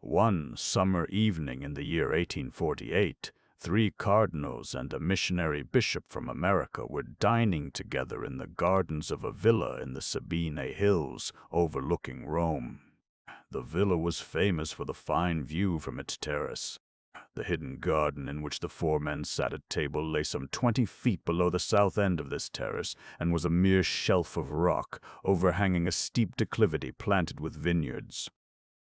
One summer evening in the year 1848, 3 cardinals and a missionary bishop from America were dining together in the gardens of a villa in the Sabine Hills overlooking Rome. The villa was famous for the fine view from its terrace. The hidden garden in which the 4 men sat at table lay some 20 feet below the south end of this terrace and was a mere shelf of rock overhanging a steep declivity planted with vineyards.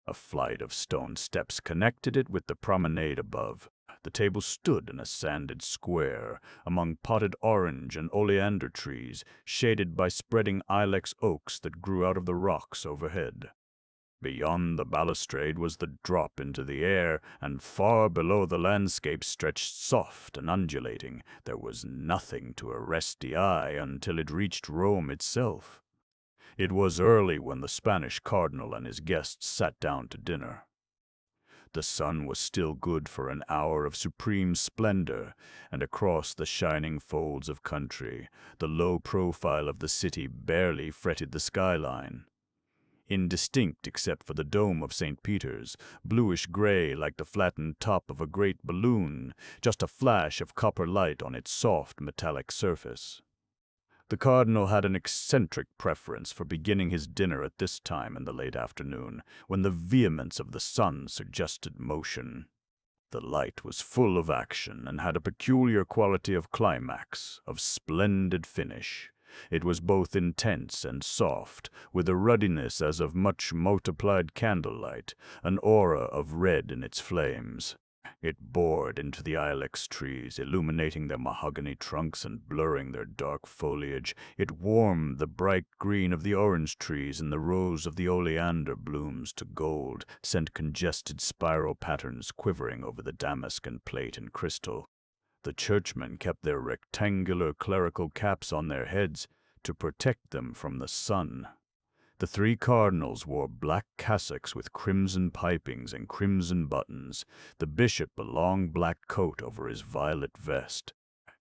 A flight of stone steps connected it with the promenade above. The table stood in a sanded square among potted orange and oleander trees, shaded by spreading ilex oaks that grew out of the rocks overhead. Beyond the balustrade was the drop into the air, and far below the landscape stretched soft and undulating. There was nothing to arrest the eye until it reached Rome itself. It was early when the Spanish cardinal and his guests sat down to dinner. The sun was still good for an hour of supreme splendor, and across the shining folds of country, the low profile of the city barely fretted the skyline. Indistinct except for the dome of St. Peter's, bluish-gray like the flattened top of a great balloon, just a flash of copper light on its soft metallic surface. The cardinal had an eccentric preference for beginning his dinner at this time in the late afternoon, when the vehemence of the sun suggested motion. The light was full of action and had a peculiar quality of climax, of splendid finish. It was both intense and soft, with a ruddiness as of much multiplied candlelight, an aura of red in its flames. It bored into the ilex trees, illuminating their mahogany trunks and blurring their dark foliage. It warmed the bright green of the orange trees, and the rose of the oleander blooms to gold, sent congested spiral patterns quivering over the damask and plate and crystal. The churchmen kept their rectangular clerical caps on their heads to protect them from the sun. The 3 cardinals wore black cassocks with crimson pipings and crimson buttons, the bishop a long black coat over his violet vest.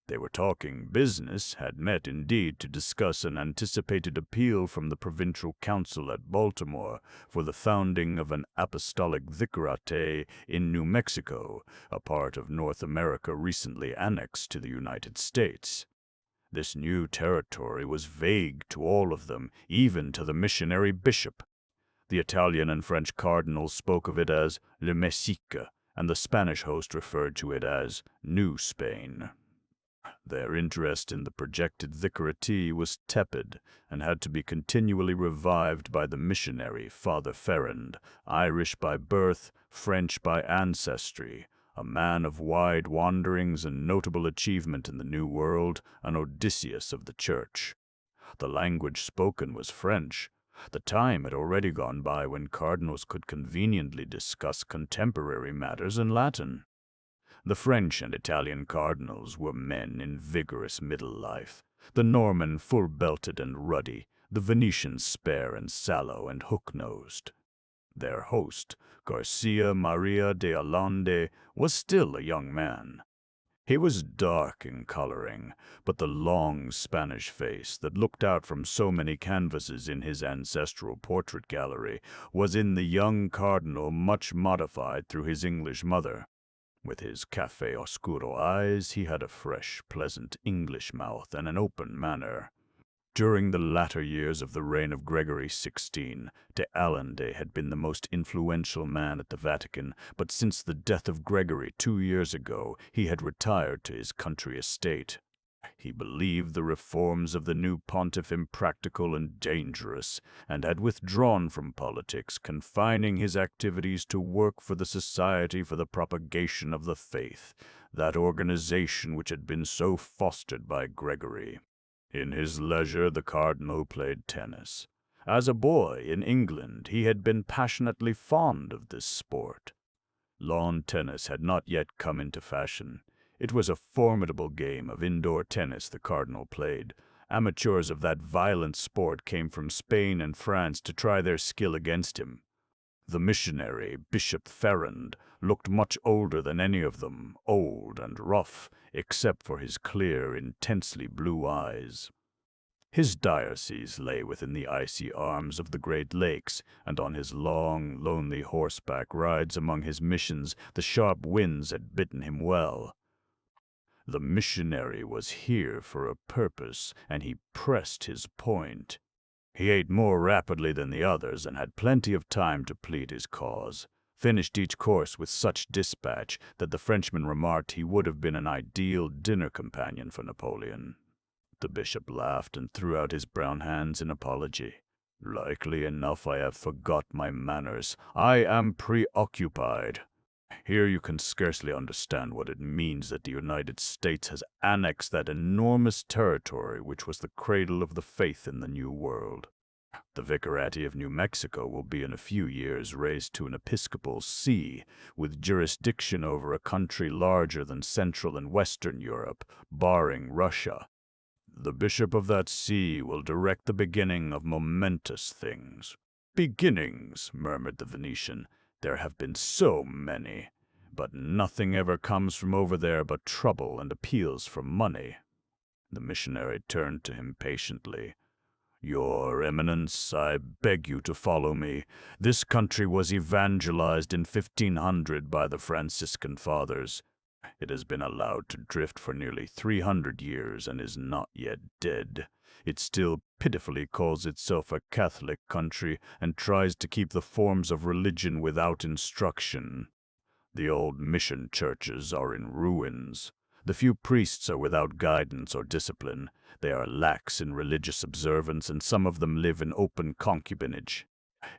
They were talking business, had met indeed to discuss an anticipated appeal from the provincial council at Baltimore for the founding of an apostolic vicariate in New Mexico, a part of North America recently annexed to the United States. This new territory was vague to all of them, even to the missionary bishop. The Italian and French cardinals spoke of it as Le Mexique, and the Spanish host referred to it as New Spain. Their interest in the projected vicariate was tepid, and had to be continually revived by the missionary, Father Ferrand, Irish by birth, French by ancestry, a man of wide wanderings and notable achievement in the New World, an Odysseus of the Church. The language spoken was French. The time had already gone by when cardinals could conveniently discuss contemporary matters in Latin. The French and Italian cardinals were men in vigorous middle life, the Norman full-belted and ruddy, the Venetian spare and sallow and hook-nosed. Their host, Garcia Maria de Allende, was still a young man. He was dark in coloring, but the long Spanish face that looked out from so many canvases in his ancestral portrait gallery was in the young cardinal much modified through his English mother. With his café oscuro eyes, he had a fresh, pleasant English mouth and an open manner. During the latter years of the reign of Gregory XVI, de Allende had been the most influential man at the Vatican, but since the death of Gregory 2 years ago, he had retired to his country estate. He believed the reforms of the new pontiff impractical and dangerous, and had withdrawn from politics, confining his activities to work for the Society for the Propagation of the Faith, that organization which had been so fostered by Gregory. In his leisure, the cardinal played tennis. As a boy in England, he had been passionately fond of this sport. Lawn tennis had not yet come into fashion. It was a formidable game of indoor tennis the cardinal played. Amateurs of that violent sport came from Spain and France to try their skill against him. The missionary, Bishop Ferrand, looked much older than any of them, old and rough, except for his clear, intensely blue eyes. His diocese lay within the icy arms of the Great Lakes, and on his long, lonely horseback rides among his missions the sharp winds had bitten him well. The missionary was here for a purpose, and he pressed his point. He ate more rapidly than the others and had plenty of time to plead his cause, finished each course with such dispatch that the Frenchman remarked he would have been an ideal dinner companion for Napoleon. The bishop laughed and threw out his brown hands in apology. "Likely enough I have forgot my manners. I am preoccupied. Here you can scarcely understand what it means that the United States has annexed that enormous territory which was the cradle of the faith in the New World. The Vicariate of New Mexico will be in a few years raised to an episcopal see, with jurisdiction over a country larger than Central and Western Europe, barring Russia. The bishop of that see will direct the beginning of momentous things." "Beginnings," murmured the Venetian. "There have been so many. But nothing ever comes from over there but trouble and appeals for money." The missionary turned to him patiently. "Your Eminence, I beg you to follow me. This country was evangelized in 1500 by the Franciscan fathers. It has been allowed to drift for nearly 300 years and is not yet dead. It still pitifully calls itself a Catholic country and tries to keep the forms of religion without instruction. The old mission churches are in ruins. The few priests are without guidance or discipline. They are lax in religious observance, and some of them live in open concubinage.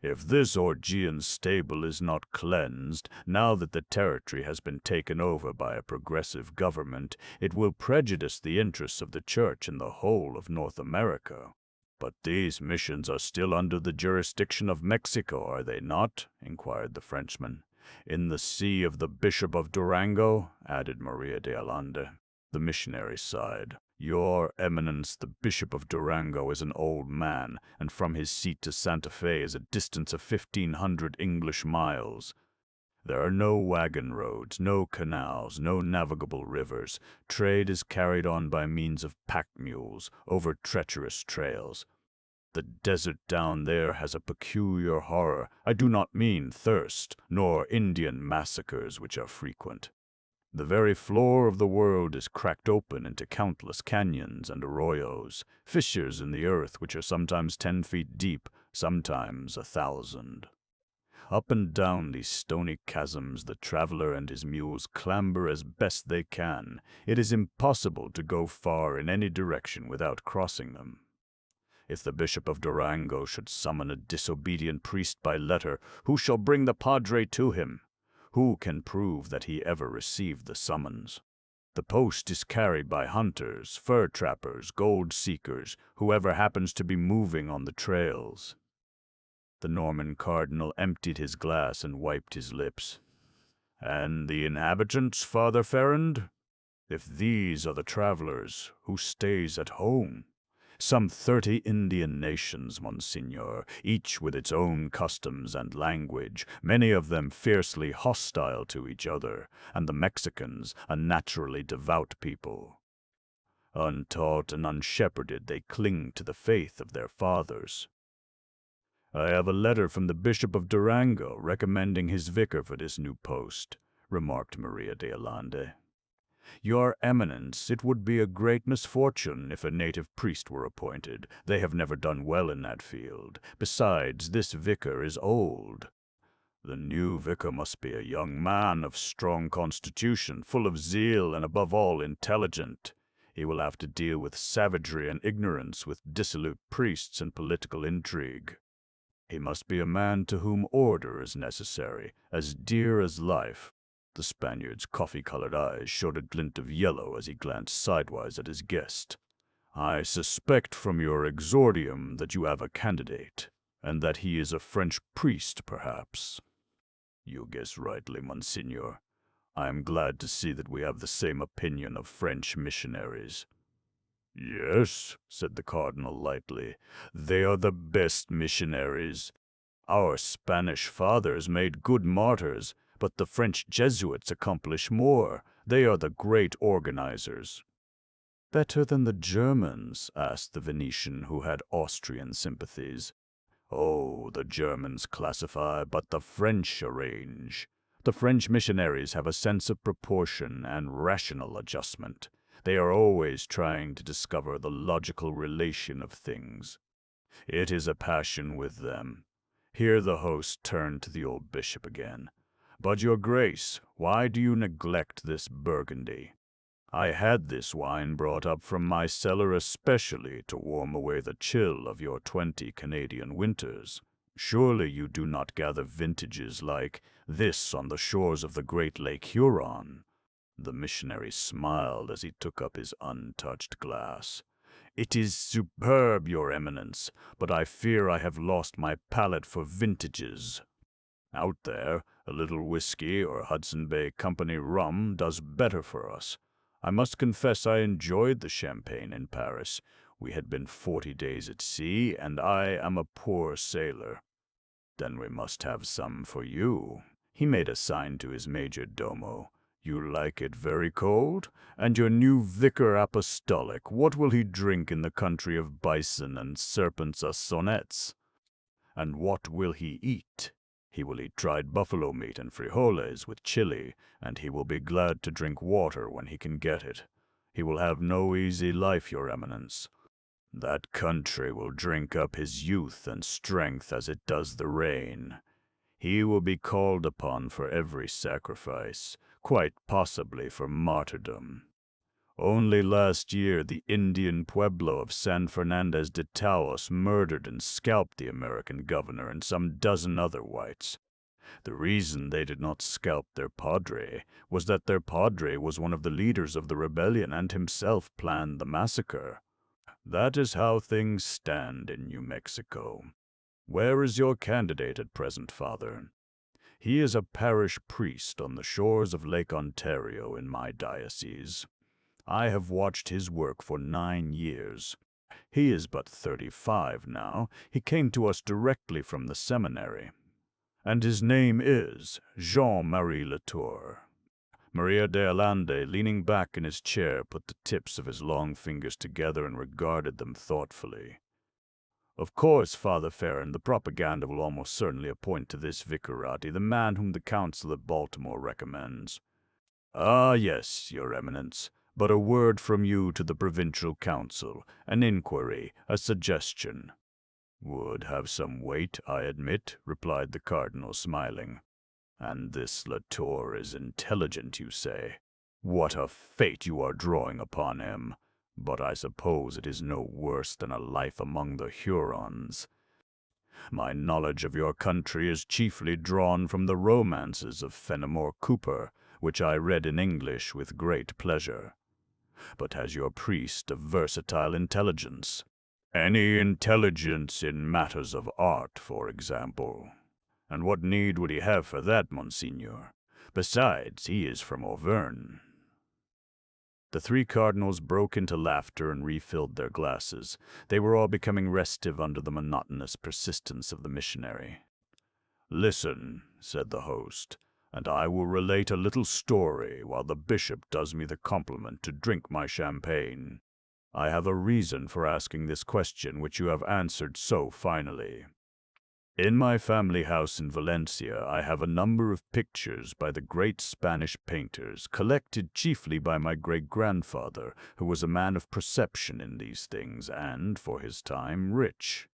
If this Augean stable is not cleansed, now that the territory has been taken over by a progressive government, it will prejudice the interests of the Church in the whole of North America." "But these missions are still under the jurisdiction of Mexico, are they not?" inquired the Frenchman. "In the see of the Bishop of Durango," added Maria de Allende. The missionary sighed. "Your Eminence, the Bishop of Durango is an old man, and from his seat to Santa Fe is a distance of 1,500 English miles. There are no wagon roads, no canals, no navigable rivers. Trade is carried on by means of pack mules, over treacherous trails. The desert down there has a peculiar horror. I do not mean thirst, nor Indian massacres, which are frequent. The very floor of the world is cracked open into countless canyons and arroyos, fissures in the earth which are sometimes 10 feet deep, sometimes 1,000. Up and down these stony chasms the traveler and his mules clamber as best they can. It is impossible to go far in any direction without crossing them. If the Bishop of Durango should summon a disobedient priest by letter, who shall bring the padre to him? Who can prove that he ever received the summons? The post is carried by hunters, fur trappers, gold seekers, whoever happens to be moving on the trails." The Norman cardinal emptied his glass and wiped his lips. "And the inhabitants, Father Ferrand? If these are the travelers, who stays at home? Some 30 Indian nations, Monsignor, each with its own customs and language, many of them fiercely hostile to each other, and the Mexicans a naturally devout people. Untaught and unshepherded, they cling to the faith of their fathers. I have a letter from the Bishop of Durango recommending his vicar for this new post," remarked Maria de Allende. "Your Eminence, it would be a great misfortune if a native priest were appointed. They have never done well in that field. Besides, this vicar is old." "The new vicar must be a young man of strong constitution, full of zeal, and above all intelligent. He will have to deal with savagery and ignorance, with dissolute priests and political intrigue. He must be a man to whom order is necessary, as dear as life." The Spaniard's coffee-colored eyes showed a glint of yellow as he glanced sidewise at his guest. "I suspect from your exordium that you have a candidate, and that he is a French priest, perhaps." "You guess rightly, Monsignor. I am glad to see that we have the same opinion of French missionaries." "Yes," said the cardinal lightly, "they are the best missionaries. Our Spanish fathers made good martyrs, but the French Jesuits accomplish more. They are the great organizers." "Better than the Germans?" asked the Venetian, who had Austrian sympathies. "Oh, the Germans classify, but the French arrange. The French missionaries have a sense of proportion and rational adjustment. They are always trying to discover the logical relation of things. It is a passion with them." Here the host turned to the old bishop again. "But, your grace, why do you neglect this Burgundy? I had this wine brought up from my cellar especially to warm away the chill of your 20 Canadian winters. Surely you do not gather vintages like this on the shores of the great Lake Huron." The missionary smiled as he took up his untouched glass. "It is superb, your eminence, but I fear I have lost my palate for vintages. Out there, a little whiskey or Hudson Bay Company rum does better for us. I must confess I enjoyed the champagne in Paris. We had been 40 days at sea, and I am a poor sailor." "Then we must have some for you." He made a sign to his major domo. "You like it very cold? And your new vicar apostolic, what will he drink in the country of bison and serpents a sonnets? And what will he eat? He will eat dried buffalo meat and frijoles with chili, and he will be glad to drink water when he can get it. He will have no easy life, your eminence. That country will drink up his youth and strength as it does the rain. He will be called upon for every sacrifice, quite possibly for martyrdom. Only last year the Indian pueblo of San Fernandez de Taos murdered and scalped the American governor and some dozen other whites. The reason they did not scalp their padre was that their padre was one of the leaders of the rebellion and himself planned the massacre. That is how things stand in New Mexico. Where is your candidate at present, Father?" "He is a parish priest on the shores of Lake Ontario in my diocese. I have watched his work for 9 years. He is but 35 now. He came to us directly from the seminary. And his name is Jean Marie Latour." Maria de Allende, leaning back in his chair, put the tips of his long fingers together and regarded them thoughtfully. "Of course, Father Farron, the propaganda will almost certainly appoint to this vicarati the man whom the Council at Baltimore recommends." "Ah, yes, your eminence. But a word from you to the provincial council, an inquiry, a suggestion." "Would have some weight, I admit," replied the cardinal, smiling. "And this Latour is intelligent, you say? What a fate you are drawing upon him! But I suppose it is no worse than a life among the Hurons. My knowledge of your country is chiefly drawn from the romances of Fenimore Cooper, which I read in English with great pleasure. But has your priest a versatile intelligence? Any intelligence in matters of art, for example? And what need would he have for that, Monsignor? Besides, he is from Auvergne." The 3 cardinals broke into laughter and refilled their glasses. They were all becoming restive under the monotonous persistence of the missionary. "Listen," said the host, "and I will relate a little story while the bishop does me the compliment to drink my champagne. I have a reason for asking this question which you have answered so finally. In my family house in Valencia, I have a number of pictures by the great Spanish painters, collected chiefly by my great-grandfather, who was a man of perception in these things and, for his time, rich.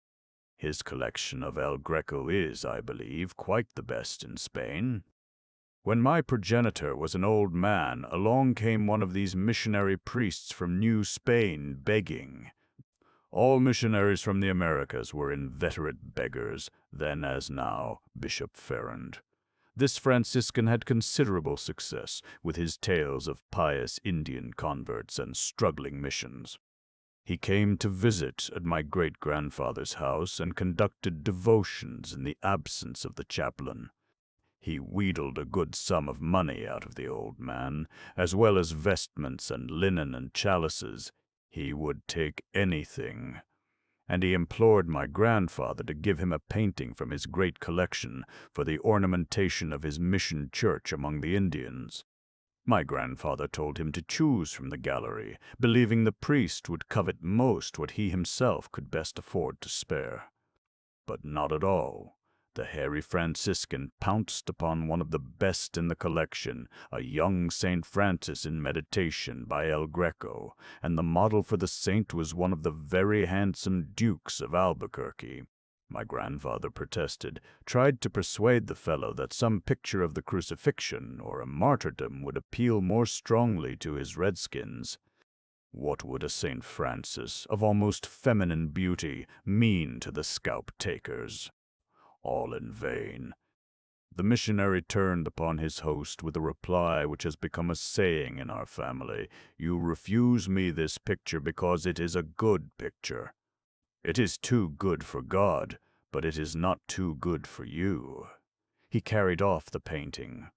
His collection of El Greco is, I believe, quite the best in Spain. When my progenitor was an old man, along came one of these missionary priests from New Spain begging. All missionaries from the Americas were inveterate beggars, then as now, Bishop Farron. This Franciscan had considerable success with his tales of pious Indian converts and struggling missions. He came to visit at my great-grandfather's house and conducted devotions in the absence of the chaplain. He wheedled a good sum of money out of the old man, as well as vestments and linen and chalices. He would take anything. And he implored my grandfather to give him a painting from his great collection for the ornamentation of his mission church among the Indians. My grandfather told him to choose from the gallery, believing the priest would covet most what he himself could best afford to spare. But not at all. The hairy Franciscan pounced upon one of the best in the collection, a young St. Francis in meditation by El Greco, and the model for the saint was one of the very handsome dukes of Albuquerque. My grandfather protested, tried to persuade the fellow that some picture of the crucifixion or a martyrdom would appeal more strongly to his redskins. What would a St. Francis, of almost feminine beauty, mean to the scalp-takers? All in vain. The missionary turned upon his host with a reply which has become a saying in our family. "You refuse me this picture because it is a good picture. It is too good for God, but it is not too good for you." He carried off the painting.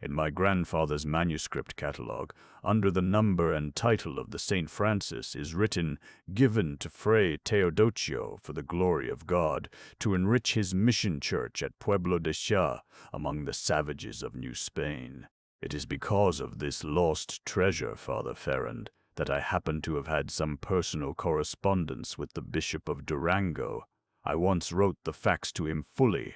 In my grandfather's manuscript catalogue, under the number and title of the St. Francis is written, "Given to Fray Teodosio for the glory of God, to enrich his mission church at Pueblo de Xa, among the savages of New Spain." It is because of this lost treasure, Father Ferrand, that I happen to have had some personal correspondence with the Bishop of Durango. I once wrote the facts to him fully.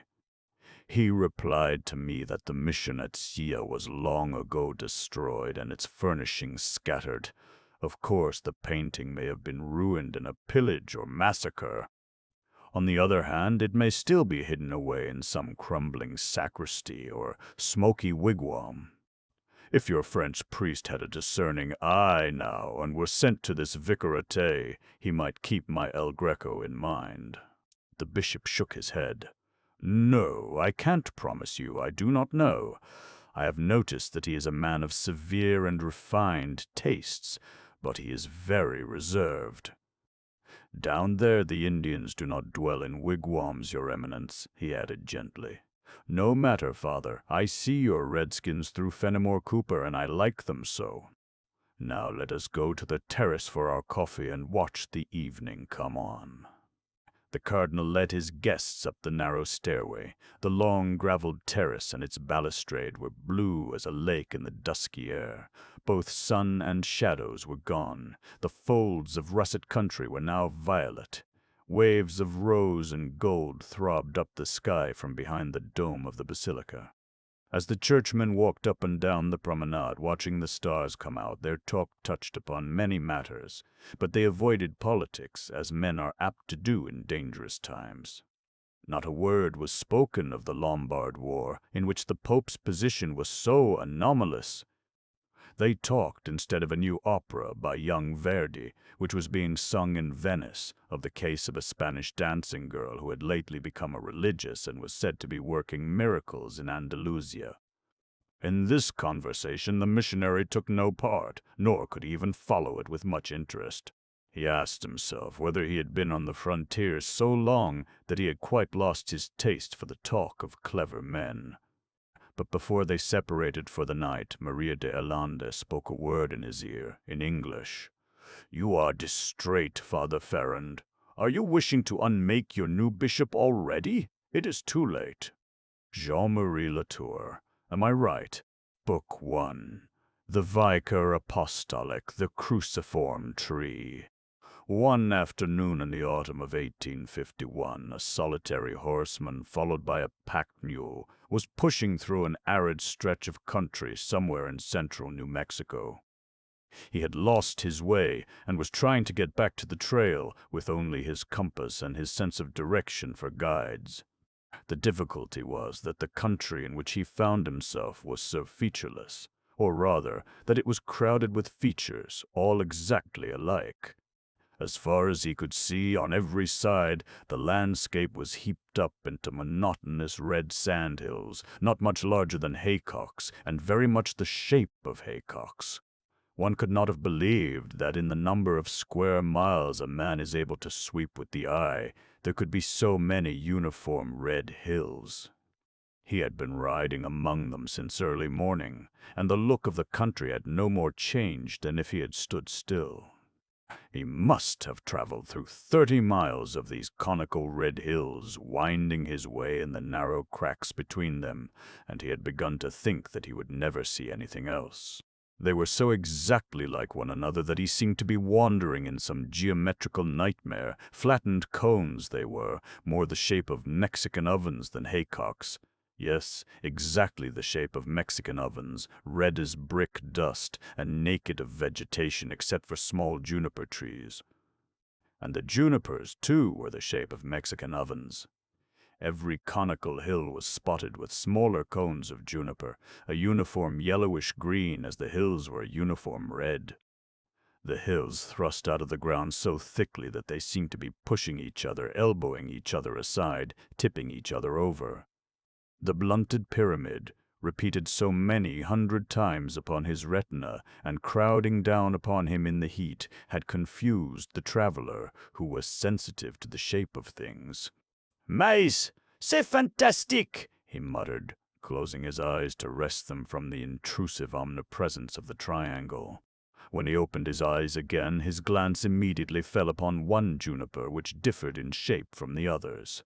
He replied to me that the mission at Sia was long ago destroyed and its furnishings scattered. Of course, the painting may have been ruined in a pillage or massacre. On the other hand, it may still be hidden away in some crumbling sacristy or smoky wigwam. If your French priest had a discerning eye now and were sent to this vicarate, he might keep my El Greco in mind. The bishop shook his head. "No, I can't promise you. I do not know. I have noticed that he is a man of severe and refined tastes, but he is very reserved." "Down there the Indians do not dwell in wigwams, Your Eminence," he added gently. "No matter, Father. I see your redskins through Fenimore Cooper, and I like them so. Now let us go to the terrace for our coffee and watch the evening come on." The cardinal led his guests up the narrow stairway. The long gravelled terrace and its balustrade were blue as a lake in the dusky air. Both sun and shadows were gone. The folds of russet country were now violet. Waves of rose and gold throbbed up the sky from behind the dome of the basilica. As the churchmen walked up and down the promenade, watching the stars come out, their talk touched upon many matters, but they avoided politics, as men are apt to do in dangerous times. Not a word was spoken of the Lombard War, in which the Pope's position was so anomalous. They talked, instead of a new opera by young Verdi, which was being sung in Venice, of the case of a Spanish dancing girl who had lately become a religious and was said to be working miracles in Andalusia. In this conversation the missionary took no part, nor could he even follow it with much interest. He asked himself whether he had been on the frontier so long that he had quite lost his taste for the talk of clever men. But before they separated for the night, Maria de Allende spoke a word in his ear, in English. "You are distrait, Father Ferrand. Are you wishing to unmake your new bishop already? It is too late." Jean Marie Latour. Am I right? Book 1. The Vicar Apostolic, the Cruciform Tree. One afternoon in the autumn of 1851, a solitary horseman, followed by a pack mule, was pushing through an arid stretch of country somewhere in central New Mexico. He had lost his way and was trying to get back to the trail with only his compass and his sense of direction for guides. The difficulty was that the country in which he found himself was so featureless, or rather, that it was crowded with features, all exactly alike. As far as he could see, on every side, the landscape was heaped up into monotonous red sandhills, not much larger than haycocks, and very much the shape of haycocks. One could not have believed that in the number of square miles a man is able to sweep with the eye, there could be so many uniform red hills. He had been riding among them since early morning, and the look of the country had no more changed than if he had stood still. He must have traveled through 30 miles of these conical red hills, winding his way in the narrow cracks between them, and he had begun to think that he would never see anything else. They were so exactly like one another that he seemed to be wandering in some geometrical nightmare. Flattened cones they were, more the shape of Mexican ovens than haycocks. Yes, exactly the shape of Mexican ovens, red as brick dust and naked of vegetation except for small juniper trees. And the junipers, too, were the shape of Mexican ovens. Every conical hill was spotted with smaller cones of juniper, a uniform yellowish green as the hills were uniform red. The hills thrust out of the ground so thickly that they seemed to be pushing each other, elbowing each other aside, tipping each other over. The blunted pyramid, repeated so many 100 times upon his retina and crowding down upon him in the heat, had confused the traveler who was sensitive to the shape of things. "Mais, c'est fantastique!" he muttered, closing his eyes to wrest them from the intrusive omnipresence of the triangle. When he opened his eyes again, his glance immediately fell upon one juniper which differed in shape from the others.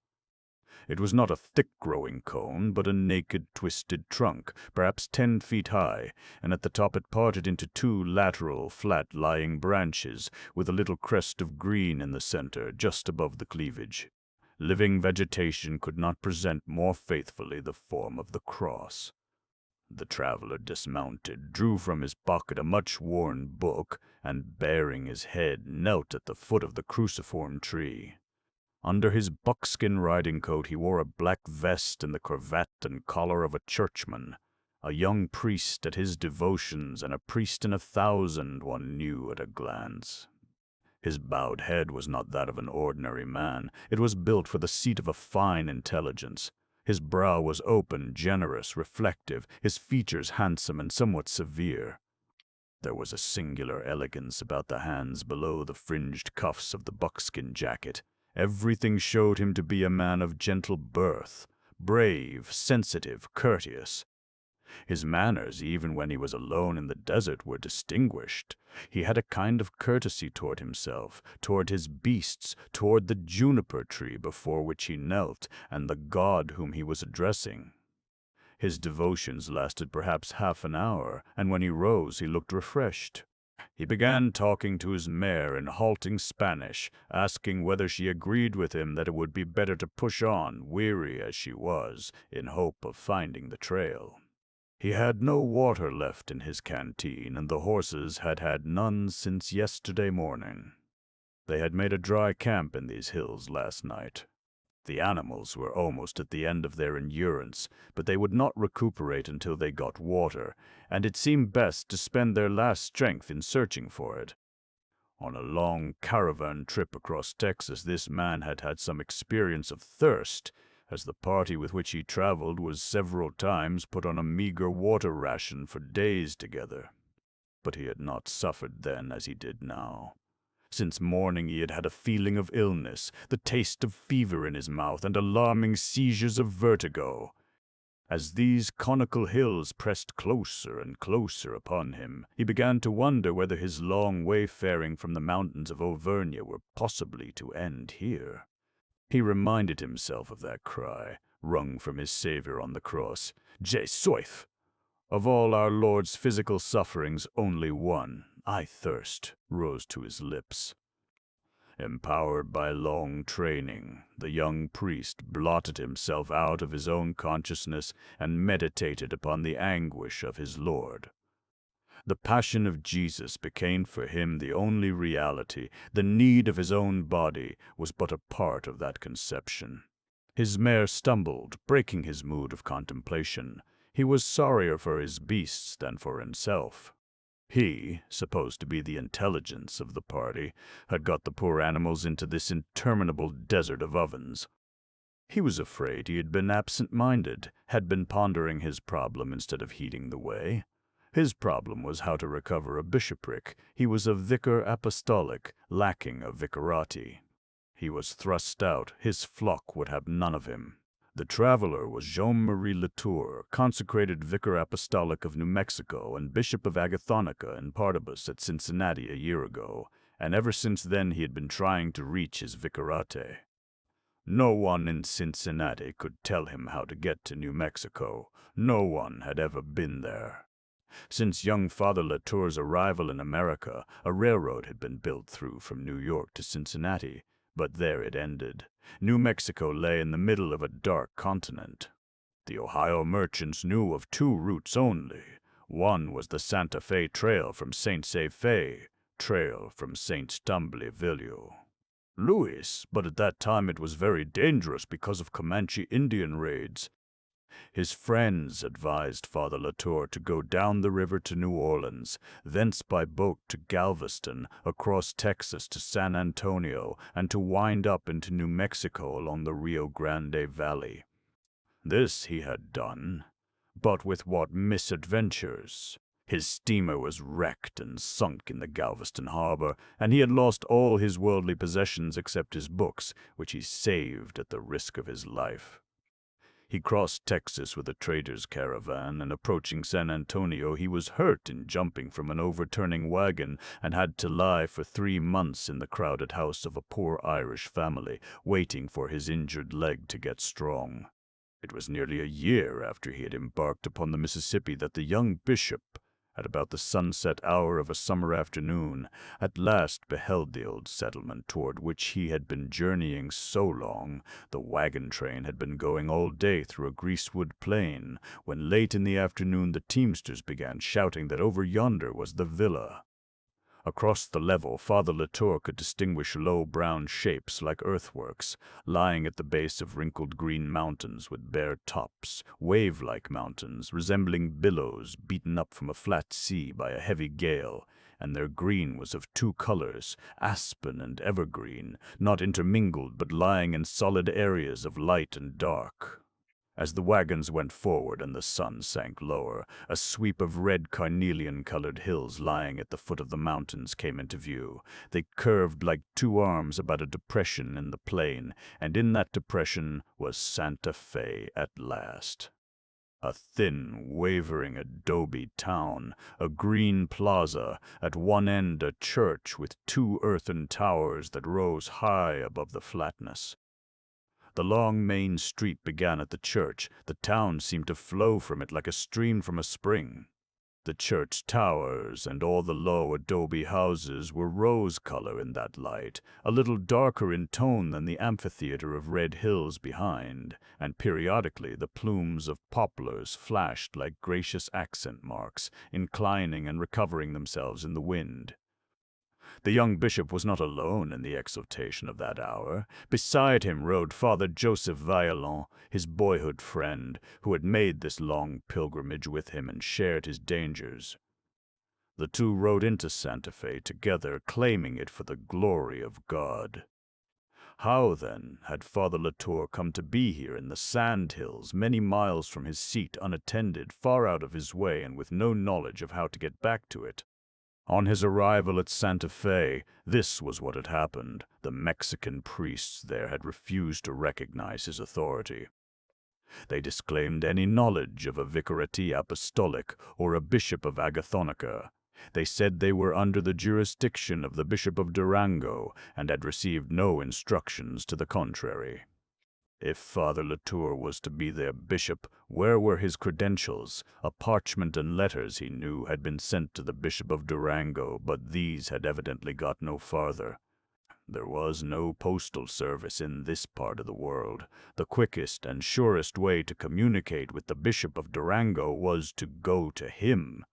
It was not a thick-growing cone, but a naked, twisted trunk, perhaps 10 feet high, and at the top it parted into 2 lateral, flat-lying branches, with a little crest of green in the center, just above the cleavage. Living vegetation could not present more faithfully the form of the cross. The traveler dismounted, drew from his pocket a much-worn book, and, baring his head, knelt at the foot of the cruciform tree. Under his buckskin riding-coat he wore a black vest and the cravat and collar of a churchman. A young priest at his devotions, and a priest in 1,000 one knew at a glance. His bowed head was not that of an ordinary man. It was built for the seat of a fine intelligence. His brow was open, generous, reflective, his features handsome and somewhat severe. There was a singular elegance about the hands below the fringed cuffs of the buckskin jacket. Everything showed him to be a man of gentle birth, brave, sensitive, courteous. His manners, even when he was alone in the desert, were distinguished. He had a kind of courtesy toward himself, toward his beasts, toward the juniper tree before which he knelt, and the God whom he was addressing. His devotions lasted perhaps half an hour, and when he rose he looked refreshed. He began talking to his mare in halting Spanish, asking whether she agreed with him that it would be better to push on, weary as she was, in hope of finding the trail. He had no water left in his canteen, and the horses had had none since yesterday morning. They had made a dry camp in these hills last night. The animals were almost at the end of their endurance, but they would not recuperate until they got water, and it seemed best to spend their last strength in searching for it. On a long caravan trip across Texas, this man had had some experience of thirst, as the party with which he traveled was several times put on a meager water ration for days together. But he had not suffered then as he did now. Since morning he had had a feeling of illness, the taste of fever in his mouth, and alarming seizures of vertigo. As these conical hills pressed closer and closer upon him, he began to wonder whether his long wayfaring from the mountains of Auvergne were possibly to end here. He reminded himself of that cry, wrung from his Saviour on the cross, "Je soif!" Of all our Lord's physical sufferings, only one, "I thirst," rose to his lips. Empowered by long training, the young priest blotted himself out of his own consciousness and meditated upon the anguish of his Lord. The passion of Jesus became for him the only reality. The need of his own body was but a part of that conception. His mare stumbled, breaking his mood of contemplation. He was sorrier for his beasts than for himself. He, supposed to be the intelligence of the party, had got the poor animals into this interminable desert of ovens. He was afraid he had been absent-minded, had been pondering his problem instead of heeding the way. His problem was how to recover a bishopric. He was a vicar apostolic, lacking a vicarati. He was thrust out. His flock would have none of him. The traveler was Jean Marie Latour, consecrated vicar apostolic of New Mexico and bishop of Agathonica and Partibus at Cincinnati a year ago, and ever since then he had been trying to reach his vicariate. No one in Cincinnati could tell him how to get to New Mexico. No one had ever been there. Since young Father Latour's arrival in America, a railroad had been built through from New York to Cincinnati, but there it ended. New Mexico lay in the middle of a dark continent. The Ohio merchants knew of two routes only. One was the Santa Fe Trail from Saint Fe, trail from Saint Stambleville. Louis, but at that time it was very dangerous because of Comanche Indian raids. His friends advised Father Latour to go down the river to New Orleans, thence by boat to Galveston, across Texas to San Antonio, and to wind up into New Mexico along the Rio Grande Valley. This he had done, but with what misadventures! His steamer was wrecked and sunk in the Galveston harbor, and he had lost all his worldly possessions except his books, which he saved at the risk of his life. He crossed Texas with a trader's caravan, and approaching San Antonio he was hurt in jumping from an overturning wagon and had to lie for 3 months in the crowded house of a poor Irish family, waiting for his injured leg to get strong. It was nearly a year after he had embarked upon the Mississippi that the young bishop, at about the sunset hour of a summer afternoon, at last beheld the old settlement toward which he had been journeying so long. The wagon train had been going all day through a greasewood plain, when late in the afternoon the teamsters began shouting that over yonder was the villa. Across the level, Father Latour could distinguish low brown shapes like earthworks, lying at the base of wrinkled green mountains with bare tops, wave-like mountains resembling billows beaten up from a flat sea by a heavy gale, and their green was of 2 colors, aspen and evergreen, not intermingled but lying in solid areas of light and dark. As the wagons went forward and the sun sank lower, a sweep of red carnelian-colored hills lying at the foot of the mountains came into view. They curved like 2 arms about a depression in the plain, and in that depression was Santa Fe at last. A thin, wavering adobe town, a green plaza, at one end a church with 2 earthen towers that rose high above the flatness. The long main street began at the church. The town seemed to flow from it like a stream from a spring. The church towers and all the low adobe houses were rose-color in that light, a little darker in tone than the amphitheater of red hills behind, and periodically the plumes of poplars flashed like gracious accent marks, inclining and recovering themselves in the wind. The young bishop was not alone in the exultation of that hour. Beside him rode Father Joseph Vaillant, his boyhood friend, who had made this long pilgrimage with him and shared his dangers. The two rode into Santa Fe together, claiming it for the glory of God. How, then, had Father Latour come to be here in the sand hills, many miles from his seat, unattended, far out of his way, and with no knowledge of how to get back to it? On his arrival at Santa Fe, this was what had happened. The Mexican priests there had refused to recognize his authority. They disclaimed any knowledge of a vicariate apostolic or a bishop of Agathonica. They said they were under the jurisdiction of the Bishop of Durango and had received no instructions to the contrary. If Father Latour was to be their bishop, where were his credentials? A parchment and letters, he knew, had been sent to the Bishop of Durango, but these had evidently got no farther. There was no postal service in this part of the world. The quickest and surest way to communicate with the Bishop of Durango was to go to him.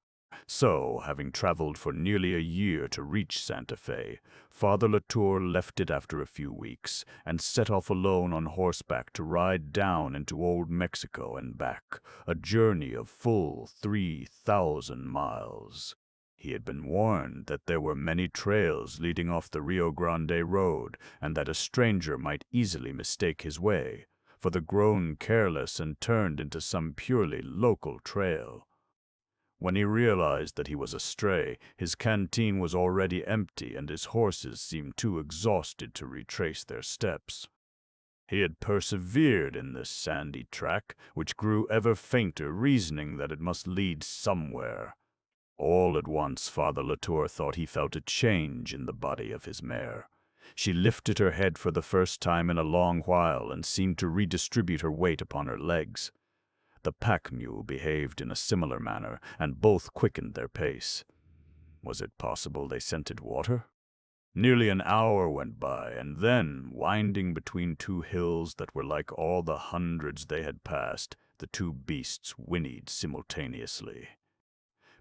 So, having traveled for nearly a year to reach Santa Fe, Father Latour left it after a few weeks, and set off alone on horseback to ride down into Old Mexico and back, a journey of full 3,000 miles. He had been warned that there were many trails leading off the Rio Grande road, and that a stranger might easily mistake his way, for the grown careless and turned into some purely local trail. When he realized that he was astray, his canteen was already empty and his horses seemed too exhausted to retrace their steps. He had persevered in this sandy track, which grew ever fainter, reasoning that it must lead somewhere. All at once Father Latour thought he felt a change in the body of his mare. She lifted her head for the first time in a long while and seemed to redistribute her weight upon her legs. The pack mule behaved in a similar manner, and both quickened their pace. Was it possible they scented water? Nearly an hour went by, and then, winding between two hills that were like all the hundreds they had passed, the two beasts whinnied simultaneously.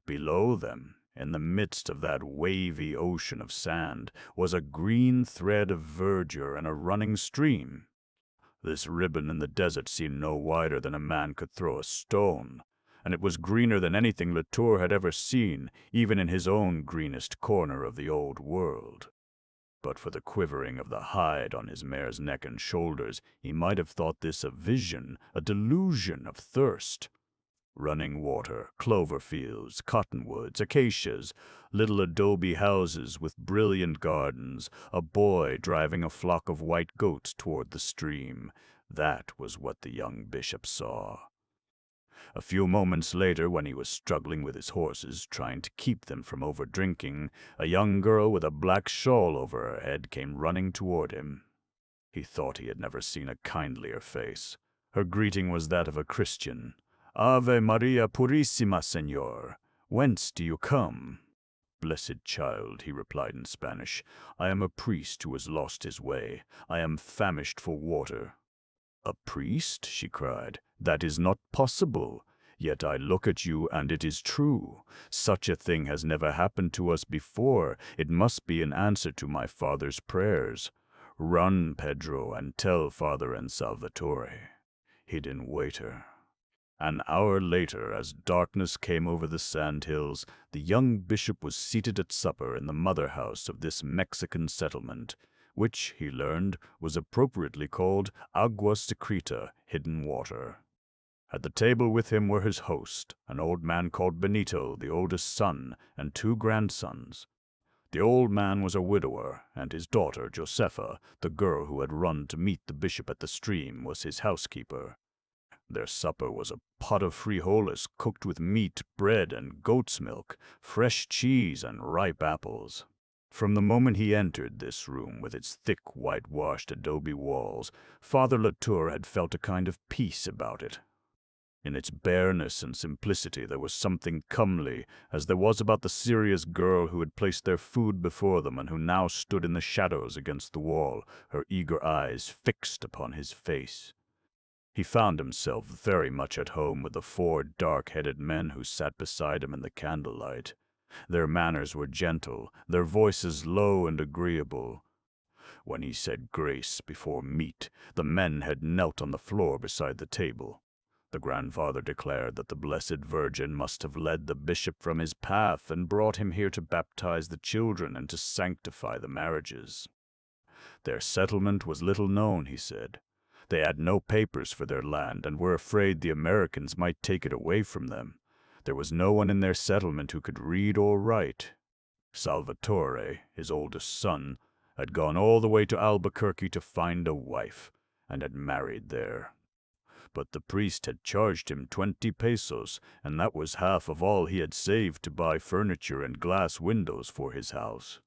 Below them, in the midst of that wavy ocean of sand, was a green thread of verdure and a running stream. This ribbon in the desert seemed no wider than a man could throw a stone, and it was greener than anything Latour had ever seen, even in his own greenest corner of the old world. But for the quivering of the hide on his mare's neck and shoulders, he might have thought this a vision, a delusion of thirst. Running water, clover fields, cottonwoods, acacias, little adobe houses with brilliant gardens, a boy driving a flock of white goats toward the stream. That was what the young bishop saw. A few moments later, when he was struggling with his horses, trying to keep them from overdrinking, a young girl with a black shawl over her head came running toward him. He thought he had never seen a kindlier face. Her greeting was that of a Christian. "Ave Maria Purissima, Señor. Whence do you come?" "Blessed child," he replied in Spanish, "I am a priest who has lost his way. I am famished for water." "A priest?" she cried. "That is not possible. Yet I look at you, and it is true. Such a thing has never happened to us before. It must be an answer to my father's prayers. Run, Pedro, and tell Father and Salvatore." He didn't wait her. An hour later, as darkness came over the sandhills, the young bishop was seated at supper in the mother-house of this Mexican settlement, which, he learned, was appropriately called Agua Secreta, hidden water. At the table with him were his host, an old man called Benito, the oldest son, and two grandsons. The old man was a widower, and his daughter, Josefa, the girl who had run to meet the bishop at the stream, was his housekeeper. Their supper was a pot of frijoles cooked with meat, bread, and goat's milk, fresh cheese, and ripe apples. From the moment he entered this room with its thick whitewashed adobe walls, Father Latour had felt a kind of peace about it. In its bareness and simplicity there was something comely, as there was about the serious girl who had placed their food before them and who now stood in the shadows against the wall, her eager eyes fixed upon his face. He found himself very much at home with the four dark-headed men who sat beside him in the candlelight. Their manners were gentle, their voices low and agreeable. When he said grace before meat, the men had knelt on the floor beside the table. The grandfather declared that the Blessed Virgin must have led the bishop from his path and brought him here to baptize the children and to sanctify the marriages. Their settlement was little known, he said. They had no papers for their land and were afraid the Americans might take it away from them. There was no one in their settlement who could read or write. Salvatore, his oldest son, had gone all the way to Albuquerque to find a wife, and had married there. But the priest had charged him 20 pesos, and that was half of all he had saved to buy furniture and glass windows for his house.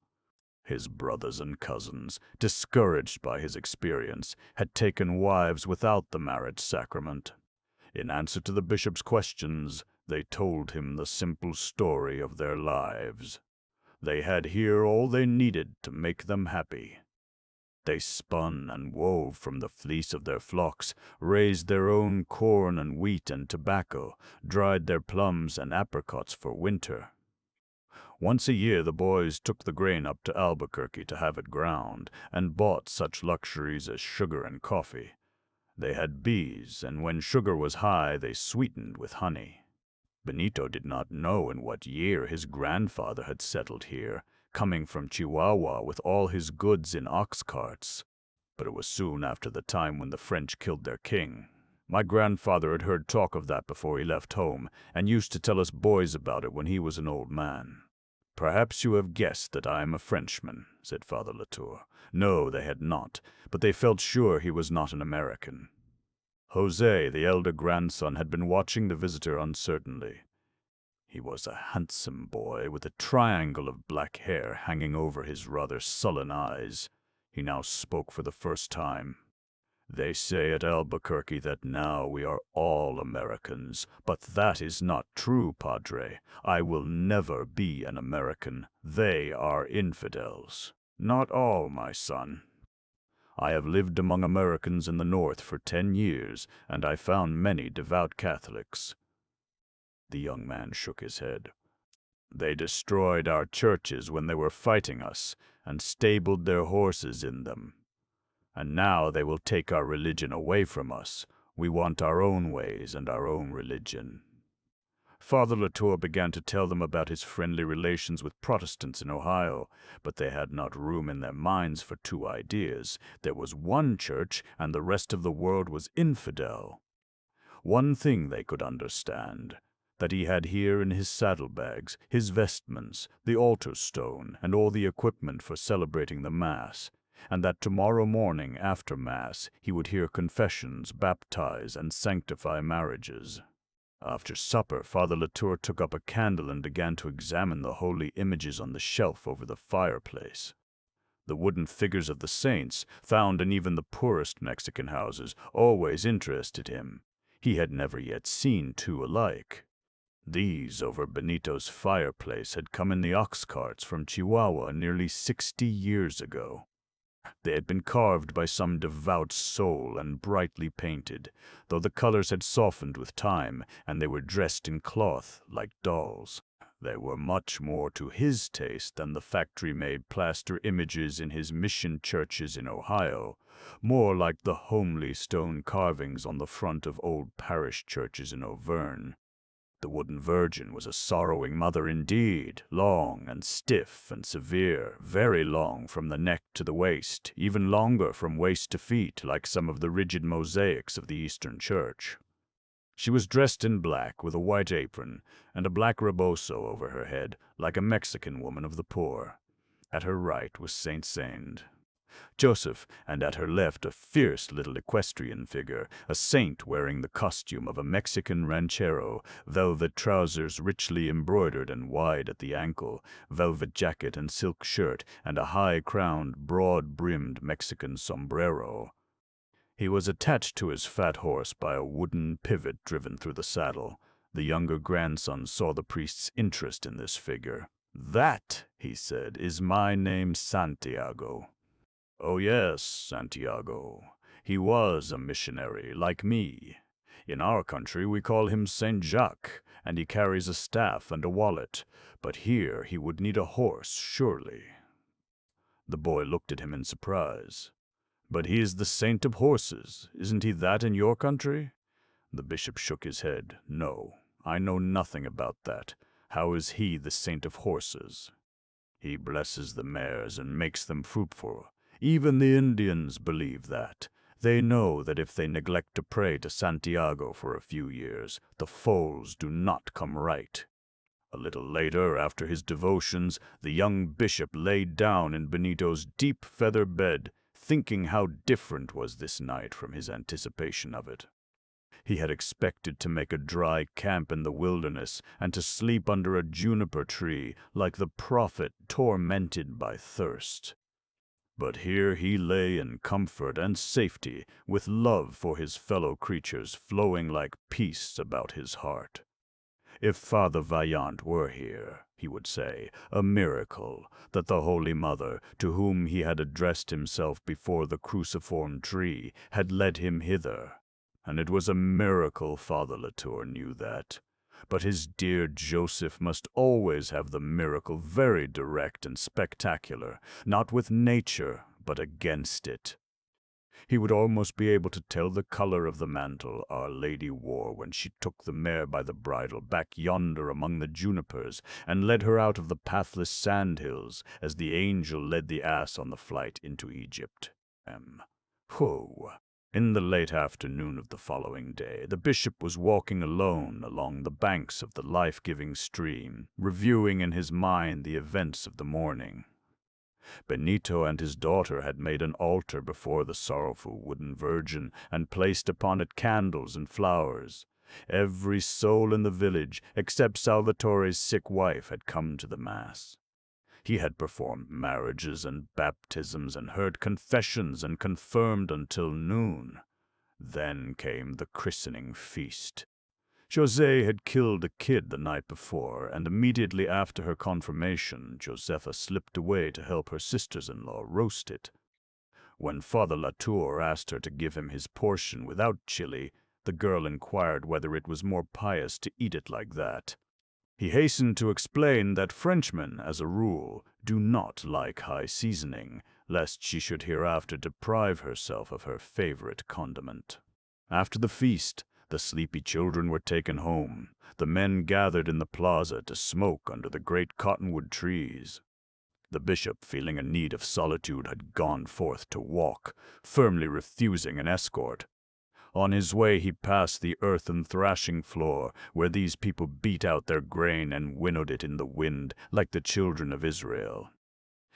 His brothers and cousins, discouraged by his experience, had taken wives without the marriage sacrament. In answer to the bishop's questions, they told him the simple story of their lives. They had here all they needed to make them happy. They spun and wove from the fleece of their flocks, raised their own corn and wheat and tobacco, dried their plums and apricots for winter. Once a year the boys took the grain up to Albuquerque to have it ground, and bought such luxuries as sugar and coffee. They had bees, and when sugar was high they sweetened with honey. Benito did not know in what year his grandfather had settled here, coming from Chihuahua with all his goods in ox carts. But it was soon after the time when the French killed their king. My grandfather had heard talk of that before he left home, and used to tell us boys about it when he was an old man. "Perhaps you have guessed that I am a Frenchman," said Father Latour. No, they had not, but they felt sure he was not an American. Jose, the elder grandson, had been watching the visitor uncertainly. He was a handsome boy with a triangle of black hair hanging over his rather sullen eyes. He now spoke for the first time. "They say at Albuquerque that now we are all Americans, but that is not true, Padre. I will never be an American. They are infidels." "Not all, my son. I have lived among Americans in the North for 10 years, and I found many devout Catholics." The young man shook his head. "They destroyed our churches when they were fighting us, and stabled their horses in them. And now they will take our religion away from us. We want our own ways and our own religion." Father Latour began to tell them about his friendly relations with Protestants in Ohio, but they had not room in their minds for two ideas. There was one church, and the rest of the world was infidel. One thing they could understand, that he had here in his saddlebags, his vestments, the altar stone, and all the equipment for celebrating the Mass, and that tomorrow morning after Mass he would hear confessions, baptize, and sanctify marriages. After supper, Father Latour took up a candle and began to examine the holy images on the shelf over the fireplace. The wooden figures of the saints, found in even the poorest Mexican houses, always interested him. He had never yet seen two alike. These, over Benito's fireplace, had come in the ox carts from Chihuahua nearly 60 years ago. They had been carved by some devout soul and brightly painted, though the colors had softened with time, and they were dressed in cloth like dolls. They were much more to his taste than the factory-made plaster images in his mission churches in Ohio, more like the homely stone carvings on the front of old parish churches in Auvergne. The wooden Virgin was a sorrowing mother indeed, long and stiff and severe, very long from the neck to the waist, even longer from waist to feet, like some of the rigid mosaics of the Eastern Church. She was dressed in black with a white apron and a black rebozo over her head, like a Mexican woman of the poor. At her right was Saint Joseph, and at her left a fierce little equestrian figure, a saint wearing the costume of a Mexican ranchero, velvet trousers richly embroidered and wide at the ankle, velvet jacket and silk shirt, and a high-crowned, broad-brimmed Mexican sombrero. He was attached to his fat horse by a wooden pivot driven through the saddle. The younger grandson saw the priest's interest in this figure. "That," he said, "is my name Santiago." "Oh yes, Santiago. He was a missionary, like me. In our country we call him Saint Jacques, and he carries a staff and a wallet. But here he would need a horse, surely." The boy looked at him in surprise. "But he is the saint of horses. Isn't he that in your country?" The bishop shook his head. "No, I know nothing about that. How is he the saint of horses?" "He blesses the mares and makes them fruitful. Even the Indians believe that. They know that if they neglect to pray to Santiago for a few years, the foals do not come right." A little later, after his devotions, the young bishop lay down in Benito's deep feather bed, thinking how different was this night from his anticipation of it. He had expected to make a dry camp in the wilderness and to sleep under a juniper tree like the prophet tormented by thirst. But here he lay in comfort and safety, with love for his fellow creatures flowing like peace about his heart. If Father Vaillant were here, he would say, a miracle that the Holy Mother, to whom he had addressed himself before the cruciform tree, had led him hither. And it was a miracle, Father Latour knew that. But his dear Joseph must always have the miracle very direct and spectacular, not with nature, but against it. He would almost be able to tell the color of the mantle Our Lady wore when she took the mare by the bridle back yonder among the junipers and led her out of the pathless sandhills as the angel led the ass on the flight into Egypt. Whoa! In the late afternoon of the following day, the bishop was walking alone along the banks of the life-giving stream, reviewing in his mind the events of the morning. Benito and his daughter had made an altar before the sorrowful wooden Virgin and placed upon it candles and flowers. Every soul in the village, except Salvatore's sick wife, had come to the Mass. He had performed marriages and baptisms and heard confessions and confirmed until noon. Then came the christening feast. José had killed a kid the night before, and immediately after her confirmation, Josepha slipped away to help her sisters-in-law roast it. When Father Latour asked her to give him his portion without chili, the girl inquired whether it was more pious to eat it like that. He hastened to explain that Frenchmen, as a rule, do not like high seasoning, lest she should hereafter deprive herself of her favorite condiment. After the feast, the sleepy children were taken home. The men gathered in the plaza to smoke under the great cottonwood trees. The bishop, feeling a need of solitude, had gone forth to walk, firmly refusing an escort. On his way he passed the earthen thrashing floor, where these people beat out their grain and winnowed it in the wind, like the children of Israel.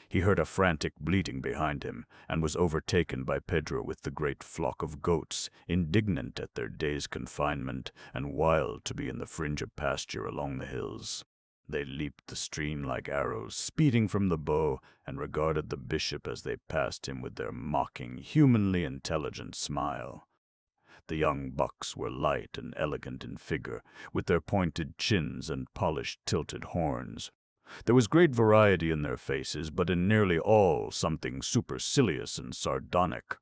He heard a frantic bleating behind him, and was overtaken by Pedro with the great flock of goats, indignant at their day's confinement, and wild to be in the fringe of pasture along the hills. They leaped the stream like arrows, speeding from the bow, and regarded the bishop as they passed him with their mocking, humanly intelligent smile. The young bucks were light and elegant in figure, with their pointed chins and polished tilted horns. There was great variety in their faces, but in nearly all something supercilious and sardonic.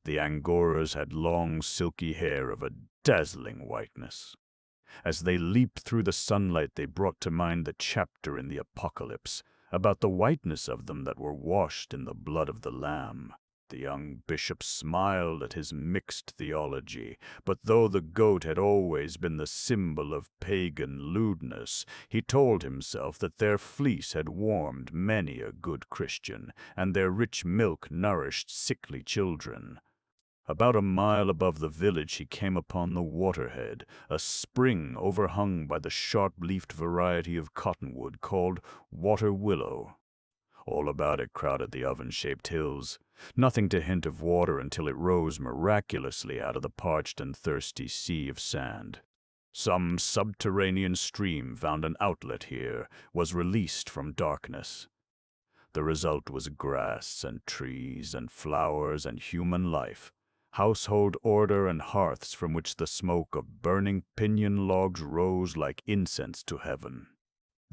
The Angoras had long, silky hair of a dazzling whiteness. As they leaped through the sunlight, they brought to mind the chapter in the Apocalypse about the whiteness of them that were washed in the blood of the Lamb. The young bishop smiled at his mixed theology, but though the goat had always been the symbol of pagan lewdness, he told himself that their fleece had warmed many a good Christian, and their rich milk nourished sickly children. About a mile above the village he came upon the waterhead, a spring overhung by the sharp-leafed variety of cottonwood called water willow. All about it crowded the oven-shaped hills, nothing to hint of water until it rose miraculously out of the parched and thirsty sea of sand. Some subterranean stream found an outlet here, was released from darkness. The result was grass and trees and flowers and human life, household order and hearths from which the smoke of burning pinyon logs rose like incense to heaven.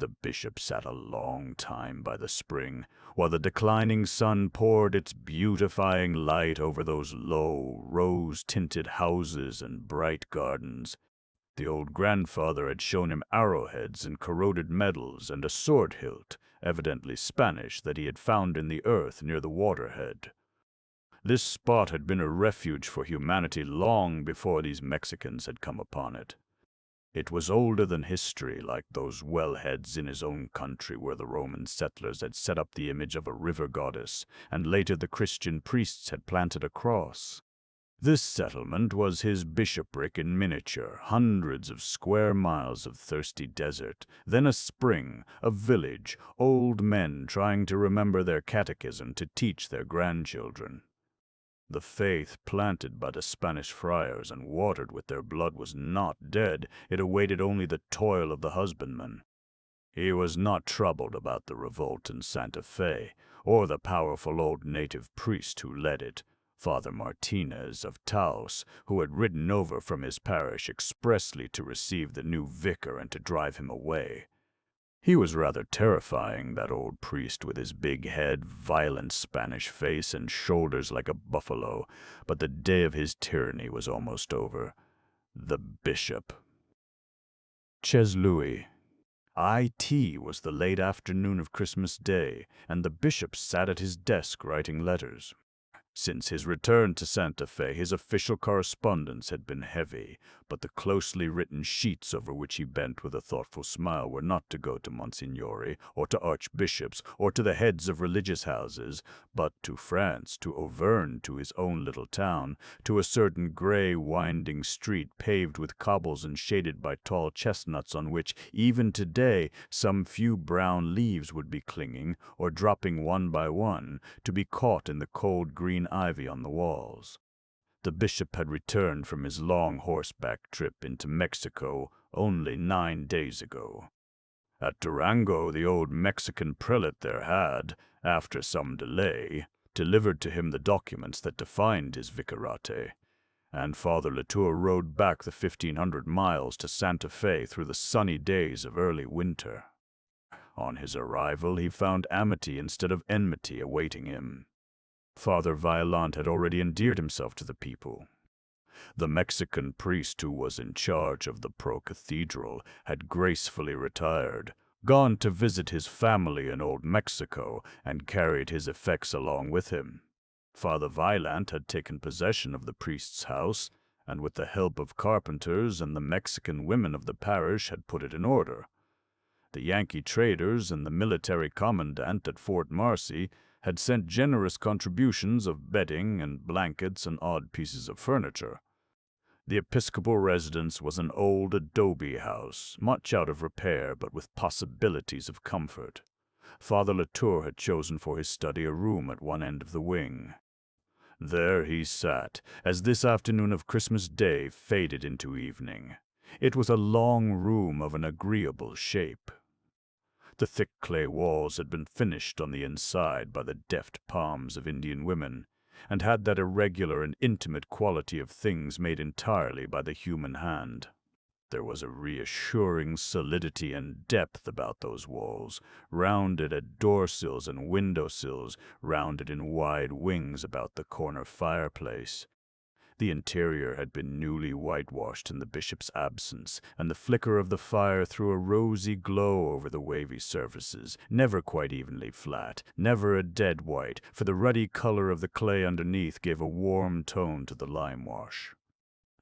The bishop sat a long time by the spring, while the declining sun poured its beautifying light over those low, rose-tinted houses and bright gardens. The old grandfather had shown him arrowheads and corroded medals and a sword hilt, evidently Spanish, that he had found in the earth near the waterhead. This spot had been a refuge for humanity long before these Mexicans had come upon it. It was older than history, like those wellheads in his own country where the Roman settlers had set up the image of a river goddess, and later the Christian priests had planted a cross. This settlement was his bishopric in miniature, hundreds of square miles of thirsty desert, then a spring, a village, old men trying to remember their catechism to teach their grandchildren. The faith planted by the Spanish friars and watered with their blood was not dead, it awaited only the toil of the husbandman. He was not troubled about the revolt in Santa Fe, or the powerful old native priest who led it, Father Martinez of Taos, who had ridden over from his parish expressly to receive the new vicar and to drive him away. He was rather terrifying, that old priest, with his big head, violent Spanish face, and shoulders like a buffalo, but the day of his tyranny was almost over. The bishop. Chez Louis. IT was the late afternoon of Christmas Day, and the bishop sat at his desk writing letters. Since his return to Santa Fe, his official correspondence had been heavy, but the closely written sheets over which he bent with a thoughtful smile were not to go to Monsignori, or to archbishops, or to the heads of religious houses, but to France, to Auvergne, to his own little town, to a certain gray, winding street paved with cobbles and shaded by tall chestnuts on which, even today, some few brown leaves would be clinging, or dropping one by one, to be caught in the cold green ivy on the walls. The bishop had returned from his long horseback trip into Mexico only 9 days ago. At Durango, the old Mexican prelate there had, after some delay, delivered to him the documents that defined his vicarate, and Father Latour rode back the 1,500 miles to Santa Fe through the sunny days of early winter. On his arrival, he found amity instead of enmity awaiting him. Father Vaillant had already endeared himself to the people. The Mexican priest who was in charge of the pro-cathedral had gracefully retired, gone to visit his family in Old Mexico, and carried his effects along with him. Father Vaillant had taken possession of the priest's house, and with the help of carpenters and the Mexican women of the parish had put it in order. The Yankee traders and the military commandant at Fort Marcy had sent generous contributions of bedding and blankets and odd pieces of furniture. The episcopal residence was an old adobe house, much out of repair but with possibilities of comfort. Father Latour had chosen for his study a room at one end of the wing. There he sat, as this afternoon of Christmas Day faded into evening. It was a long room of an agreeable shape. The thick clay walls had been finished on the inside by the deft palms of Indian women, and had that irregular and intimate quality of things made entirely by the human hand. There was a reassuring solidity and depth about those walls, rounded at door-sills and window-sills, rounded in wide wings about the corner fireplace. The interior had been newly whitewashed in the bishop's absence, and the flicker of the fire threw a rosy glow over the wavy surfaces, never quite evenly flat, never a dead white, for the ruddy color of the clay underneath gave a warm tone to the lime wash.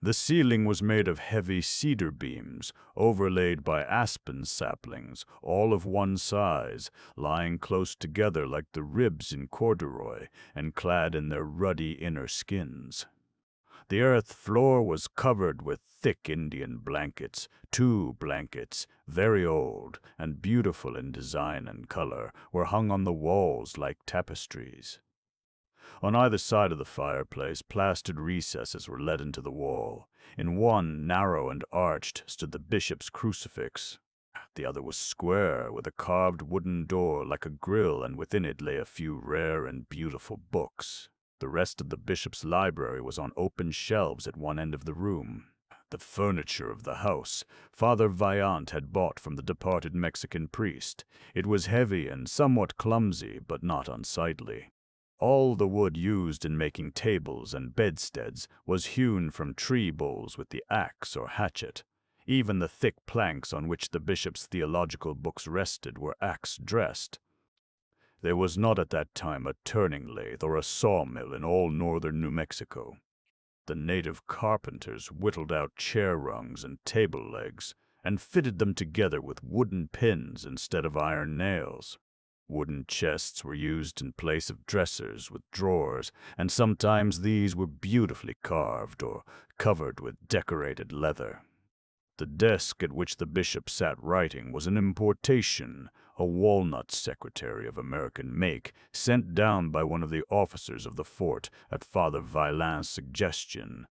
The ceiling was made of heavy cedar beams, overlaid by aspen saplings, all of one size, lying close together like the ribs in corduroy, and clad in their ruddy inner skins. The earth floor was covered with thick Indian blankets. 2 blankets, very old and beautiful in design and color, were hung on the walls like tapestries. On either side of the fireplace, plastered recesses were let into the wall. In one, narrow and arched, stood the bishop's crucifix. The other was square, with a carved wooden door like a grill, and within it lay a few rare and beautiful books. The rest of the bishop's library was on open shelves at one end of the room. The furniture of the house Father Vaillant had bought from the departed Mexican priest. It was heavy and somewhat clumsy, but not unsightly. All the wood used in making tables and bedsteads was hewn from tree boles with the axe or hatchet. Even the thick planks on which the bishop's theological books rested were axe-dressed. There was not at that time a turning lathe or a sawmill in all northern New Mexico. The native carpenters whittled out chair rungs and table legs, and fitted them together with wooden pins instead of iron nails. Wooden chests were used in place of dressers with drawers, and sometimes these were beautifully carved or covered with decorated leather. The desk at which the bishop sat writing was an importation, a walnut secretary of American make, sent down by one of the officers of the fort at Father Vaillant's suggestion.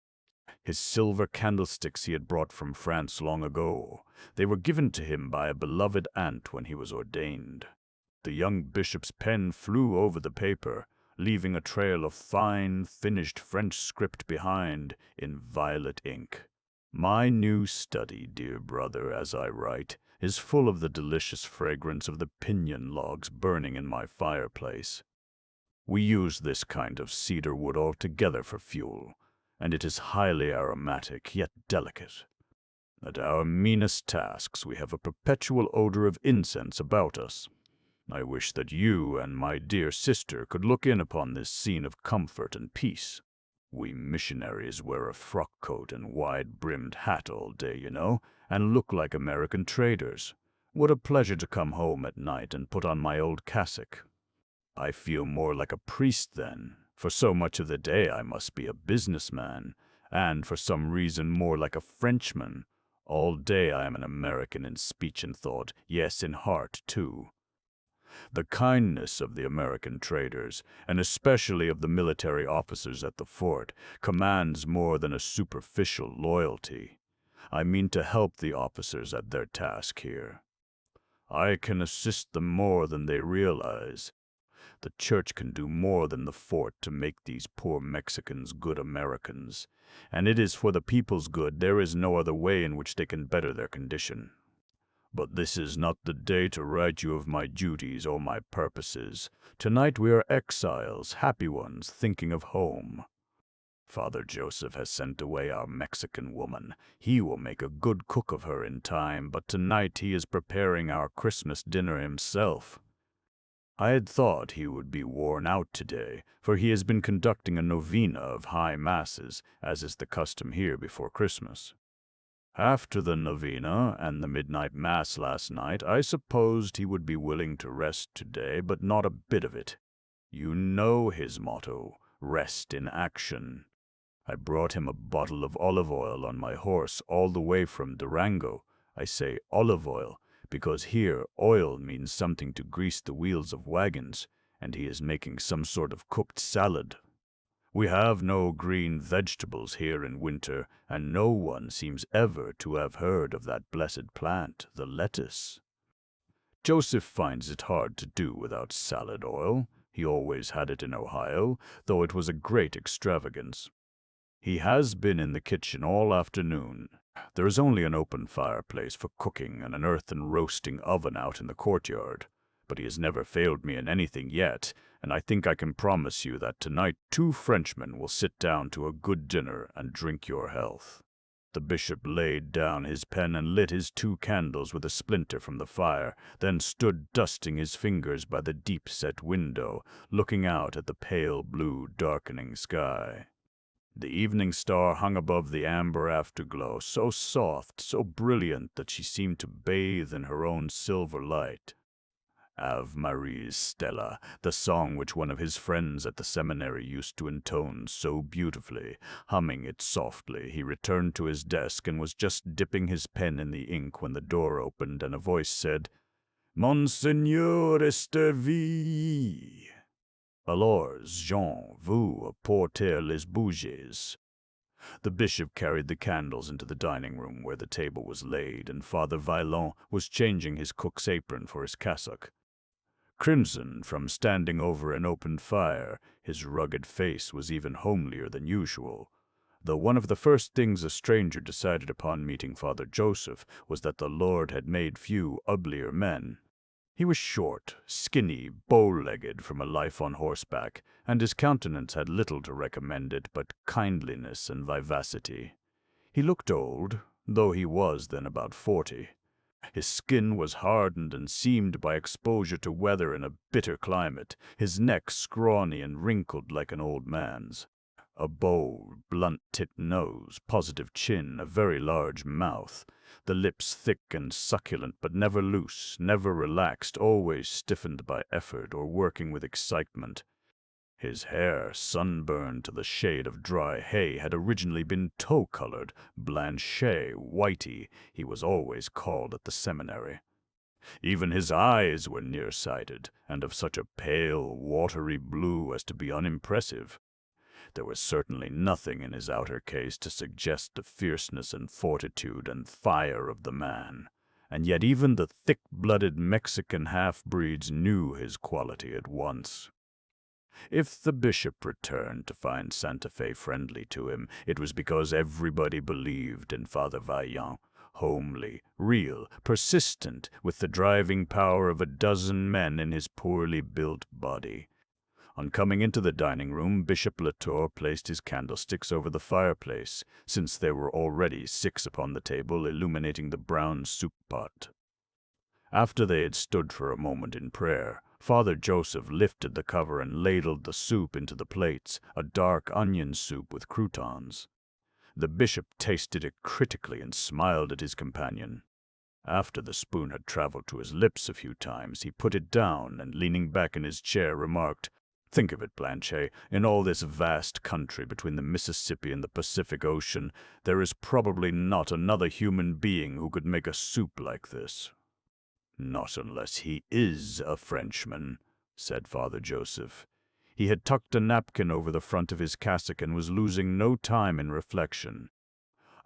His silver candlesticks he had brought from France long ago. They were given to him by a beloved aunt when he was ordained. The young bishop's pen flew over the paper, leaving a trail of fine, finished French script behind in violet ink. My new study, dear brother, as I write, is full of the delicious fragrance of the piñon logs burning in my fireplace. We use this kind of cedar wood altogether for fuel, and it is highly aromatic, yet delicate. At our meanest tasks we have a perpetual odor of incense about us. I wish that you and my dear sister could look in upon this scene of comfort and peace. We missionaries wear a frock coat and wide-brimmed hat all day, you know, and look like American traders. What a pleasure to come home at night and put on my old cassock. I feel more like a priest then, for so much of the day I must be a businessman, and for some reason more like a Frenchman. All day I am an American in speech and thought, yes, in heart too. The kindness of the American traders, and especially of the military officers at the fort, commands more than a superficial loyalty. I mean to help the officers at their task here. I can assist them more than they realize. The church can do more than the fort to make these poor Mexicans good Americans, and it is for the people's good. There is no other way in which they can better their condition. But this is not the day to write you of my duties or my purposes. Tonight we are exiles, happy ones, thinking of home. Father Joseph has sent away our Mexican woman. He will make a good cook of her in time, but tonight he is preparing our Christmas dinner himself. I had thought he would be worn out today, for he has been conducting a novena of high masses, as is the custom here before Christmas. After the novena and the midnight mass last night, I supposed he would be willing to rest today, but not a bit of it. You know his motto, rest in action. I brought him a bottle of olive oil on my horse all the way from Durango. I say olive oil, because here oil means something to grease the wheels of wagons, and he is making some sort of cooked salad. We have no green vegetables here in winter, and no one seems ever to have heard of that blessed plant, the lettuce. Joseph finds it hard to do without salad oil. He always had it in Ohio, though it was a great extravagance. He has been in the kitchen all afternoon. There is only an open fireplace for cooking and an earthen roasting oven out in the courtyard. But he has never failed me in anything yet, and I think I can promise you that tonight 2 Frenchmen will sit down to a good dinner and drink your health." The bishop laid down his pen and lit his 2 candles with a splinter from the fire, then stood dusting his fingers by the deep-set window, looking out at the pale blue darkening sky. The evening star hung above the amber afterglow, so soft, so brilliant that she seemed to bathe in her own silver light. Ave Maris Stella, the song which one of his friends at the seminary used to intone so beautifully. Humming it softly, he returned to his desk and was just dipping his pen in the ink when the door opened and a voice said, "Monseigneur Esterville." "Alors, Jean, vous apportez les bougies." The bishop carried the candles into the dining room where the table was laid, and Father Vaillant was changing his cook's apron for his cassock. Crimson from standing over an open fire, his rugged face was even homelier than usual, though one of the first things a stranger decided upon meeting Father Joseph was that the Lord had made few uglier men. He was short, skinny, bow-legged from a life on horseback, and his countenance had little to recommend it but kindliness and vivacity. He looked old, though he was then about 40. His skin was hardened and seamed by exposure to weather in a bitter climate, his neck scrawny and wrinkled like an old man's. A bold, blunt-tipped nose, positive chin, a very large mouth, the lips thick and succulent but never loose, never relaxed, always stiffened by effort or working with excitement. His hair, sunburned to the shade of dry hay, had originally been tow-colored, blanchet, whitey, he was always called at the seminary. Even his eyes were nearsighted, and of such a pale, watery blue as to be unimpressive. There was certainly nothing in his outer case to suggest the fierceness and fortitude and fire of the man, and yet even the thick-blooded Mexican half-breeds knew his quality at once. If the bishop returned to find Santa Fe friendly to him, it was because everybody believed in Father Vaillant, homely, real, persistent, with the driving power of a dozen men in his poorly built body. On coming into the dining room, Bishop Latour placed his candlesticks over the fireplace, since there were already 6 upon the table illuminating the brown soup pot. After they had stood for a moment in prayer, Father Joseph lifted the cover and ladled the soup into the plates, a dark onion soup with croutons. The bishop tasted it critically and smiled at his companion. After the spoon had traveled to his lips a few times, he put it down and, leaning back in his chair, remarked, "Think of it, Blanchet, in all this vast country between the Mississippi and the Pacific Ocean, there is probably not another human being who could make a soup like this." "Not unless he is a Frenchman," said Father Joseph. He had tucked a napkin over the front of his cassock and was losing no time in reflection.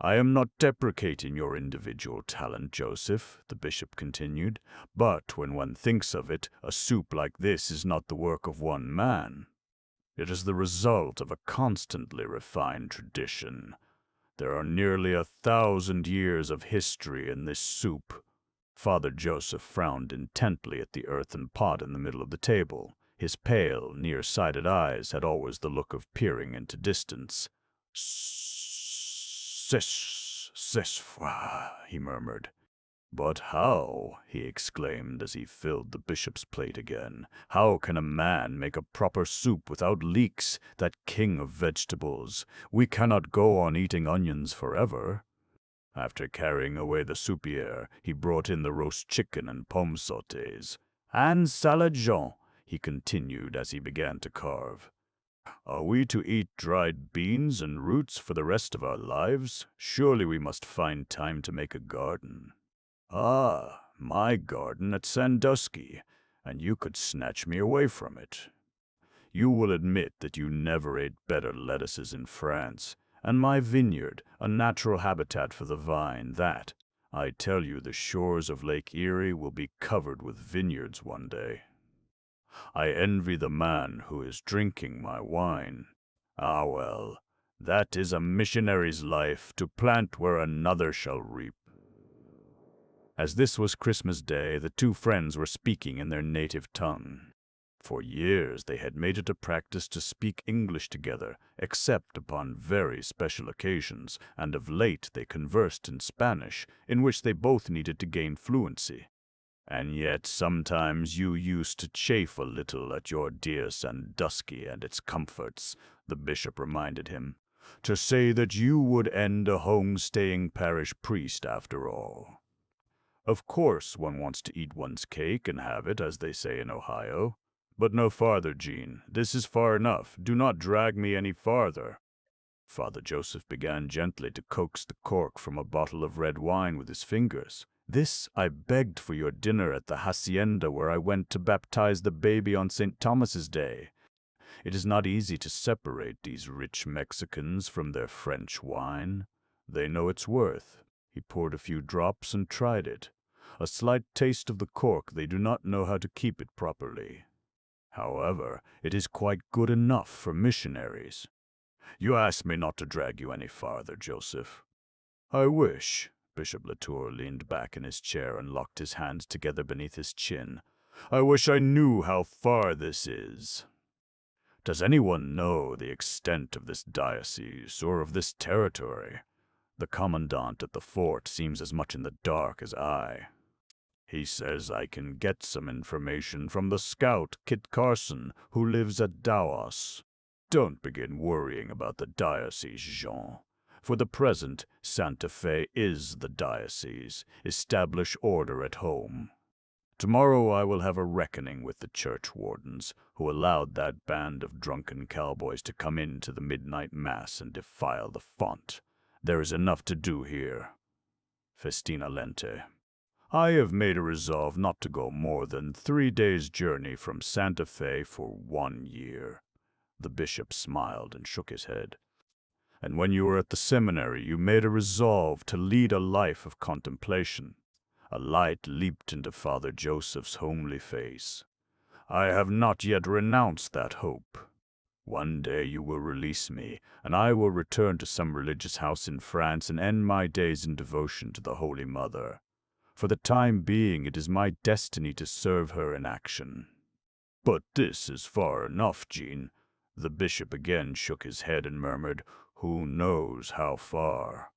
"I am not deprecating your individual talent, Joseph," the bishop continued, "but when one thinks of it, a soup like this is not the work of one man. It is the result of a constantly refined tradition. There are nearly 1,000 years of history in this soup." Father Joseph frowned intently at the earthen pot in the middle of the table. His pale, near-sighted eyes had always the look of peering into distance. "C'est foi," he murmured. "But how?" he exclaimed as he filled the bishop's plate again. "How can a man make a proper soup without leeks, that king of vegetables? We cannot go on eating onions forever." After carrying away the soupière, he brought in the roast chicken and pomme sautés. "And salad Jean," he continued as he began to carve. "Are we to eat dried beans and roots for the rest of our lives? Surely we must find time to make a garden." "Ah, my garden at Sandusky, and you could snatch me away from it. You will admit that you never ate better lettuces in France, and my vineyard, a natural habitat for the vine, that, I tell you, the shores of Lake Erie will be covered with vineyards one day. I envy the man who is drinking my wine. Ah well, that is a missionary's life, to plant where another shall reap." As this was Christmas Day, the two friends were speaking in their native tongue. For years they had made it a practice to speak English together, except upon very special occasions, and of late they conversed in Spanish, in which they both needed to gain fluency. "And yet sometimes you used to chafe a little at your dear Sandusky and its comforts," the bishop reminded him, "to say that you would end a home-staying parish priest after all. Of course one wants to eat one's cake and have it, as they say in Ohio. But no farther, Jean. This is far enough. Do not drag me any farther." Father Joseph began gently to coax the cork from a bottle of red wine with his fingers. "This I begged for your dinner at the hacienda where I went to baptize the baby on St. Thomas's Day. It is not easy to separate these rich Mexicans from their French wine. They know its worth." He poured a few drops and tried it. A slight taste of the cork, they do not know how to keep it properly. However, it is quite good enough for missionaries. You asked me not to drag you any farther, Joseph. I wish. Bishop Latour leaned back in his chair and locked his hands together beneath his chin. I wish I knew how far this is. Does anyone know the extent of this diocese or of this territory? The commandant at the fort seems as much in the dark as I. He says I can get some information from the scout, Kit Carson, who lives at Dawas. Don't begin worrying about the diocese, Jean. For the present, Santa Fe is the diocese. Establish order at home. Tomorrow I will have a reckoning with the church wardens, who allowed that band of drunken cowboys to come into the midnight mass and defile the font. There is enough to do here. Festina lente. I have made a resolve not to go more than 3 days' journey from Santa Fe for 1 year. The bishop smiled and shook his head. And when you were at the seminary, you made a resolve to lead a life of contemplation. A light leaped into Father Joseph's homely face. I have not yet renounced that hope. One day you will release me, and I will return to some religious house in France and end my days in devotion to the Holy Mother. For the time being, it is my destiny to serve her in action. But this is far enough, Jean. The bishop again shook his head and murmured, Who knows how far?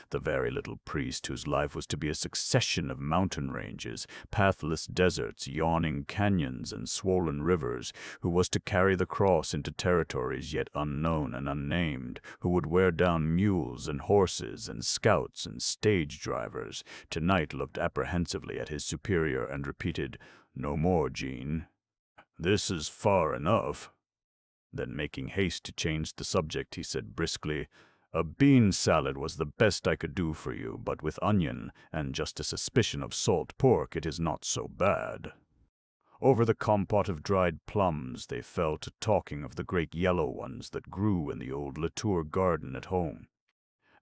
The very little priest whose life was to be a succession of mountain ranges, pathless deserts, yawning canyons, and swollen rivers, who was to carry the cross into territories yet unknown and unnamed, who would wear down mules and horses and scouts and stage drivers, tonight looked apprehensively at his superior and repeated, No more, Jean. This is far enough. Then, making haste to change the subject, he said briskly, A bean salad was the best I could do for you, but with onion and just a suspicion of salt pork it is not so bad." Over the compote of dried plums they fell to talking of the great yellow ones that grew in the old Latour garden at home.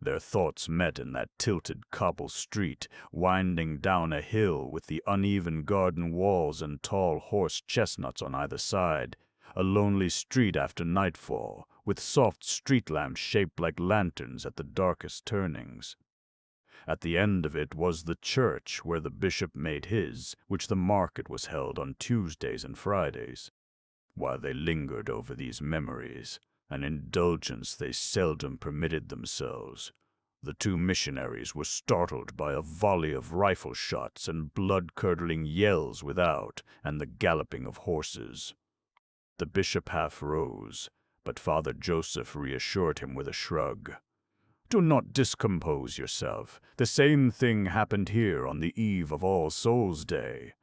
Their thoughts met in that tilted cobble street, winding down a hill with the uneven garden walls and tall horse chestnuts on either side, a lonely street after nightfall, with soft street lamps shaped like lanterns at the darkest turnings. At the end of it was the church where the bishop made his, which the market was held on Tuesdays and Fridays. While they lingered over these memories, an indulgence they seldom permitted themselves, the two missionaries were startled by a volley of rifle shots and blood-curdling yells without, and the galloping of horses. The bishop half rose, but Father Joseph reassured him with a shrug. "Do not discompose yourself. The same thing happened here on the eve of All Souls' Day.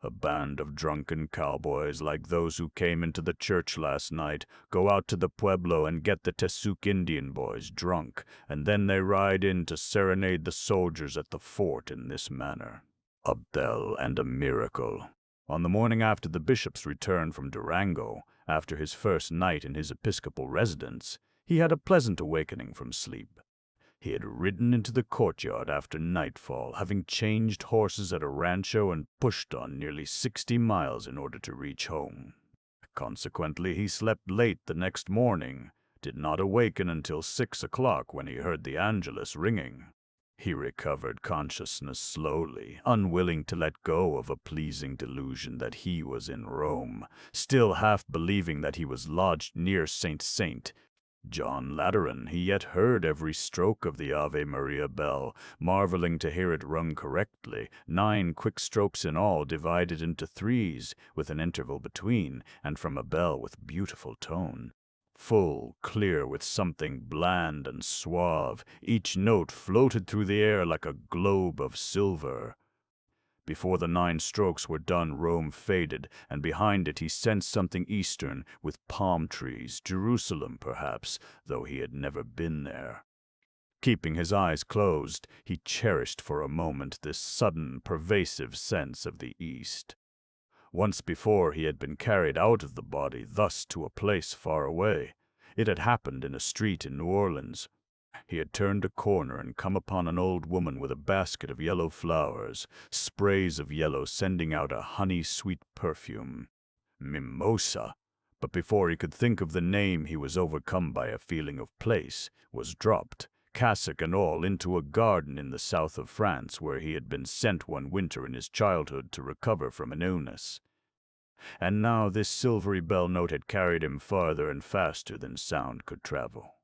A band of drunken cowboys like those who came into the church last night go out to the pueblo and get the Tesuque Indian boys drunk, and then they ride in to serenade the soldiers at the fort in this manner. A bell and a miracle." On the morning after the bishop's return from Durango, after his first night in his episcopal residence, he had a pleasant awakening from sleep. He had ridden into the courtyard after nightfall, having changed horses at a rancho and pushed on nearly 60 miles in order to reach home. Consequently, he slept late the next morning, did not awaken until 6 o'clock when he heard the Angelus ringing. He recovered consciousness slowly, unwilling to let go of a pleasing delusion that he was in Rome, still half believing that he was lodged near Saint John Lateran. He yet heard every stroke of the Ave Maria bell, marveling to hear it rung correctly, 9 quick strokes in all, divided into 3s, with an interval between, and from a bell with beautiful tone. Full, clear, with something bland and suave, each note floated through the air like a globe of silver. Before the 9 strokes were done, Rome faded, and behind it he sensed something Eastern, with palm trees, Jerusalem perhaps, though he had never been there. Keeping his eyes closed, he cherished for a moment this sudden, pervasive sense of the East. Once before he had been carried out of the body thus to a place far away. It had happened in a street in New Orleans. He had turned a corner and come upon an old woman with a basket of yellow flowers, sprays of yellow sending out a honey-sweet perfume. Mimosa! But before he could think of the name he was overcome by a feeling of place, was dropped, cassock and all, into a garden in the south of France where he had been sent one winter in his childhood to recover from an illness. And now this silvery bell note had carried him farther and faster than sound could travel.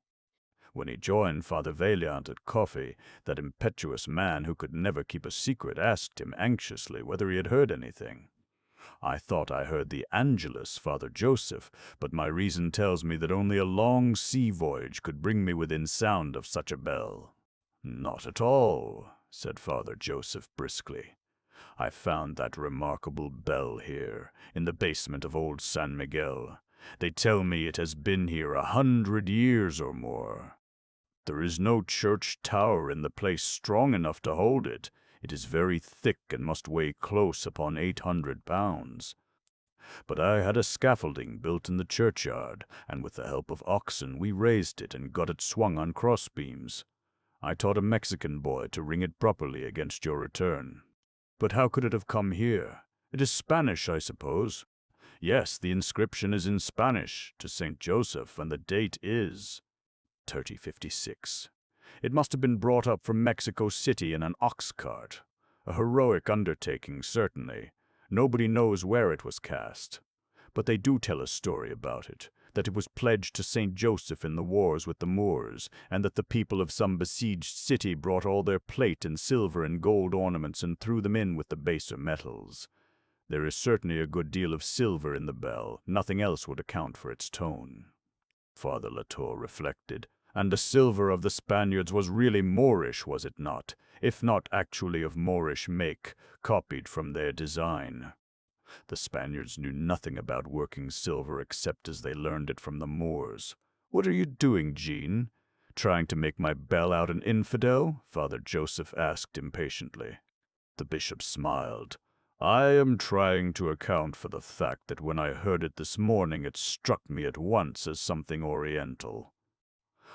When he joined Father Vaillant at coffee, that impetuous man who could never keep a secret asked him anxiously whether he had heard anything. "I thought I heard the Angelus, Father Joseph, but my reason tells me that only a long sea voyage could bring me within sound of such a bell." "Not at all," said Father Joseph briskly. "I found that remarkable bell here, in the basement of old San Miguel. They tell me it has been here 100 years or more. There is no church tower in the place strong enough to hold it. It is very thick and must weigh close upon 800 pounds. But I had a scaffolding built in the churchyard, and with the help of oxen we raised it and got it swung on crossbeams. I taught a Mexican boy to ring it properly against your return." "But how could it have come here? It is Spanish, I suppose?" "Yes, the inscription is in Spanish, to St. Joseph, and the date is 3056. It must have been brought up from Mexico City in an ox cart. A heroic undertaking, certainly. Nobody knows where it was cast. But they do tell a story about it, that it was pledged to St. Joseph in the wars with the Moors, and that the people of some besieged city brought all their plate and silver and gold ornaments and threw them in with the baser metals. There is certainly a good deal of silver in the bell. Nothing else would account for its tone." Father Latour reflected. "And the silver of the Spaniards was really Moorish, was it not, if not actually of Moorish make, copied from their design? The Spaniards knew nothing about working silver except as they learned it from the Moors. What are you doing, Jean? trying to make my bell out an infidel?" Father Joseph asked impatiently. The bishop smiled. "I am trying to account for the fact that when I heard it this morning it struck me at once as something oriental.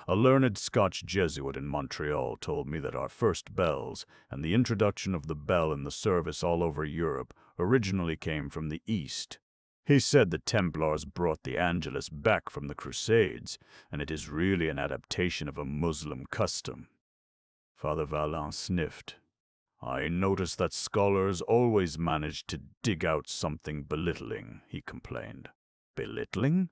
A learned Scotch Jesuit in Montreal told me that our first bells, and the introduction of the bell in the service all over Europe, originally came from the East. He said the Templars brought the Angelus back from the Crusades, and it is really an adaptation of a Muslim custom." Father Vaillant sniffed. "I notice that scholars always manage to dig out something belittling," he complained. "Belittling?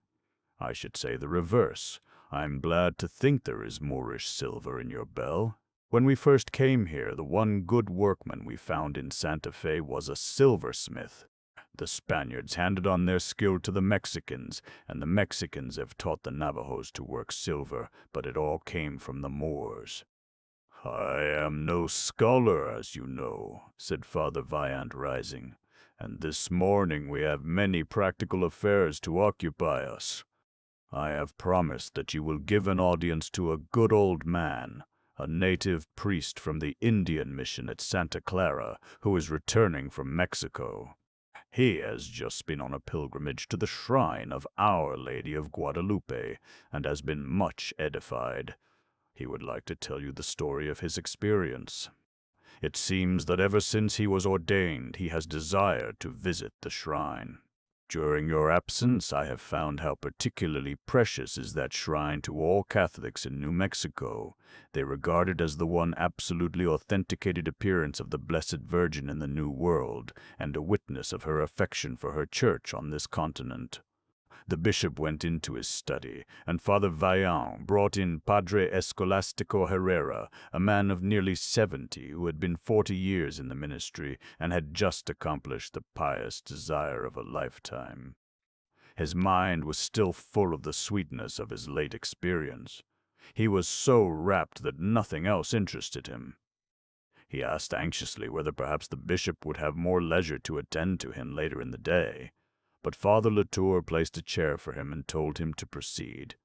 I should say the reverse. I'm glad to think there is Moorish silver in your bell. When we first came here, the one good workman we found in Santa Fe was a silversmith. The Spaniards handed on their skill to the Mexicans, and the Mexicans have taught the Navajos to work silver, but it all came from the Moors." "I am no scholar, as you know," said Father Vaillant, rising, "and this morning we have many practical affairs to occupy us. I have promised that you will give an audience to a good old man, a native priest from the Indian mission at Santa Clara, who is returning from Mexico. He has just been on a pilgrimage to the shrine of Our Lady of Guadalupe, and has been much edified. He would like to tell you the story of his experience. It seems that ever since he was ordained, he has desired to visit the shrine. During your absence, I have found how particularly precious is that shrine to all Catholics in New Mexico. They regard it as the one absolutely authenticated appearance of the Blessed Virgin in the New World, and a witness of her affection for her church on this continent." The bishop went into his study, and Father Vaillant brought in Padre Escolastico Herrera, a man of nearly 70 who had been 40 years in the ministry and had just accomplished the pious desire of a lifetime. His mind was still full of the sweetness of his late experience. He was so rapt that nothing else interested him. He asked anxiously whether perhaps the bishop would have more leisure to attend to him later in the day. But Father Latour placed a chair for him and told him to proceed.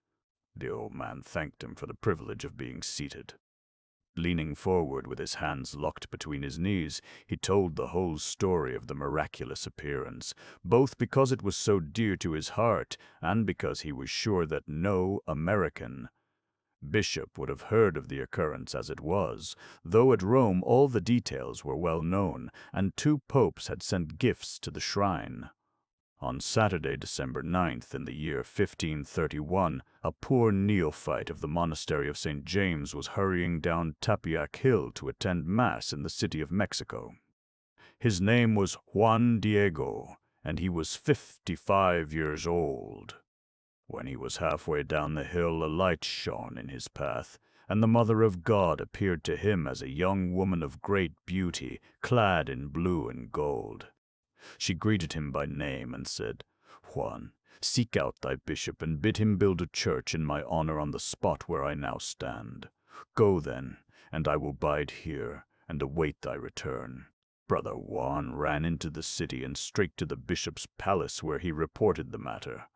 The old man thanked him for the privilege of being seated. Leaning forward with his hands locked between his knees, he told the whole story of the miraculous appearance, both because it was so dear to his heart and because he was sure that no American bishop would have heard of the occurrence as it was, though at Rome all the details were well known, and 2 popes had sent gifts to the shrine. On Saturday, December 9th, in the year 1531, a poor neophyte of the monastery of St. James was hurrying down Tepeyac Hill to attend Mass in the city of Mexico. His name was Juan Diego, and he was 55 years old. When he was halfway down the hill, a light shone in his path, and the Mother of God appeared to him as a young woman of great beauty, clad in blue and gold. She greeted him by name and said, "Juan, seek out thy bishop and bid him build a church in my honor on the spot where I now stand. Go then, and I will bide here and await thy return." Brother Juan ran into the city and straight to the bishop's palace, where he reported the matter.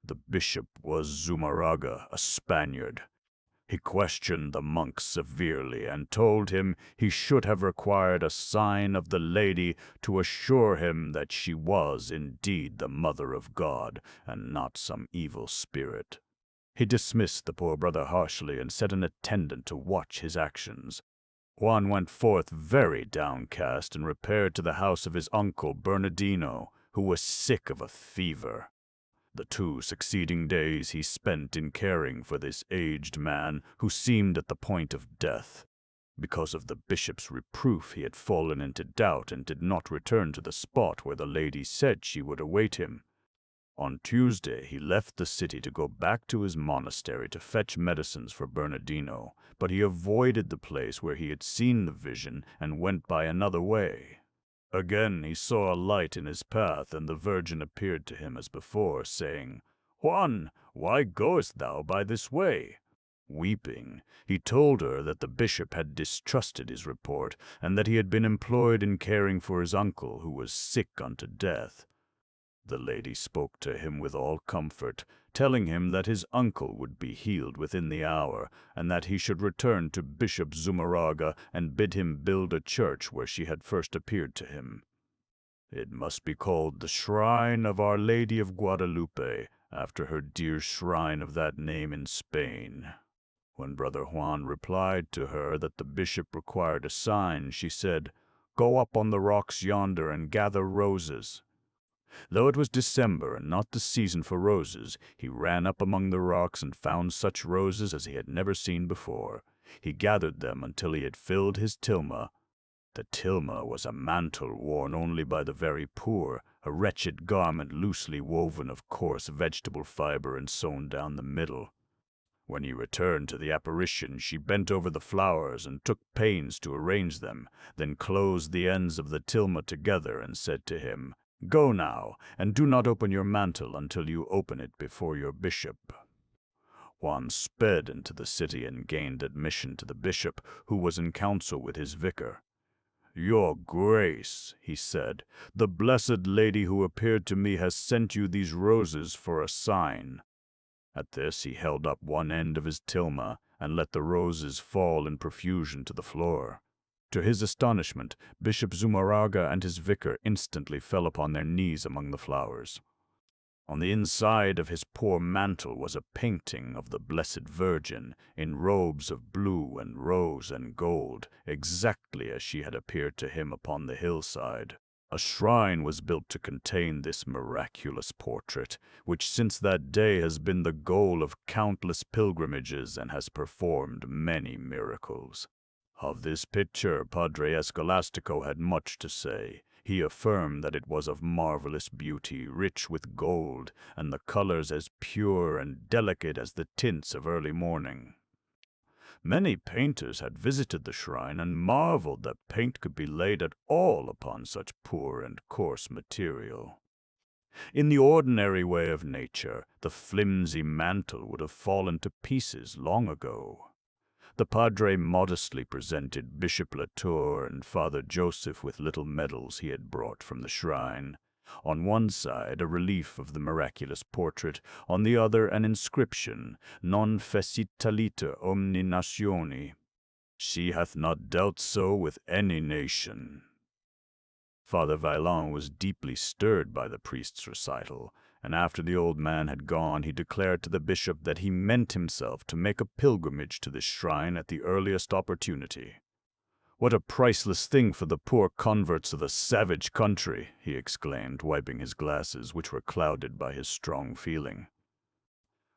The bishop was Zumarraga, a Spaniard. He questioned the monk severely and told him he should have required a sign of the lady to assure him that she was indeed the Mother of God and not some evil spirit. He dismissed the poor brother harshly and set an attendant to watch his actions. Juan went forth very downcast and repaired to the house of his uncle Bernardino, who was sick of a fever. The 2 succeeding days he spent in caring for this aged man who seemed at the point of death. Because of the bishop's reproof, he had fallen into doubt and did not return to the spot where the lady said she would await him. On Tuesday he left the city to go back to his monastery to fetch medicines for Bernardino, but he avoided the place where he had seen the vision and went by another way. Again he saw a light in his path, and the Virgin appeared to him as before, saying, "Juan, why goest thou by this way?" Weeping, he told her that the bishop had distrusted his report, and that he had been employed in caring for his uncle, who was sick unto death. The lady spoke to him with all comfort, telling him that his uncle would be healed within the hour, and that he should return to Bishop Zumarraga and bid him build a church where she had first appeared to him. It must be called the Shrine of Our Lady of Guadalupe, after her dear shrine of that name in Spain. When Brother Juan replied to her that the bishop required a sign, she said, "Go up on the rocks yonder and gather roses." Though it was December and not the season for roses, he ran up among the rocks and found such roses as he had never seen before. He gathered them until he had filled his tilma. The tilma was a mantle worn only by the very poor, a wretched garment loosely woven of coarse vegetable fiber and sewn down the middle. When he returned to the apparition, she bent over the flowers and took pains to arrange them, then closed the ends of the tilma together and said to him, "Go now, and do not open your mantle until you open it before your bishop." Juan sped into the city and gained admission to the bishop, who was in council with his vicar. "Your Grace," he said, "the Blessed Lady who appeared to me has sent you these roses for a sign." At this he held up one end of his tilma and let the roses fall in profusion to the floor. To his astonishment, Bishop Zumarraga and his vicar instantly fell upon their knees among the flowers. On the inside of his poor mantle was a painting of the Blessed Virgin, in robes of blue and rose and gold, exactly as she had appeared to him upon the hillside. A shrine was built to contain this miraculous portrait, which since that day has been the goal of countless pilgrimages and has performed many miracles. Of this picture, Padre Escolastico had much to say. He affirmed that it was of marvelous beauty, rich with gold, and the colors as pure and delicate as the tints of early morning. Many painters had visited the shrine and marveled that paint could be laid at all upon such poor and coarse material. In the ordinary way of nature, the flimsy mantle would have fallen to pieces long ago. The padre modestly presented Bishop Latour and Father Joseph with little medals he had brought from the shrine. On one side a relief of the miraculous portrait, on the other an inscription, Non fecit taliter omni nationi. She hath not dealt so with any nation. Father Vaillant was deeply stirred by the priest's recital, and after the old man had gone he declared to the bishop that he meant himself to make a pilgrimage to this shrine at the earliest opportunity. "What a priceless thing for the poor converts of a savage country!" he exclaimed, wiping his glasses, which were clouded by his strong feeling.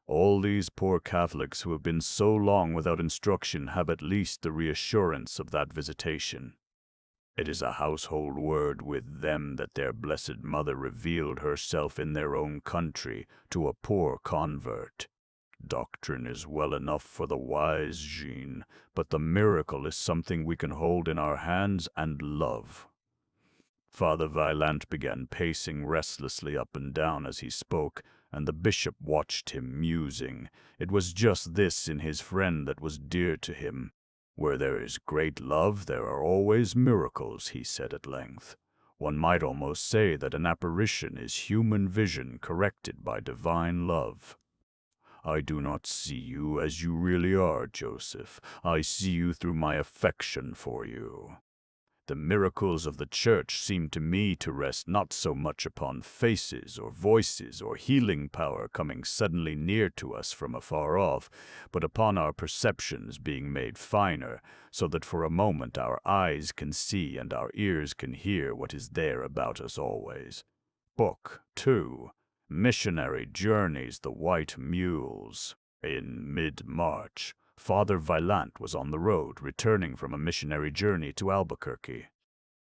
"All these poor Catholics who have been so long without instruction have at least the reassurance of that visitation. It is a household word with them that their Blessed Mother revealed herself in their own country to a poor convert. Doctrine is well enough for the wise, Jean, but the miracle is something we can hold in our hands and love." Father Vaillant began pacing restlessly up and down as he spoke, and the bishop watched him, musing. It was just this in his friend that was dear to him. "Where there is great love, there are always miracles," he said at length. "One might almost say that an apparition is human vision corrected by divine love. I do not see you as you really are, Joseph. I see you through my affection for you. The miracles of the Church seem to me to rest not so much upon faces or voices or healing power coming suddenly near to us from afar off, but upon our perceptions being made finer, so that for a moment our eyes can see and our ears can hear what is there about us always. Book 2. Missionary Journeys the White Mules. In mid-March, Father Vaillant was on the road, returning from a missionary journey to Albuquerque.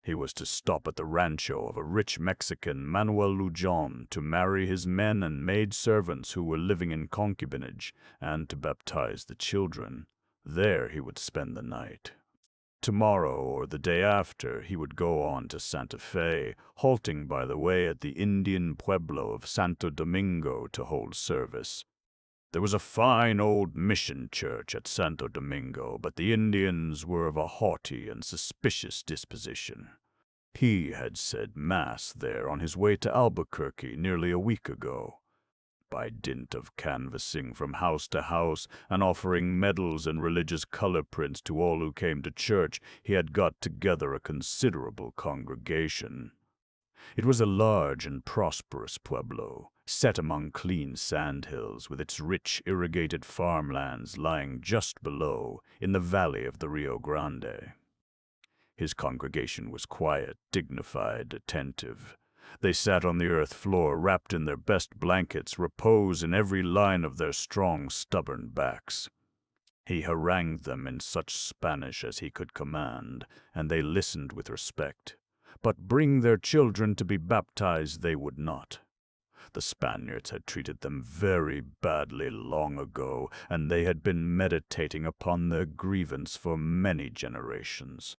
He was to stop at the rancho of a rich Mexican, Manuel Lujan, to marry his men and maid-servants who were living in concubinage, and to baptize the children. There he would spend the night. Tomorrow or the day after, he would go on to Santa Fe, halting by the way at the Indian pueblo of Santo Domingo to hold service. There was a fine old mission church at Santo Domingo, but the Indians were of a haughty and suspicious disposition. He had said Mass there on his way to Albuquerque nearly a week ago. By dint of canvassing from house to house and offering medals and religious color prints to all who came to church, he had got together a considerable congregation. It was a large and prosperous pueblo, set among clean sandhills, with its rich irrigated farmlands lying just below in the valley of the Rio Grande. His congregation was quiet, dignified, attentive. They sat on the earth floor, wrapped in their best blankets, repose in every line of their strong, stubborn backs. He harangued them in such Spanish as he could command, and they listened with respect. But bring their children to be baptized they would not. The Spaniards had treated them very badly long ago, and they had been meditating upon their grievance for many generations.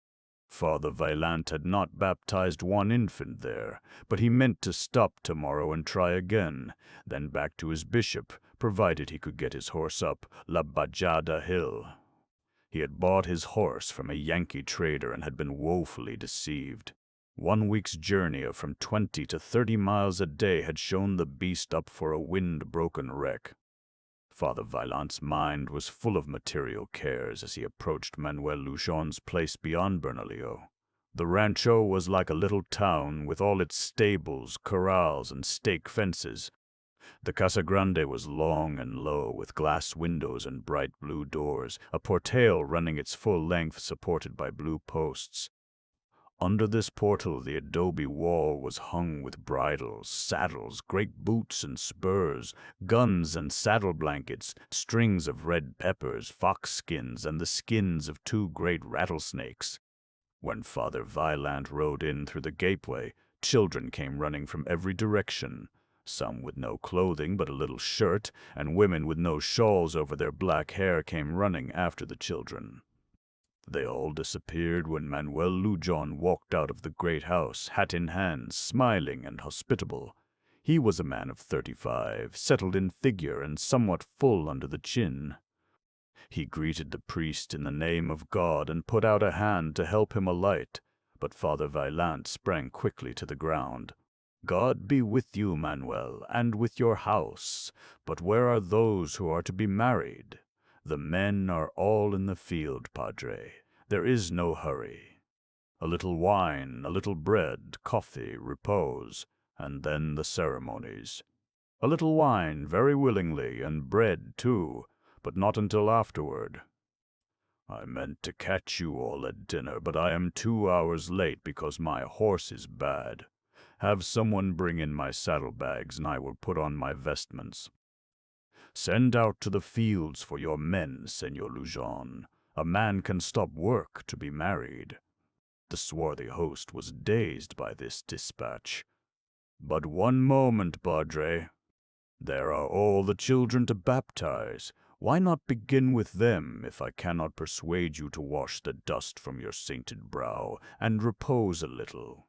Father Vaillant had not baptized one infant there, but he meant to stop tomorrow and try again, then back to his bishop, provided he could get his horse up La Bajada Hill. He had bought his horse from a Yankee trader and had been woefully deceived. 1 week's journey of from 20 to 30 miles a day had shown the beast up for a wind-broken wreck. Father Vaillant's mind was full of material cares as he approached Manuel Lujan's place beyond Bernalillo. The rancho was like a little town with all its stables, corrals, and stake fences. The Casa Grande was long and low, with glass windows and bright blue doors, a portal running its full length supported by blue posts. Under this portal the adobe wall was hung with bridles, saddles, great boots and spurs, guns and saddle blankets, strings of red peppers, fox skins, and the skins of 2 great rattlesnakes. When Father Vaillant rode in through the gateway, children came running from every direction, some with no clothing but a little shirt, and women with no shawls over their black hair came running after the children. They all disappeared when Manuel Lujan walked out of the great house, hat in hand, smiling and hospitable. He was a man of 35, settled in figure and somewhat full under the chin. He greeted the priest in the name of God and put out a hand to help him alight, but Father Vaillant sprang quickly to the ground. "God be with you, Manuel, and with your house, but where are those who are to be married? The men are all in the field, Padre. There is no hurry. A little wine, a little bread, coffee, repose, and then the ceremonies. A little wine, very willingly, and bread, too, but not until afterward. I meant to catch you all at dinner, but I am 2 hours late because my horse is bad. Have someone bring in my saddlebags, and I will put on my vestments. Send out to the fields for your men, Senor Lujan. A man can stop work to be married." The swarthy host was dazed by this dispatch. "But one moment, Padre. There are all the children to baptize. Why not begin with them if I cannot persuade you to wash the dust from your sainted brow and repose a little?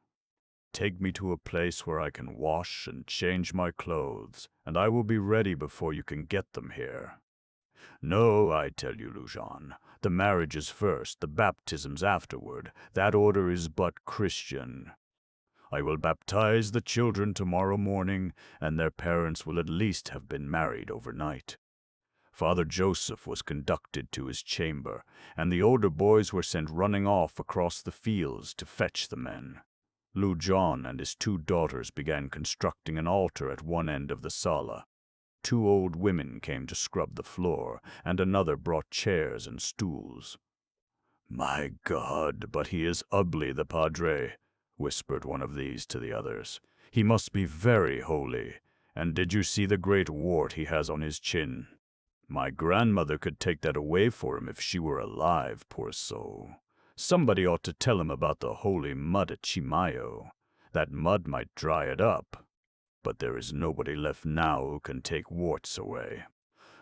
Take me to a place where I can wash and change my clothes, and I will be ready before you can get them here. No, I tell you, Lujan, the marriages first, the baptisms afterward. That order is but Christian. I will baptize the children tomorrow morning, and their parents will at least have been married overnight." Father Joseph was conducted to his chamber, and the older boys were sent running off across the fields to fetch the men. Lujan and his 2 daughters began constructing an altar at one end of the sala. 2 old women came to scrub the floor, and another brought chairs and stools. "My God, but he is ugly, the Padre," whispered one of these to the others. "He must be very holy. And did you see the great wart he has on his chin? My grandmother could take that away for him if she were alive, poor soul. Somebody ought to tell him about the holy mud at Chimayo. That mud might dry it up. But there is nobody left now who can take warts away."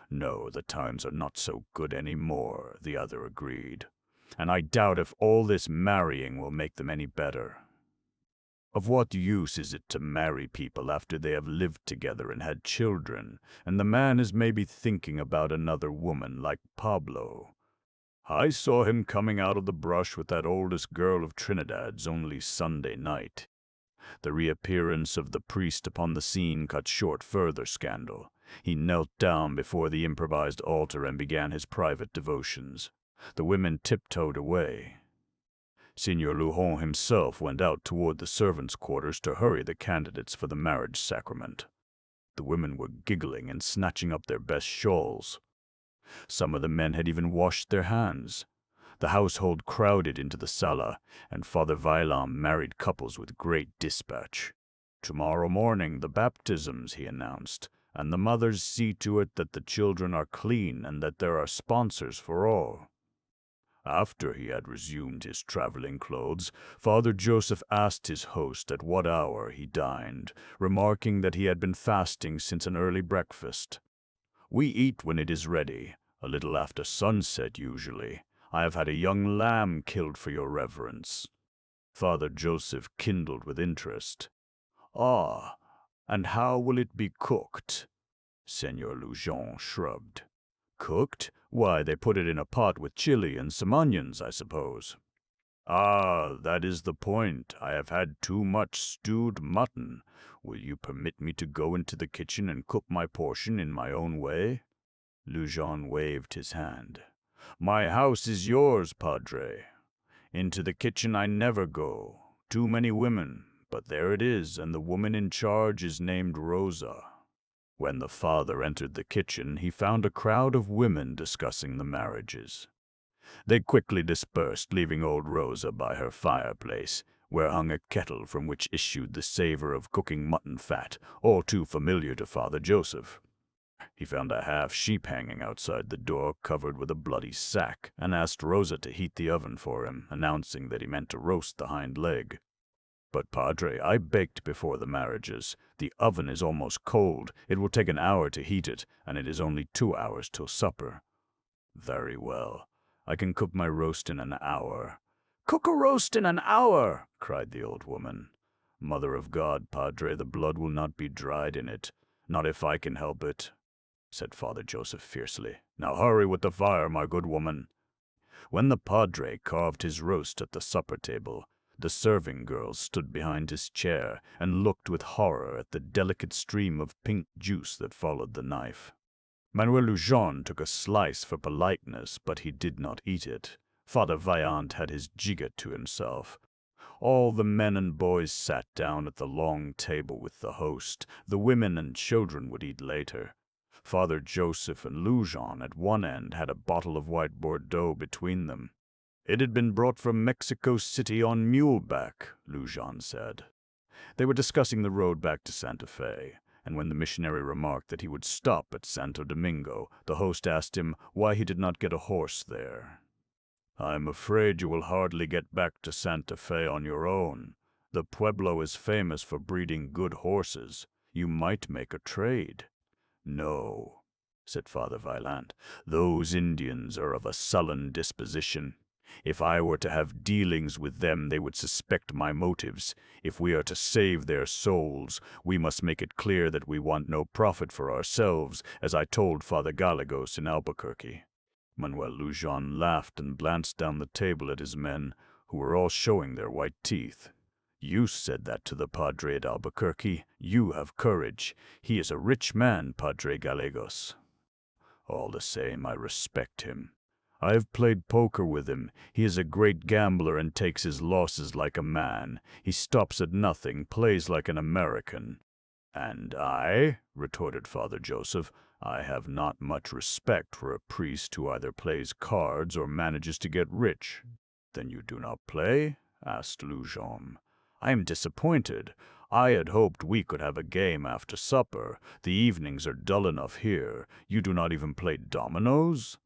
"No, the times are not so good any more," the other agreed. "And I doubt if all this marrying will make them any better. Of what use is it to marry people after they have lived together and had children, and the man is maybe thinking about another woman like Pablo? I saw him coming out of the brush with that oldest girl of Trinidad's only Sunday night. The reappearance of the priest upon the scene cut short further scandal. He knelt down before the improvised altar and began his private devotions. The women tiptoed away. Signor Lujon himself went out toward the servants' quarters to hurry the candidates for the marriage sacrament. The women were giggling and snatching up their best shawls. Some of the men had even washed their hands. The household crowded into the sala, and Father Vaillant married couples with great dispatch. "Tomorrow morning the baptisms," he announced, "and the mothers see to it that the children are clean and that there are sponsors for all." After he had resumed his traveling clothes, Father Joseph asked his host at what hour he dined, remarking that he had been fasting since an early breakfast. "We eat when it is ready, a little after sunset usually. I have had a young lamb killed for your reverence." Father Joseph kindled with interest. "Ah, and how will it be cooked?" Senor Lujon shrugged. "Cooked? Why, they put it in a pot with chili and some onions, I suppose." "Ah, that is the point. I have had too much stewed mutton. Will you permit me to go into the kitchen and cook my portion in my own way?" Lujon waved his hand. "My house is yours, Padre. Into the kitchen I never go. Too many women, but there it is, and the woman in charge is named Rosa." When the father entered the kitchen, he found a crowd of women discussing the marriages. They quickly dispersed, leaving old Rosa by her fireplace, where hung a kettle from which issued the savor of cooking mutton fat, all too familiar to Father Joseph. He found a half-sheep hanging outside the door, covered with a bloody sack, and asked Rosa to heat the oven for him, announcing that he meant to roast the hind leg. "But, Padre, I baked before the marriages. The oven is almost cold. It will take an hour to heat it, and it is only 2 hours till supper." "Very well. I can cook my roast in an hour." "Cook a roast in an hour!" cried the old woman. "Mother of God, Padre, the blood will not be dried in it. Not if I can help it," said Father Joseph fiercely. "Now hurry with the fire, my good woman." When the Padre carved his roast at the supper table, the serving girls stood behind his chair and looked with horror at the delicate stream of pink juice that followed the knife. Manuel Lujon took a slice for politeness, but he did not eat it. Father Vaillant had his jigget to himself. All the men and boys sat down at the long table with the host. The women and children would eat later. Father Joseph and Lujon at one end had a bottle of white Bordeaux between them. "It had been brought from Mexico City on muleback," Lujon said. They were discussing the road back to Santa Fe, and when the missionary remarked that he would stop at Santo Domingo, the host asked him why he did not get a horse there. "I'm afraid you will hardly get back to Santa Fe on your own. The pueblo is famous for breeding good horses. You might make a trade." "No," said Father Vaillant. "Those Indians are of a sullen disposition. If I were to have dealings with them, they would suspect my motives. If we are to save their souls, we must make it clear that we want no profit for ourselves, as I told Father Gallegos in Albuquerque." Manuel Lujon laughed and glanced down the table at his men, who were all showing their white teeth. "You said that to the Padre at Albuquerque. You have courage. He is a rich man, Padre Gallegos." "All the same, I respect him. I have played poker with him. He is a great gambler and takes his losses like a man. He stops at nothing, plays like an American." "And I," retorted Father Joseph, "I have not much respect for a priest who either plays cards or manages to get rich." "Then you do not play?" asked Lujon. "I am disappointed. I had hoped we could have a game after supper. The evenings are dull enough here. You do not even play dominoes?"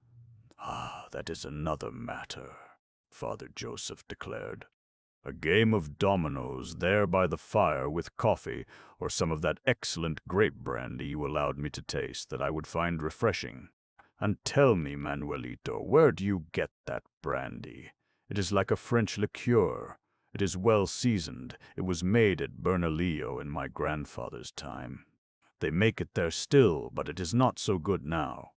"Ah, that is another matter," Father Joseph declared. "A game of dominoes there by the fire with coffee or some of that excellent grape brandy you allowed me to taste that I would find refreshing. And tell me, Manuelito, where do you get that brandy? It is like a French liqueur. It is well seasoned. It was made at Bernalillo in my grandfather's time. They make it there still, but it is not so good now.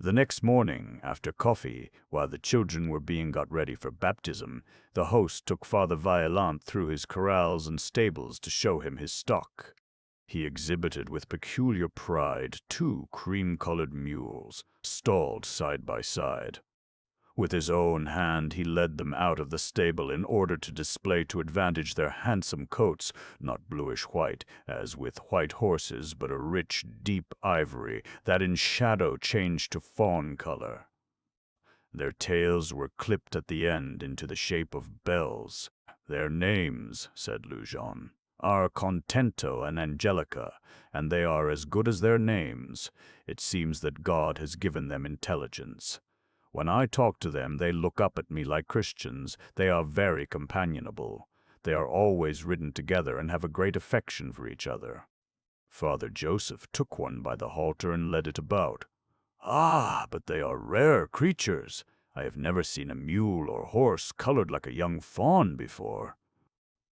The next morning, after coffee, while the children were being got ready for baptism, the host took Father Vaillant through his corrals and stables to show him his stock. He exhibited with peculiar pride 2 cream-colored mules, stalled side by side. With his own hand he led them out of the stable in order to display to advantage their handsome coats, not bluish-white, as with white horses, but a rich, deep ivory that in shadow changed to fawn color. Their tails were clipped at the end into the shape of bells. "Their names," said Lujan, "are Contento and Angelica, and they are as good as their names. It seems that God has given them intelligence. When I talk to them, they look up at me like Christians. They are very companionable. They are always ridden together and have a great affection for each other." Father Joseph took one by the halter and led it about. "Ah, but they are rare creatures. I have never seen a mule or horse colored like a young fawn before."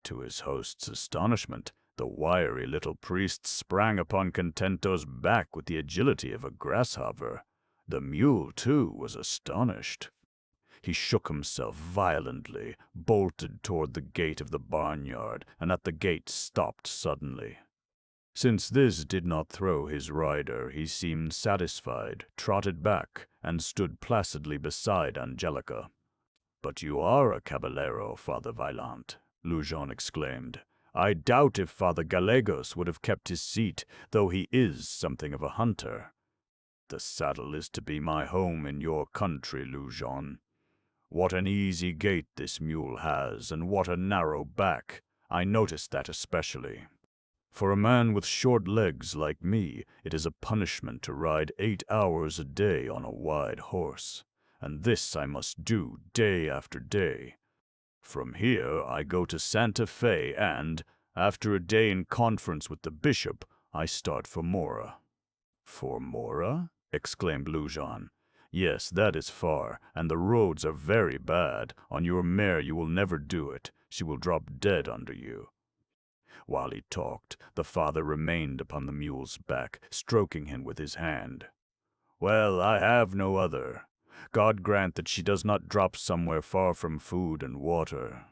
To his host's astonishment, the wiry little priest sprang upon Contento's back with the agility of a grasshopper. The mule, too, was astonished. He shook himself violently, bolted toward the gate of the barnyard, and at the gate stopped suddenly. Since this did not throw his rider, he seemed satisfied, trotted back, and stood placidly beside Angelica. "But you are a caballero, Father Vaillant," Lujan exclaimed. "I doubt if Father Gallegos would have kept his seat, though he is something of a hunter." "The saddle is to be my home in your country, Lujan. What an easy gait this mule has, and what a narrow back. I noticed that especially. For a man with short legs like me, it is a punishment to ride 8 hours a day on a wide horse, and this I must do day after day. From here I go to Santa Fe and, after a day in conference with the bishop, I start for Mora." "For Mora?" exclaimed Lujan. "Yes, that is far, and the roads are very bad. On your mare you will never do it. She will drop dead under you." While he talked, the father remained upon the mule's back, stroking him with his hand. "Well, I have no other. God grant that she does not drop somewhere far from food and water.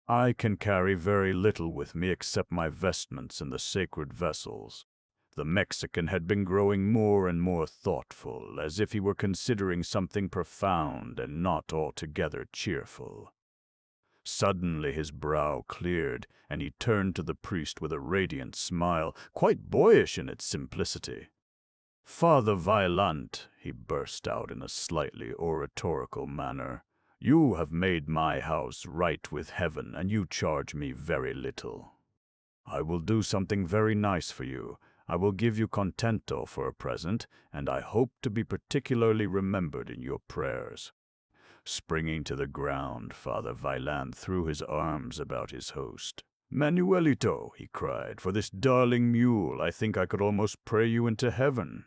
I can carry very little with me except my vestments and the sacred vessels." The Mexican had been growing more and more thoughtful, as if he were considering something profound and not altogether cheerful. Suddenly his brow cleared, and he turned to the priest with a radiant smile, quite boyish in its simplicity. "Father Vaillant," he burst out in a slightly oratorical manner, "you have made my house right with heaven, and you charge me very little. I will do something very nice for you. I will give you Contento for a present, and I hope to be particularly remembered in your prayers." Springing to the ground, Father Vaillant threw his arms about his host. "Manuelito," he cried, "for this darling mule, I think I could almost pray you into heaven."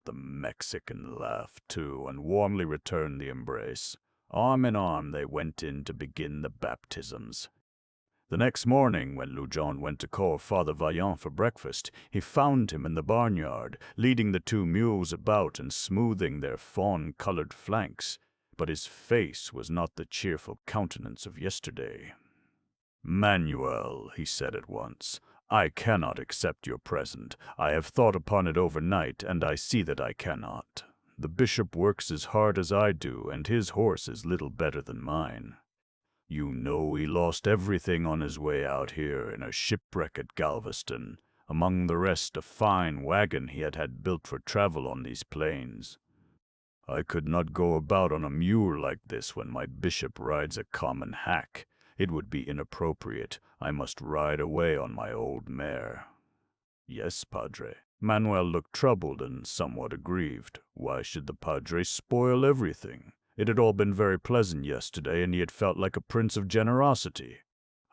The Mexican laughed, too, and warmly returned the embrace. Arm in arm they went in to begin the baptisms. The next morning, when Lujan went to call Father Vaillant for breakfast, he found him in the barnyard, leading the 2 mules about and smoothing their fawn-colored flanks, but his face was not the cheerful countenance of yesterday. "Manuel," he said at once, "I cannot accept your present. I have thought upon it overnight, and I see that I cannot. The bishop works as hard as I do, and his horse is little better than mine. You know he lost everything on his way out here in a shipwreck at Galveston, among the rest a fine wagon he had had built for travel on these plains. I could not go about on a mule like this when my bishop rides a common hack. It would be inappropriate. I must ride away on my old mare." "Yes, Padre." Manuel looked troubled and somewhat aggrieved. Why should the Padre spoil everything? It had all been very pleasant yesterday, and he had felt like a prince of generosity.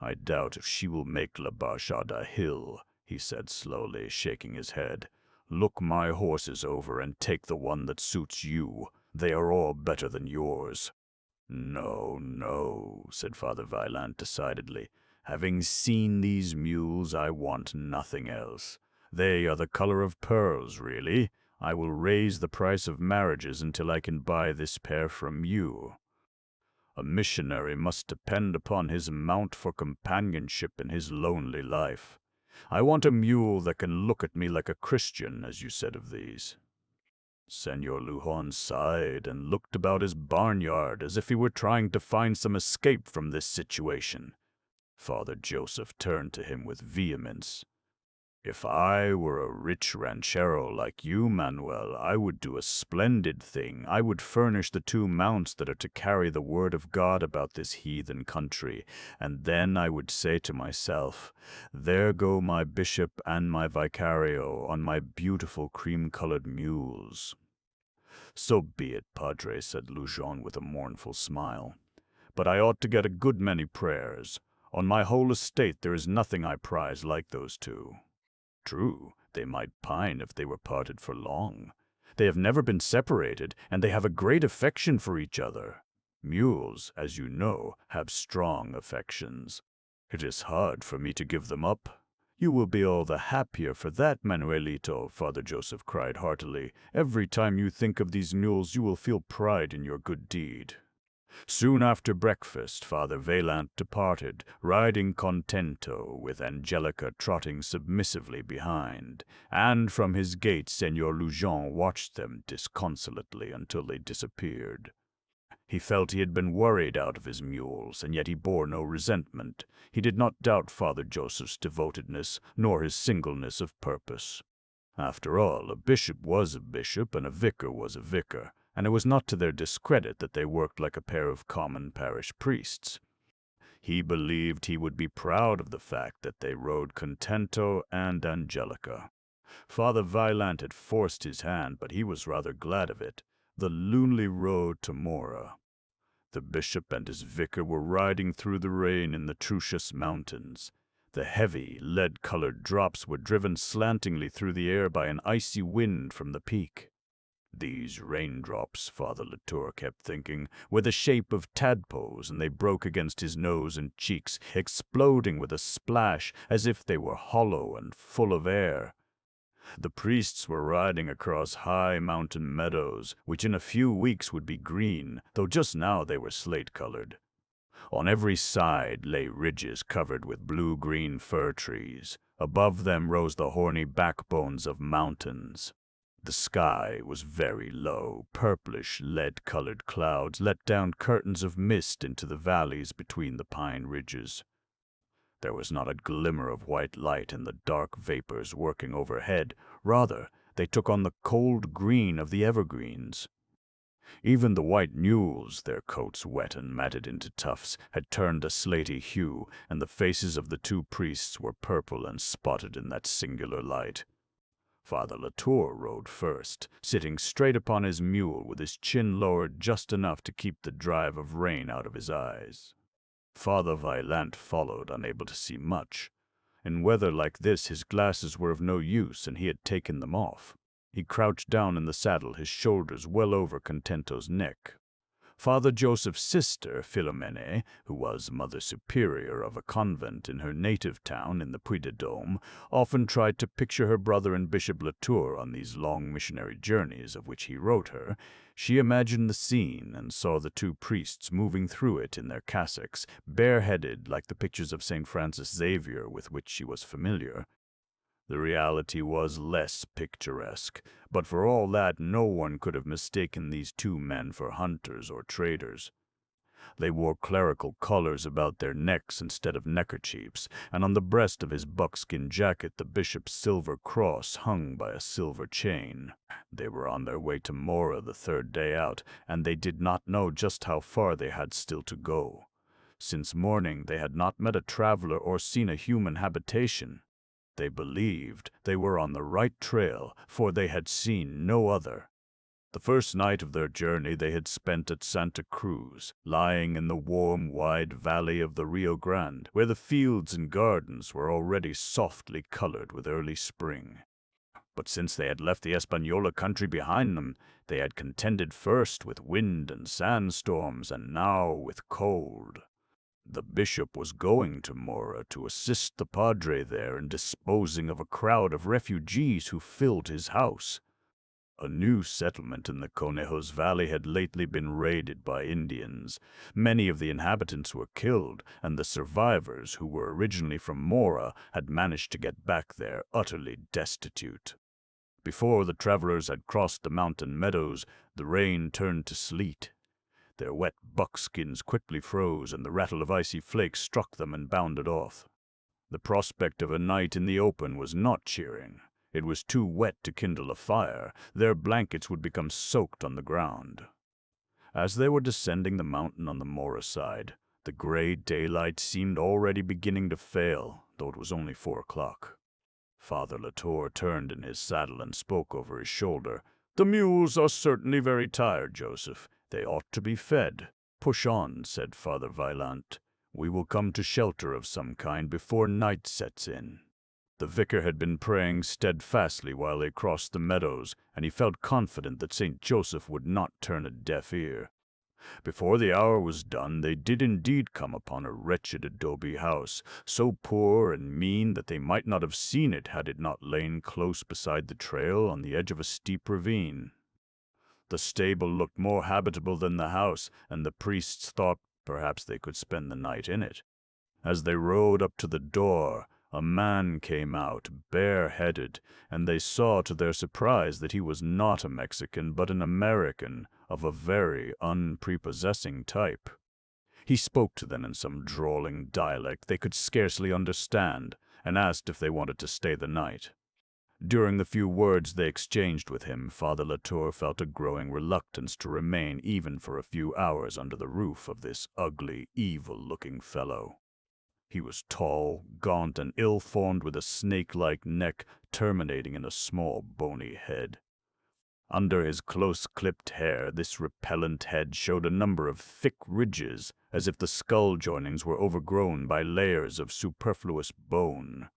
"I doubt if she will make La Barchada Hill," he said slowly, shaking his head. "Look my horses over and take the one that suits you. They are all better than yours." "No, no," said Father Vaillant decidedly. "Having seen these mules, I want nothing else. They are the color of pearls, really. I will raise the price of marriages until I can buy this pair from you. A missionary must depend upon his mount for companionship in his lonely life. I want a mule that can look at me like a Christian, as you said of these." Senor Lujan sighed and looked about his barnyard as if he were trying to find some escape from this situation. Father Joseph turned to him with vehemence. "If I were a rich ranchero like you, Manuel, I would do a splendid thing. I would furnish the 2 mounts that are to carry the word of God about this heathen country, and then I would say to myself, 'There go my bishop and my vicario on my beautiful cream-colored mules.'" "So be it, Padre," said Lujan with a mournful smile. "But I ought to get a good many prayers. On my whole estate there is nothing I prize like those 2. True, they might pine if they were parted for long. They have never been separated, and they have a great affection for each other. Mules, as you know, have strong affections. It is hard for me to give them up." "You will be all the happier for that, Manuelito," Father Joseph cried heartily. "Every time you think of these mules you will feel pride in your good deed." Soon after breakfast, Father Vaillant departed, riding contento, with Angelica trotting submissively behind, and from his gate Senor Lujan watched them disconsolately until they disappeared. He felt he had been worried out of his mules, and yet he bore no resentment. He did not doubt Father Joseph's devotedness, nor his singleness of purpose. After all, a bishop was a bishop, and a vicar was a vicar, and it was not to their discredit that they worked like a pair of common parish priests. He believed he would be proud of the fact that they rode contento and Angelica. Father Vaillant had forced his hand, but he was rather glad of it. The lonely road to Mora. The bishop and his vicar were riding through the rain in the Trucius Mountains. The heavy, lead-colored drops were driven slantingly through the air by an icy wind from the peak. These raindrops, Father Latour kept thinking, were the shape of tadpoles, and they broke against his nose and cheeks, exploding with a splash as if they were hollow and full of air. The priests were riding across high mountain meadows, which in a few weeks would be green, though just now they were slate-colored. On every side lay ridges covered with blue-green fir trees. Above them rose the horny backbones of mountains. The sky was very low. Purplish, lead-colored clouds let down curtains of mist into the valleys between the pine ridges. There was not a glimmer of white light in the dark vapors working overhead. Rather, they took on the cold green of the evergreens. Even the white mules, their coats wet and matted into tufts, had turned a slaty hue, and the faces of the 2 priests were purple and spotted in that singular light. Father Latour rode first, sitting straight upon his mule with his chin lowered just enough to keep the drive of rain out of his eyes. Father Vaillant followed, unable to see much. In weather like this his glasses were of no use, and he had taken them off. He crouched down in the saddle, his shoulders well over Contento's neck. Father Joseph's sister, Philomene, who was Mother Superior of a convent in her native town in the Puy-de-Dôme, often tried to picture her brother and Bishop Latour on these long missionary journeys of which he wrote her. She imagined the scene and saw the 2 priests moving through it in their cassocks, bareheaded like the pictures of St. Francis Xavier with which she was familiar. The reality was less picturesque, but for all that no one could have mistaken these 2 men for hunters or traders. They wore clerical collars about their necks instead of neckerchiefs, and on the breast of his buckskin jacket the bishop's silver cross hung by a silver chain. They were on their way to Mora the 3rd day out, and they did not know just how far they had still to go. Since morning they had not met a traveler or seen a human habitation. They believed they were on the right trail, for they had seen no other. The first night of their journey they had spent at Santa Cruz, lying in the warm, wide valley of the Rio Grande, where the fields and gardens were already softly colored with early spring. But since they had left the Española country behind them, they had contended first with wind and sandstorms, and now with cold. The bishop was going to Mora to assist the padre there in disposing of a crowd of refugees who filled his house. A new settlement in the Conejos Valley had lately been raided by Indians. Many of the inhabitants were killed, and the survivors, who were originally from Mora, had managed to get back there utterly destitute. Before the travelers had crossed the mountain meadows, the rain turned to sleet. Their wet buckskins quickly froze, and the rattle of icy flakes struck them and bounded off. The prospect of a night in the open was not cheering. It was too wet to kindle a fire. Their blankets would become soaked on the ground. As they were descending the mountain on the Mora side, the gray daylight seemed already beginning to fail, though it was only 4 o'clock. Father Latour turned in his saddle and spoke over his shoulder. "The mules are certainly very tired, Joseph. They ought to be fed." "Push on," said Father Vaillant. "We will come to shelter of some kind before night sets in." The vicar had been praying steadfastly while they crossed the meadows, and he felt confident that St. Joseph would not turn a deaf ear. Before the hour was done, they did indeed come upon a wretched adobe house, so poor and mean that they might not have seen it had it not lain close beside the trail on the edge of a steep ravine. The stable looked more habitable than the house, and the priests thought perhaps they could spend the night in it. As they rode up to the door, a man came out, bareheaded, and they saw to their surprise that he was not a Mexican but an American of a very unprepossessing type. He spoke to them in some drawling dialect they could scarcely understand, and asked if they wanted to stay the night. During the few words they exchanged with him, Father Latour felt a growing reluctance to remain even for a few hours under the roof of this ugly, evil-looking fellow. He was tall, gaunt, and ill-formed, with a snake-like neck terminating in a small, bony head. Under his close-clipped hair, this repellent head showed a number of thick ridges, as if the skull joinings were overgrown by layers of superfluous bone.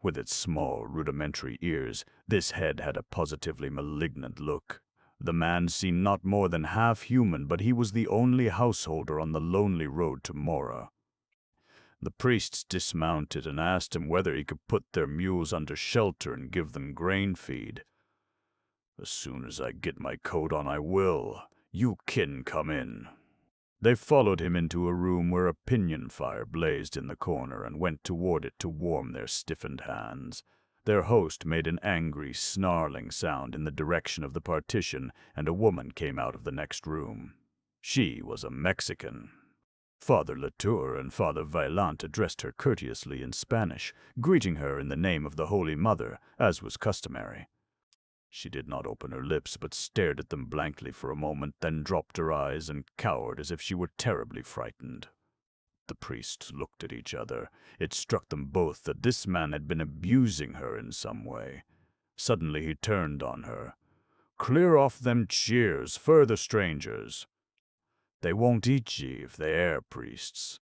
With its small, rudimentary ears, this head had a positively malignant look. The man seemed not more than half human, but he was the only householder on the lonely road to Mora. The priests dismounted and asked him whether he could put their mules under shelter and give them grain feed. "As soon as I get my coat on, I will. You kin come in." They followed him into a room where a pinyon fire blazed in the corner and went toward it to warm their stiffened hands. Their host made an angry, snarling sound in the direction of the partition, and a woman came out of the next room. She was a Mexican. Father Latour and Father Vaillant addressed her courteously in Spanish, greeting her in the name of the Holy Mother, as was customary. She did not open her lips, but stared at them blankly for a moment, then dropped her eyes and cowered as if she were terribly frightened. The priests looked at each other. It struck them both that this man had been abusing her in some way. Suddenly he turned on her. "Clear off them cheers, further strangers. They won't eat ye if they air priests."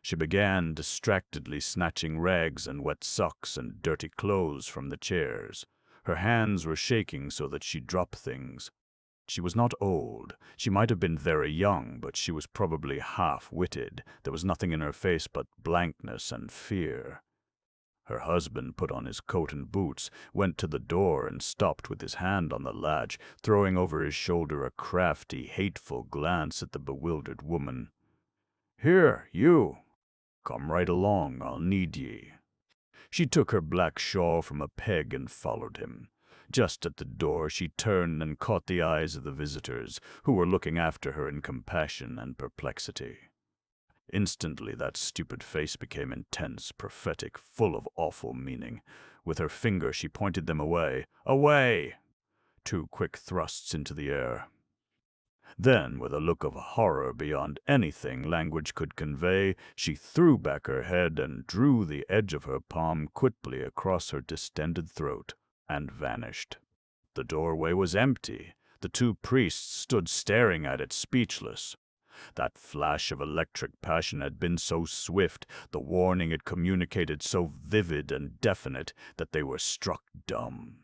She began distractedly snatching rags and wet socks and dirty clothes from the chairs. Her hands were shaking so that she dropped things. She was not old. She might have been very young, but she was probably half-witted. There was nothing in her face but blankness and fear. Her husband put on his coat and boots, went to the door, and stopped with his hand on the latch, throwing over his shoulder a crafty, hateful glance at the bewildered woman. "Here, you! Come right along, I'll need ye." She took her black shawl from a peg and followed him. Just at the door she turned and caught the eyes of the visitors, who were looking after her in compassion and perplexity. Instantly that stupid face became intense, prophetic, full of awful meaning. With her finger she pointed them away. "Away!" 2 quick thrusts into the air. Then, with a look of horror beyond anything language could convey, she threw back her head and drew the edge of her palm quickly across her distended throat, and vanished. The doorway was empty. The 2 priests stood staring at it, speechless. That flash of electric passion had been so swift, the warning it communicated so vivid and definite, that they were struck dumb.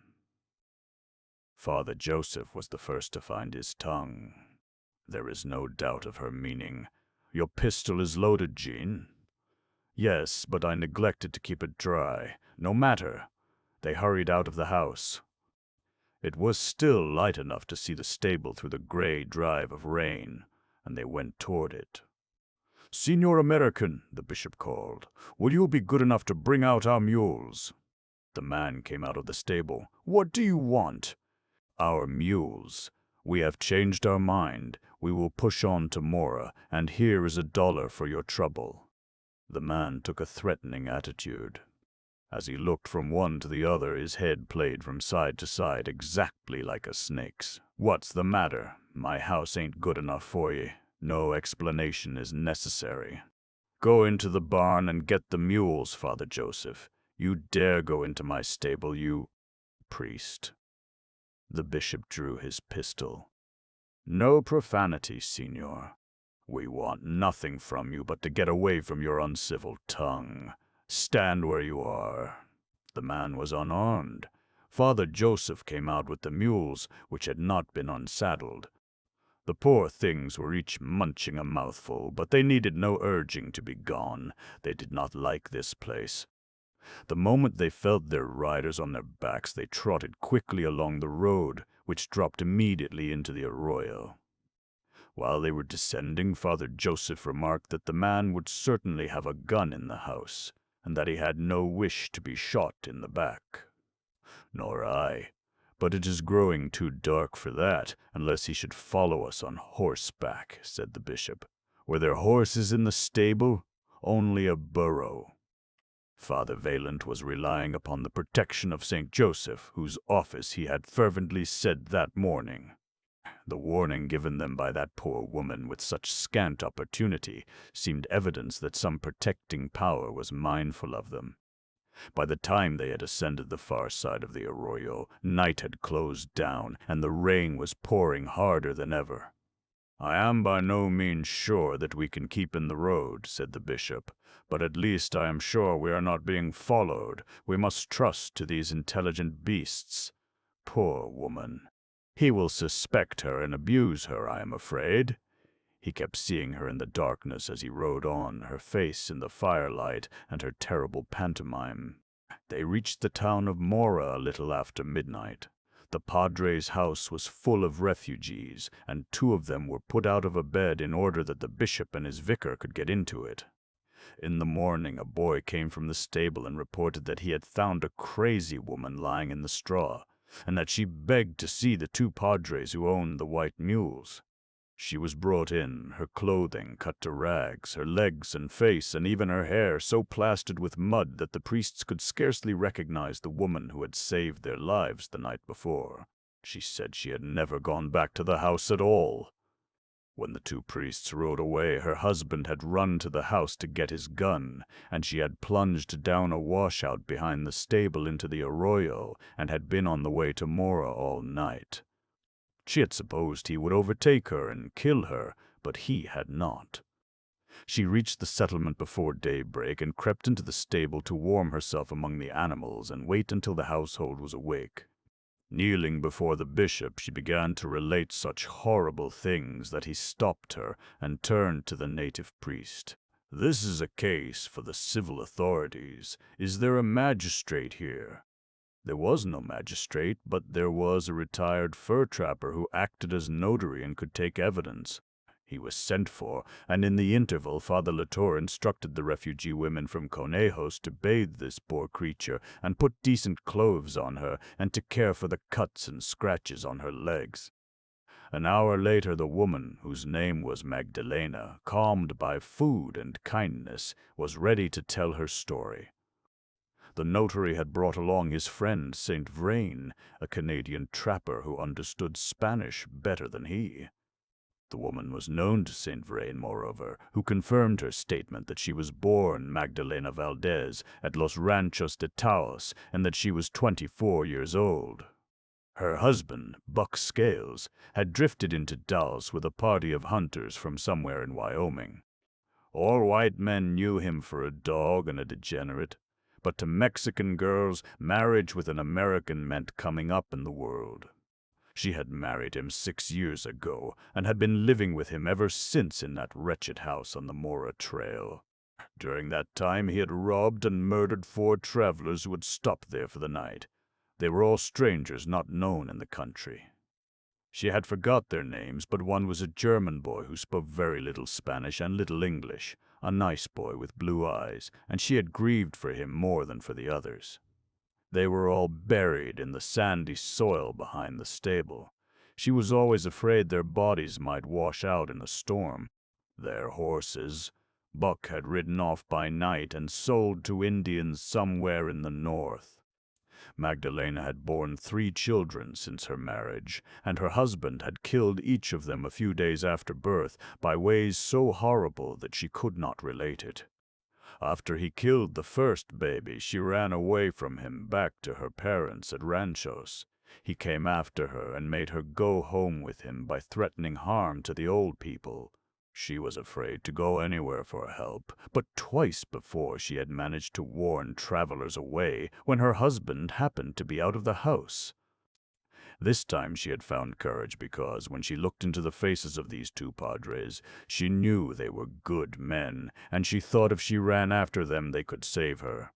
Father Joseph was the first to find his tongue. "There is no doubt of her meaning. Your pistol is loaded, Jean?" "Yes, but I neglected to keep it dry. No matter." They hurried out of the house. It was still light enough to see the stable through the gray drive of rain, and they went toward it. "Señor American," the bishop called, "will you be good enough to bring out our mules?" The man came out of the stable. "What do you want?" "Our mules. We have changed our mind. We will push on to Mora, and here is $1 for your trouble." The man took a threatening attitude. As he looked from one to the other, his head played from side to side exactly like a snake's. "What's the matter? My house ain't good enough for ye. No explanation is necessary. Go into the barn and get the mules, Father Joseph. You dare go into my stable, you priest." The bishop drew his pistol. "No profanity, Signor. We want nothing from you but to get away from your uncivil tongue. Stand where you are." The man was unarmed. Father Joseph came out with the mules, which had not been unsaddled. The poor things were each munching a mouthful, but they needed no urging to be gone. They did not like this place. The moment they felt their riders on their backs, they trotted quickly along the road, which dropped immediately into the arroyo. While they were descending, Father Joseph remarked that the man would certainly have a gun in the house, and that he had no wish to be shot in the back. "Nor I. But it is growing too dark for that, unless he should follow us on horseback," said the bishop. "Were there horses in the stable? Only a burro." Father Vaillant was relying upon the protection of St. Joseph, whose office he had fervently said that morning. The warning given them by that poor woman with such scant opportunity seemed evidence that some protecting power was mindful of them. By the time they had ascended the far side of the arroyo, night had closed down, and the rain was pouring harder than ever. "I am by no means sure that we can keep in the road," said the bishop, "but at least I am sure we are not being followed. We must trust to these intelligent beasts. Poor woman. He will suspect her and abuse her, I am afraid." He kept seeing her in the darkness as he rode on, her face in the firelight and her terrible pantomime. They reached the town of Mora a little after midnight. The padre's house was full of refugees, and 2 of them were put out of a bed in order that the bishop and his vicar could get into it. In the morning, a boy came from the stable and reported that he had found a crazy woman lying in the straw, and that she begged to see the 2 padres who owned the white mules. She was brought in, her clothing cut to rags, her legs and face and even her hair so plastered with mud that the priests could scarcely recognize the woman who had saved their lives the night before. She said she had never gone back to the house at all. When the 2 priests rode away, her husband had run to the house to get his gun, and she had plunged down a washout behind the stable into the arroyo and had been on the way to Mora all night. She had supposed he would overtake her and kill her, but he had not. She reached the settlement before daybreak and crept into the stable to warm herself among the animals and wait until the household was awake. Kneeling before the bishop, she began to relate such horrible things that he stopped her and turned to the native priest. "This is a case for the civil authorities. Is there a magistrate here?" There was no magistrate, but there was a retired fur trapper who acted as notary and could take evidence. He was sent for, and in the interval Father Latour instructed the refugee women from Conejos to bathe this poor creature and put decent clothes on her and to care for the cuts and scratches on her legs. An hour later the woman, whose name was Magdalena, calmed by food and kindness, was ready to tell her story. The notary had brought along his friend Saint Vrain, a Canadian trapper who understood Spanish better than he. The woman was known to Saint Vrain, moreover, who confirmed her statement that she was born Magdalena Valdez at Los Ranchos de Taos and that she was 24 years old. Her husband, Buck Scales, had drifted into Dallas with a party of hunters from somewhere in Wyoming. All white men knew him for a dog and a degenerate, but to Mexican girls, marriage with an American meant coming up in the world. She had married him 6 years ago and had been living with him ever since in that wretched house on the Mora Trail. During that time he had robbed and murdered 4 travelers who had stopped there for the night. They were all strangers not known in the country. She had forgot their names, but one was a German boy who spoke very little Spanish and little English, a nice boy with blue eyes, and she had grieved for him more than for the others. They were all buried in the sandy soil behind the stable. She was always afraid their bodies might wash out in a storm. Their horses, Buck had ridden off by night and sold to Indians somewhere in the north. Magdalena had borne 3 children since her marriage, and her husband had killed each of them a few days after birth by ways so horrible that she could not relate it. After he killed the first baby, she ran away from him back to her parents at Ranchos. He came after her and made her go home with him by threatening harm to the old people. She was afraid to go anywhere for help, but twice before she had managed to warn travelers away when her husband happened to be out of the house. This time she had found courage because, when she looked into the faces of these 2 padres, she knew they were good men, and she thought if she ran after them they could save her.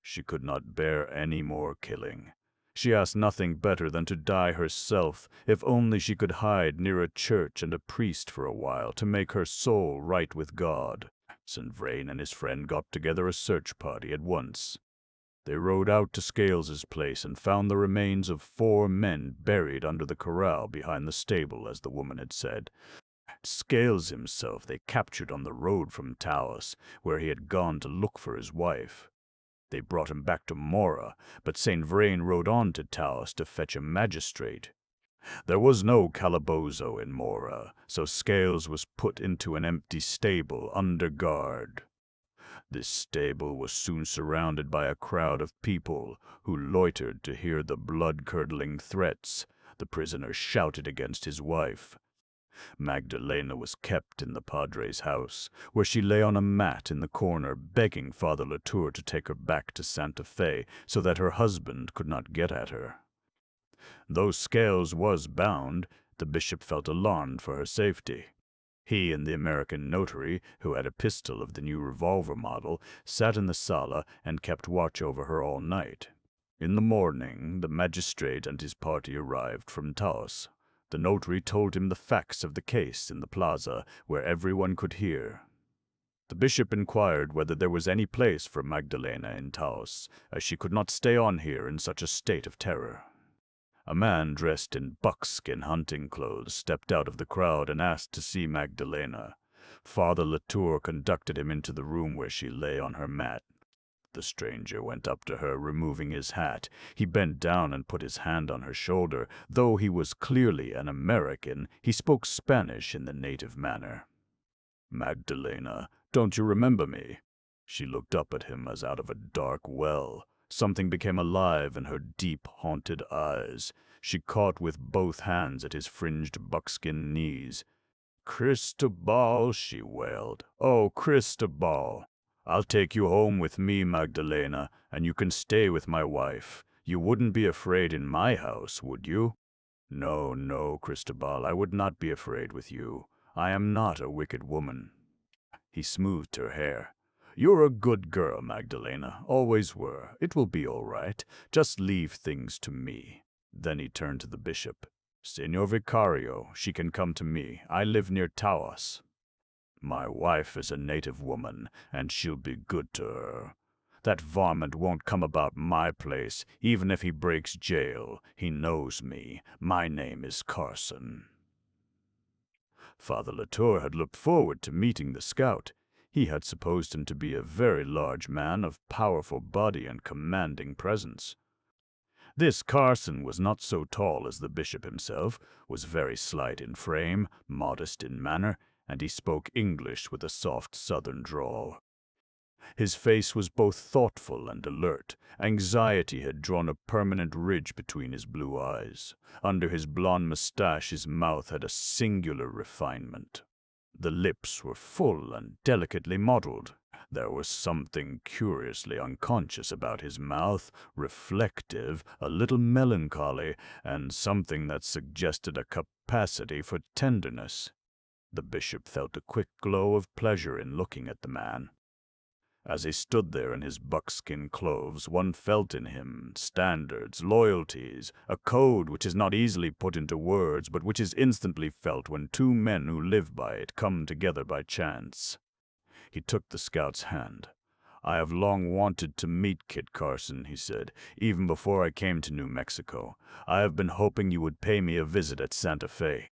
She could not bear any more killing. She asked nothing better than to die herself, if only she could hide near a church and a priest for a while to make her soul right with God. St. Vrain and his friend got together a search party at once. They rode out to Scales's place and found the remains of 4 men buried under the corral behind the stable, as the woman had said. Scales himself they captured on the road from Taos, where he had gone to look for his wife. They brought him back to Mora, but St. Vrain rode on to Taos to fetch a magistrate. There was no calabozo in Mora, so Scales was put into an empty stable under guard. This stable was soon surrounded by a crowd of people who loitered to hear the blood-curdling threats the prisoner shouted against his wife. Magdalena was kept in the padre's house, where she lay on a mat in the corner begging Father Latour to take her back to Santa Fe so that her husband could not get at her. Though Scales was bound, the bishop felt alarmed for her safety. He and the American notary, who had a pistol of the new revolver model, sat in the sala and kept watch over her all night. In the morning, the magistrate and his party arrived from Taos. The notary told him the facts of the case in the plaza, where everyone could hear. The bishop inquired whether there was any place for Magdalena in Taos, as she could not stay on here in such a state of terror. A man dressed in buckskin hunting clothes stepped out of the crowd and asked to see Magdalena. Father Latour conducted him into the room where she lay on her mat. The stranger went up to her, removing his hat. He bent down and put his hand on her shoulder. Though he was clearly an American, he spoke Spanish in the native manner. "Magdalena, don't you remember me?" She looked up at him as out of a dark well. Something became alive in her deep, haunted eyes. She caught with both hands at his fringed buckskin knees. "Cristobal," she wailed. "Oh, Cristobal! I'll take you home with me, Magdalena, and you can stay with my wife. You wouldn't be afraid in my house, would you?" "No, no, Cristobal, I would not be afraid with you. I am not a wicked woman." He smoothed her hair. "You're a good girl, Magdalena. Always were. It will be all right. Just leave things to me." Then he turned to the bishop. "Señor Vicario, she can come to me. I live near Taos. My wife is a native woman, and she'll be good to her. That varmint won't come about my place, even if he breaks jail. He knows me. My name is Carson." Father Latour had looked forward to meeting the scout. He had supposed him to be a very large man of powerful body and commanding presence. This Carson was not so tall as the bishop himself, was very slight in frame, modest in manner, and he spoke English with a soft southern drawl. His face was both thoughtful and alert. Anxiety had drawn a permanent ridge between his blue eyes. Under his blond mustache his mouth had a singular refinement. The lips were full and delicately modeled. There was something curiously unconscious about his mouth, reflective, a little melancholy, and something that suggested a capacity for tenderness. The bishop felt a quick glow of pleasure in looking at the man. As he stood there in his buckskin clothes, one felt in him standards, loyalties, a code which is not easily put into words, but which is instantly felt when two men who live by it come together by chance. He took the scout's hand. "I have long wanted to meet Kit Carson," he said, "even before I came to New Mexico. I have been hoping you would pay me a visit at Santa Fe."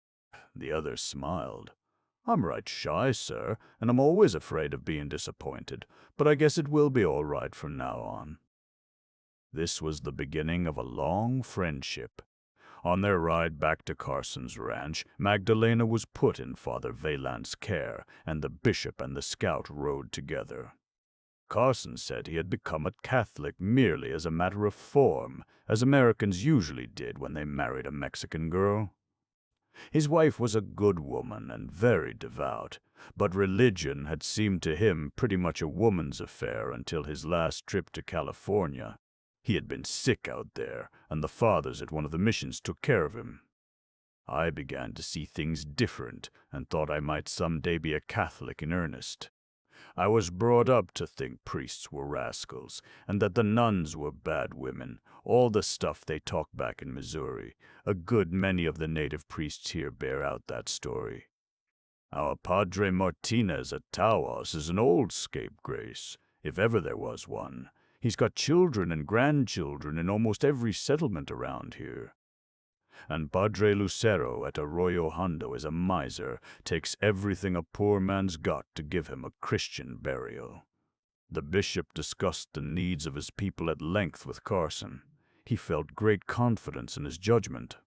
The other smiled. "I'm right shy, sir, and I'm always afraid of being disappointed, but I guess it will be all right from now on." This was the beginning of a long friendship. On their ride back to Carson's ranch, Magdalena was put in Father Vaillant's care, and the bishop and the scout rode together. Carson said he had become a Catholic merely as a matter of form, as Americans usually did when they married a Mexican girl. His wife was a good woman and very devout, but religion had seemed to him pretty much a woman's affair until his last trip to California. He had been sick out there, and the fathers at one of the missions took care of him. I began to see things different and thought I might someday be a Catholic in earnest. I was brought up to think priests were rascals, and that the nuns were bad women, all the stuff they talk back in Missouri. A good many of the native priests here bear out that story. Our Padre Martinez at Tawas is an old scapegrace, if ever there was one. He's got children and grandchildren in almost every settlement around here. And Padre Lucero at Arroyo Hondo is a miser, takes everything a poor man's got to give him a Christian burial. The bishop discussed the needs of his people at length with Carson. He felt great confidence in his judgment.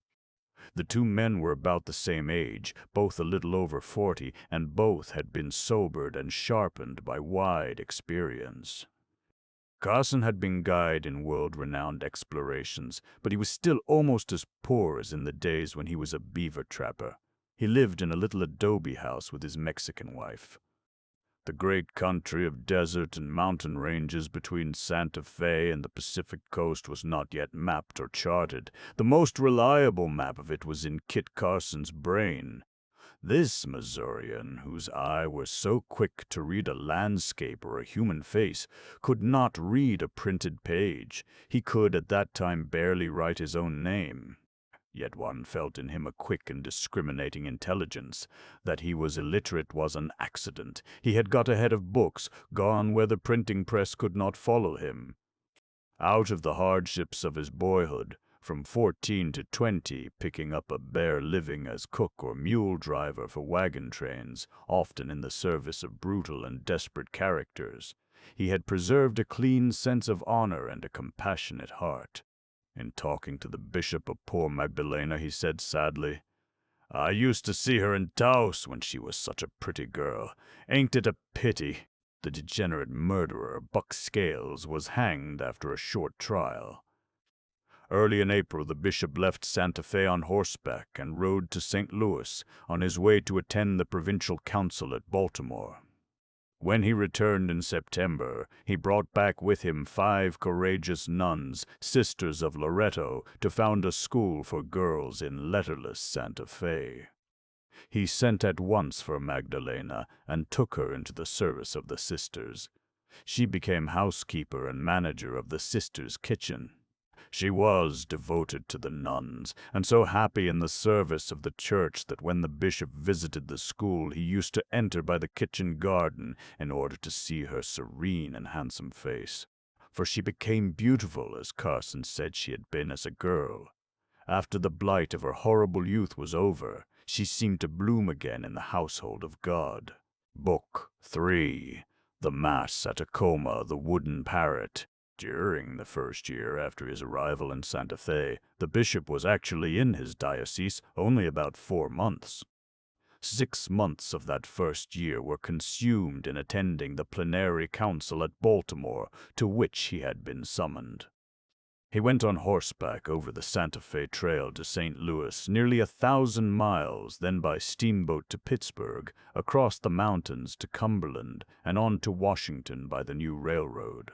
The two men were about the same age, both a little over 40, and both had been sobered and sharpened by wide experience. Carson had been guide in world-renowned explorations, but he was still almost as poor as in the days when he was a beaver trapper. He lived in a little adobe house with his Mexican wife. The great country of desert and mountain ranges between Santa Fe and the Pacific coast was not yet mapped or charted. The most reliable map of it was in Kit Carson's brain. This Missourian, whose eye was so quick to read a landscape or a human face, could not read a printed page. He could at that time barely write his own name. Yet one felt in him a quick and discriminating intelligence. That he was illiterate was an accident. He had got ahead of books, gone where the printing press could not follow him. Out of the hardships of his boyhood, from 14 to 20, picking up a bare living as cook or mule driver for wagon trains, often in the service of brutal and desperate characters, he had preserved a clean sense of honor and a compassionate heart. In talking to the bishop of poor Magdalena, he said sadly, "I used to see her in Taos when she was such a pretty girl. Ain't it a pity?" The degenerate murderer, Buck Scales, was hanged after a short trial. Early in April, the bishop left Santa Fe on horseback and rode to St. Louis on his way to attend the provincial council at Baltimore. When he returned in September, he brought back with him 5 courageous nuns, sisters of Loretto, to found a school for girls in letterless Santa Fe. He sent at once for Magdalena and took her into the service of the sisters. She became housekeeper and manager of the sisters' kitchen. She was devoted to the nuns, and so happy in the service of the church that when the bishop visited the school, he used to enter by the kitchen garden in order to see her serene and handsome face. For she became beautiful, as Carson said she had been as a girl. After the blight of her horrible youth was over, she seemed to bloom again in the household of God. Book 3. The Mass at Tacoma, the Wooden Parrot. During the first year after his arrival in Santa Fe, the bishop was actually in his diocese only about 4 months. 6 months of that first year were consumed in attending the plenary council at Baltimore, to which he had been summoned. He went on horseback over the Santa Fe Trail to St. Louis, nearly 1,000 miles, then by steamboat to Pittsburgh, across the mountains to Cumberland, and on to Washington by the new railroad.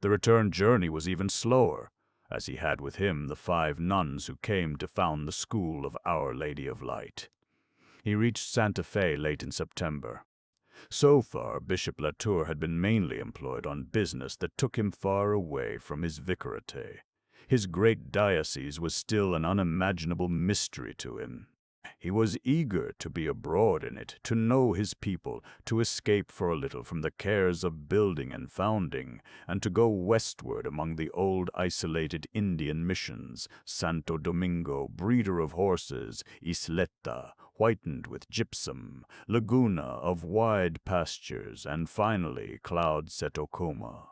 The return journey was even slower, as he had with him the 5 nuns who came to found the school of Our Lady of Light. He reached Santa Fe late in September. So far, Bishop Latour had been mainly employed on business that took him far away from his vicarate. His great diocese was still an unimaginable mystery to him. He was eager to be abroad in it, to know his people, to escape for a little from the cares of building and founding, and to go westward among the old isolated Indian missions, Santo Domingo, breeder of horses, Isleta, whitened with gypsum, Laguna of wide pastures, and finally Cloud-set Ocoma.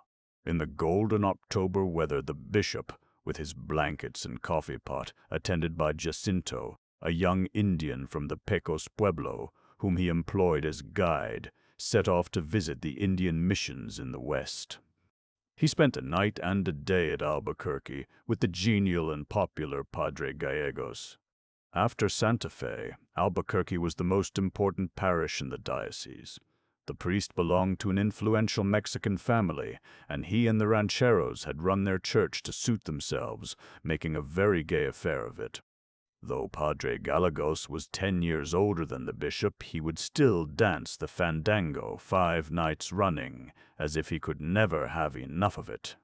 In the golden October weather, the bishop, with his blankets and coffee pot, attended by Jacinto, a young Indian from the Pecos Pueblo, whom he employed as guide, set off to visit the Indian missions in the West. He spent a night and a day at Albuquerque with the genial and popular Padre Gallegos. After Santa Fe, Albuquerque was the most important parish in the diocese. The priest belonged to an influential Mexican family, and he and the rancheros had run their church to suit themselves, making a very gay affair of it. Though Padre Gallegos was 10 years older than the bishop, he would still dance the fandango 5 nights running, as if he could never have enough of it.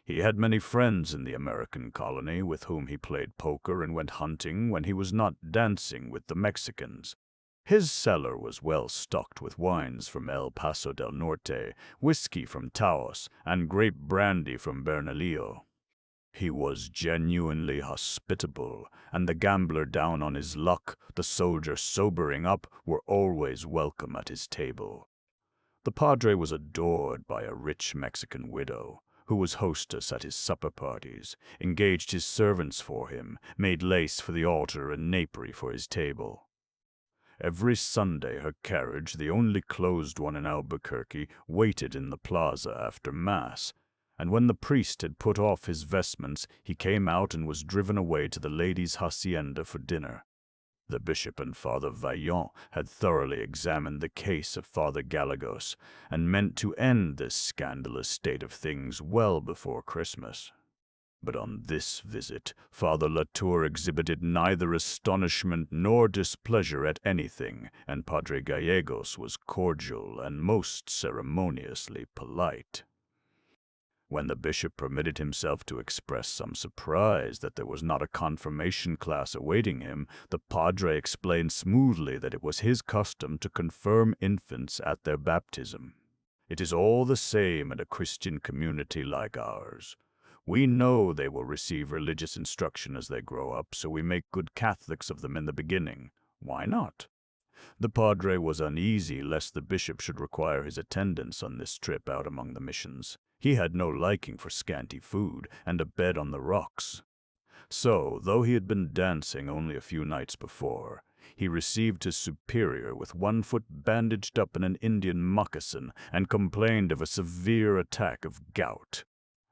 He had many friends in the American colony with whom he played poker and went hunting when he was not dancing with the Mexicans. His cellar was well stocked with wines from El Paso del Norte, whiskey from Taos, and grape brandy from Bernalillo. He was genuinely hospitable, and the gambler down on his luck, the soldier sobering up, were always welcome at his table. The padre was adored by a rich Mexican widow, who was hostess at his supper parties, engaged his servants for him, made lace for the altar and napery for his table. Every Sunday her carriage, the only closed one in Albuquerque, waited in the plaza after Mass, and when the priest had put off his vestments, he came out and was driven away to the ladies' hacienda for dinner. The bishop and Father Vaillant had thoroughly examined the case of Father Gallegos, and meant to end this scandalous state of things well before Christmas. But on this visit, Father Latour exhibited neither astonishment nor displeasure at anything, and Padre Gallegos was cordial and most ceremoniously polite. When the bishop permitted himself to express some surprise that there was not a confirmation class awaiting him, the padre explained smoothly that it was his custom to confirm infants at their baptism. It is all the same in a Christian community like ours. We know they will receive religious instruction as they grow up, so we make good Catholics of them in the beginning. Why not? The padre was uneasy lest the bishop should require his attendance on this trip out among the missions. He had no liking for scanty food and a bed on the rocks. So, though he had been dancing only a few nights before, he received his superior with one foot bandaged up in an Indian moccasin and complained of a severe attack of gout.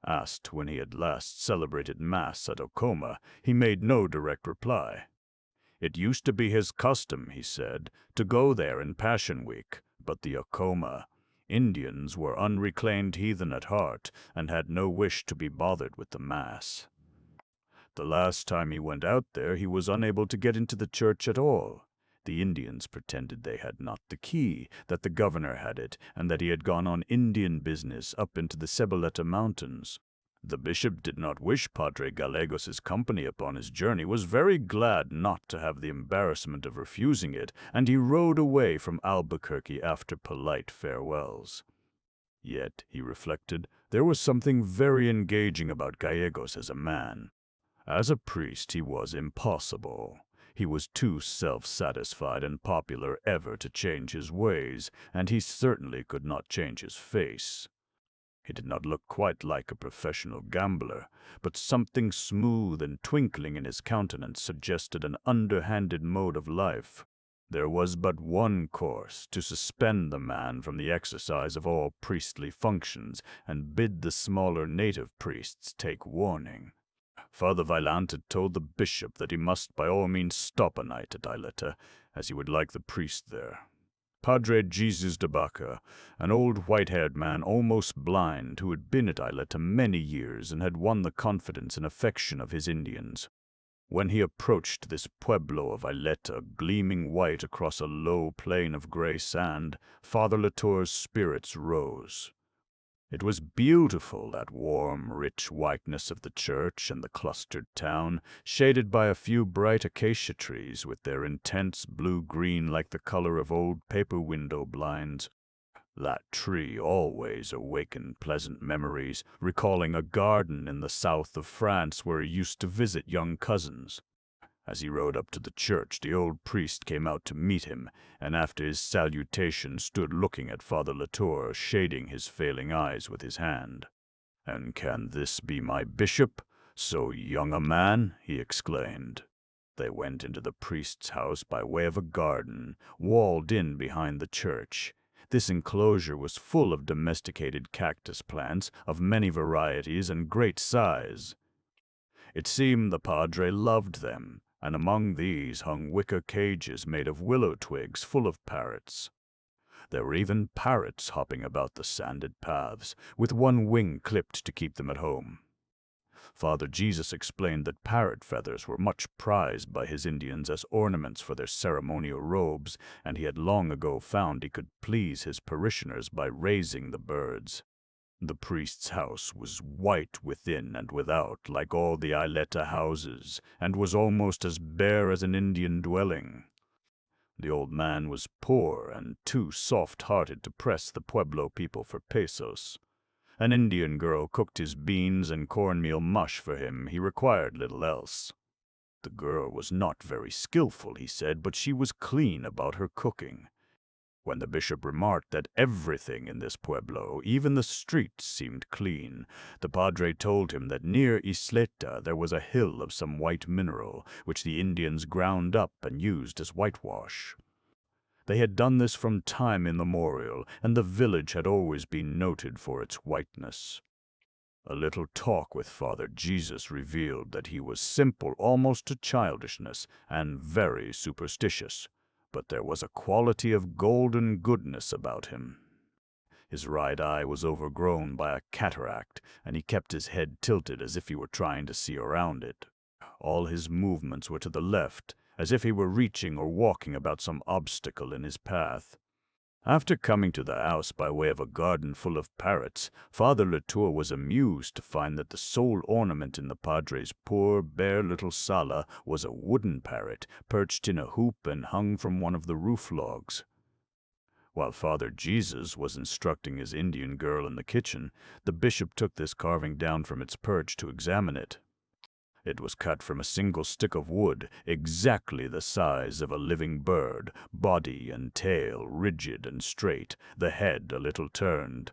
Asked when he had last celebrated Mass at Ocoma, he made no direct reply. It used to be his custom, he said, to go there in Passion Week, but the Ocoma Indians were unreclaimed heathen at heart and had no wish to be bothered with the Mass. The last time he went out there, he was unable to get into the church at all. The Indians pretended they had not the key, that the governor had it, and that he had gone on Indian business up into the Ceboleta Mountains. The bishop did not wish Padre Gallegos's company upon his journey, was very glad not to have the embarrassment of refusing it, and he rode away from Albuquerque after polite farewells. Yet, he reflected, there was something very engaging about Gallegos as a man. As a priest, he was impossible. He was too self-satisfied and popular ever to change his ways, and he certainly could not change his face. He did not look quite like a professional gambler, but something smooth and twinkling in his countenance suggested an underhanded mode of life. There was but one course: to suspend the man from the exercise of all priestly functions, and bid the smaller native priests take warning. Father Vaillant had told the bishop that he must by all means stop a night at Isleta, as he would like the priest there. Padre Jesus de Baca, an old white-haired man almost blind who had been at Isleta many years and had won the confidence and affection of his Indians. When he approached this pueblo of Isleta, gleaming white across a low plain of gray sand, Father Latour's spirits rose. It was beautiful, that warm, rich whiteness of the church and the clustered town, shaded by a few bright acacia trees with their intense blue-green like the color of old paper window blinds. That tree always awakened pleasant memories, recalling a garden in the south of France where he used to visit young cousins. As he rode up to the church, the old priest came out to meet him, and after his salutation stood looking at Father Latour, shading his failing eyes with his hand. "And can this be my bishop? So young a man?" he exclaimed. They went into the priest's house by way of a garden, walled in behind the church. This enclosure was full of domesticated cactus plants of many varieties and great size. It seemed the padre loved them, and among these hung wicker cages made of willow twigs full of parrots. There were even parrots hopping about the sanded paths, with one wing clipped to keep them at home. Father Jesus explained that parrot feathers were much prized by his Indians as ornaments for their ceremonial robes, and he had long ago found he could please his parishioners by raising the birds. The priest's house was white within and without, like all the Isleta houses, and was almost as bare as an Indian dwelling. The old man was poor and too soft-hearted to press the Pueblo people for pesos. An Indian girl cooked his beans and cornmeal mush for him. He required little else. The girl was not very skillful, he said, but she was clean about her cooking. When the bishop remarked that everything in this pueblo, even the streets, seemed clean, the padre told him that near Isleta there was a hill of some white mineral, which the Indians ground up and used as whitewash. They had done this from time immemorial, and the village had always been noted for its whiteness. A little talk with Father Jesus revealed that he was simple almost to childishness, and very superstitious. But there was a quality of golden goodness about him. His right eye was overgrown by a cataract, and he kept his head tilted as if he were trying to see around it. All his movements were to the left, as if he were reaching or walking about some obstacle in his path. After coming to the house by way of a garden full of parrots, Father Latour was amused to find that the sole ornament in the padre's poor, bare little sala was a wooden parrot, perched in a hoop and hung from one of the roof logs. While Father Jesus was instructing his Indian girl in the kitchen, the bishop took this carving down from its perch to examine it. It was cut from a single stick of wood, exactly the size of a living bird, body and tail rigid and straight, the head a little turned.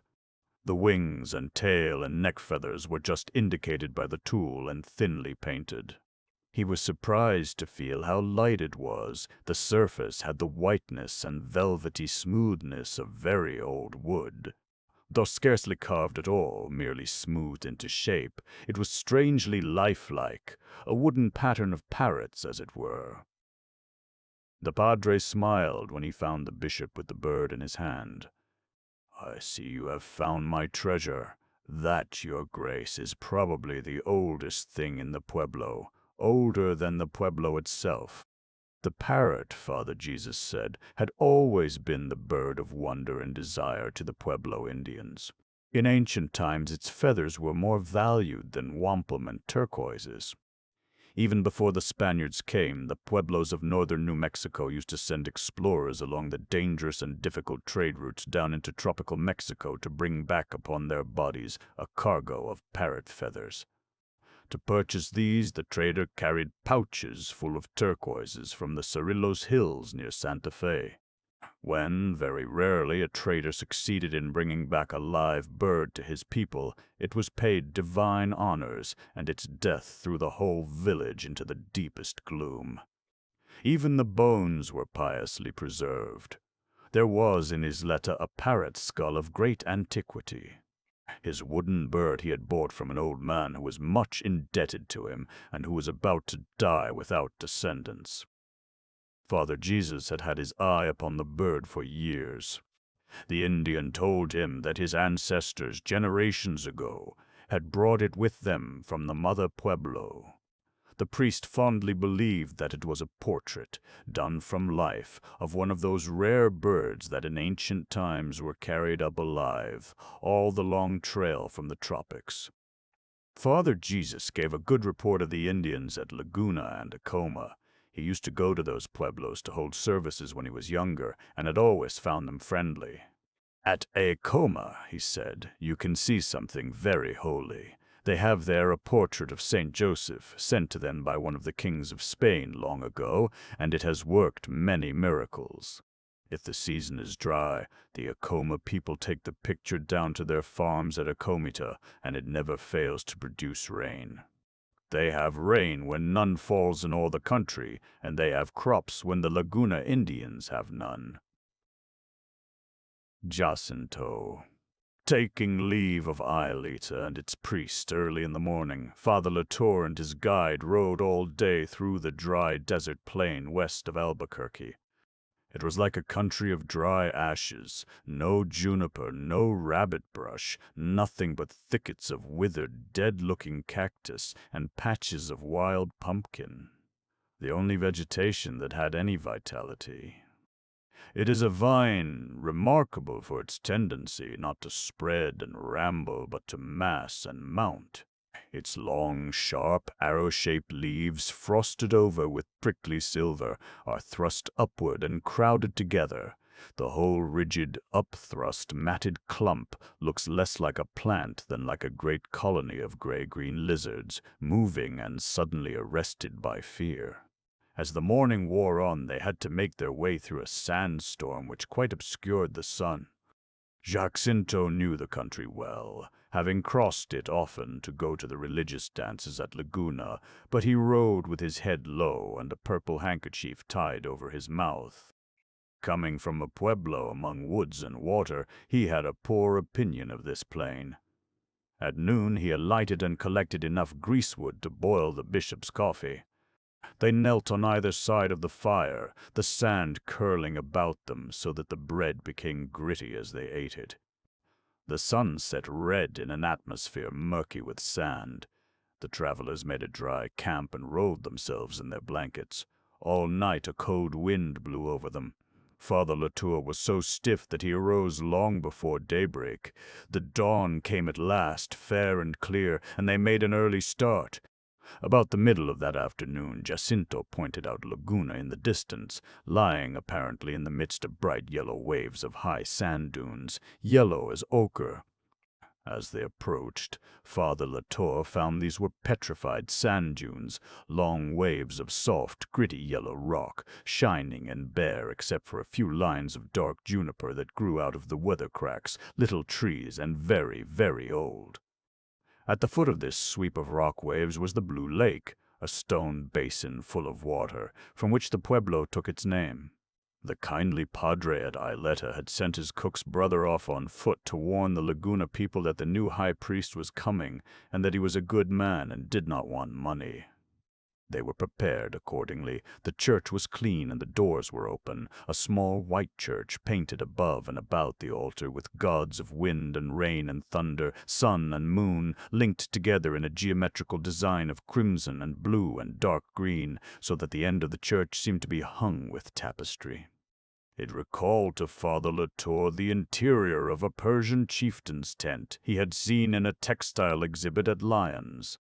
The wings and tail and neck feathers were just indicated by the tool and thinly painted. He was surprised to feel how light it was. The surface had the whiteness and velvety smoothness of very old wood. Though scarcely carved at all, merely smoothed into shape, it was strangely lifelike, a wooden pattern of parrots, as it were. The padre smiled when he found the bishop with the bird in his hand. "I see you have found my treasure. That, your grace, is probably the oldest thing in the pueblo, older than the pueblo itself." The parrot, Father Jesus said, had always been the bird of wonder and desire to the Pueblo Indians. In ancient times its feathers were more valued than wampum and turquoises. Even before the Spaniards came, the pueblos of northern New Mexico used to send explorers along the dangerous and difficult trade routes down into tropical Mexico to bring back upon their bodies a cargo of parrot feathers. To purchase these, the trader carried pouches full of turquoises from the Cerrillos Hills near Santa Fe. When, very rarely, a trader succeeded in bringing back a live bird to his people, it was paid divine honors, and its death threw the whole village into the deepest gloom. Even the bones were piously preserved. There was in Isleta a parrot skull of great antiquity. His wooden bird he had bought from an old man who was much indebted to him and who was about to die without descendants. Father Jesus had had his eye upon the bird for years. The Indian told him that his ancestors, generations ago, had brought it with them from the mother pueblo. The priest fondly believed that it was a portrait, done from life, of one of those rare birds that in ancient times were carried up alive, all the long trail from the tropics. Father Jesus gave a good report of the Indians at Laguna and Acoma. He used to go to those pueblos to hold services when he was younger, and had always found them friendly. "At Acoma," he said, "you can see something very holy. They have there a portrait of Saint Joseph, sent to them by one of the kings of Spain long ago, and it has worked many miracles. If the season is dry, the Acoma people take the picture down to their farms at Acomita, and it never fails to produce rain. They have rain when none falls in all the country, and they have crops when the Laguna Indians have none." Jacinto. Taking leave of Isleta and its priest early in the morning, Father Latour and his guide rode all day through the dry desert plain west of Albuquerque. It was like a country of dry ashes, no juniper, no rabbit brush, nothing but thickets of withered, dead-looking cactus and patches of wild pumpkin, the only vegetation that had any vitality. It is a vine remarkable for its tendency not to spread and ramble, but to mass and mount. Its long, sharp, arrow-shaped leaves, frosted over with prickly silver, are thrust upward and crowded together. The whole rigid, up-thrust, matted clump looks less like a plant than like a great colony of gray-green lizards, moving and suddenly arrested by fear. As the morning wore on, they had to make their way through a sandstorm which quite obscured the sun. Jacinto knew the country well, having crossed it often to go to the religious dances at Laguna, but he rode with his head low and a purple handkerchief tied over his mouth. Coming from a pueblo among woods and water, he had a poor opinion of this plain. At noon he alighted and collected enough greasewood to boil the bishop's coffee. They knelt on either side of the fire, the sand curling about them so that the bread became gritty as they ate it. The sun set red in an atmosphere murky with sand. The travelers made a dry camp and rolled themselves in their blankets. All night a cold wind blew over them. Father Latour was so stiff that he arose long before daybreak. The dawn came at last, fair and clear, and they made an early start. About the middle of that afternoon, Jacinto pointed out Laguna in the distance, lying apparently in the midst of bright yellow waves of high sand dunes, yellow as ochre. As they approached, Father Latour found these were petrified sand dunes, long waves of soft, gritty yellow rock, shining and bare except for a few lines of dark juniper that grew out of the weather cracks, little trees, and very, very old. At the foot of this sweep of rock waves was the Blue Lake, a stone basin full of water, from which the pueblo took its name. The kindly padre at Isleta had sent his cook's brother off on foot to warn the Laguna people that the new high priest was coming, and that he was a good man and did not want money. They were prepared accordingly. The church was clean and the doors were open, a small white church painted above and about the altar with gods of wind and rain and thunder, sun and moon, linked together in a geometrical design of crimson and blue and dark green, so that the end of the church seemed to be hung with tapestry. It recalled to Father Latour the interior of a Persian chieftain's tent he had seen in a textile exhibit at Lyons.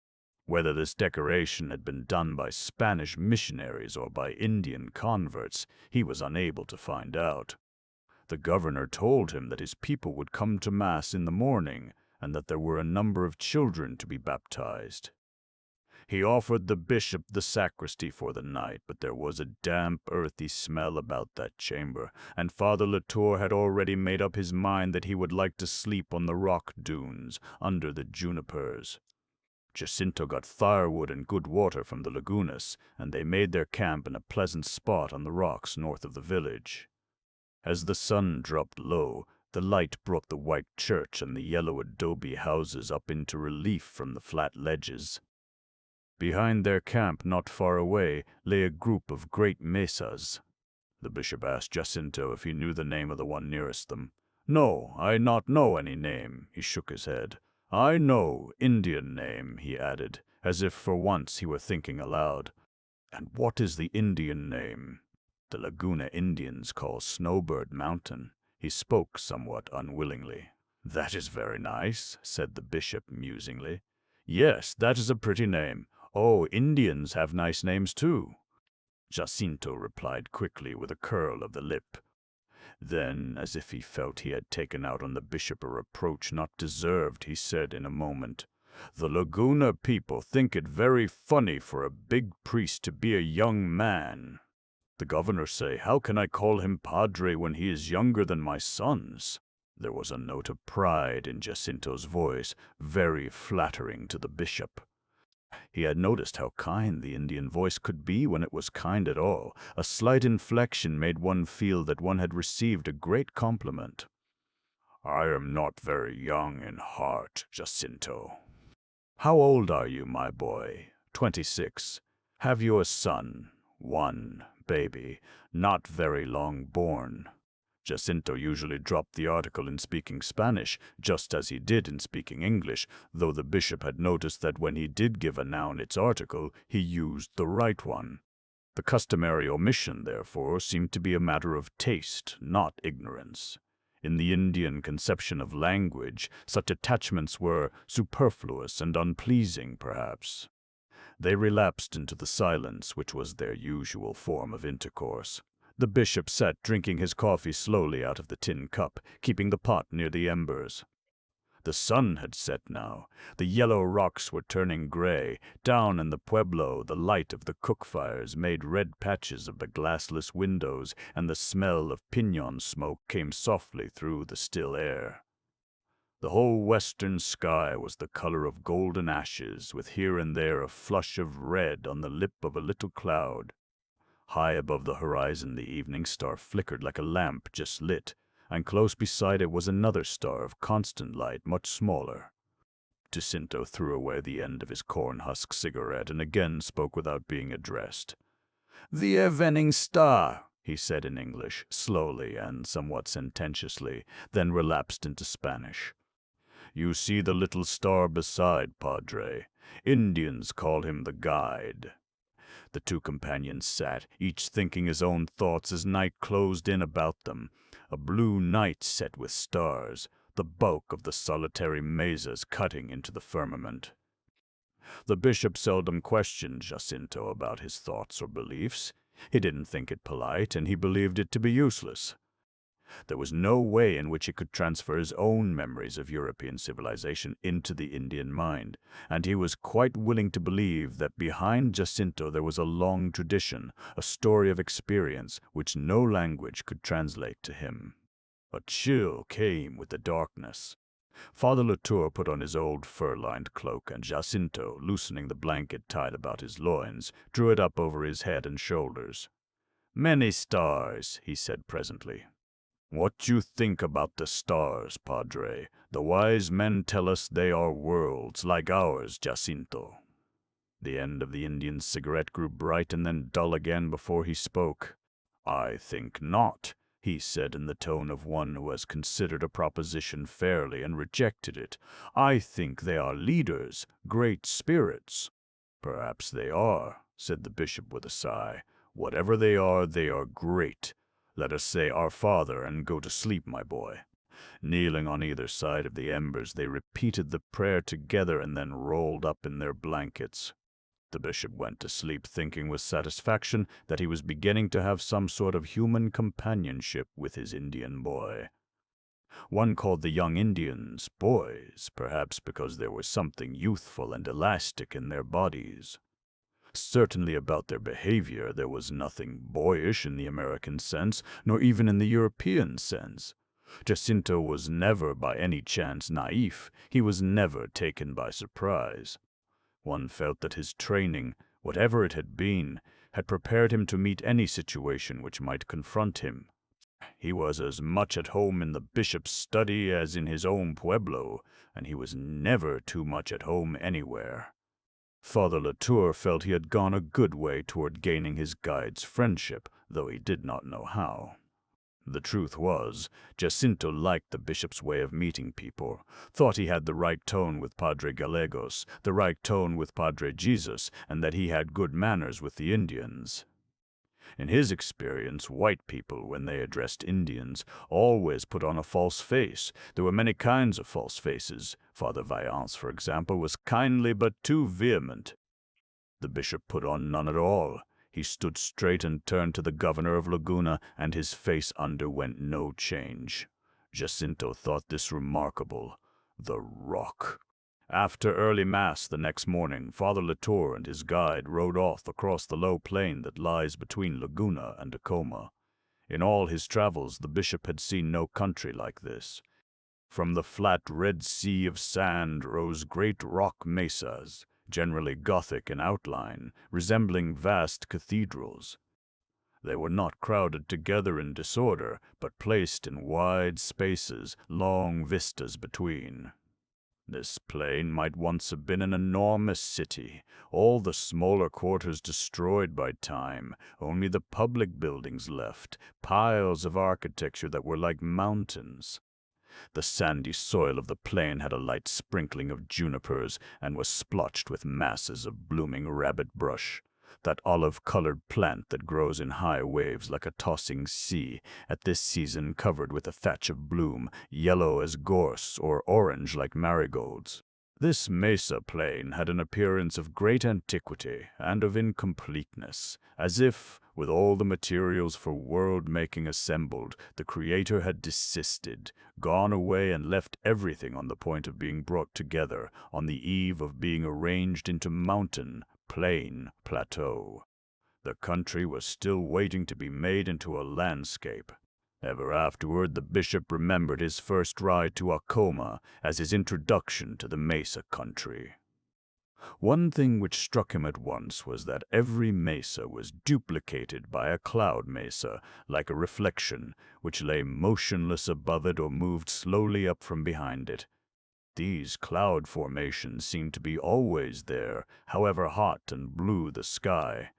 Whether this decoration had been done by Spanish missionaries or by Indian converts, he was unable to find out. The governor told him that his people would come to Mass in the morning, and that there were a number of children to be baptized. He offered the bishop the sacristy for the night, but there was a damp, earthy smell about that chamber, and Father Latour had already made up his mind that he would like to sleep on the rock dunes, under the junipers. Jacinto got firewood and good water from the lagunas, and they made their camp in a pleasant spot on the rocks north of the village. As the sun dropped low, the light brought the white church and the yellow adobe houses up into relief from the flat ledges. Behind their camp, not far away, lay a group of great mesas. The bishop asked Jacinto if he knew the name of the one nearest them. "No, I not know any name," he shook his head. "I know Indian name," he added, as if for once he were thinking aloud. "And what is the Indian name?" "The Laguna Indians call Snowbird Mountain." He spoke somewhat unwillingly. "That is very nice," said the bishop musingly. "Yes, that is a pretty name. Oh, Indians have nice names too." Jacinto replied quickly with a curl of the lip. Then, as if he felt he had taken out on the bishop a reproach not deserved, he said in a moment, "The Laguna people think it very funny for a big priest to be a young man. The governor say, how can I call him padre when he is younger than my sons?" There was a note of pride in Jacinto's voice, very flattering to the bishop. He had noticed how kind the Indian voice could be when it was kind at all. A slight inflection made one feel that one had received a great compliment. "I am not very young in heart, Jacinto." "How old are you, my boy?" 26. "Have you a son?" "One, baby, not very long born." Jacinto usually dropped the article in speaking Spanish, just as he did in speaking English, though the bishop had noticed that when he did give a noun its article, he used the right one. The customary omission, therefore, seemed to be a matter of taste, not ignorance. In the Indian conception of language, such attachments were superfluous and unpleasing, perhaps. They relapsed into the silence which was their usual form of intercourse. The bishop sat drinking his coffee slowly out of the tin cup, keeping the pot near the embers. The sun had set now. The yellow rocks were turning gray. Down in the pueblo, the light of the cook fires made red patches of the glassless windows, and the smell of piñon smoke came softly through the still air. The whole western sky was the color of golden ashes, with here and there a flush of red on the lip of a little cloud. High above the horizon the evening star flickered like a lamp just lit, and close beside it was another star of constant light, much smaller. Jacinto threw away the end of his corn-husk cigarette and again spoke without being addressed. "The evening star," he said in English, slowly and somewhat sententiously, then relapsed into Spanish. "You see the little star beside, Padre. Indians call him the guide." The two companions sat, each thinking his own thoughts as night closed in about them. A blue night set with stars, the bulk of the solitary mesas cutting into the firmament. The bishop seldom questioned Jacinto about his thoughts or beliefs. He didn't think it polite, and he believed it to be useless. There was no way in which he could transfer his own memories of European civilization into the Indian mind, and he was quite willing to believe that behind Jacinto there was a long tradition, a story of experience which no language could translate to him. A chill came with the darkness. Father Latour put on his old fur-lined cloak, and Jacinto, loosening the blanket tied about his loins, drew it up over his head and shoulders. "Many stars," he said presently. "What you think about the stars, Padre? The wise men tell us they are worlds, like ours, Jacinto." The end of the Indian's cigarette grew bright and then dull again before he spoke. "I think not," he said in the tone of one who has considered a proposition fairly and rejected it. "I think they are leaders, great spirits." "Perhaps they are," said the bishop with a sigh. "Whatever they are great. Let us say our Father and go to sleep, my boy." Kneeling on either side of the embers, they repeated the prayer together and then rolled up in their blankets. The bishop went to sleep thinking with satisfaction that he was beginning to have some sort of human companionship with his Indian boy. One called the young Indians boys, perhaps because there was something youthful and elastic in their bodies. Certainly about their behavior there was nothing boyish in the American sense, nor even in the European sense. Jacinto was never by any chance naïf. He was never taken by surprise. One felt that his training, whatever it had been, had prepared him to meet any situation which might confront him. He was as much at home in the bishop's study as in his own pueblo, and he was never too much at home anywhere. Father Latour felt he had gone a good way toward gaining his guide's friendship, though he did not know how. The truth was, Jacinto liked the bishop's way of meeting people, thought he had the right tone with Padre Gallegos, the right tone with Padre Jesus, and that he had good manners with the Indians. In his experience, white people, when they addressed Indians, always put on a false face. There were many kinds of false faces. Father Vaillant's, for example, was kindly but too vehement. The bishop put on none at all. He stood straight and turned to the governor of Laguna, and his face underwent no change. Jacinto thought this remarkable. The Rock. After early Mass the next morning, Father Latour and his guide rode off across the low plain that lies between Laguna and Acoma. In all his travels, the bishop had seen no country like this. From the flat red sea of sand rose great rock mesas, generally Gothic in outline, resembling vast cathedrals. They were not crowded together in disorder, but placed in wide spaces, long vistas between. This plain might once have been an enormous city, all the smaller quarters destroyed by time, only the public buildings left, piles of architecture that were like mountains. The sandy soil of the plain had a light sprinkling of junipers and was splotched with masses of blooming rabbit brush, that olive-colored plant that grows in high waves like a tossing sea, at this season covered with a thatch of bloom, yellow as gorse or orange like marigolds. This mesa plain had an appearance of great antiquity and of incompleteness, as if, with all the materials for world-making assembled, the Creator had desisted, gone away and left everything on the point of being brought together, on the eve of being arranged into mountain, plain, plateau. The country was still waiting to be made into a landscape. Ever afterward, the bishop remembered his first ride to Acoma as his introduction to the mesa country. One thing which struck him at once was that every mesa was duplicated by a cloud mesa, like a reflection, which lay motionless above it or moved slowly up from behind it. These cloud formations seemed to be always there, however hot and blue the sky.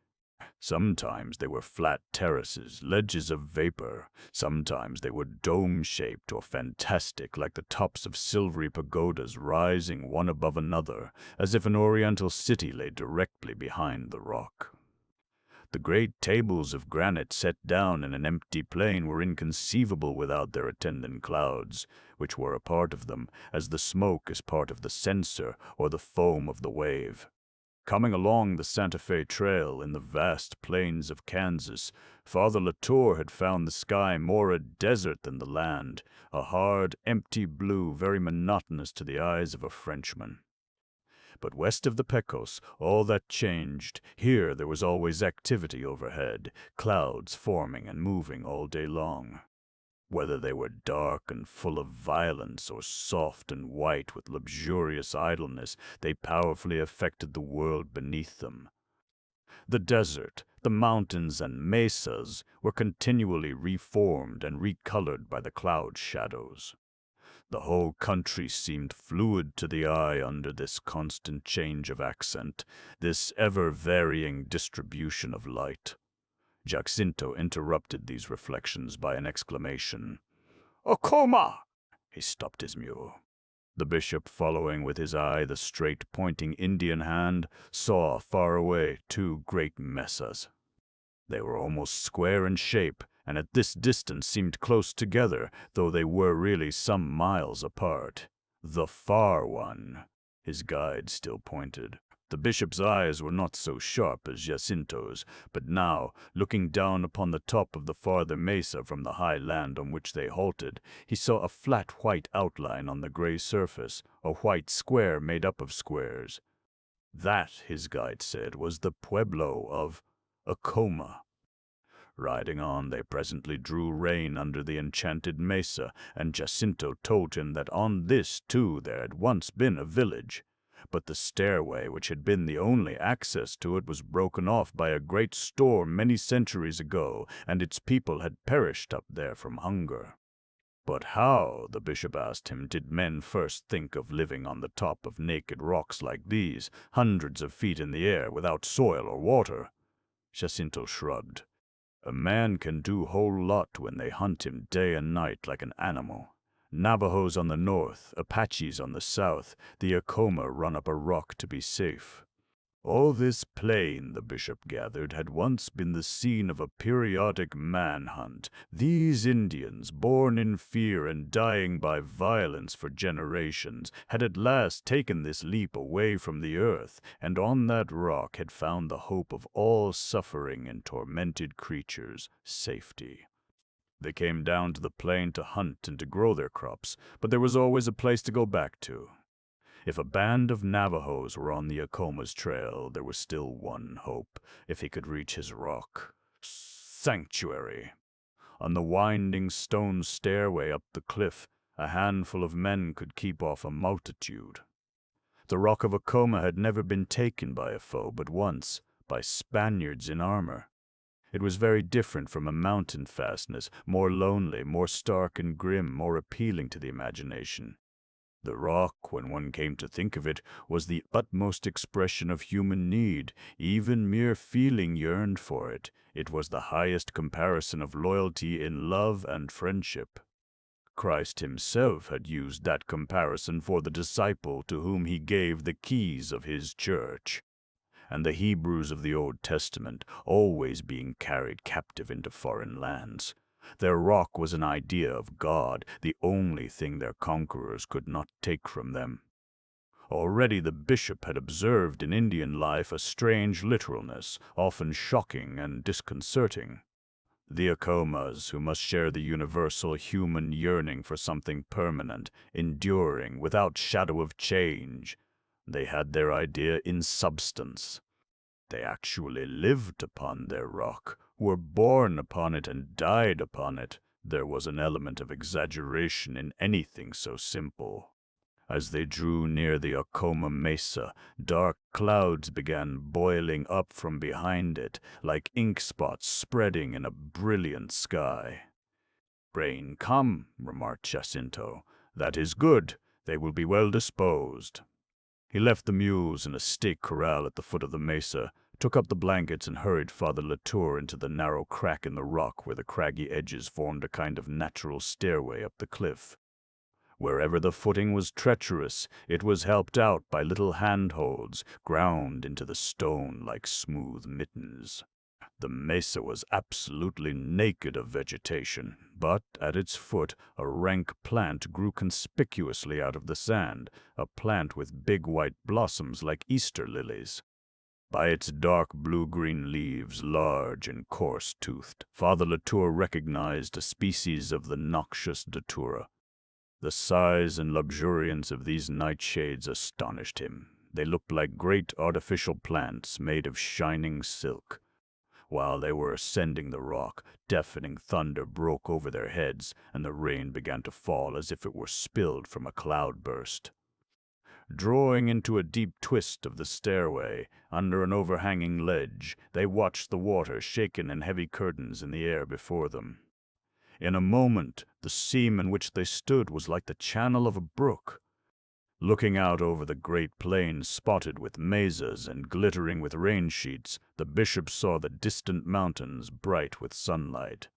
Sometimes they were flat terraces, ledges of vapor. Sometimes they were dome-shaped or fantastic, like the tops of silvery pagodas rising one above another, as if an oriental city lay directly behind the rock. The great tables of granite set down in an empty plain were inconceivable without their attendant clouds, which were a part of them, as the smoke is part of the censer or the foam of the wave. Coming along the Santa Fe Trail in the vast plains of Kansas, Father Latour had found the sky more a desert than the land, a hard, empty blue very monotonous to the eyes of a Frenchman. But west of the Pecos, all that changed. Here there was always activity overhead, clouds forming and moving all day long. Whether they were dark and full of violence or soft and white with luxurious idleness, they powerfully affected the world beneath them. The desert, the mountains and mesas were continually reformed and recolored by the cloud shadows. The whole country seemed fluid to the eye under this constant change of accent, this ever-varying distribution of light. Jacinto interrupted these reflections by an exclamation. "Acoma!" He stopped his mule. The bishop, following with his eye the straight pointing Indian hand, saw far away 2 great mesas. They were almost square in shape, and at this distance seemed close together, though they were really some miles apart. The far one. His guide still pointed. The bishop's eyes were not so sharp as Jacinto's, but now, looking down upon the top of the farther mesa from the high land on which they halted, he saw a flat white outline on the gray surface, a white square made up of squares. That, his guide said, was the pueblo of Acoma. Riding on, they presently drew rein under the enchanted mesa, and Jacinto told him that on this, too, there had once been a village. But the stairway, which had been the only access to it, was broken off by a great storm many centuries ago, and its people had perished up there from hunger. But how, the bishop asked him, did men first think of living on the top of naked rocks like these, hundreds of feet in the air, without soil or water? Jacinto shrugged. A man can do whole lot when they hunt him day and night like an animal. Navajos on the north, Apaches on the south, the Acoma run up a rock to be safe. All this plain, the bishop gathered, had once been the scene of a periodic manhunt. These Indians, born in fear and dying by violence for generations, had at last taken this leap away from the earth, and on that rock had found the hope of all suffering and tormented creatures, safety. They came down to the plain to hunt and to grow their crops, but there was always a place to go back to. If a band of Navajos were on the Acoma's trail, there was still one hope, if he could reach his rock. Sanctuary. On the winding stone stairway up the cliff, a handful of men could keep off a multitude. The rock of Acoma had never been taken by a foe, but once, by Spaniards in armor. It was very different from a mountain fastness, more lonely, more stark and grim, more appealing to the imagination. The rock, when one came to think of it, was the utmost expression of human need. Even mere feeling yearned for it. It was the highest comparison of loyalty in love and friendship. Christ himself had used that comparison for the disciple to whom he gave the keys of his church. And the Hebrews of the Old Testament, always being carried captive into foreign lands. Their rock was an idea of God, the only thing their conquerors could not take from them. Already the bishop had observed in Indian life a strange literalness, often shocking and disconcerting. The Acomas, who must share the universal human yearning for something permanent, enduring, without shadow of change, they had their idea in substance. They actually lived upon their rock, were born upon it and died upon it. There was an element of exaggeration in anything so simple. As they drew near the Acoma Mesa, dark clouds began boiling up from behind it, like ink spots spreading in a brilliant sky. "Rain come," remarked Jacinto. "That is good. They will be well disposed." He left the mules in a stake corral at the foot of the mesa, took up the blankets and hurried Father Latour into the narrow crack in the rock where the craggy edges formed a kind of natural stairway up the cliff. Wherever the footing was treacherous, it was helped out by little handholds, ground into the stone like smooth mittens. The mesa was absolutely naked of vegetation, but at its foot a rank plant grew conspicuously out of the sand, a plant with big white blossoms like Easter lilies. By its dark blue-green leaves, large and coarse-toothed, Father Latour recognized a species of the noxious datura. The size and luxuriance of these nightshades astonished him. They looked like great artificial plants made of shining silk. While they were ascending the rock, deafening thunder broke over their heads, and the rain began to fall as if it were spilled from a cloudburst. Drawing into a deep twist of the stairway, under an overhanging ledge, they watched the water shaken in heavy curtains in the air before them. In a moment, the seam in which they stood was like the channel of a brook. Looking out over the great plain spotted with mesas and glittering with rain sheets, the bishop saw the distant mountains bright with sunlight.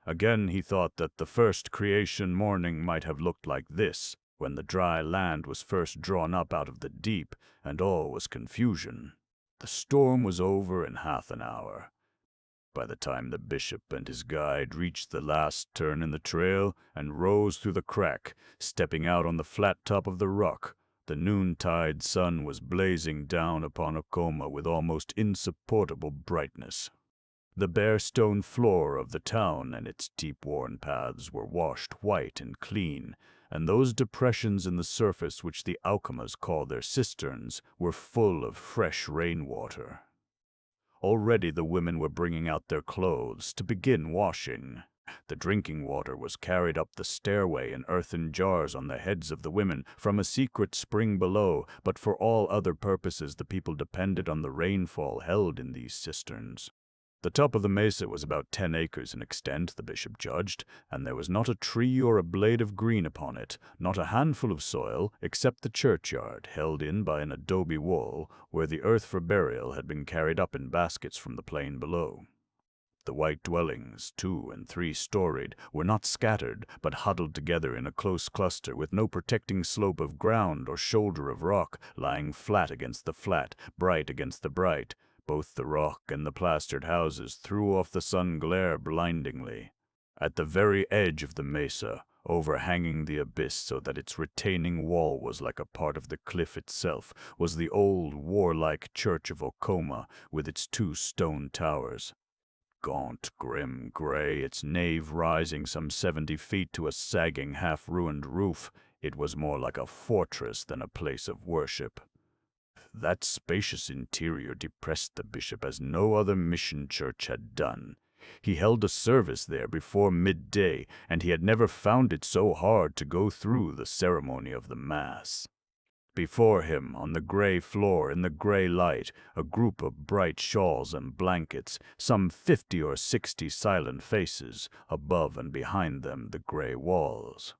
Again he thought that the first creation morning might have looked like this, when the dry land was first drawn up out of the deep, and all was confusion. The storm was over in half an hour. By the time the bishop and his guide reached the last turn in the trail and rose through the crack, stepping out on the flat top of the rock, the noontide sun was blazing down upon Acoma with almost insupportable brightness. The bare stone floor of the town and its deep-worn paths were washed white and clean, and those depressions in the surface which the Acomas call their cisterns were full of fresh rainwater. Already the women were bringing out their clothes to begin washing. The drinking water was carried up the stairway in earthen jars on the heads of the women from a secret spring below, but for all other purposes the people depended on the rainfall held in these cisterns. The top of the mesa was about 10 acres in extent, the bishop judged, and there was not a tree or a blade of green upon it, not a handful of soil, except the churchyard, held in by an adobe wall, where the earth for burial had been carried up in baskets from the plain below. The white dwellings, 2- and 3-storied, were not scattered, but huddled together in a close cluster, with no protecting slope of ground or shoulder of rock, lying flat against the flat, bright against the bright. Both the rock and the plastered houses threw off the sun glare blindingly. At the very edge of the mesa, overhanging the abyss so that its retaining wall was like a part of the cliff itself, was the old warlike church of Okoma, with its 2 stone towers. Gaunt, grim, gray, its nave rising some 70 feet to a sagging, half-ruined roof, it was more like a fortress than a place of worship. That spacious interior depressed the bishop as no other mission church had done. He held a service there before midday, and he had never found it so hard to go through the ceremony of the Mass. Before him, on the gray floor, in the gray light, a group of bright shawls and blankets, some 50 or 60 silent faces, above and behind them the gray walls.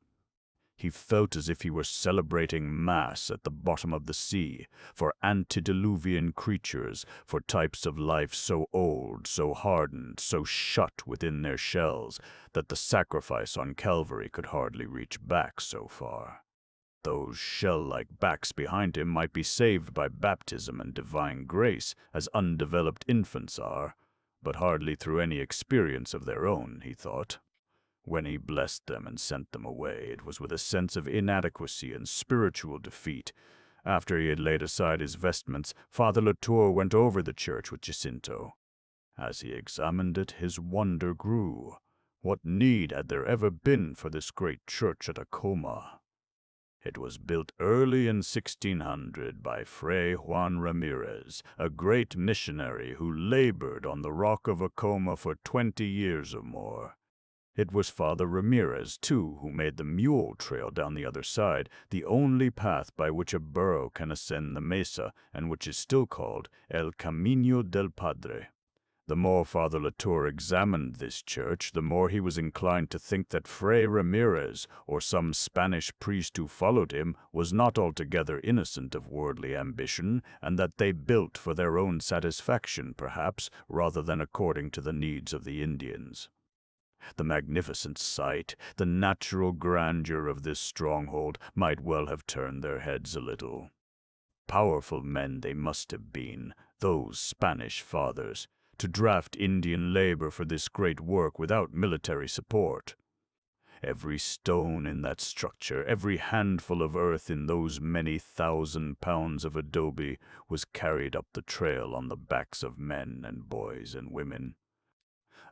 He felt as if he were celebrating Mass at the bottom of the sea, for antediluvian creatures, for types of life so old, so hardened, so shut within their shells, that the sacrifice on Calvary could hardly reach back so far. Those shell-like backs behind him might be saved by baptism and divine grace, as undeveloped infants are, but hardly through any experience of their own, he thought. When he blessed them and sent them away, it was with a sense of inadequacy and spiritual defeat. After he had laid aside his vestments, Father Latour went over the church with Jacinto. As he examined it, his wonder grew. What need had there ever been for this great church at Okoma? It was built early in 1600 by Fray Juan Ramirez, a great missionary who labored on the rock of Okoma for 20 years or more. It was Father Ramirez, too, who made the mule trail down the other side, the only path by which a burro can ascend the mesa, and which is still called El Camino del Padre. The more Father Latour examined this church, the more he was inclined to think that Fray Ramirez, or some Spanish priest who followed him, was not altogether innocent of worldly ambition, and that they built for their own satisfaction, perhaps, rather than according to the needs of the Indians. The magnificent sight, the natural grandeur of this stronghold might well have turned their heads a little. Powerful men they must have been, those Spanish fathers, to draft Indian labor for this great work without military support. Every stone in that structure, every handful of earth in those many 1,000 pounds of adobe was carried up the trail on the backs of men and boys and women.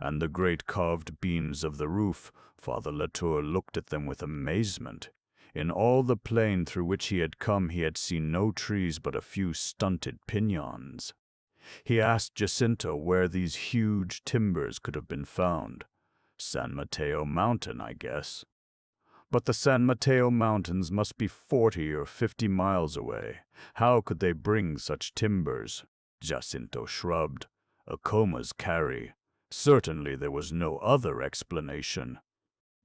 And the great carved beams of the roof, Father Latour looked at them with amazement. In all the plain through which he had come he had seen no trees but a few stunted piñons. He asked Jacinto where these huge timbers could have been found. San Mateo Mountain, I guess. But the San Mateo Mountains must be 40 or 50 miles away. How could they bring such timbers? Jacinto shrugged. Okoma's carry. Certainly there was no other explanation.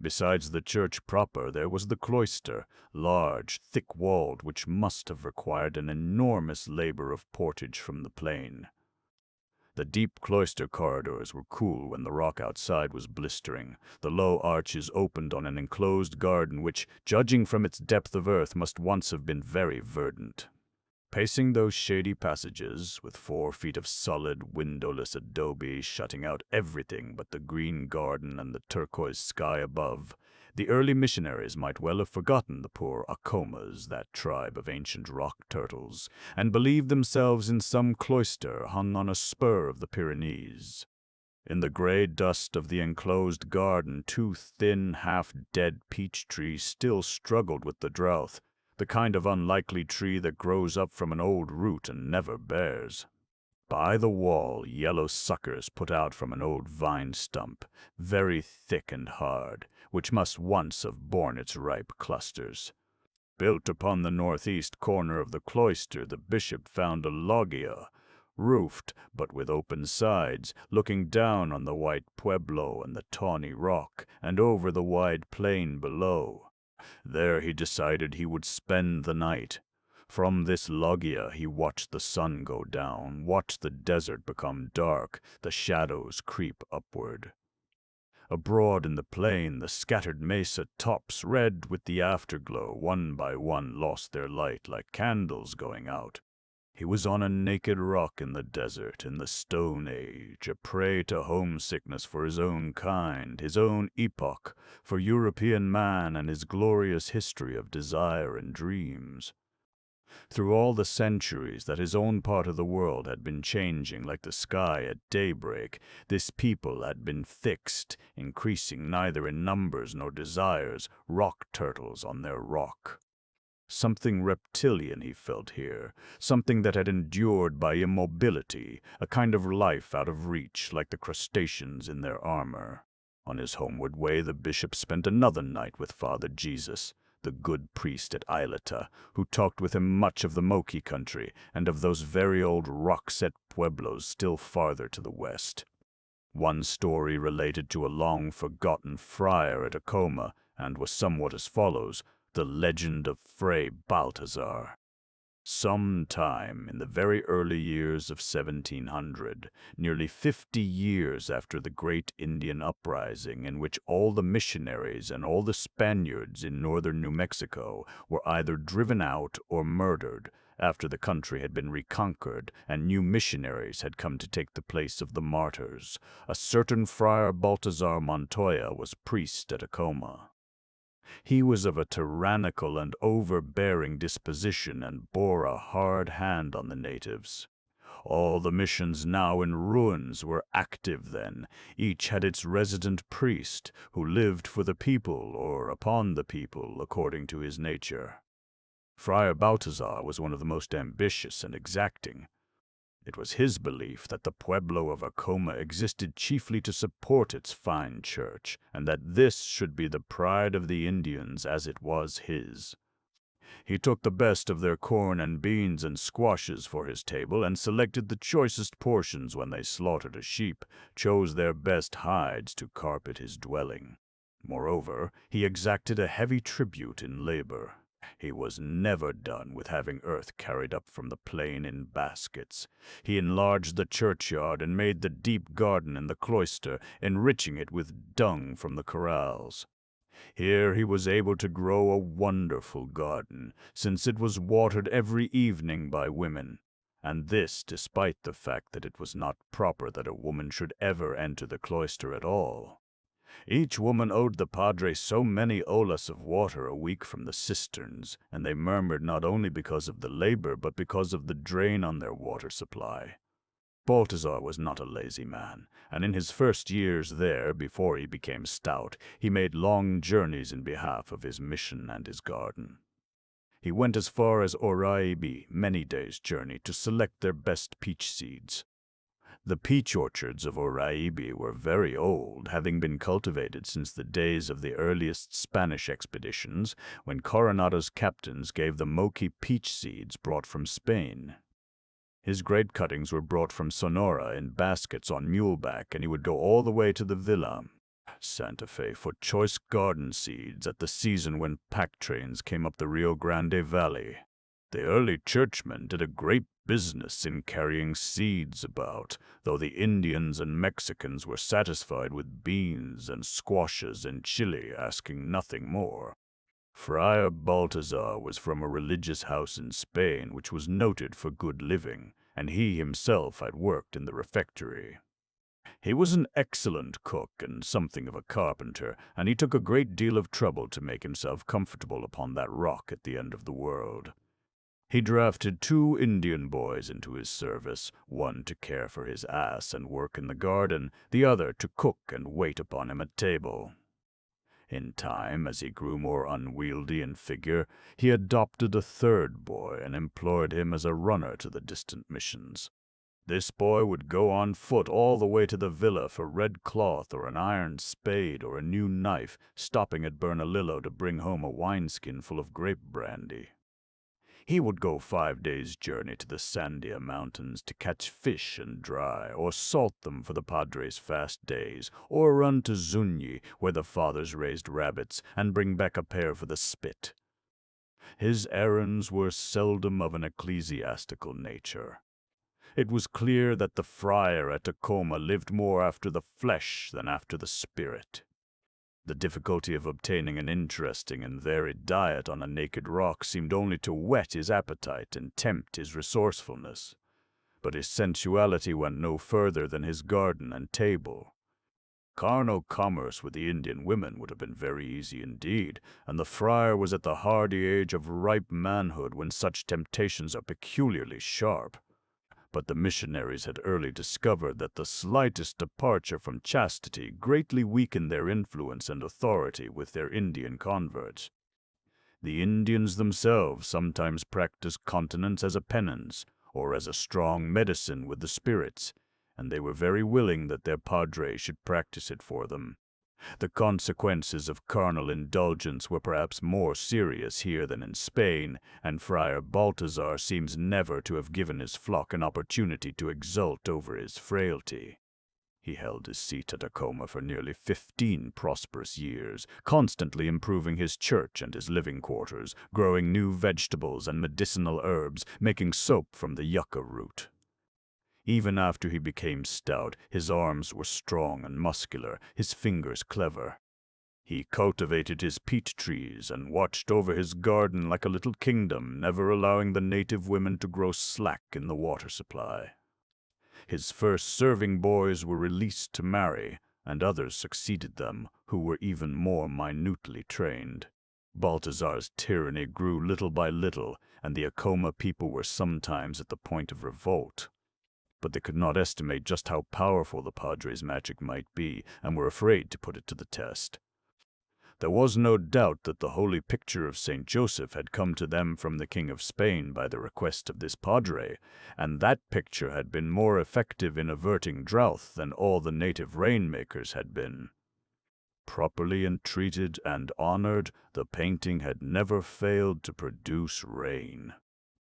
Besides the church proper, there was the cloister, large, thick-walled, which must have required an enormous labor of portage from the plain. The deep cloister corridors were cool when the rock outside was blistering. The low arches opened on an enclosed garden which, judging from its depth of earth, must once have been very verdant. Pacing those shady passages, with 4 feet of solid, windowless adobe shutting out everything but the green garden and the turquoise sky above, the early missionaries might well have forgotten the poor Okomas, that tribe of ancient rock turtles, and believed themselves in some cloister hung on a spur of the Pyrenees. In the gray dust of the enclosed garden, 2 thin, half-dead peach trees still struggled with the drought, the kind of unlikely tree that grows up from an old root and never bears. By the wall, yellow suckers put out from an old vine stump, very thick and hard, which must once have borne its ripe clusters. Built upon the northeast corner of the cloister, the bishop found a loggia, roofed, but with open sides, looking down on the white pueblo and the tawny rock, and over the wide plain below. There he decided he would spend the night. From this loggia he watched the sun go down, watched the desert become dark, the shadows creep upward. Abroad in the plain, the scattered mesa tops, red with the afterglow, one by one lost their light like candles going out. He was on a naked rock in the desert, in the Stone Age, a prey to homesickness for his own kind, his own epoch, for European man and his glorious history of desire and dreams. Through all the centuries that his own part of the world had been changing like the sky at daybreak, this people had been fixed, increasing neither in numbers nor desires, rock turtles on their rock. Something reptilian he felt here, something that had endured by immobility, a kind of life out of reach, like the crustaceans in their armor. On his homeward way the bishop spent another night with Father Jesus, the good priest at Isleta, who talked with him much of the Moqui country and of those very old rock-set pueblos still farther to the west. One story related to a long-forgotten friar at Acoma, and was somewhat as follows: the legend of Fray Baltazar. Some time in the very early years of 1700, nearly 50 years after the great Indian uprising in which all the missionaries and all the Spaniards in northern New Mexico were either driven out or murdered, after the country had been reconquered and new missionaries had come to take the place of the martyrs, a certain Friar Baltazar Montoya was priest at Acoma. He was of a tyrannical and overbearing disposition and bore a hard hand on the natives. All the missions now in ruins were active then. Each had its resident priest, who lived for the people or upon the people according to his nature. Friar Baltazar was one of the most ambitious and exacting. It was his belief that the pueblo of Acoma existed chiefly to support its fine church, and that this should be the pride of the Indians as it was his. He took the best of their corn and beans and squashes for his table, and selected the choicest portions when they slaughtered a sheep, chose their best hides to carpet his dwelling. Moreover, he exacted a heavy tribute in labor. He was never done with having earth carried up from the plain in baskets. He enlarged the churchyard and made the deep garden in the cloister, enriching it with dung from the corrals. Here he was able to grow a wonderful garden, since it was watered every evening by women, and this despite the fact that it was not proper that a woman should ever enter the cloister at all. Each woman owed the padre so many olas of water a week from the cisterns, and they murmured not only because of the labor, but because of the drain on their water supply. Baltazar was not a lazy man, and in his first years there, before he became stout, he made long journeys in behalf of his mission and his garden. He went as far as Oraibi, many days' journey, to select their best peach seeds. The peach orchards of Oraibi were very old, having been cultivated since the days of the earliest Spanish expeditions, when Coronado's captains gave the Moqui peach seeds brought from Spain. His grape cuttings were brought from Sonora in baskets on muleback, and he would go all the way to the Villa, Santa Fe, for choice garden seeds at the season when pack trains came up the Rio Grande Valley. The early churchmen did a great business in carrying seeds about, though the Indians and Mexicans were satisfied with beans and squashes and chili, asking nothing more. Friar Baltazar was from a religious house in Spain which was noted for good living, and he himself had worked in the refectory. He was an excellent cook and something of a carpenter, and he took a great deal of trouble to make himself comfortable upon that rock at the end of the world. He drafted 2 Indian boys into his service, one to care for his ass and work in the garden, the other to cook and wait upon him at table. In time, as he grew more unwieldy in figure, he adopted a 3rd boy and employed him as a runner to the distant missions. This boy would go on foot all the way to the villa for red cloth or an iron spade or a new knife, stopping at Bernalillo to bring home a wineskin full of grape brandy. He would go 5 days' journey to the Sandia Mountains to catch fish and dry, or salt them for the padre's fast days, or run to Zunyi, where the fathers raised rabbits, and bring back a pair for the spit. His errands were seldom of an ecclesiastical nature. It was clear that the friar at Tacoma lived more after the flesh than after the spirit. The difficulty of obtaining an interesting and varied diet on a naked rock seemed only to whet his appetite and tempt his resourcefulness. But his sensuality went no further than his garden and table. Carnal commerce with the Indian women would have been very easy indeed, and the friar was at the hardy age of ripe manhood when such temptations are peculiarly sharp. But the missionaries had early discovered that the slightest departure from chastity greatly weakened their influence and authority with their Indian converts. The Indians themselves sometimes practiced continence as a penance, or as a strong medicine with the spirits, and they were very willing that their padre should practice it for them. The consequences of carnal indulgence were perhaps more serious here than in Spain, and Friar Balthazar seems never to have given his flock an opportunity to exult over his frailty. He held his seat at Tacoma for nearly 15 prosperous years, constantly improving his church and his living quarters, growing new vegetables and medicinal herbs, making soap from the yucca root. Even after he became stout, his arms were strong and muscular, his fingers clever. He cultivated his peach trees and watched over his garden like a little kingdom, never allowing the native women to grow slack in the water supply. His first serving boys were released to marry, and others succeeded them, who were even more minutely trained. Balthazar's tyranny grew little by little, and the Acoma people were sometimes at the point of revolt. But they could not estimate just how powerful the padre's magic might be, and were afraid to put it to the test. There was no doubt that the holy picture of St. Joseph had come to them from the King of Spain by the request of this padre, and that picture had been more effective in averting drought than all the native rainmakers had been. Properly entreated and honored, the painting had never failed to produce rain.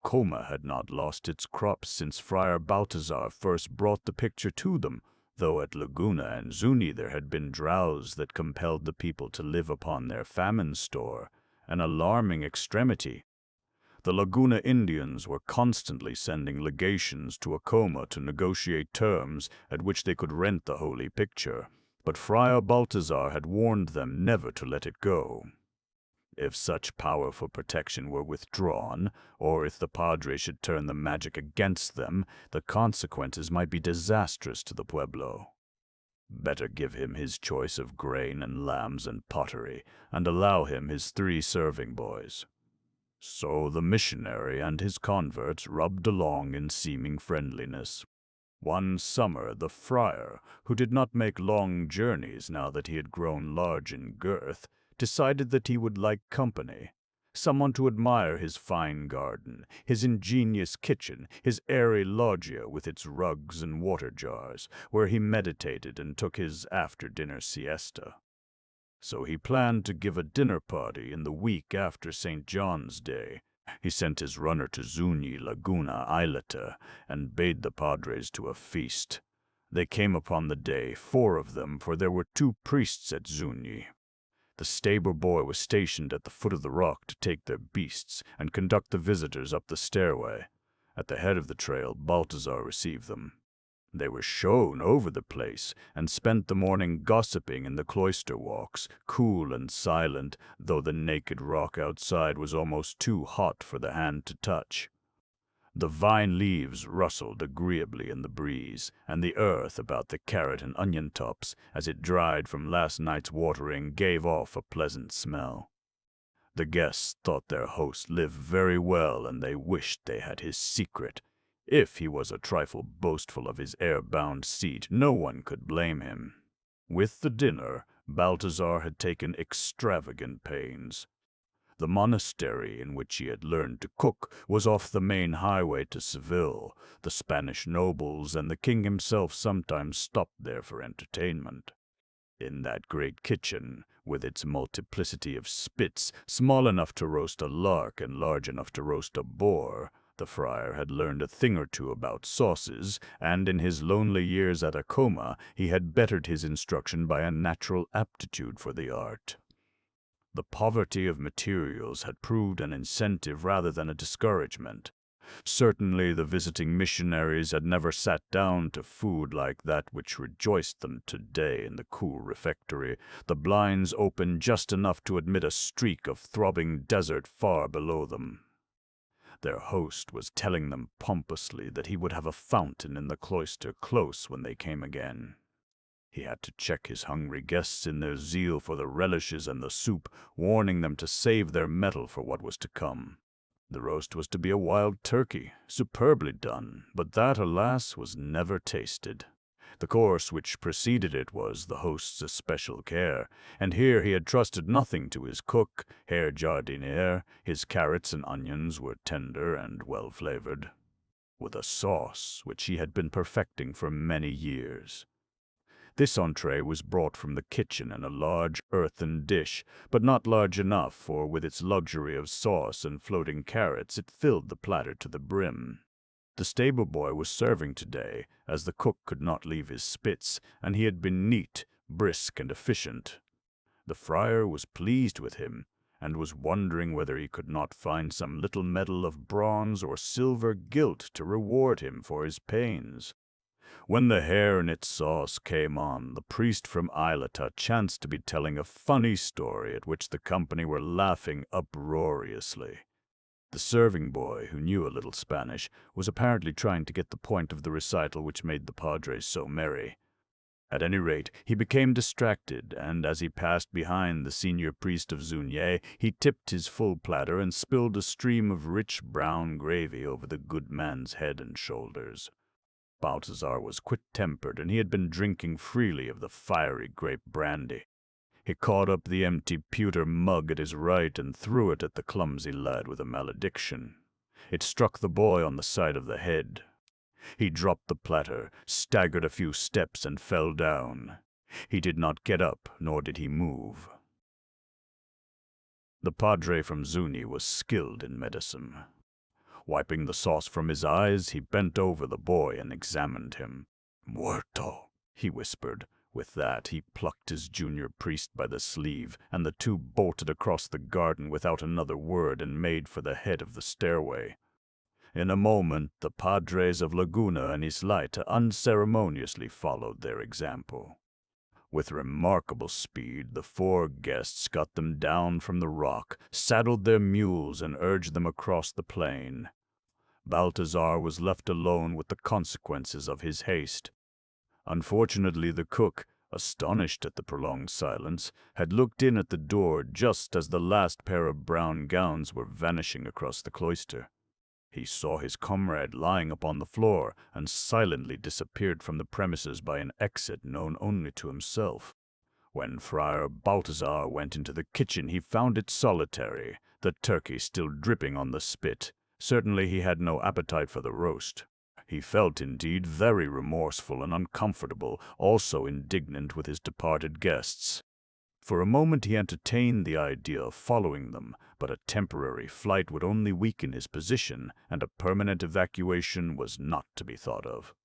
Coma had not lost its crops since Friar Balthazar first brought the picture to them, though at Laguna and Zuni there had been droughts that compelled the people to live upon their famine store, an alarming extremity. The Laguna Indians were constantly sending legations to Acoma to negotiate terms at which they could rent the holy picture, but Friar Balthazar had warned them never to let it go. If such powerful protection were withdrawn, or if the padre should turn the magic against them, the consequences might be disastrous to the pueblo. Better give him his choice of grain and lambs and pottery, and allow him his 3 serving boys. So the missionary and his converts rubbed along in seeming friendliness. One summer the friar, who did not make long journeys now that he had grown large in girth, decided that he would like company, someone to admire his fine garden, his ingenious kitchen, his airy loggia with its rugs and water jars, where he meditated and took his after-dinner siesta. So he planned to give a dinner party in the week after St. John's Day. He sent his runner to Zuni, Laguna, Isleta, and bade the padres to a feast. They came upon the day, 4 of them, for there were 2 priests at Zuni. The stable boy was stationed at the foot of the rock to take their beasts and conduct the visitors up the stairway. At the head of the trail, Balthazar received them. They were shown over the place, and spent the morning gossiping in the cloister walks, cool and silent, though the naked rock outside was almost too hot for the hand to touch. The vine leaves rustled agreeably in the breeze, and the earth about the carrot and onion tops, as it dried from last night's watering, gave off a pleasant smell. The guests thought their host lived very well, and they wished they had his secret. If he was a trifle boastful of his air-bound seat, no one could blame him. With the dinner, Balthazar had taken extravagant pains. The monastery in which he had learned to cook was off the main highway to Seville. The Spanish nobles and the king himself sometimes stopped there for entertainment. In that great kitchen, with its multiplicity of spits, small enough to roast a lark and large enough to roast a boar, the friar had learned a thing or two about sauces, and in his lonely years at Acoma he had bettered his instruction by a natural aptitude for the art. The poverty of materials had proved an incentive rather than a discouragement. Certainly the visiting missionaries had never sat down to food like that which rejoiced them today in the cool refectory, the blinds open just enough to admit a streak of throbbing desert far below them. Their host was telling them pompously that he would have a fountain in the cloister close when they came again. He had to check his hungry guests in their zeal for the relishes and the soup, warning them to save their mettle for what was to come. The roast was to be a wild turkey, superbly done, but that, alas, was never tasted. The course which preceded it was the host's especial care, and here he had trusted nothing to his cook, Herr Jardinier. His carrots and onions were tender and well-flavored, with a sauce which he had been perfecting for many years. This entree was brought from the kitchen in a large earthen dish, but not large enough, for with its luxury of sauce and floating carrots it filled the platter to the brim. The stable boy was serving today, as the cook could not leave his spits, and he had been neat, brisk, and efficient. The friar was pleased with him, and was wondering whether he could not find some little medal of bronze or silver gilt to reward him for his pains. When the hare and its sauce came on, the priest from Isleta chanced to be telling a funny story at which the company were laughing uproariously. The serving boy, who knew a little Spanish, was apparently trying to get the point of the recital which made the padre so merry. At any rate, he became distracted, and as he passed behind the senior priest of Zunier, he tipped his full platter and spilled a stream of rich brown gravy over the good man's head and shoulders. Balthazar was quick-tempered, and he had been drinking freely of the fiery grape brandy. He caught up the empty pewter mug at his right and threw it at the clumsy lad with a malediction. It struck the boy on the side of the head. He dropped the platter, staggered a few steps, and fell down. He did not get up, nor did he move. The padre from Zuni was skilled in medicine. Wiping the sauce from his eyes, he bent over the boy and examined him. "Muerto," he whispered. With that, he plucked his junior priest by the sleeve, and the two bolted across the garden without another word and made for the head of the stairway. In a moment, the padres of Laguna and Isleta unceremoniously followed their example. With remarkable speed, the four guests got them down from the rock, saddled their mules, and urged them across the plain. Balthazar was left alone with the consequences of his haste. Unfortunately, the cook, astonished at the prolonged silence, had looked in at the door just as the last pair of brown gowns were vanishing across the cloister. He saw his comrade lying upon the floor, and silently disappeared from the premises by an exit known only to himself. When Friar Balthazar went into the kitchen, he found it solitary, the turkey still dripping on the spit. Certainly he had no appetite for the roast. He felt, indeed, very remorseful and uncomfortable, also indignant with his departed guests. For a moment he entertained the idea of following them, but a temporary flight would only weaken his position, and a permanent evacuation was not to be thought of.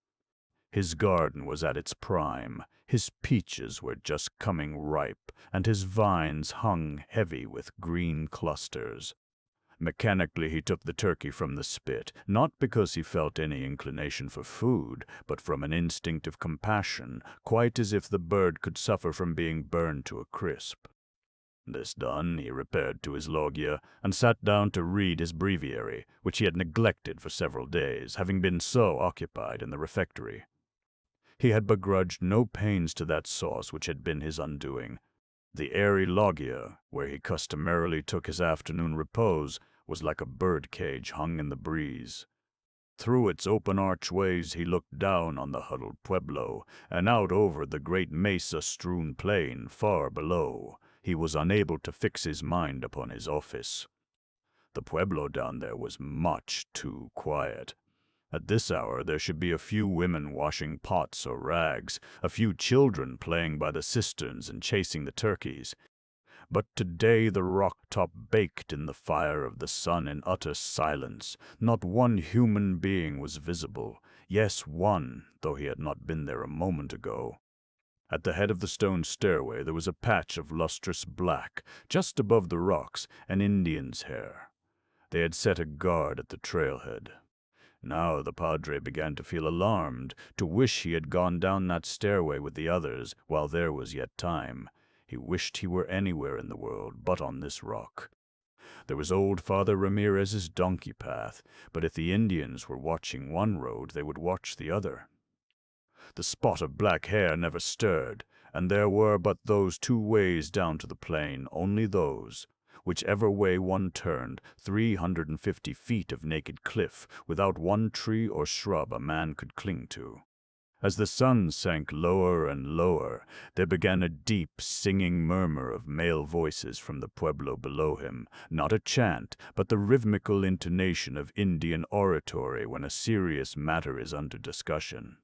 His garden was at its prime, his peaches were just coming ripe, and his vines hung heavy with green clusters. Mechanically he took the turkey from the spit, not because he felt any inclination for food, but from an instinct of compassion, quite as if the bird could suffer from being burned to a crisp. This done, he repaired to his loggia, and sat down to read his breviary, which he had neglected for several days, having been so occupied in the refectory. He had begrudged no pains to that sauce which had been his undoing. The airy loggia, where he customarily took his afternoon repose, was like a bird-cage hung in the breeze. Through its open archways he looked down on the huddled pueblo, and out over the great mesa-strewn plain far below. He was unable to fix his mind upon his office. The pueblo down there was much too quiet. At this hour there should be a few women washing pots or rags, a few children playing by the cisterns and chasing the turkeys. But today the rock-top baked in the fire of the sun in utter silence. Not one human being was visible. Yes, one, though he had not been there a moment ago. At the head of the stone stairway there was a patch of lustrous black, just above the rocks, an Indian's hair. They had set a guard at the trailhead. Now the padre began to feel alarmed, to wish he had gone down that stairway with the others while there was yet time. He wished he were anywhere in the world but on this rock. There was old Father Ramirez's donkey path, but if the Indians were watching one road, they would watch the other. The spot of black hair never stirred, and there were but those two ways down to the plain, only those. Whichever way one turned, 350 feet of naked cliff, without one tree or shrub a man could cling to. As the sun sank lower and lower, there began a deep, singing murmur of male voices from the pueblo below him, not a chant, but the rhythmical intonation of Indian oratory when a serious matter is under discussion.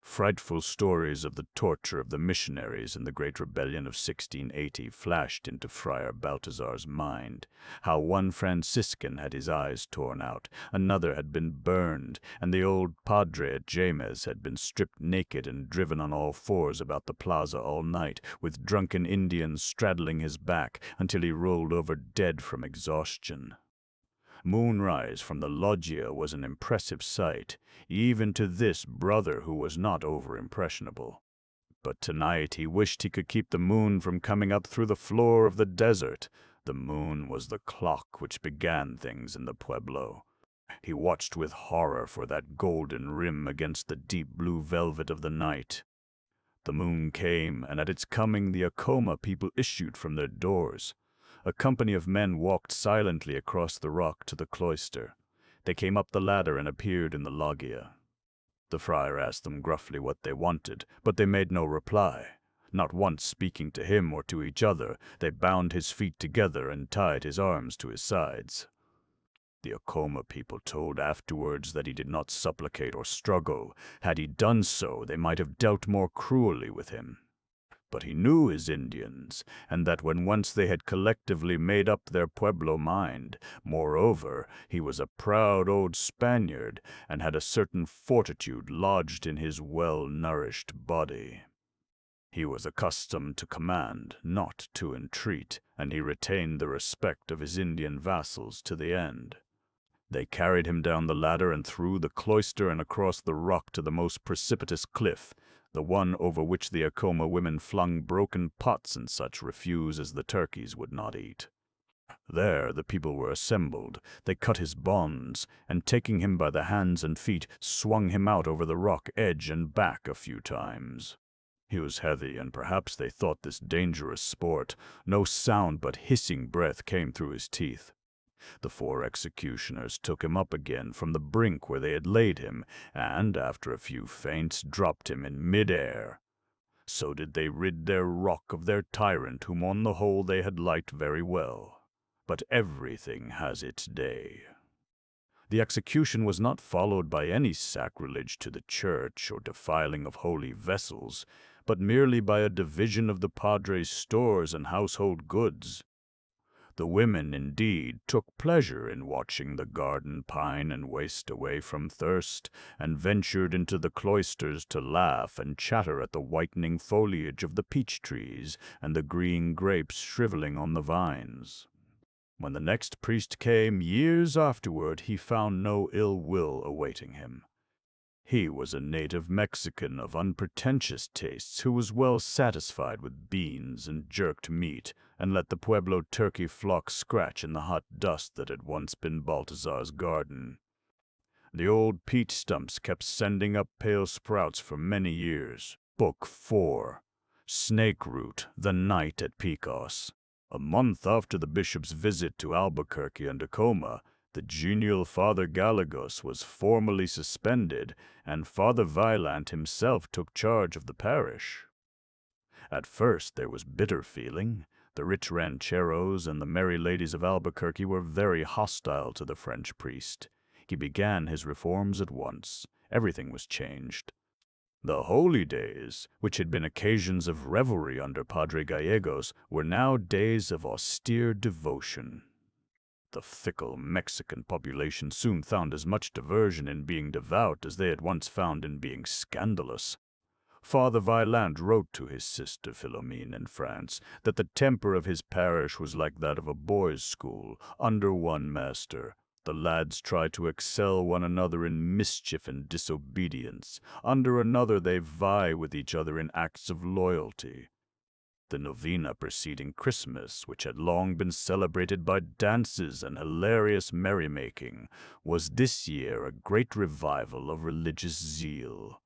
Frightful stories of the torture of the missionaries in the Great Rebellion of 1680 flashed into Friar Balthazar's mind. How one Franciscan had his eyes torn out, another had been burned, and the old padre at James had been stripped naked and driven on all fours about the plaza all night, with drunken Indians straddling his back until he rolled over dead from exhaustion. Moonrise from the loggia was an impressive sight, even to this brother who was not over-impressionable. But tonight he wished he could keep the moon from coming up through the floor of the desert. The moon was the clock which began things in the pueblo. He watched with horror for that golden rim against the deep blue velvet of the night. The moon came, and at its coming the Acoma people issued from their doors. A company of men walked silently across the rock to the cloister. They came up the ladder and appeared in the loggia. The friar asked them gruffly what they wanted, but they made no reply. Not once speaking to him or to each other, they bound his feet together and tied his arms to his sides. The Acoma people told afterwards that he did not supplicate or struggle. Had he done so, they might have dealt more cruelly with him. But he knew his Indians, and that when once they had collectively made up their pueblo mind, moreover, he was a proud old Spaniard, and had a certain fortitude lodged in his well-nourished body. He was accustomed to command, not to entreat, and he retained the respect of his Indian vassals to the end. They carried him down the ladder and through the cloister and across the rock to the most precipitous cliff, the one over which the Acoma women flung broken pots and such refuse as the turkeys would not eat. There the people were assembled. They cut his bonds, and taking him by the hands and feet, swung him out over the rock edge and back a few times. He was heavy, and perhaps they thought this dangerous sport. No sound but hissing breath came through his teeth. The 4 executioners took him up again from the brink where they had laid him, and, after a few feints, dropped him in mid-air. So did they rid their rock of their tyrant, whom on the whole they had liked very well. But everything has its day. The execution was not followed by any sacrilege to the church or defiling of holy vessels, but merely by a division of the padre's stores and household goods. The women, indeed, took pleasure in watching the garden pine and waste away from thirst, and ventured into the cloisters to laugh and chatter at the whitening foliage of the peach trees and the green grapes shriveling on the vines. When the next priest came, years afterward, he found no ill will awaiting him. He was a native Mexican of unpretentious tastes who was well satisfied with beans and jerked meat, and let the Pueblo turkey flock scratch in the hot dust that had once been Balthazar's garden. The old peach stumps kept sending up pale sprouts for many years. Book 4. Snake Root, The Night at Picos. A month after the bishop's visit to Albuquerque and Acoma, the genial Father Gallegos was formally suspended, and Father Vaillant himself took charge of the parish. At first there was bitter feeling. The rich rancheros and the merry ladies of Albuquerque were very hostile to the French priest. He began his reforms at once. Everything was changed. The holy days, which had been occasions of revelry under Padre Gallegos, were now days of austere devotion. The fickle Mexican population soon found as much diversion in being devout as they had once found in being scandalous. Father Vaillant wrote to his sister Philomene in France that the temper of his parish was like that of a boys' school, under one master. The lads try to excel one another in mischief and disobedience. Under another they vie with each other in acts of loyalty. The novena preceding Christmas, which had long been celebrated by dances and hilarious merrymaking, was this year a great revival of religious zeal.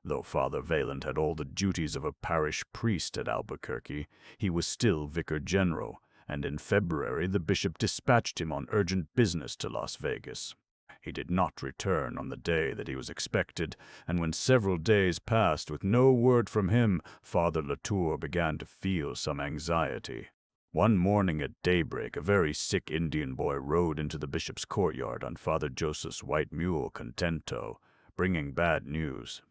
Though Father Vaillant had all the duties of a parish priest at Albuquerque, he was still vicar general, and in February the bishop dispatched him on urgent business to Las Vegas. He did not return on the day that he was expected, and when several days passed with no word from him, Father Latour began to feel some anxiety. One morning at daybreak, a very sick Indian boy rode into the bishop's courtyard on Father Joseph's white mule Contento, bringing bad news.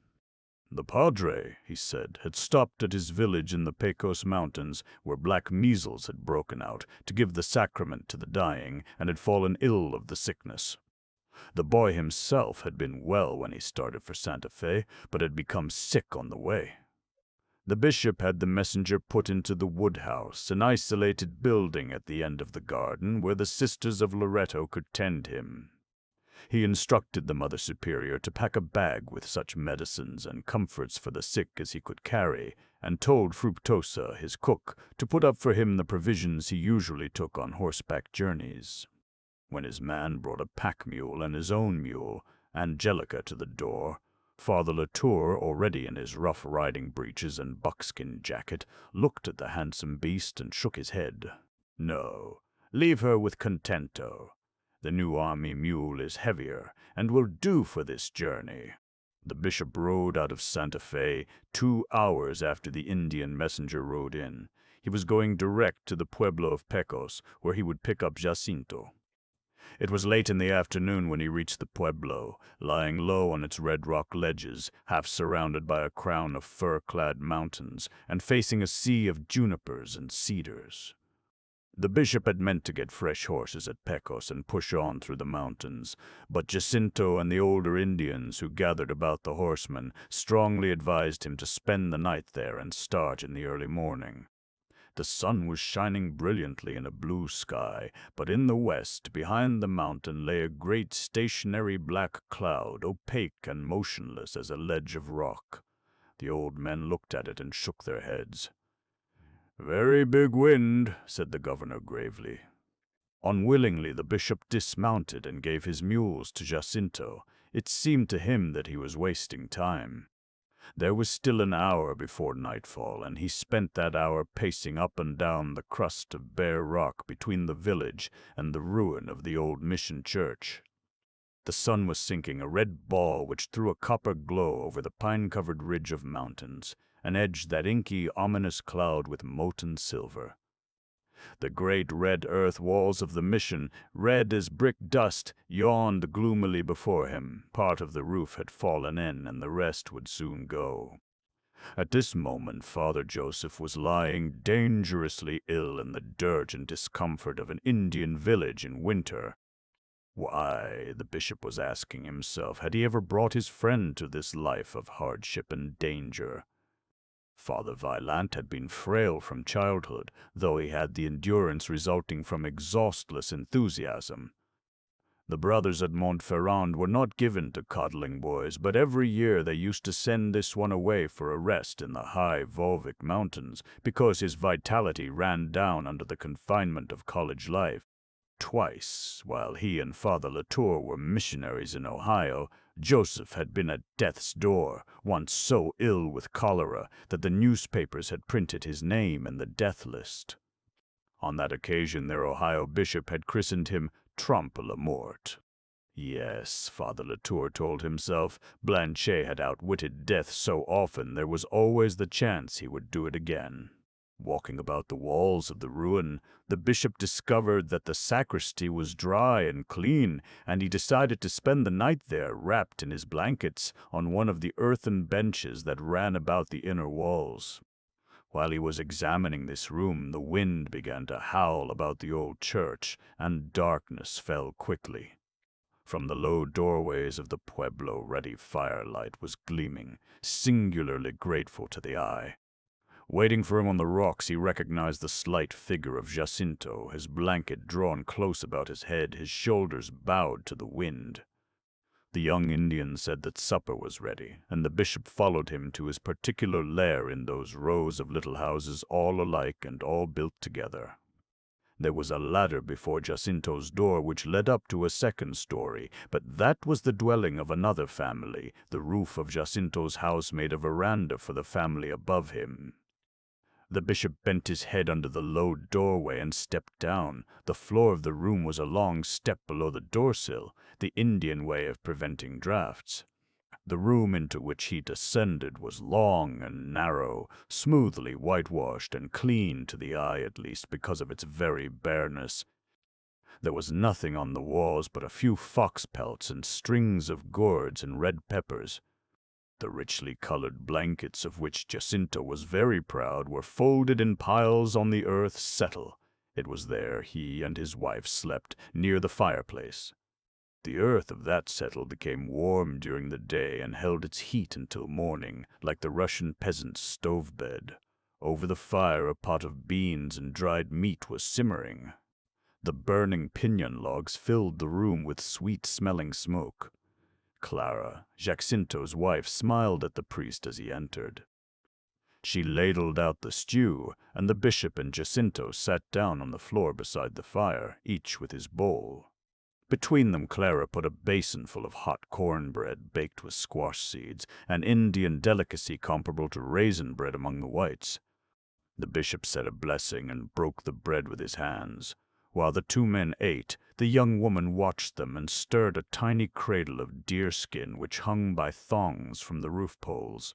The padre, he said, had stopped at his village in the Pecos Mountains, where black measles had broken out, to give the sacrament to the dying, and had fallen ill of the sickness. The boy himself had been well when he started for Santa Fe, but had become sick on the way. The bishop had the messenger put into the woodhouse, an isolated building at the end of the garden, where the sisters of Loreto could tend him. He instructed the Mother Superior to pack a bag with such medicines and comforts for the sick as he could carry, and told Fructosa, his cook, to put up for him the provisions he usually took on horseback journeys. When his man brought a pack mule and his own mule, Angelica, to the door, Father Latour, already in his rough riding breeches and buckskin jacket, looked at the handsome beast and shook his head. "No, leave her with Contento. The new army mule is heavier, and will do for this journey." The bishop rode out of Santa Fe 2 hours after the Indian messenger rode in. He was going direct to the pueblo of Pecos, where he would pick up Jacinto. It was late in the afternoon when he reached the pueblo, lying low on its red rock ledges, half surrounded by a crown of fir-clad mountains, and facing a sea of junipers and cedars. The bishop had meant to get fresh horses at Pecos and push on through the mountains, but Jacinto and the older Indians who gathered about the horsemen strongly advised him to spend the night there and start in the early morning. The sun was shining brilliantly in a blue sky, but in the west, behind the mountain, lay a great stationary black cloud, opaque and motionless as a ledge of rock. The old men looked at it and shook their heads. "Very big wind," said the governor gravely. Unwillingly the bishop dismounted and gave his mules to Jacinto. It seemed to him that he was wasting time. There was still an hour before nightfall, and he spent that hour pacing up and down the crust of bare rock between the village and the ruin of the old mission church. The sun was sinking, a red ball which threw a copper glow over the pine-covered ridge of mountains, and edged that inky, ominous cloud with molten silver. The great red earth walls of the mission, red as brick dust, yawned gloomily before him. Part of the roof had fallen in, and the rest would soon go. At this moment Father Joseph was lying dangerously ill in the dirt and discomfort of an Indian village in winter. Why, the bishop was asking himself, had he ever brought his friend to this life of hardship and danger? Father Vaillant had been frail from childhood, though he had the endurance resulting from exhaustless enthusiasm. The brothers at Montferrand were not given to coddling boys, but every year they used to send this one away for a rest in the high Volvic mountains, because his vitality ran down under the confinement of college life. Twice, while he and Father Latour were missionaries in Ohio, Joseph had been at death's door, once so ill with cholera that the newspapers had printed his name in the death list. On that occasion their Ohio bishop had christened him Trompe la Mort. Yes, Father Latour told himself, Blanchet had outwitted death so often there was always the chance he would do it again. Walking about the walls of the ruin, the bishop discovered that the sacristy was dry and clean, and he decided to spend the night there, wrapped in his blankets, on one of the earthen benches that ran about the inner walls. While he was examining this room, the wind began to howl about the old church, and darkness fell quickly. From the low doorways of the pueblo, ruddy firelight was gleaming, singularly grateful to the eye. Waiting for him on the rocks, he recognized the slight figure of Jacinto, his blanket drawn close about his head, his shoulders bowed to the wind. The young Indian said that supper was ready, and the bishop followed him to his particular lair in those rows of little houses all alike and all built together. There was a ladder before Jacinto's door which led up to a second story, but that was the dwelling of another family. The roof of Jacinto's house made a veranda for the family above him. The bishop bent his head under the low doorway and stepped down. The floor of the room was a long step below the doorsill, the Indian way of preventing draughts. The room into which he descended was long and narrow, smoothly whitewashed and clean to the eye at least because of its very bareness. There was nothing on the walls but a few fox pelts and strings of gourds and red peppers. The richly colored blankets of which Jacinto was very proud were folded in piles on the earth's settle. It was there he and his wife slept, near the fireplace. The earth of that settle became warm during the day and held its heat until morning, like the Russian peasant's stove bed. Over the fire a pot of beans and dried meat was simmering. The burning piñon logs filled the room with sweet-smelling smoke. Clara, Jacinto's wife, smiled at the priest as he entered. She ladled out the stew, and the bishop and Jacinto sat down on the floor beside the fire, each with his bowl. Between them Clara put a basinful of hot cornbread baked with squash seeds, an Indian delicacy comparable to raisin bread among the whites. The bishop said a blessing and broke the bread with his hands. While the two men ate, the young woman watched them and stirred a tiny cradle of deerskin which hung by thongs from the roof poles.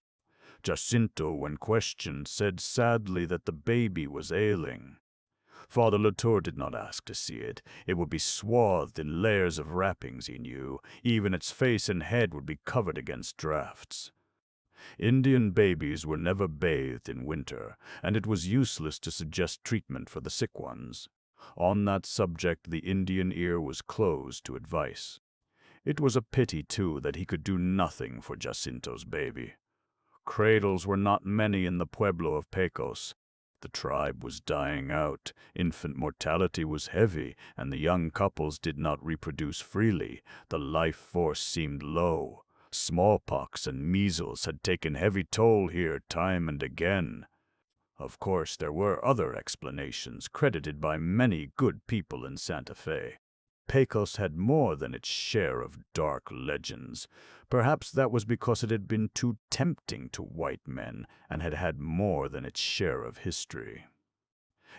Jacinto, when questioned, said sadly that the baby was ailing. Father Latour did not ask to see it. It would be swathed in layers of wrappings, he knew. Even its face and head would be covered against draughts. Indian babies were never bathed in winter, and it was useless to suggest treatment for the sick ones. On that subject the Indian ear was closed to advice. It was a pity, too, that he could do nothing for Jacinto's baby. Cradles were not many in the pueblo of Pecos. The tribe was dying out, infant mortality was heavy, and the young couples did not reproduce freely. The life force seemed low. Smallpox and measles had taken heavy toll here time and again. Of course, there were other explanations credited by many good people in Santa Fe. Pecos had more than its share of dark legends. Perhaps that was because it had been too tempting to white men and had had more than its share of history.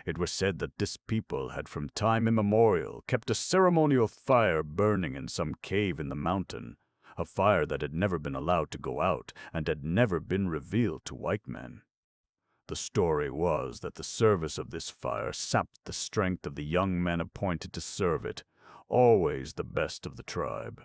It was said that this people had from time immemorial kept a ceremonial fire burning in some cave in the mountain, a fire that had never been allowed to go out and had never been revealed to white men. The story was that the service of this fire sapped the strength of the young men appointed to serve it, always the best of the tribe.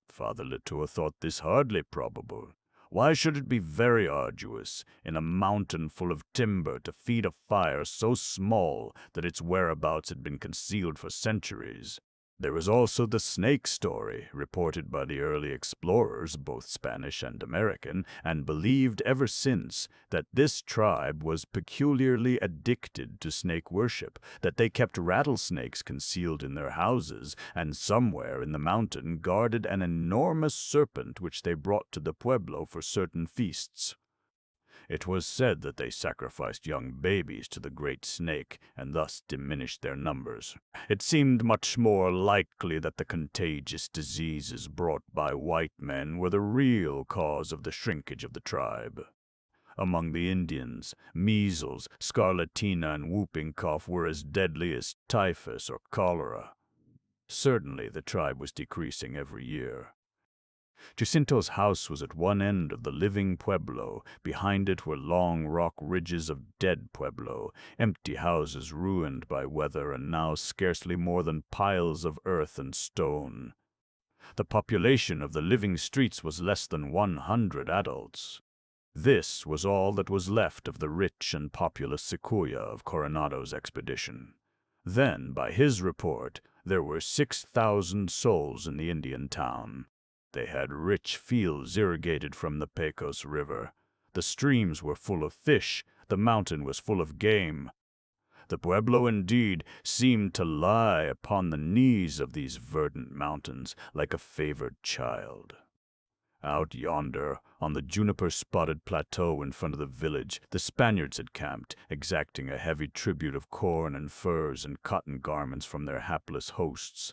Father Latour thought this hardly probable. Why should it be very arduous, in a mountain full of timber, to feed a fire so small that its whereabouts had been concealed for centuries? There was also the snake story, reported by the early explorers, both Spanish and American, and believed ever since, that this tribe was peculiarly addicted to snake worship, that they kept rattlesnakes concealed in their houses, and somewhere in the mountain guarded an enormous serpent which they brought to the pueblo for certain feasts. It was said that they sacrificed young babies to the great snake and thus diminished their numbers. It seemed much more likely that the contagious diseases brought by white men were the real cause of the shrinkage of the tribe. Among the Indians, measles, scarlatina, and whooping cough were as deadly as typhus or cholera. Certainly the tribe was decreasing every year. Jacinto's house was at one end of the living pueblo. Behind it were long rock ridges of dead pueblo, empty houses ruined by weather and now scarcely more than piles of earth and stone. The population of the living streets was less than 100 adults. This was all that was left of the rich and populous Sequoia of Coronado's expedition. Then, by his report, There were 6,000 souls in the Indian town. They had rich fields irrigated from the Pecos River. The streams were full of fish, the mountain was full of game. The pueblo, indeed, seemed to lie upon the knees of these verdant mountains like a favored child. Out yonder, on the juniper-spotted plateau in front of the village, the Spaniards had camped, exacting a heavy tribute of corn and furs and cotton garments from their hapless hosts.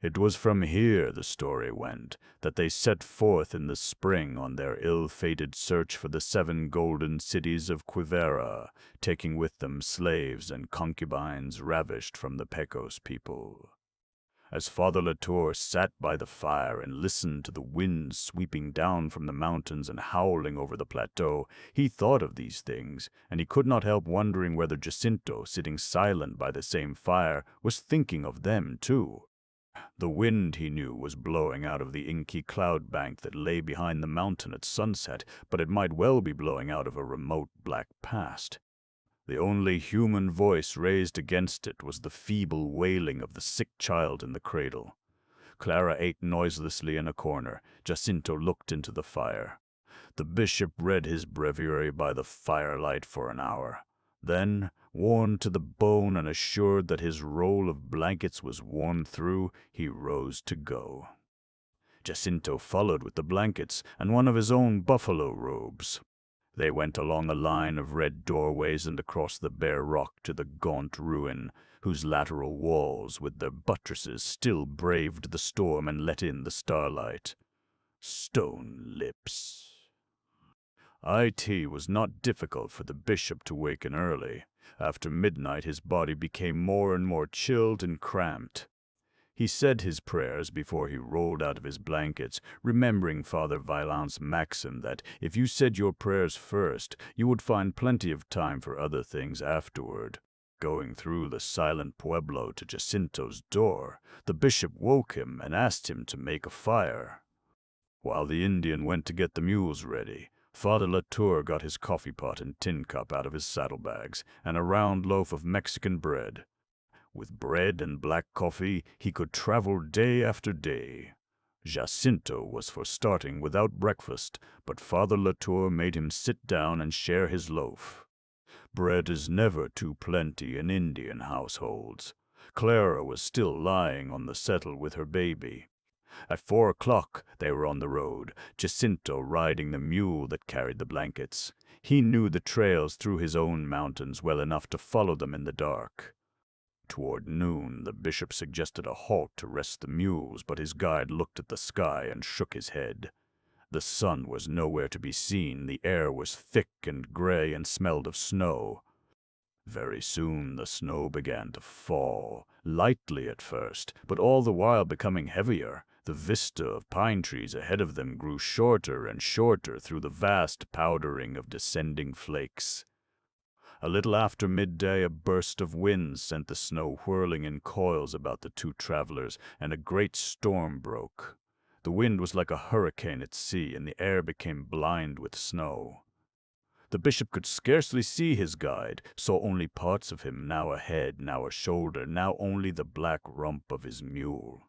It was from here, the story went, that they set forth in the spring on their ill-fated search for the 7 golden cities of Quivira, taking with them slaves and concubines ravished from the Pecos people. As Father Latour sat by the fire and listened to the winds sweeping down from the mountains and howling over the plateau, he thought of these things, and he could not help wondering whether Jacinto, sitting silent by the same fire, was thinking of them too. The wind, he knew, was blowing out of the inky cloud bank that lay behind the mountain at sunset, but it might well be blowing out of a remote black past. The only human voice raised against it was the feeble wailing of the sick child in the cradle. Clara ate noiselessly in a corner. Jacinto looked into the fire. The bishop read his breviary by the firelight for an hour. Then, worn to the bone and assured that his roll of blankets was worn through, he rose to go. Jacinto followed with the blankets and one of his own buffalo robes. They went along a line of red doorways and across the bare rock to the gaunt ruin, whose lateral walls with their buttresses still braved the storm and let in the starlight. Stone lips. It was not difficult for the bishop to waken early. After midnight his body became more and more chilled and cramped. He said his prayers before he rolled out of his blankets, remembering Father Vaillant's maxim that if you said your prayers first, you would find plenty of time for other things afterward. Going through the silent pueblo to Jacinto's door, the bishop woke him and asked him to make a fire. While the Indian went to get the mules ready, Father Latour got his coffee pot and tin cup out of his saddlebags and a round loaf of Mexican bread. With bread and black coffee, he could travel day after day. Jacinto was for starting without breakfast, but Father Latour made him sit down and share his loaf. Bread is never too plenty in Indian households. Clara was still lying on the settle with her baby. At 4 o'clock they were on the road, Jacinto riding the mule that carried the blankets. He knew the trails through his own mountains well enough to follow them in the dark. Toward noon, the bishop suggested a halt to rest the mules, but his guide looked at the sky and shook his head. The sun was nowhere to be seen, the air was thick and gray and smelled of snow. Very soon the snow began to fall, lightly at first, but all the while becoming heavier. The vista of pine trees ahead of them grew shorter and shorter through the vast powdering of descending flakes. A little after midday, a burst of wind sent the snow whirling in coils about the 2 travelers, and a great storm broke. The wind was like a hurricane at sea, and the air became blind with snow. The bishop could scarcely see his guide, saw only parts of him, now a head, now a shoulder, now only the black rump of his mule.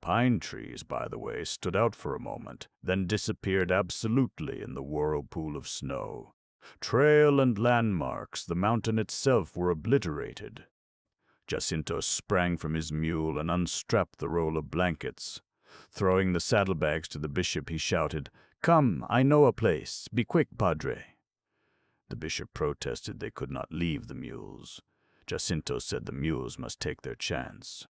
Pine trees, by the way, stood out for a moment, then disappeared absolutely in the whirlpool of snow. Trail and landmarks, the mountain itself, were obliterated. Jacinto sprang from his mule and unstrapped the roll of blankets. Throwing the saddlebags to the bishop, he shouted, "Come, I know a place. Be quick, Padre." The bishop protested they could not leave the mules. Jacinto said the mules must take their chance.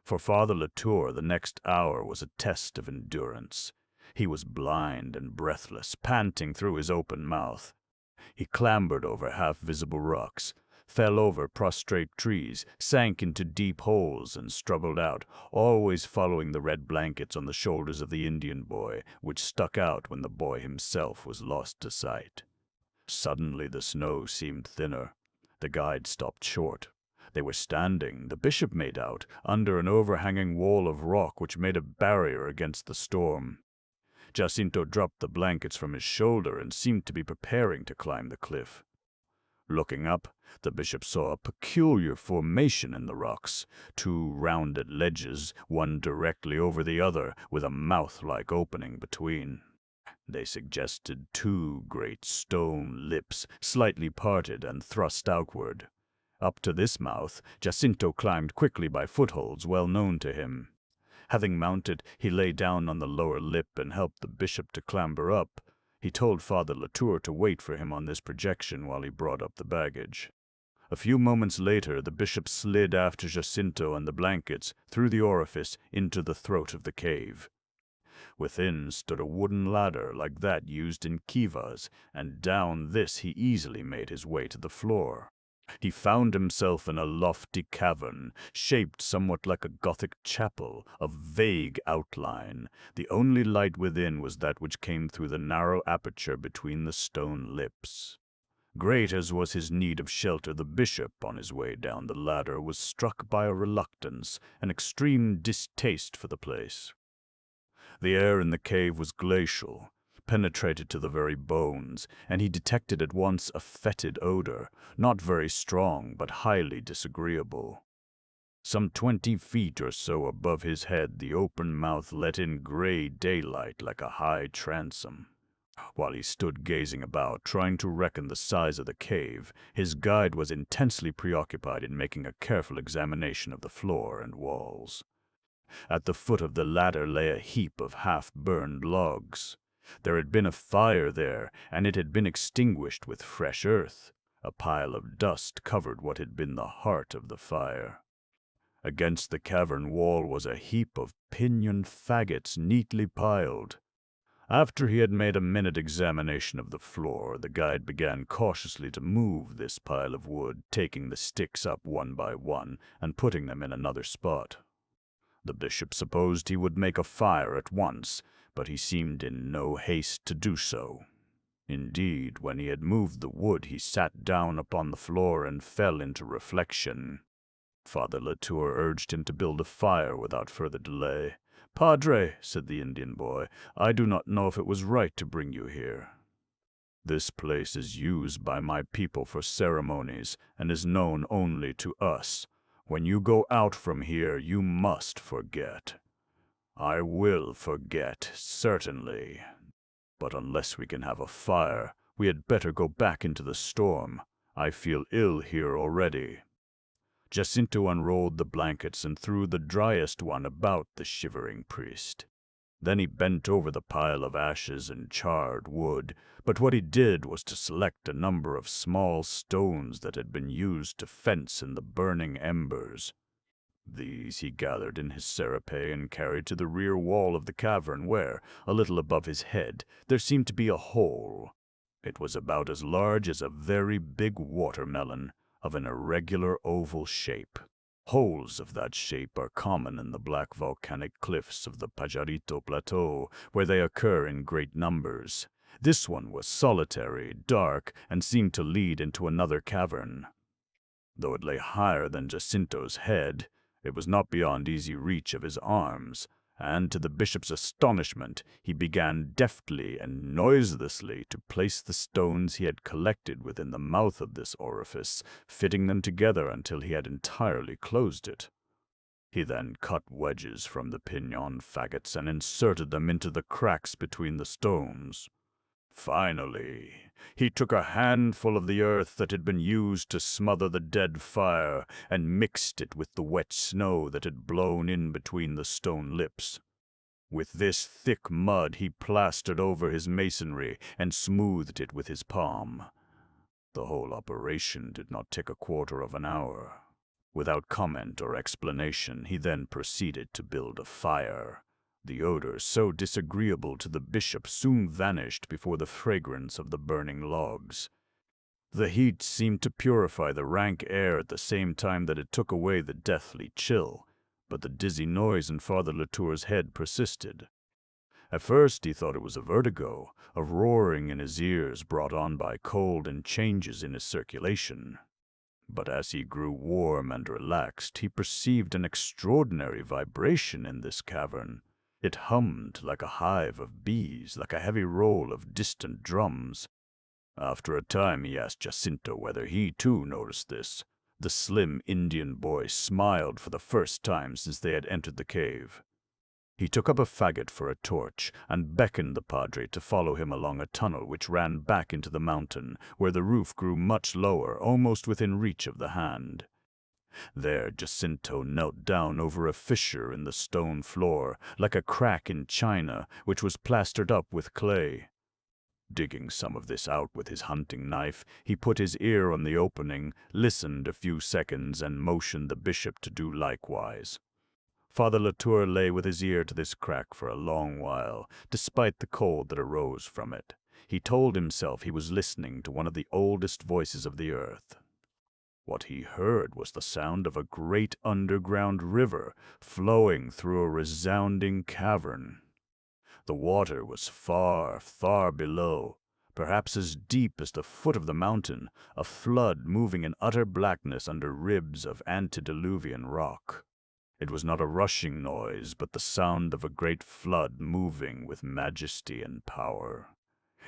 For Father Latour, the next hour was a test of endurance. He was blind and breathless, panting through his open mouth. He clambered over half-visible rocks, fell over prostrate trees, sank into deep holes, and struggled out, always following the red blankets on the shoulders of the Indian boy, which stuck out when the boy himself was lost to sight. Suddenly the snow seemed thinner. The guide stopped short. They were standing, the bishop made out, under an overhanging wall of rock which made a barrier against the storm. Jacinto dropped the blankets from his shoulder and seemed to be preparing to climb the cliff. Looking up, the bishop saw a peculiar formation in the rocks, two rounded ledges, one directly over the other, with a mouth-like opening between. They suggested two great stone lips, slightly parted and thrust outward. Up to this mouth, Jacinto climbed quickly by footholds well known to him. Having mounted, he lay down on the lower lip and helped the bishop to clamber up. He told Father Latour to wait for him on this projection while he brought up the baggage. A few moments later, the bishop slid after Jacinto and the blankets, through the orifice, into the throat of the cave. Within stood a wooden ladder like that used in kivas, and down this he easily made his way to the floor. He found himself in a lofty cavern, shaped somewhat like a Gothic chapel, of vague outline. The only light within was that which came through the narrow aperture between the stone lips. Great as was his need of shelter, the bishop, on his way down the ladder, was struck by a reluctance, an extreme distaste for the place. The air in the cave was glacial, penetrated to the very bones, and he detected at once a fetid odor, not very strong but highly disagreeable. Some 20 feet or so above his head, the open mouth let in gray daylight like a high transom. While he stood gazing about, trying to reckon the size of the cave, his guide was intensely preoccupied in making a careful examination of the floor and walls. At the foot of the ladder lay a heap of half-burned logs. There had been a fire there, and it had been extinguished with fresh earth. A pile of dust covered what had been the heart of the fire. Against the cavern wall was a heap of pinioned faggots neatly piled. After he had made a minute examination of the floor, the guide began cautiously to move this pile of wood, taking the sticks up one by one and putting them in another spot. The bishop supposed he would make a fire at once, but he seemed in no haste to do so. Indeed, when he had moved the wood, he sat down upon the floor and fell into reflection. Father Latour urged him to build a fire without further delay. "Padre," said the Indian boy, "I do not know if it was right to bring you here. This place is used by my people for ceremonies and is known only to us. When you go out from here, you must forget." "I will forget, certainly. But unless we can have a fire, we had better go back into the storm. I feel ill here already." Jacinto unrolled the blankets and threw the driest one about the shivering priest. Then he bent over the pile of ashes and charred wood, but what he did was to select a number of small stones that had been used to fence in the burning embers. These he gathered in his serape and carried to the rear wall of the cavern where, a little above his head, there seemed to be a hole. It was about as large as a very big watermelon, of an irregular oval shape. Holes of that shape are common in the black volcanic cliffs of the Pajarito Plateau, where they occur in great numbers. This one was solitary, dark, and seemed to lead into another cavern. Though it lay higher than Jacinto's head, it was not beyond easy reach of his arms, and to the bishop's astonishment, he began deftly and noiselessly to place the stones he had collected within the mouth of this orifice, fitting them together until he had entirely closed it. He then cut wedges from the pinon faggots and inserted them into the cracks between the stones. Finally, he took a handful of the earth that had been used to smother the dead fire and mixed it with the wet snow that had blown in between the stone lips. With this thick mud he plastered over his masonry and smoothed it with his palm. The whole operation did not take a quarter of an hour. Without comment or explanation, he then proceeded to build a fire. The odor, so disagreeable to the bishop, soon vanished before the fragrance of the burning logs. The heat seemed to purify the rank air at the same time that it took away the deathly chill, but the dizzy noise in Father Latour's head persisted. At first he thought it was a vertigo, a roaring in his ears brought on by cold and changes in his circulation. But as he grew warm and relaxed, he perceived an extraordinary vibration in this cavern. It hummed like a hive of bees, like a heavy roll of distant drums. After a time, he asked Jacinto whether he too noticed this. The slim Indian boy smiled for the first time since they had entered the cave. He took up a faggot for a torch and beckoned the padre to follow him along a tunnel which ran back into the mountain, where the roof grew much lower, almost within reach of the hand. There Jacinto knelt down over a fissure in the stone floor, like a crack in china, which was plastered up with clay. Digging some of this out with his hunting knife, he put his ear on the opening, listened a few seconds, and motioned the bishop to do likewise. Father Latour lay with his ear to this crack for a long while, despite the cold that arose from it. He told himself he was listening to one of the oldest voices of the earth. What he heard was the sound of a great underground river flowing through a resounding cavern. The water was far, far below, perhaps as deep as the foot of the mountain, a flood moving in utter blackness under ribs of antediluvian rock. It was not a rushing noise, but the sound of a great flood moving with majesty and power.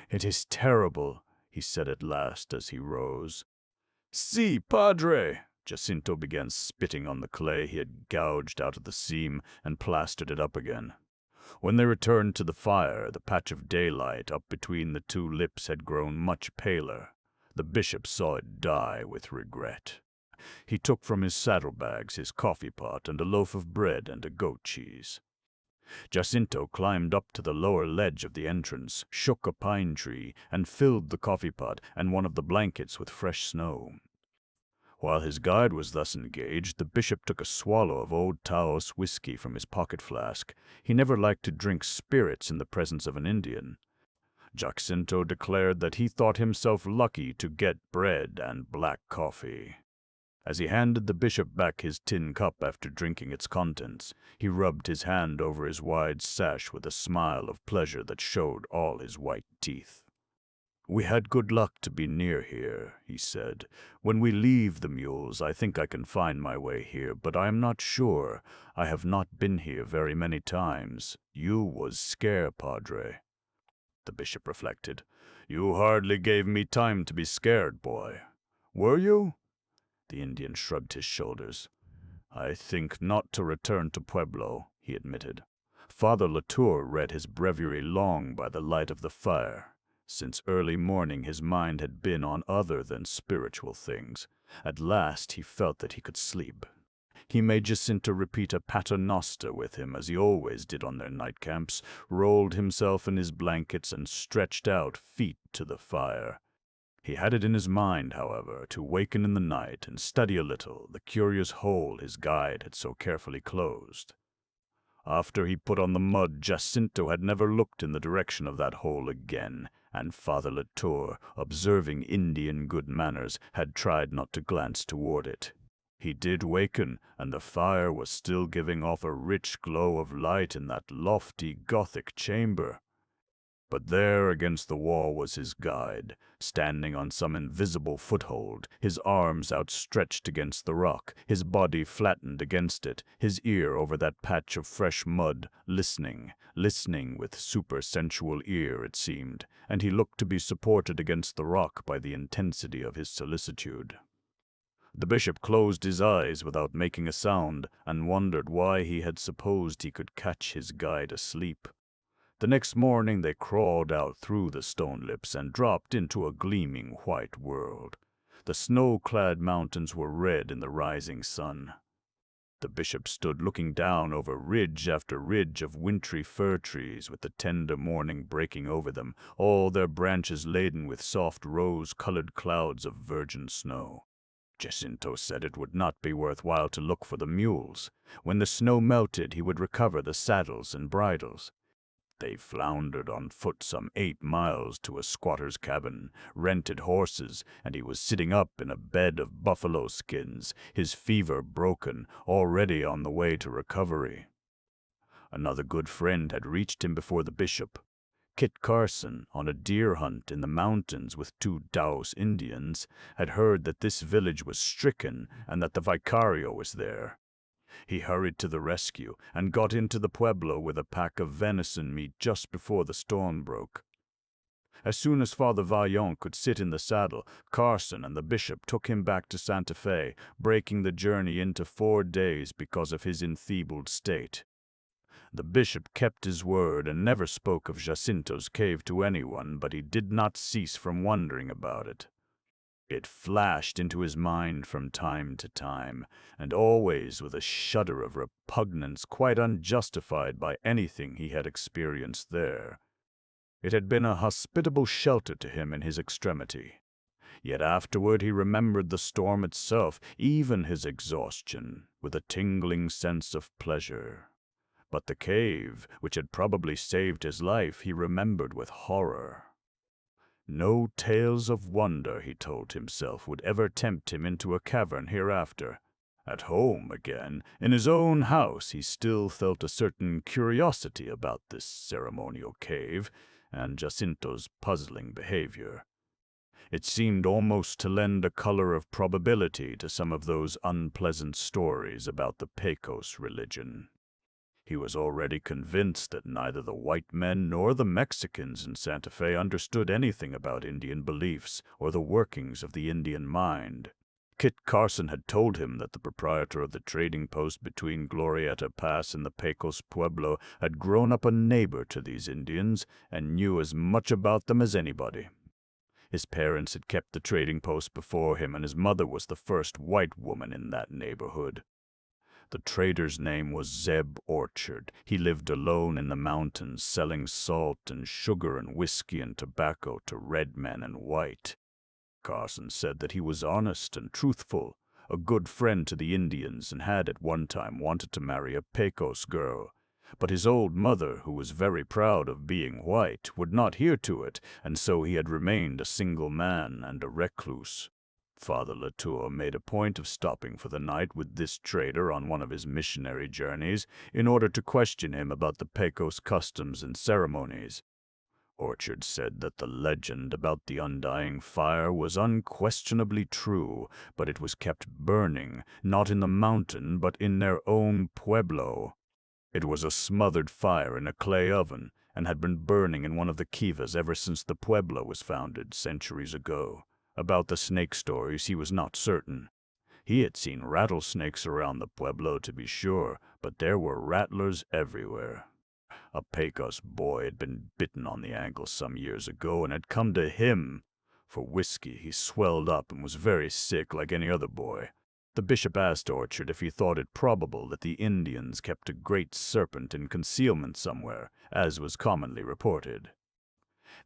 "It is terrible," he said at last as he rose. "Si, padre!" Jacinto began spitting on the clay he had gouged out of the seam and plastered it up again. When they returned to the fire, the patch of daylight up between the two lips had grown much paler. The bishop saw it die with regret. He took from his saddlebags his coffee-pot and a loaf of bread and a goat cheese. Jacinto climbed up to the lower ledge of the entrance, shook a pine tree, and filled the coffee-pot and one of the blankets with fresh snow. While his guide was thus engaged, the bishop took a swallow of old Taos whiskey from his pocket flask. He never liked to drink spirits in the presence of an Indian. Jacinto declared that he thought himself lucky to get bread and black coffee. As he handed the bishop back his tin cup after drinking its contents, he rubbed his hand over his wide sash with a smile of pleasure that showed all his white teeth. "We had good luck to be near here," he said. "When we leave the mules, I think I can find my way here, but I am not sure. I have not been here very many times. You was scare, padre." The bishop reflected. "You hardly gave me time to be scared, boy. Were you?" The Indian shrugged his shoulders. "I think not to return to Pueblo," he admitted. Father Latour read his breviary long by the light of the fire. Since early morning his mind had been on other than spiritual things. At last he felt that he could sleep. He made Jacinto repeat a paternoster with him, as he always did on their night camps, rolled himself in his blankets, and stretched out, feet to the fire. He had it in his mind, however, to waken in the night and study a little the curious hole his guide had so carefully closed. After he put on the mud, Jacinto had never looked in the direction of that hole again, and Father Latour, observing Indian good manners, had tried not to glance toward it. He did waken, and the fire was still giving off a rich glow of light in that lofty Gothic chamber. But there against the wall was his guide, standing on some invisible foothold, his arms outstretched against the rock, his body flattened against it, his ear over that patch of fresh mud, listening with supersensual ear, it seemed, and he looked to be supported against the rock by the intensity of his solicitude. The bishop closed his eyes without making a sound, and wondered why he had supposed he could catch his guide asleep. The next morning they crawled out through the stone lips and dropped into a gleaming white world. The snow-clad mountains were red in the rising sun. The bishop stood looking down over ridge after ridge of wintry fir trees, with the tender morning breaking over them, all their branches laden with soft rose-colored clouds of virgin snow. Jacinto said it would not be worth while to look for the mules. When the snow melted, he would recover the saddles and bridles. They floundered on foot some 8 miles to a squatter's cabin, rented horses, and he was sitting up in a bed of buffalo skins, his fever broken, already on the way to recovery. Another good friend had reached him before the bishop. Kit Carson, on a deer hunt in the mountains with 2 Taos Indians, had heard that this village was stricken and that the vicario was there. He hurried to the rescue and got into the pueblo with a pack of venison meat just before the storm broke. As soon as Father Vaillant could sit in the saddle, Carson and the bishop took him back to Santa Fe, breaking the journey into 4 days because of his enfeebled state. The bishop kept his word and never spoke of Jacinto's cave to anyone, but he did not cease from wondering about it. It flashed into his mind from time to time, and always with a shudder of repugnance quite unjustified by anything he had experienced there. It had been a hospitable shelter to him in his extremity. Yet afterward he remembered the storm itself, even his exhaustion, with a tingling sense of pleasure. But the cave, which had probably saved his life, he remembered with horror. No tales of wonder, he told himself, would ever tempt him into a cavern hereafter. At home again, in his own house, he still felt a certain curiosity about this ceremonial cave and Jacinto's puzzling behavior. It seemed almost to lend a color of probability to some of those unpleasant stories about the Pecos religion. He was already convinced that neither the white men nor the Mexicans in Santa Fe understood anything about Indian beliefs or the workings of the Indian mind. Kit Carson had told him that the proprietor of the trading post between Glorieta Pass and the Pecos Pueblo had grown up a neighbor to these Indians and knew as much about them as anybody. His parents had kept the trading post before him, and his mother was the first white woman in that neighborhood. The trader's name was Zeb Orchard. He lived alone in the mountains, selling salt and sugar and whiskey and tobacco to red men and white. Carson said that he was honest and truthful, a good friend to the Indians, and had at one time wanted to marry a Pecos girl. But his old mother, who was very proud of being white, would not hear to it, and so he had remained a single man and a recluse. Father Latour made a point of stopping for the night with this trader on one of his missionary journeys in order to question him about the Pecos customs and ceremonies. Orchard said that the legend about the undying fire was unquestionably true, but it was kept burning, not in the mountain, but in their own pueblo. It was a smothered fire in a clay oven, and had been burning in one of the kivas ever since the pueblo was founded centuries ago. About the snake stories he was not certain. He had seen rattlesnakes around the pueblo, to be sure, but there were rattlers everywhere. A Pecos boy had been bitten on the ankle some years ago and had come to him for whiskey. He swelled up and was very sick like any other boy. The bishop asked Orchard if he thought it probable that the Indians kept a great serpent in concealment somewhere, as was commonly reported.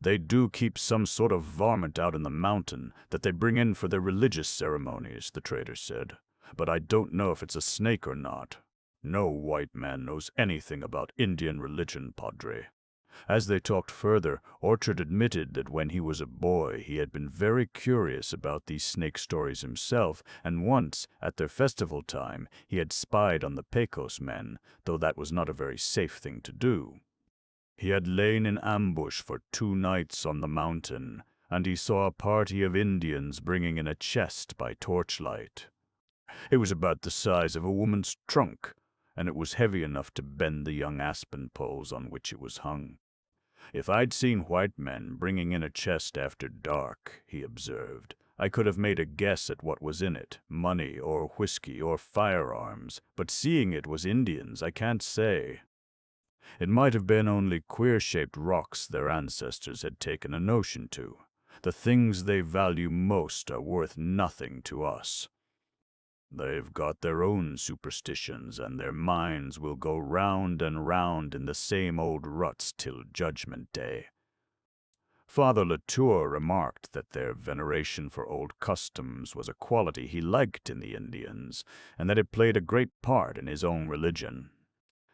They do keep some sort of varmint out in the mountain that they bring in for their religious ceremonies, the trader said. But I don't know if it's a snake or not. No white man knows anything about Indian religion, Padre. As they talked further, Orchard admitted that when he was a boy he had been very curious about these snake stories himself, and once, at their festival time, he had spied on the Pecos men, though that was not a very safe thing to do. He had lain in ambush for 2 nights on the mountain, and he saw a party of Indians bringing in a chest by torchlight. It was about the size of a woman's trunk, and it was heavy enough to bend the young aspen poles on which it was hung. If I'd seen white men bringing in a chest after dark, he observed, I could have made a guess at what was in it, money or whiskey or firearms, but seeing it was Indians, I can't say. It might have been only queer-shaped rocks their ancestors had taken a notion to. The things they value most are worth nothing to us. They've got their own superstitions, and their minds will go round and round in the same old ruts till Judgment Day. Father Latour remarked that their veneration for old customs was a quality he liked in the Indians, and that it played a great part in his own religion.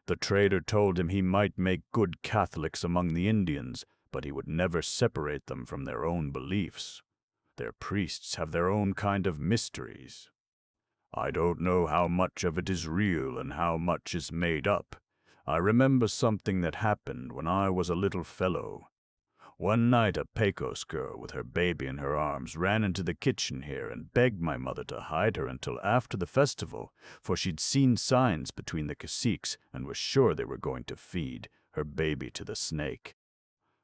The trader told him he might make good Catholics among the Indians, but he would never separate them from their own beliefs. Their priests have their own kind of mysteries. I don't know how much of it is real and how much is made up. I remember something that happened when I was a little fellow. One night a Pecos girl with her baby in her arms ran into the kitchen here and begged my mother to hide her until after the festival, for she'd seen signs between the caciques and was sure they were going to feed her baby to the snake.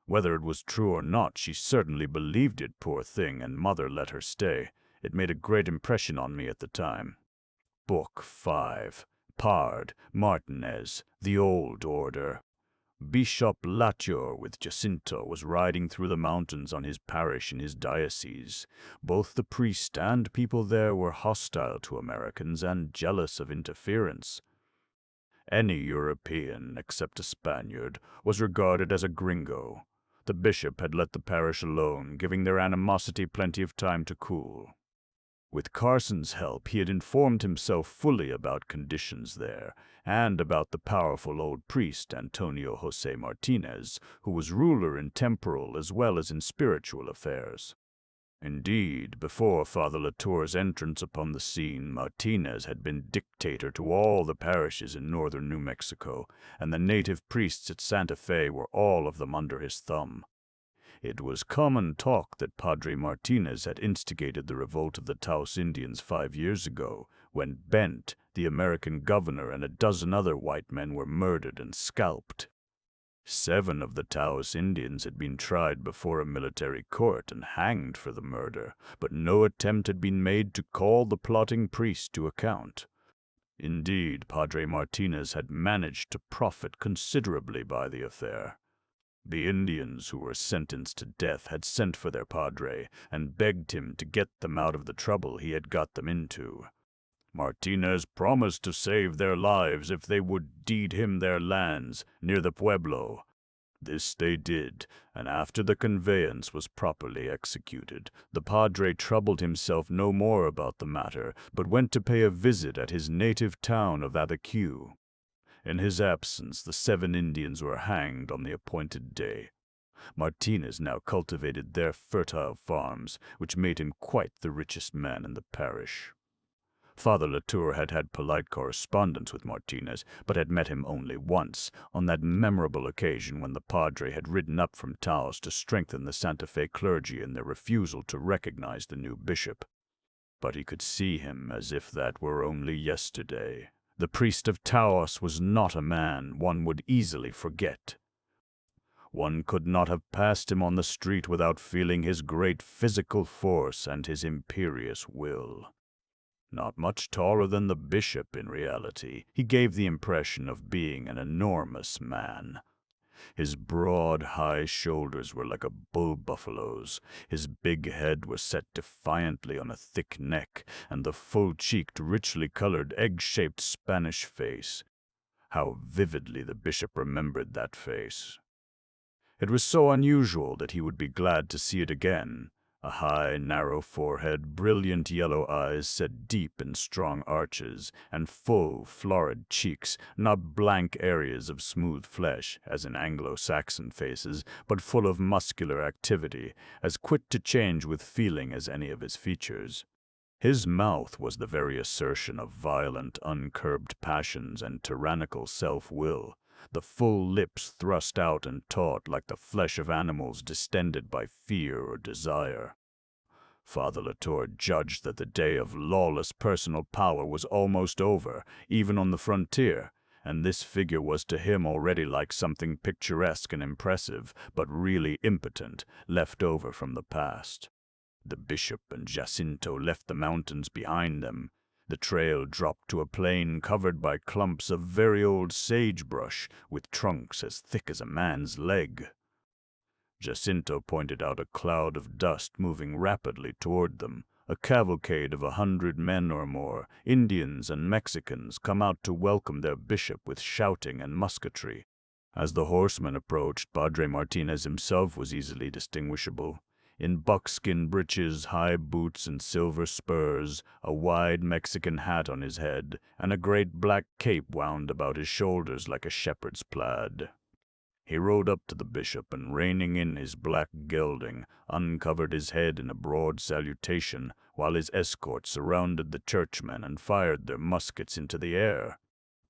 Whether it was true or not, she certainly believed it, poor thing, and Mother let her stay. It made a great impression on me at the time. Book 5. Pard, Martinez, the Old Order. Bishop Latour with Jacinto was riding through the mountains on his parish in his diocese. Both the priest and people there were hostile to Americans and jealous of interference. Any European, except a Spaniard, was regarded as a gringo. The bishop had let the parish alone, giving their animosity plenty of time to cool. With Carson's help, he had informed himself fully about conditions there, and about the powerful old priest Antonio José Martinez, who was ruler in temporal as well as in spiritual affairs. Indeed, before Father Latour's entrance upon the scene, Martinez had been dictator to all the parishes in northern New Mexico, and the native priests at Santa Fe were all of them under his thumb. It was common talk that Padre Martinez had instigated the revolt of the Taos Indians 5 years ago, when Bent, the American governor, and a dozen other white men were murdered and scalped. 7 of the Taos Indians had been tried before a military court and hanged for the murder, but no attempt had been made to call the plotting priest to account. Indeed, Padre Martinez had managed to profit considerably by the affair. The Indians who were sentenced to death had sent for their padre and begged him to get them out of the trouble he had got them into. Martinez promised to save their lives if they would deed him their lands near the pueblo. This they did, and after the conveyance was properly executed, the padre troubled himself no more about the matter, but went to pay a visit at his native town of Abiquiu. In his absence, the 7 Indians were hanged on the appointed day. Martinez now cultivated their fertile farms, which made him quite the richest man in the parish. Father Latour had had polite correspondence with Martinez, but had met him only once, on that memorable occasion when the padre had ridden up from Taos to strengthen the Santa Fe clergy in their refusal to recognize the new bishop. But he could see him as if that were only yesterday. The priest of Taos was not a man one would easily forget. One could not have passed him on the street without feeling his great physical force and his imperious will. Not much taller than the bishop in reality, he gave the impression of being an enormous man. His broad, high shoulders were like a bull buffalo's, his big head was set defiantly on a thick neck, and the full-cheeked, richly colored, egg-shaped Spanish face. How vividly the bishop remembered that face! It was so unusual that he would be glad to see it again. A high, narrow forehead, brilliant yellow eyes set deep in strong arches, and full, florid cheeks, not blank areas of smooth flesh, as in Anglo-Saxon faces, but full of muscular activity, as quick to change with feeling as any of his features. His mouth was the very assertion of violent, uncurbed passions and tyrannical self-will, the full lips thrust out and taut like the flesh of animals distended by fear or desire. Father Latour judged that the day of lawless personal power was almost over, even on the frontier, and this figure was to him already like something picturesque and impressive, but really impotent, left over from the past. The bishop and Jacinto left the mountains behind them. The trail dropped to a plain covered by clumps of very old sagebrush, with trunks as thick as a man's leg. Jacinto pointed out a cloud of dust moving rapidly toward them, a cavalcade of 100 men or more, Indians and Mexicans, come out to welcome their bishop with shouting and musketry. As the horsemen approached, Padre Martinez himself was easily distinguishable. In buckskin breeches, high boots, and silver spurs, a wide Mexican hat on his head, and a great black cape wound about his shoulders like a shepherd's plaid. He rode up to the bishop and, reining in his black gelding, uncovered his head in a broad salutation, while his escort surrounded the churchmen and fired their muskets into the air.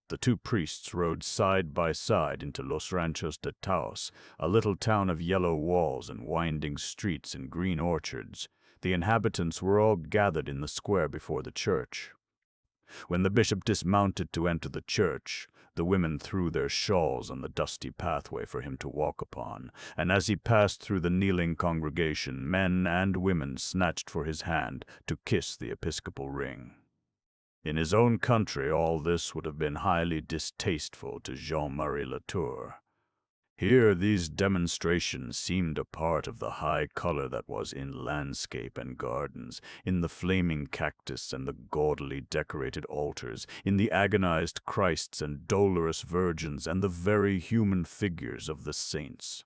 The 2 priests rode side by side into Los Ranchos de Taos, a little town of yellow walls and winding streets and green orchards. The inhabitants were all gathered in the square before the church. When the bishop dismounted to enter the church, the women threw their shawls on the dusty pathway for him to walk upon, and as he passed through the kneeling congregation, men and women snatched for his hand to kiss the episcopal ring. In his own country, all this would have been highly distasteful to Jean Marie Latour. Here these demonstrations seemed a part of the high color that was in landscape and gardens, in the flaming cactus and the gaudily decorated altars, in the agonized Christs and dolorous virgins and the very human figures of the saints.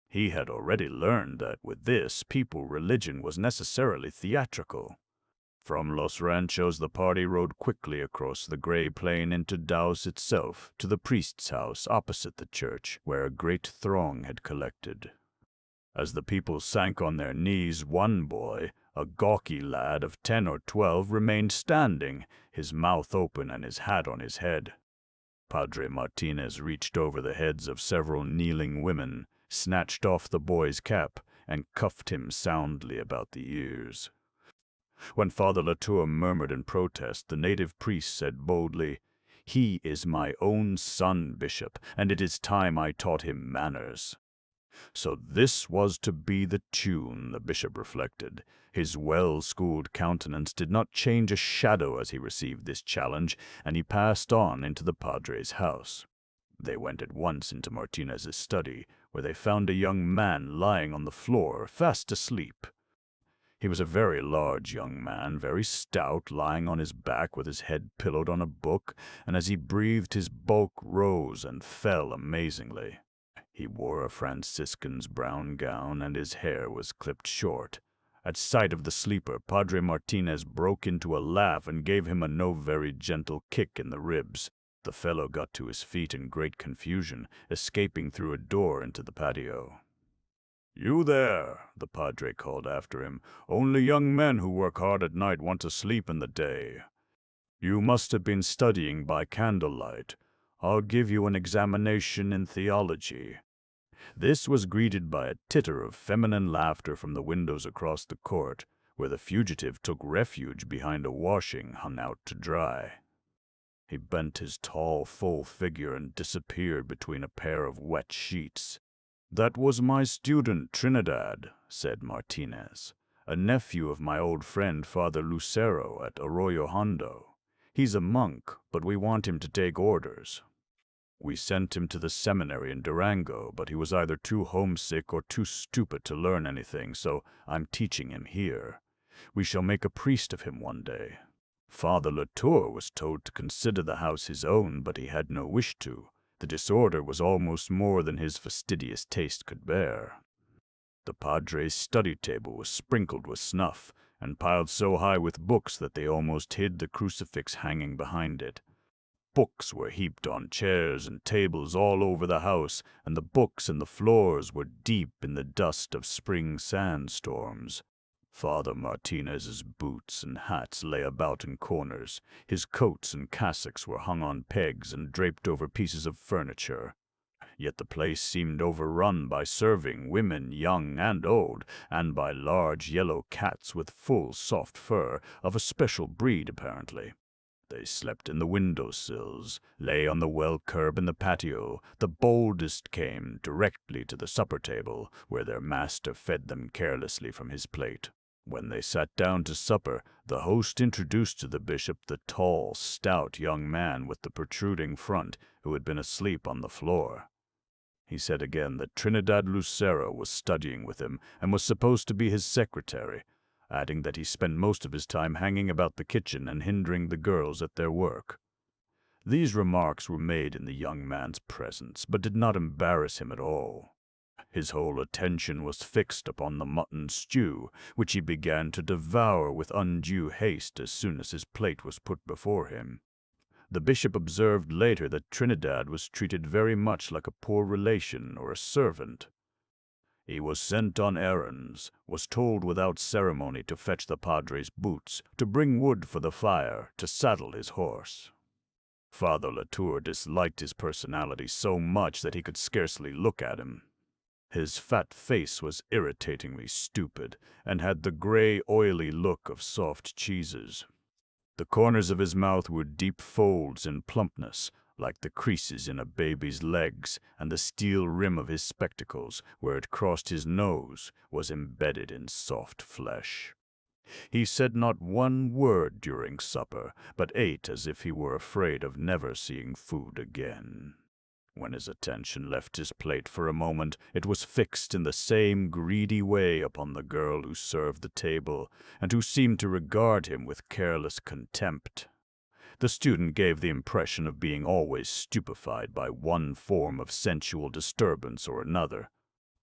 He had already learned that with this people religion was necessarily theatrical. From Los Ranchos the party rode quickly across the gray plain into Taos itself, to the priest's house opposite the church, where a great throng had collected. As the people sank on their knees, one boy, a gawky lad of 10 or 12, remained standing, his mouth open and his hat on his head. Padre Martinez reached over the heads of several kneeling women, snatched off the boy's cap, and cuffed him soundly about the ears. When Father Latour murmured in protest, the native priest said boldly, "He is my own son, Bishop, and it is time I taught him manners." So this was to be the tune, the bishop reflected. His well-schooled countenance did not change a shadow as he received this challenge, and he passed on into the padre's house. They went at once into Martinez's study, where they found a young man lying on the floor, fast asleep. He was a very large young man, very stout, lying on his back with his head pillowed on a book, and as he breathed his bulk rose and fell amazingly. He wore a Franciscan's brown gown, and his hair was clipped short. At sight of the sleeper, Padre Martinez broke into a laugh and gave him a no very gentle kick in the ribs. The fellow got to his feet in great confusion, escaping through a door into the patio. "You there," the padre called after him. "Only young men who work hard at night want to sleep in the day. You must have been studying by candlelight. I'll give you an examination in theology." This was greeted by a titter of feminine laughter from the windows across the court, where the fugitive took refuge behind a washing hung out to dry. He bent his tall, full figure and disappeared between a pair of wet sheets. "That was my student, Trinidad," said Martinez, "a nephew of my old friend Father Lucero at Arroyo Hondo. He's a monk, but we want him to take orders. We sent him to the seminary in Durango, but he was either too homesick or too stupid to learn anything, so I'm teaching him here. We shall make a priest of him one day. Father Latour was told to consider the house his own, but he had no wish to. The disorder was almost more than his fastidious taste could bear." The padre's study table was sprinkled with snuff, and piled so high with books that they almost hid the crucifix hanging behind it. Books were heaped on chairs and tables all over the house, and the books and the floors were deep in the dust of spring sandstorms. Father Martinez's boots and hats lay about in corners. His coats and cassocks were hung on pegs and draped over pieces of furniture. Yet the place seemed overrun by serving women, young and old, and by large yellow cats with full soft fur, of a special breed apparently. They slept in the window-sills, lay on the well curb in the patio. The boldest came directly to the supper table, where their master fed them carelessly from his plate. When they sat down to supper, the host introduced to the bishop the tall, stout young man with the protruding front, who had been asleep on the floor. He said again that Trinidad Lucero was studying with him and was supposed to be his secretary, adding that he spent most of his time hanging about the kitchen and hindering the girls at their work. These remarks were made in the young man's presence, but did not embarrass him at all. His whole attention was fixed upon the mutton stew, which he began to devour with undue haste as soon as his plate was put before him. The bishop observed later that Trinidad was treated very much like a poor relation or a servant. He was sent on errands, was told without ceremony to fetch the padre's boots, to bring wood for the fire, to saddle his horse. Father Latour disliked his personality so much that he could scarcely look at him. His fat face was irritatingly stupid, and had the gray, oily look of soft cheeses. The corners of his mouth were deep folds in plumpness, like the creases in a baby's legs, and the steel rim of his spectacles, where it crossed his nose, was embedded in soft flesh. He said not one word during supper, but ate as if he were afraid of never seeing food again. When his attention left his plate for a moment, it was fixed in the same greedy way upon the girl who served the table, and who seemed to regard him with careless contempt. The student gave the impression of being always stupefied by one form of sensual disturbance or another.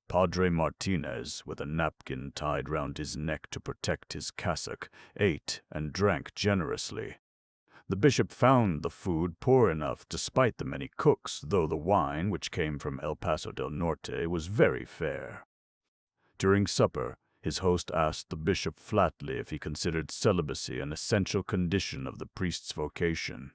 Padre Martinez, with a napkin tied round his neck to protect his cassock, ate and drank generously. The bishop found the food poor enough despite the many cooks, though the wine, which came from El Paso del Norte, was very fair. During supper, his host asked the bishop flatly if he considered celibacy an essential condition of the priest's vocation.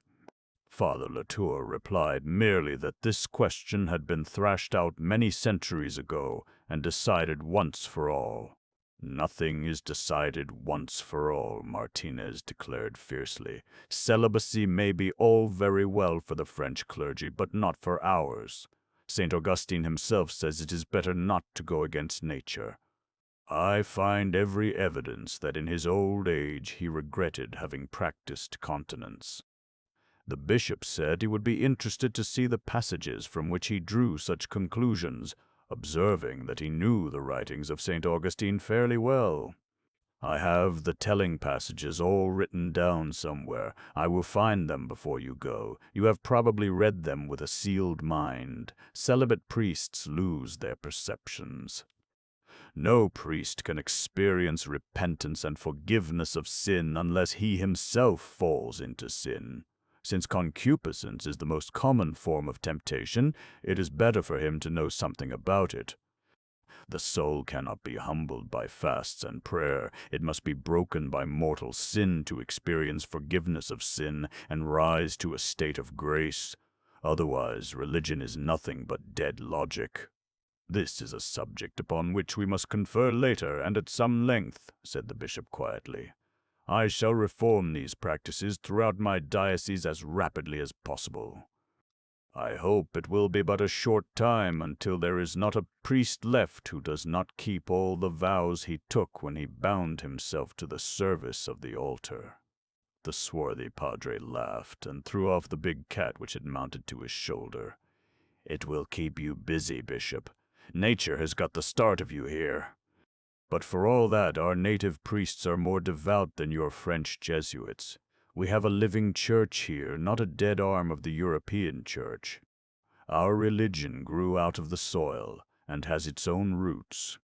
Father Latour replied merely that this question had been thrashed out many centuries ago and decided once for all. "Nothing is decided once for all," Martinez declared fiercely. "Celibacy may be all very well for the French clergy, but not for ours. St. Augustine himself says it is better not to go against nature. I find every evidence that in his old age he regretted having practiced continence." The bishop said he would be interested to see the passages from which he drew such conclusions, observing that he knew the writings of St. Augustine fairly well. "I have the telling passages all written down somewhere. I will find them before you go. You have probably read them with a sealed mind. Celibate priests lose their perceptions. No priest can experience repentance and forgiveness of sin unless he himself falls into sin. Since concupiscence is the most common form of temptation, it is better for him to know something about it. The soul cannot be humbled by fasts and prayer. It must be broken by mortal sin to experience forgiveness of sin and rise to a state of grace. Otherwise, religion is nothing but dead logic." "This is a subject upon which we must confer later and at some length," said the bishop quietly. "I shall reform these practices throughout my diocese as rapidly as possible. I hope it will be but a short time until there is not a priest left who does not keep all the vows he took when he bound himself to the service of the altar." The swarthy padre laughed and threw off the big cat which had mounted to his shoulder. "It will keep you busy, Bishop. Nature has got the start of you here. But for all that, our native priests are more devout than your French Jesuits. We have a living church here, not a dead arm of the European church. Our religion grew out of the soil and has its own roots.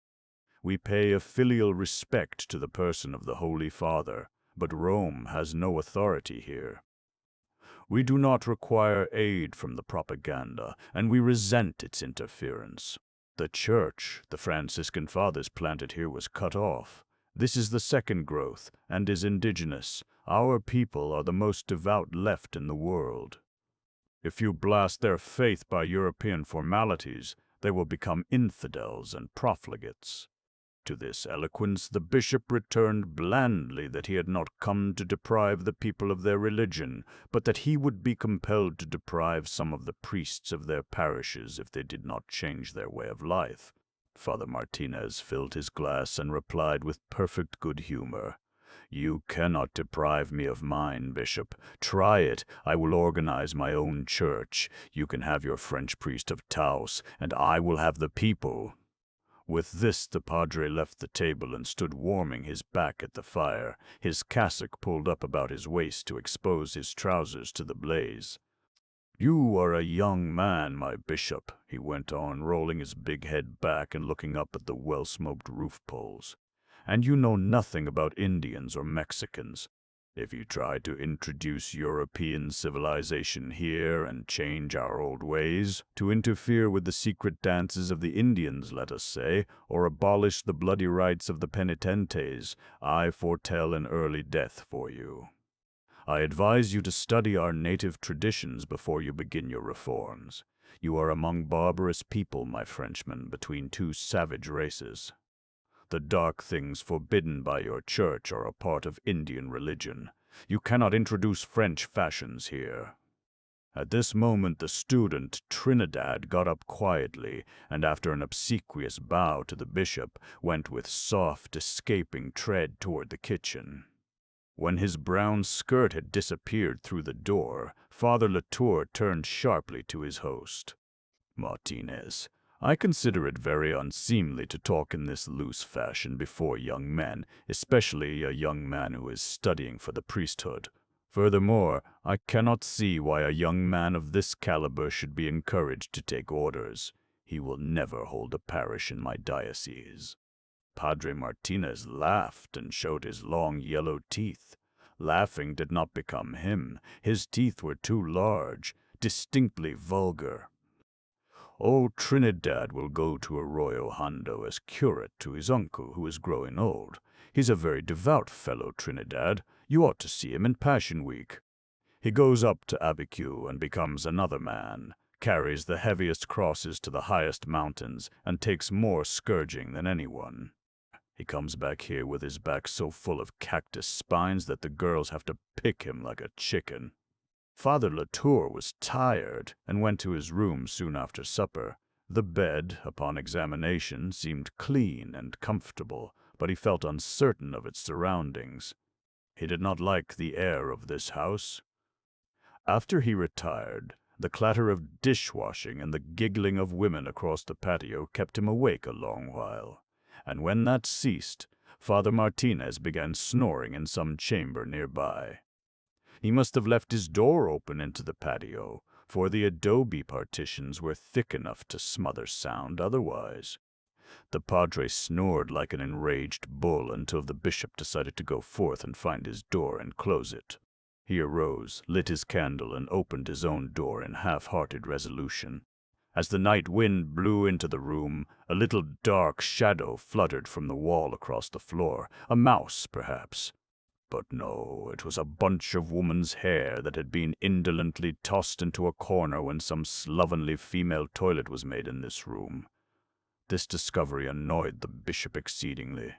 We pay a filial respect to the person of the Holy Father, but Rome has no authority here. We do not require aid from the propaganda, and we resent its interference. The church the Franciscan fathers planted here was cut off. This is the second growth, and is indigenous. Our people are the most devout left in the world. If you blast their faith by European formalities, they will become infidels and profligates." To this eloquence the bishop returned blandly that he had not come to deprive the people of their religion, but that he would be compelled to deprive some of the priests of their parishes if they did not change their way of life. Father Martinez filled his glass and replied with perfect good humor, "You cannot deprive me of mine, Bishop. Try it. I will organize my own church. You can have your French priest of Taos, and I will have the people." With this the padre left the table and stood warming his back at the fire, his cassock pulled up about his waist to expose his trousers to the blaze. "You are a young man, my bishop," he went on, rolling his big head back and looking up at the well-smoked roof poles, "and you know nothing about Indians or Mexicans. If you try to introduce European civilization here and change our old ways, to interfere with the secret dances of the Indians, let us say, or abolish the bloody rites of the penitentes, I foretell an early death for you. I advise you to study our native traditions before you begin your reforms. You are among barbarous people, my Frenchman, between two savage races. The dark things forbidden by your church are a part of Indian religion. You cannot introduce French fashions here." At this moment the student Trinidad got up quietly, and after an obsequious bow to the bishop, went with soft, escaping tread toward the kitchen. When his brown skirt had disappeared through the door, Father Latour turned sharply to his host. "Martinez, I consider it very unseemly to talk in this loose fashion before young men, especially a young man who is studying for the priesthood. Furthermore, I cannot see why a young man of this caliber should be encouraged to take orders. He will never hold a parish in my diocese." Padre Martinez laughed and showed his long yellow teeth. Laughing did not become him. His teeth were too large, distinctly vulgar. "Old Trinidad will go to Arroyo Hondo as curate to his uncle, who is growing old. He's a very devout fellow, Trinidad. You ought to see him in Passion Week. He goes up to Abiquiu and becomes another man, carries the heaviest crosses to the highest mountains, and takes more scourging than anyone. He comes back here with his back so full of cactus spines that the girls have to pick him like a chicken." Father Latour was tired and went to his room soon after supper. The bed, upon examination, seemed clean and comfortable, but he felt uncertain of its surroundings. He did not like the air of this house. After he retired, the clatter of dishwashing and the giggling of women across the patio kept him awake a long while, and when that ceased, Father Martinez began snoring in some chamber nearby. He must have left his door open into the patio, for the adobe partitions were thick enough to smother sound otherwise. The padre snored like an enraged bull until the bishop decided to go forth and find his door and close it. He arose, lit his candle, and opened his own door in half-hearted resolution. As the night wind blew into the room, a little dark shadow fluttered from the wall across the floor, a mouse, perhaps. But no, it was a bunch of woman's hair that had been indolently tossed into a corner when some slovenly female toilet was made in this room. This discovery annoyed the bishop exceedingly.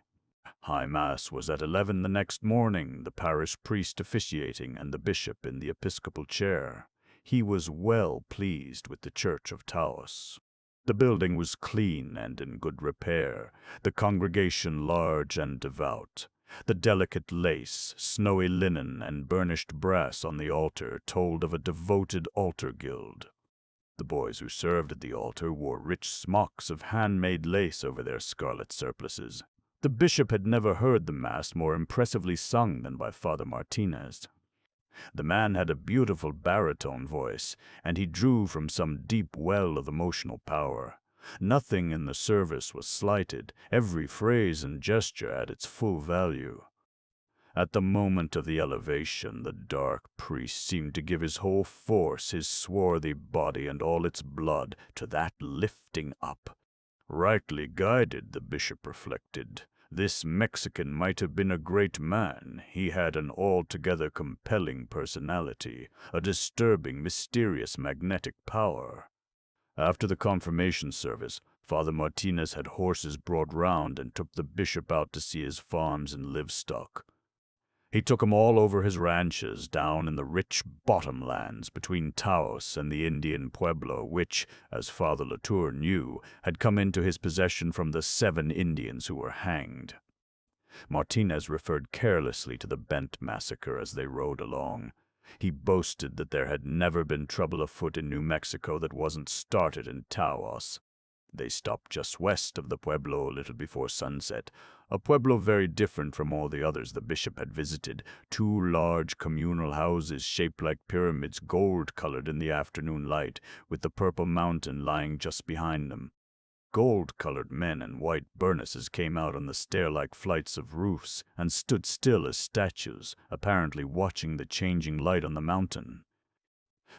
High Mass was at 11 the next morning, the parish priest officiating and the bishop in the episcopal chair. He was well pleased with the church of Taos. The building was clean and in good repair, the congregation large and devout. The delicate lace, snowy linen, and burnished brass on the altar told of a devoted altar guild. The boys who served at the altar wore rich smocks of handmade lace over their scarlet surplices. The bishop had never heard the Mass more impressively sung than by Father Martinez. The man had a beautiful baritone voice, and he drew from some deep well of emotional power. Nothing in the service was slighted, every phrase and gesture had its full value. At the moment of the elevation, the dark priest seemed to give his whole force, his swarthy body, and all its blood to that lifting up. Rightly guided, the bishop reflected. This Mexican might have been a great man. He had an altogether compelling personality, a disturbing, mysterious, magnetic power. After the confirmation service, Father Martinez had horses brought round and took the bishop out to see his farms and livestock. He took him all over his ranches down in the rich bottomlands between Taos and the Indian Pueblo, which, as Father Latour knew, had come into his possession from the 7 Indians who were hanged. Martinez referred carelessly to the Bent massacre as they rode along. He boasted that there had never been trouble afoot in New Mexico that wasn't started in Taos. They stopped just west of the Pueblo a little before sunset, a Pueblo very different from all the others the bishop had visited, 2 large communal houses shaped like pyramids, gold-colored in the afternoon light, with the purple mountain lying just behind them. Gold-colored men in white burnesses came out on the stair-like flights of roofs and stood still as statues, apparently watching the changing light on the mountain.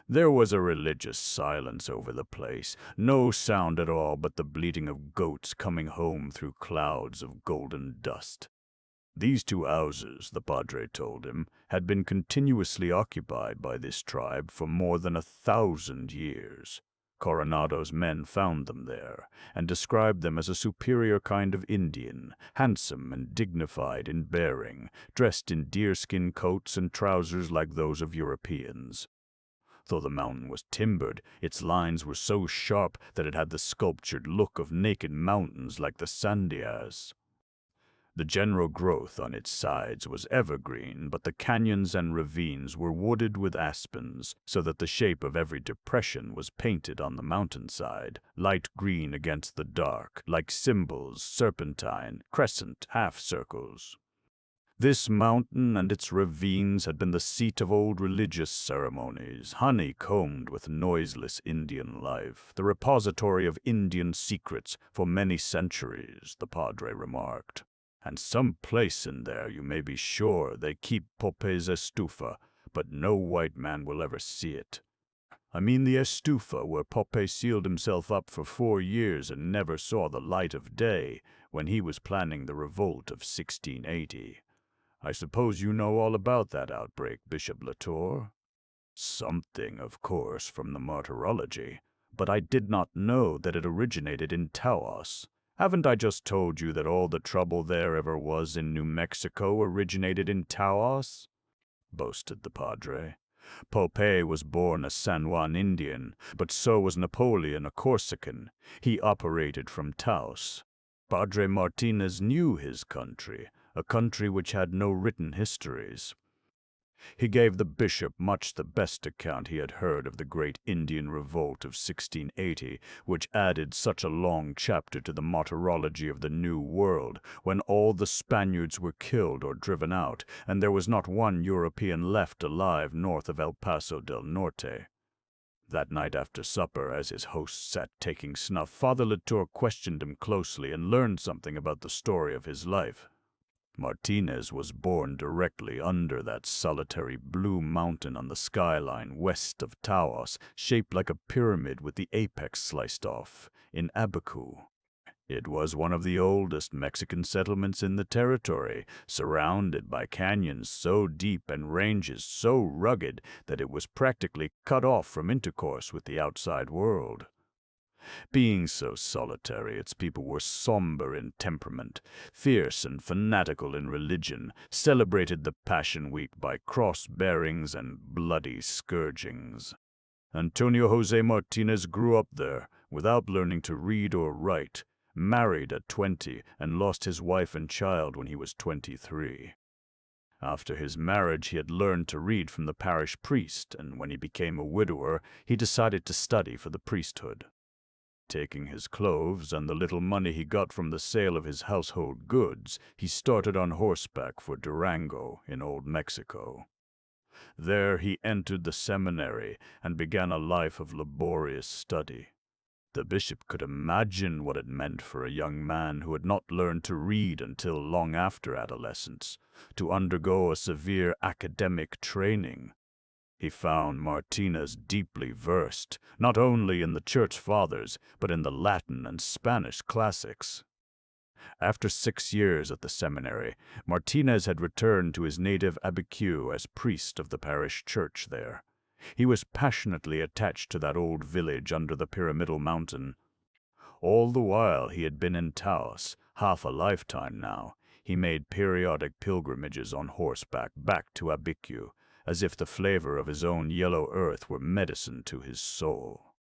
There was a religious silence over the place, no sound at all but the bleating of goats coming home through clouds of golden dust. These 2 houses, the padre told him, had been continuously occupied by this tribe for more than 1,000 years. Coronado's men found them there, and described them as a superior kind of Indian, handsome and dignified in bearing, dressed in deerskin coats and trousers like those of Europeans. Though the mountain was timbered, its lines were so sharp that it had the sculptured look of naked mountains like the Sandias. The general growth on its sides was evergreen, but the canyons and ravines were wooded with aspens, so that the shape of every depression was painted on the mountainside, light green against the dark, like symbols, serpentine, crescent, half-circles. This mountain and its ravines had been the seat of old religious ceremonies, honeycombed with noiseless Indian life, the repository of Indian secrets for many centuries, the padre remarked. And some place in there, you may be sure, they keep Pope's estufa, but no white man will ever see it. I mean the estufa where Pope sealed himself up for 4 years and never saw the light of day when he was planning the revolt of 1680. I suppose you know all about that outbreak, Bishop Latour? Something, of course, from the martyrology, but I did not know that it originated in Taos. Haven't I just told you that all the trouble there ever was in New Mexico originated in Taos? Boasted the padre. Pope was born a San Juan Indian, but so was Napoleon a Corsican. He operated from Taos. Padre Martinez knew his country, a country which had no written histories. He gave the bishop much the best account he had heard of the great Indian revolt of 1680, which added such a long chapter to the martyrology of the New World, when all the Spaniards were killed or driven out, and there was not one European left alive north of El Paso del Norte. That night after supper, as his host sat taking snuff, Father Latour questioned him closely and learned something about the story of his life. Martinez was born directly under that solitary blue mountain on the skyline west of Taos, shaped like a pyramid with the apex sliced off, in Abicu. It was one of the oldest Mexican settlements in the territory, surrounded by canyons so deep and ranges so rugged that it was practically cut off from intercourse with the outside world. Being so solitary, its people were somber in temperament, fierce and fanatical in religion, celebrated the Passion Week by cross-bearings and bloody scourgings. Antonio Jose Martinez grew up there, without learning to read or write, married at 20, and lost his wife and child when he was 23. After his marriage, he had learned to read from the parish priest, and when he became a widower, he decided to study for the priesthood. Taking his clothes and the little money he got from the sale of his household goods, he started on horseback for Durango in Old Mexico. There he entered the seminary and began a life of laborious study. The bishop could imagine what it meant for a young man who had not learned to read until long after adolescence, to undergo a severe academic training. He found Martinez deeply versed, not only in the Church Fathers, but in the Latin and Spanish classics. After 6 years at the seminary, Martinez had returned to his native Abicu as priest of the parish church there. He was passionately attached to that old village under the pyramidal mountain. All the while he had been in Taos, half a lifetime now, he made periodic pilgrimages on horseback back to Abicu, as if the flavor of his own yellow earth were medicine to his soul.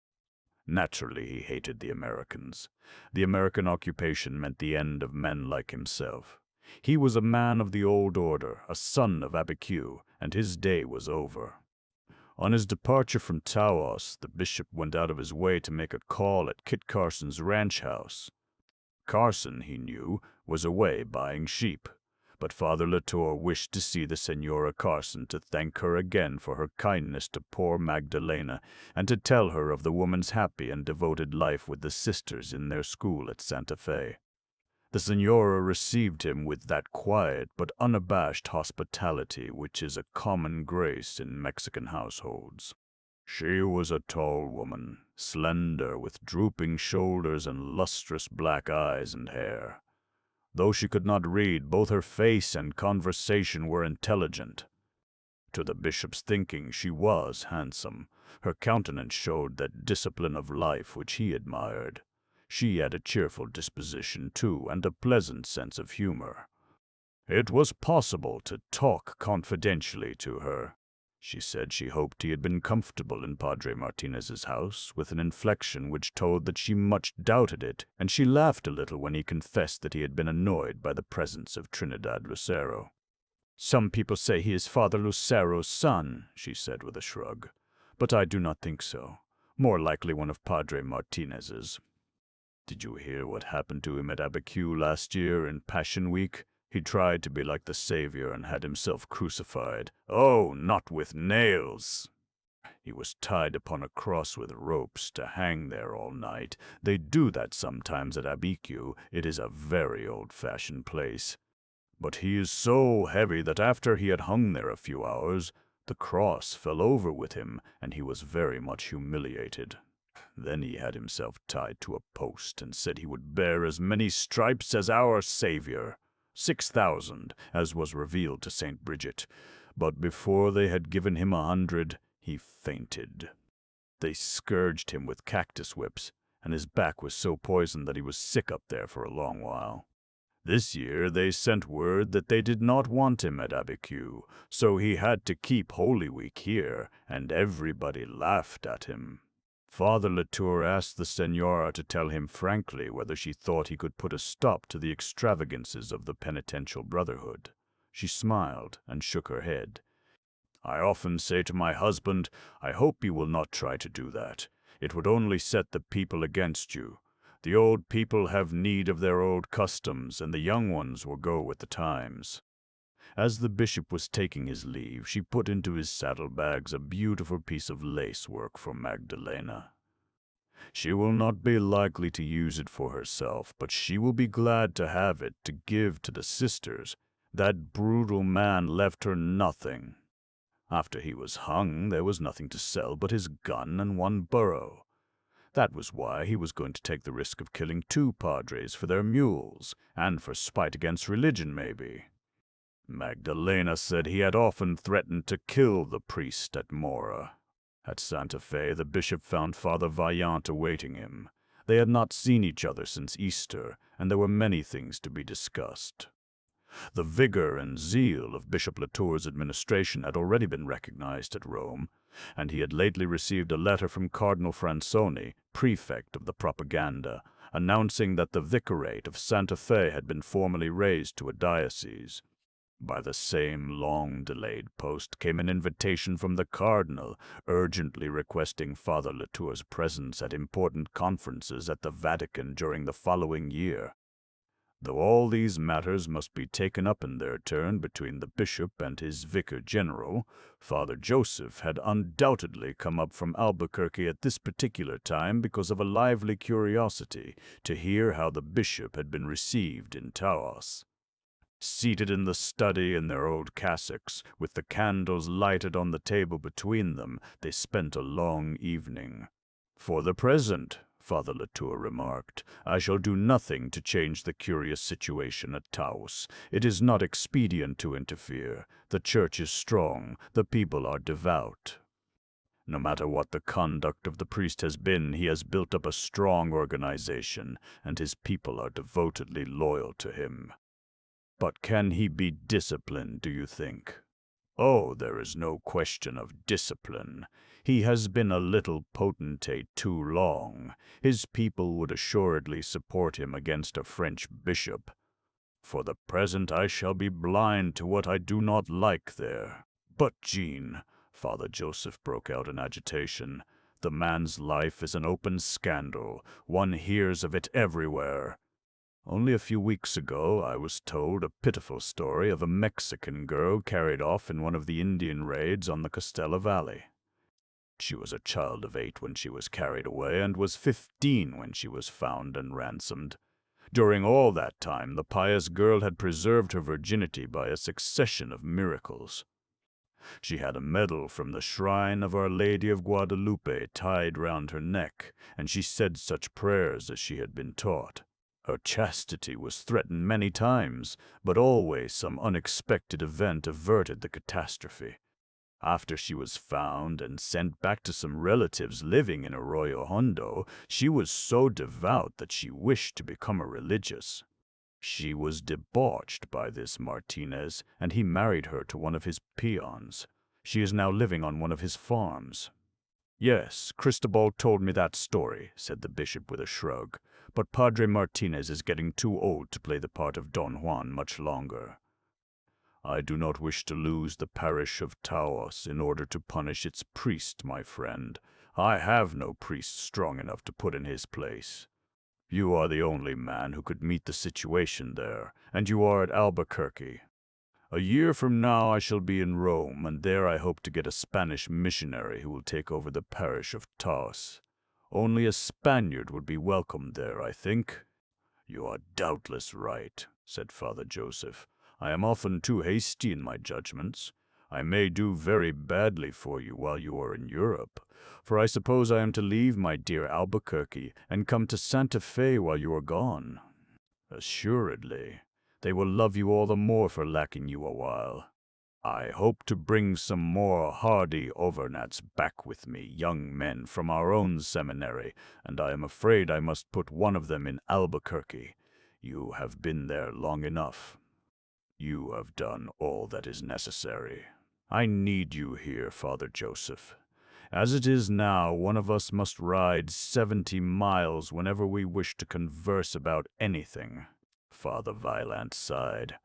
Naturally, he hated the Americans. The American occupation meant the end of men like himself. He was a man of the old order, a son of Abicu, and his day was over. On his departure from Taos, the bishop went out of his way to make a call at Kit Carson's ranch house. Carson, he knew, was away buying sheep, but Father Latour wished to see the Senora Carson to thank her again for her kindness to poor Magdalena, and to tell her of the woman's happy and devoted life with the sisters in their school at Santa Fe. The Senora received him with that quiet but unabashed hospitality which is a common grace in Mexican households. She was a tall woman, slender, with drooping shoulders and lustrous black eyes and hair. Though she could not read, both her face and conversation were intelligent. To the bishop's thinking, she was handsome. Her countenance showed that discipline of life which he admired. She had a cheerful disposition, too, and a pleasant sense of humor. It was possible to talk confidentially to her. She said she hoped he had been comfortable in Padre Martinez's house, with an inflection which told that she much doubted it, and she laughed a little when he confessed that he had been annoyed by the presence of Trinidad Lucero. "Some people say he is Father Lucero's son," she said with a shrug, "but I do not think so. More likely one of Padre Martinez's." "Did you hear what happened to him at Abiquiu last year in Passion Week? He tried to be like the Savior and had himself crucified. Oh, not with nails! He was tied upon a cross with ropes to hang there all night. They do that sometimes at Abiquiu. It is a very old-fashioned place. But he is so heavy that after he had hung there a few hours, the cross fell over with him, and he was very much humiliated. Then he had himself tied to a post and said he would bear as many stripes as our Savior, 6,000, as was revealed to St. Bridget. But before they had given him 100, he fainted. They scourged him with cactus whips, and his back was so poisoned that he was sick up there for a long while. This year they sent word that they did not want him at Abiquiu, so he had to keep Holy Week here, and everybody laughed at him. Father Latour asked the Senora to tell him frankly whether she thought he could put a stop to the extravagances of the penitential brotherhood. She smiled and shook her head. "I often say to my husband, I hope you will not try to do that. It would only set the people against you. The old people have need of their old customs, and the young ones will go with the times." As the bishop was taking his leave, she put into his saddlebags a beautiful piece of lace work for Magdalena. "She will not be likely to use it for herself, but she will be glad to have it to give to the sisters. That brutal man left her nothing. After he was hung, there was nothing to sell but his gun and one burro. That was why he was going to take the risk of killing 2 padres for their mules, and for spite against religion, maybe. Magdalena said he had often threatened to kill the priest at Mora. At Santa Fe, the bishop found Father Vaillant awaiting him. They had not seen each other since Easter, and there were many things to be discussed. The vigor and zeal of Bishop Latour's administration had already been recognized at Rome, and he had lately received a letter from Cardinal Fransoni, prefect of the Propaganda, announcing that the vicariate of Santa Fe had been formally raised to a diocese. By the same long-delayed post came an invitation from the cardinal, urgently requesting Father Latour's presence at important conferences at the Vatican during the following year. Though all these matters must be taken up in their turn between the bishop and his vicar general, Father Joseph had undoubtedly come up from Albuquerque at this particular time because of a lively curiosity to hear how the bishop had been received in Taos. Seated in the study in their old cassocks, with the candles lighted on the table between them, they spent a long evening. "For the present," Father Latour remarked, "I shall do nothing to change the curious situation at Taos. It is not expedient to interfere. The church is strong, the people are devout. No matter what the conduct of the priest has been, he has built up a strong organization, and his people are devotedly loyal to him. But can he be disciplined, do you think? Oh, there is no question of discipline. He has been a little potentate too long. His people would assuredly support him against a French bishop. For the present I shall be blind to what I do not like there. But, Jean," Father Joseph broke out in agitation, "the man's life is an open scandal. One hears of it everywhere. Only a few weeks ago I was told a pitiful story of a Mexican girl carried off in one of the Indian raids on the Costella Valley. She was a child of 8 when she was carried away, and was 15 when she was found and ransomed. During all that time, the pious girl had preserved her virginity by a succession of miracles. She had a medal from the shrine of Our Lady of Guadalupe tied round her neck, and she said such prayers as she had been taught. Her chastity was threatened many times, but always some unexpected event averted the catastrophe. After she was found and sent back to some relatives living in Arroyo Hondo, she was so devout that she wished to become a religious. She was debauched by this Martinez, and he married her to one of his peons. She is now living on one of his farms. Yes, Cristobal told me that story, said the bishop with a shrug, but Padre Martinez is getting too old to play the part of Don Juan much longer. I do not wish to lose the parish of Taos in order to punish its priest, my friend. I have no priest strong enough to put in his place. You are the only man who could meet the situation there, and you are at Albuquerque. A year from now I shall be in Rome, and there I hope to get a Spanish missionary who will take over the parish of Taos. Only a Spaniard would be welcome there, I think. You are doubtless right, said Father Joseph. I am often too hasty in my judgments. I may do very badly for you while you are in Europe, for I suppose I am to leave my dear Albuquerque and come to Santa Fe while you are gone. Assuredly, they will love you all the more for lacking you a while. I hope to bring some more hardy Auvernats back with me, young men from our own seminary, and I am afraid I must put one of them in Albuquerque. You have been there long enough. You have done all that is necessary. I need you here, Father Joseph. As it is now, one of us must ride 70 miles whenever we wish to converse about anything. Father Vaillant sighed.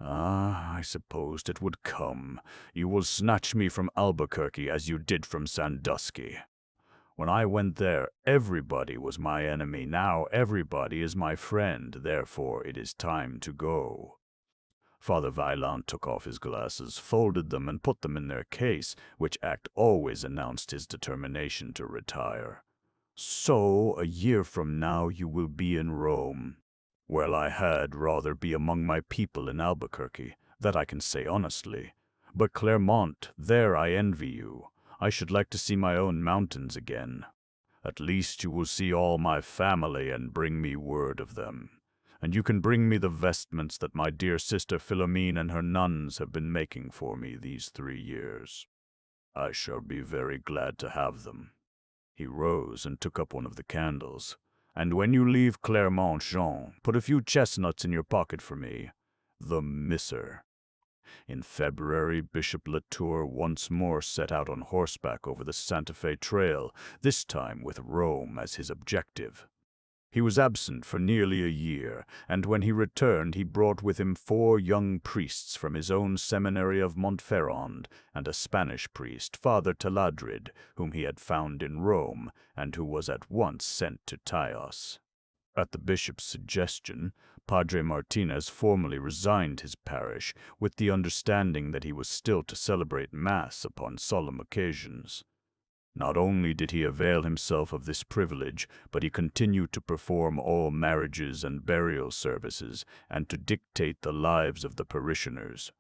I supposed it would come. You will snatch me from Albuquerque as you did from Sandusky. When I went there, everybody was my enemy. Now everybody is my friend. Therefore, it is time to go. Father Vaillant took off his glasses, folded them, and put them in their case, which act always announced his determination to retire. So, a year from now you will be in Rome. Well, I had rather be among my people in Albuquerque, that I can say honestly. But Clermont, there I envy you. I should like to see my own mountains again. At least you will see all my family and bring me word of them. And you can bring me the vestments that my dear sister Philomene and her nuns have been making for me these 3 years. I shall be very glad to have them. He rose and took up one of the candles. And when you leave Clermont, Jean, put a few chestnuts in your pocket for me. The Misser. In February, Bishop Latour once more set out on horseback over the Santa Fe Trail, this time with Rome as his objective. He was absent for nearly a year, and when he returned he brought with him 4 young priests from his own seminary of Montferrand, and a Spanish priest, Father Taladrid, whom he had found in Rome, and who was at once sent to Taos. At the bishop's suggestion, Padre Martinez formally resigned his parish, with the understanding that he was still to celebrate Mass upon solemn occasions. Not only did he avail himself of this privilege, but he continued to perform all marriages and burial services, and to dictate the lives of the parishioners.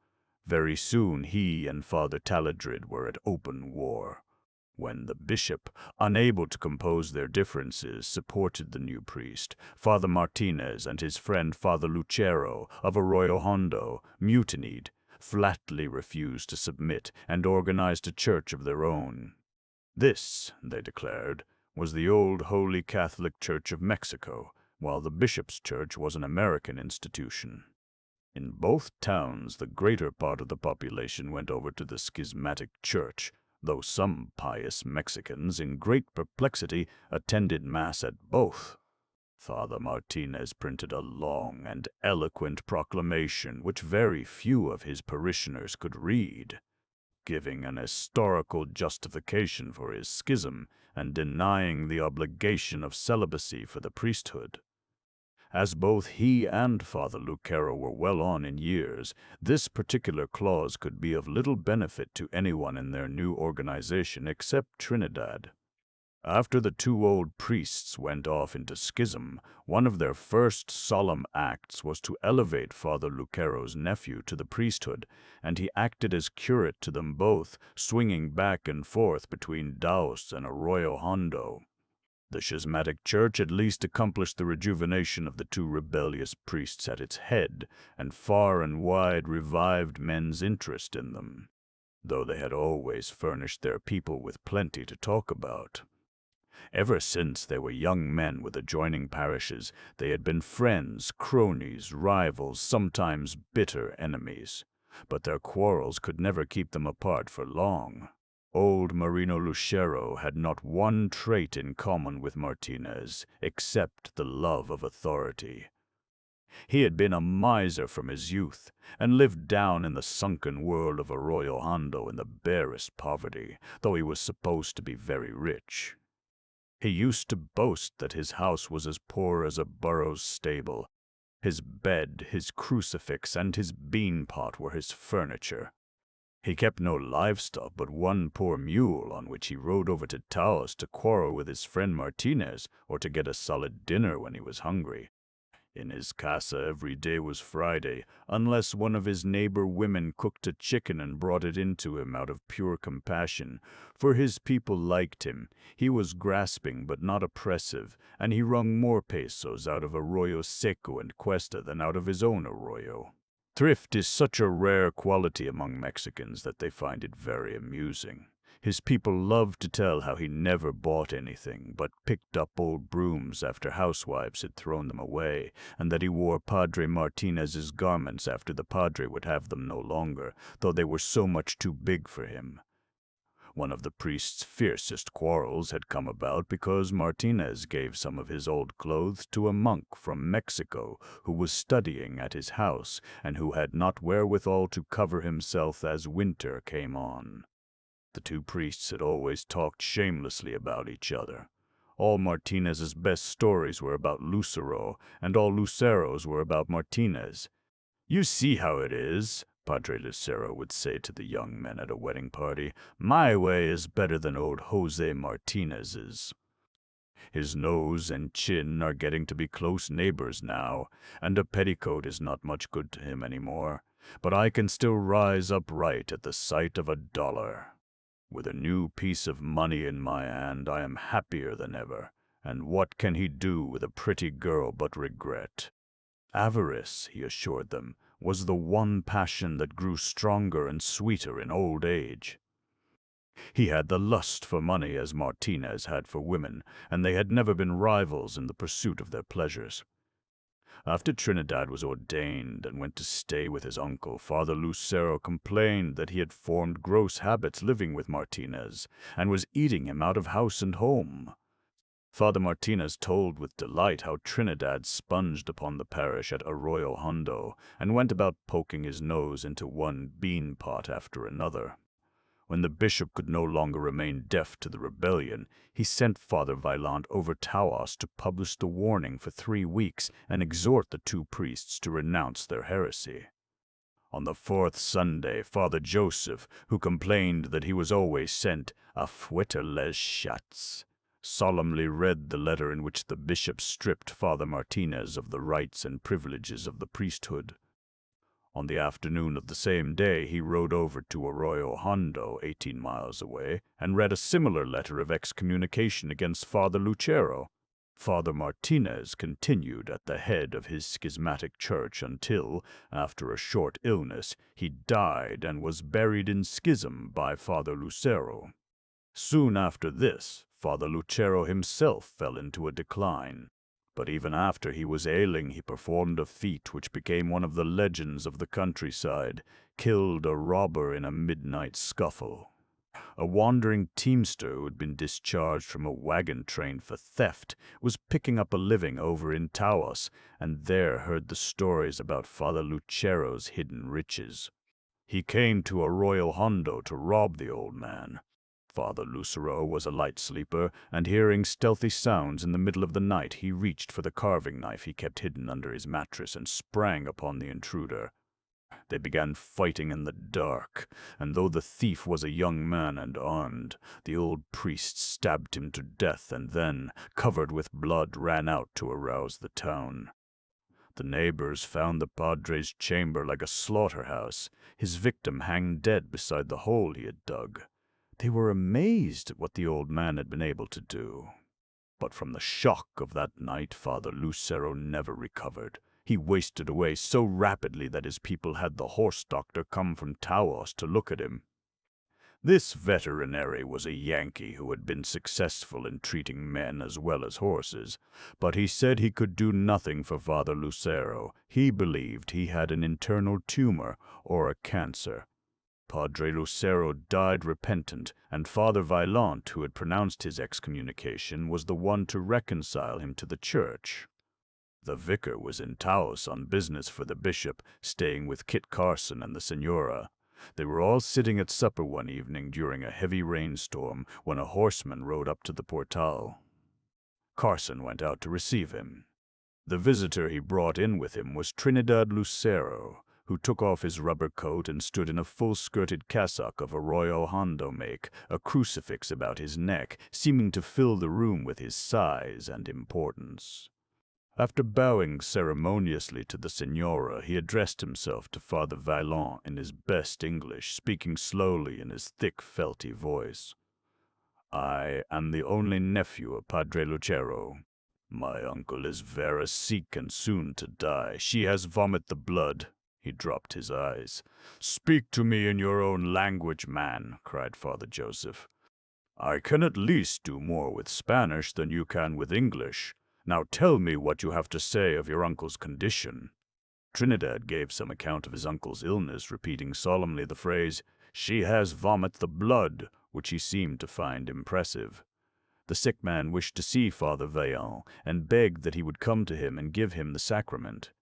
Very soon he and Father Taladrid were at open war. When the bishop, unable to compose their differences, supported the new priest, Father Martinez and his friend Father Lucero of Arroyo Hondo mutinied, flatly refused to submit, and organized a church of their own. This, they declared, was the old Holy Catholic Church of Mexico, while the bishop's church was an American institution. In both towns, the greater part of the population went over to the schismatic church, though some pious Mexicans, in great perplexity, attended Mass at both. Father Martinez printed a long and eloquent proclamation which very few of his parishioners could read, giving an historical justification for his schism and denying the obligation of celibacy for the priesthood. As both he and Father Lucero were well on in years, this particular clause could be of little benefit to anyone in their new organization except Trinidad. After the 2 old priests went off into schism, one of their first solemn acts was to elevate Father Lucero's nephew to the priesthood, and he acted as curate to them both, swinging back and forth between Taos and Arroyo Hondo. The schismatic church at least accomplished the rejuvenation of the 2 rebellious priests at its head, and far and wide revived men's interest in them. though they had always furnished their people with plenty to talk about. Ever since they were young men with adjoining parishes, they had been friends, cronies, rivals, sometimes bitter enemies. But their quarrels could never keep them apart for long. Old Marino Lucero had not one trait in common with Martinez, except the love of authority. He had been a miser from his youth, and lived down in the sunken world of Arroyo Hondo in the barest poverty, though he was supposed to be very rich. He used to boast that his house was as poor as a burro's stable. His bed, his crucifix, and his bean-pot were his furniture. He kept no livestock but one poor mule on which he rode over to Taos to quarrel with his friend Martinez or to get a solid dinner when he was hungry. In his casa every day was Friday, unless one of his neighbor women cooked a chicken and brought it in to him out of pure compassion, for his people liked him. He was grasping but not oppressive, and he wrung more pesos out of Arroyo Seco and Cuesta than out of his own arroyo. Thrift is such a rare quality among Mexicans that they find it very amusing. His people loved to tell how he never bought anything, but picked up old brooms after housewives had thrown them away, and that he wore Padre Martinez's garments after the padre would have them no longer, though they were so much too big for him. One of the priest's fiercest quarrels had come about because Martinez gave some of his old clothes to a monk from Mexico who was studying at his house, and who had not wherewithal to cover himself as winter came on. The two priests had always talked shamelessly about each other. All Martinez's best stories were about Lucero, and all Lucero's were about Martinez. "You see how it is," Padre Lucero would say to the young men at a wedding party. "My way is better than old Jose Martinez's. His nose and chin are getting to be close neighbors now, and a petticoat is not much good to him anymore. But I can still rise upright at the sight of $1. With a new piece of money in my hand, I am happier than ever, and what can he do with a pretty girl but regret?" Avarice, he assured them, was the one passion that grew stronger and sweeter in old age. He had the lust for money as Martinez had for women, and they had never been rivals in the pursuit of their pleasures. After Trinidad was ordained and went to stay with his uncle, Father Lucero complained that he had formed gross habits living with Martinez, and was eating him out of house and home. Father Martinez told with delight how Trinidad sponged upon the parish at Arroyo Hondo, and went about poking his nose into one bean-pot after another. When the bishop could no longer remain deaf to the rebellion, he sent Father Vaillant over Taos to publish the warning for 3 weeks and exhort the two priests to renounce their heresy. On the 4th Sunday, Father Joseph, who complained that he was always sent afuera les chats, solemnly read the letter in which the bishop stripped Father Martinez of the rights and privileges of the priesthood. On the afternoon of the same day, he rode over to Arroyo Hondo, 18 miles away, and read a similar letter of excommunication against Father Lucero. Father Martinez continued at the head of his schismatic church until, after a short illness, he died and was buried in schism by Father Lucero. Soon after this, Father Lucero himself fell into a decline. But even after he was ailing, he performed a feat which became one of the legends of the countryside: killed a robber in a midnight scuffle. A wandering teamster who had been discharged from a wagon train for theft was picking up a living over in Taos, and there heard the stories about Father Lucero's hidden riches. He came to Arroyo Hondo to rob the old man. Father Lucero was a light sleeper, and hearing stealthy sounds in the middle of the night, he reached for the carving knife he kept hidden under his mattress and sprang upon the intruder. They began fighting in the dark, and though the thief was a young man and armed, the old priest stabbed him to death and then, covered with blood, ran out to arouse the town. The neighbors found the padre's chamber like a slaughterhouse, his victim hanging dead beside the hole he had dug. They were amazed at what the old man had been able to do. But from the shock of that night, Father Lucero never recovered. He wasted away so rapidly that his people had the horse doctor come from Taos to look at him. This veterinary was a Yankee who had been successful in treating men as well as horses, but he said he could do nothing for Father Lucero. He believed he had an internal tumor or a cancer. Padre Lucero died repentant, and Father Vaillant, who had pronounced his excommunication, was the one to reconcile him to the church. The vicar was in Taos on business for the bishop, staying with Kit Carson and the Senora. They were all sitting at supper one evening during a heavy rainstorm when a horseman rode up to the portal. Carson went out to receive him. The visitor he brought in with him was Trinidad Lucero, who took off his rubber coat and stood in a full-skirted cassock of Arroyo Hondo make, a crucifix about his neck, seeming to fill the room with his size and importance. After bowing ceremoniously to the Senora, he addressed himself to Father Vaillant in his best English, speaking slowly in his thick, felty voice. "I am the only nephew of Padre Lucero. My uncle is very sick and soon to die. She has vomited the blood." He dropped his eyes. "Speak to me in your own language, man," cried Father Joseph. "I can at least do more with Spanish than you can with English. Now tell me what you have to say of your uncle's condition." Trinidad gave some account of his uncle's illness, repeating solemnly the phrase, "She has vomited the blood," which he seemed to find impressive. The sick man wished to see Father Vaillant, and begged that he would come to him and give him the sacrament.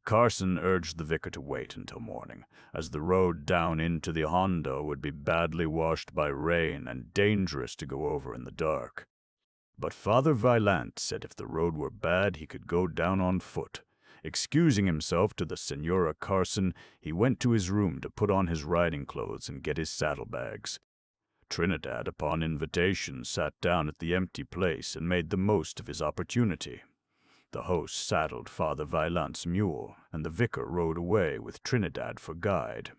Carson urged the vicar to wait until morning, as the road down into the Hondo would be badly washed by rain and dangerous to go over in the dark. But Father Vaillant said if the road were bad, he could go down on foot. Excusing himself to the Senora Carson, he went to his room to put on his riding clothes and get his saddlebags. Trinidad, upon invitation, sat down at the empty place and made the most of his opportunity. The host saddled Father Vaillant's mule, and the vicar rode away with Trinidad for guide.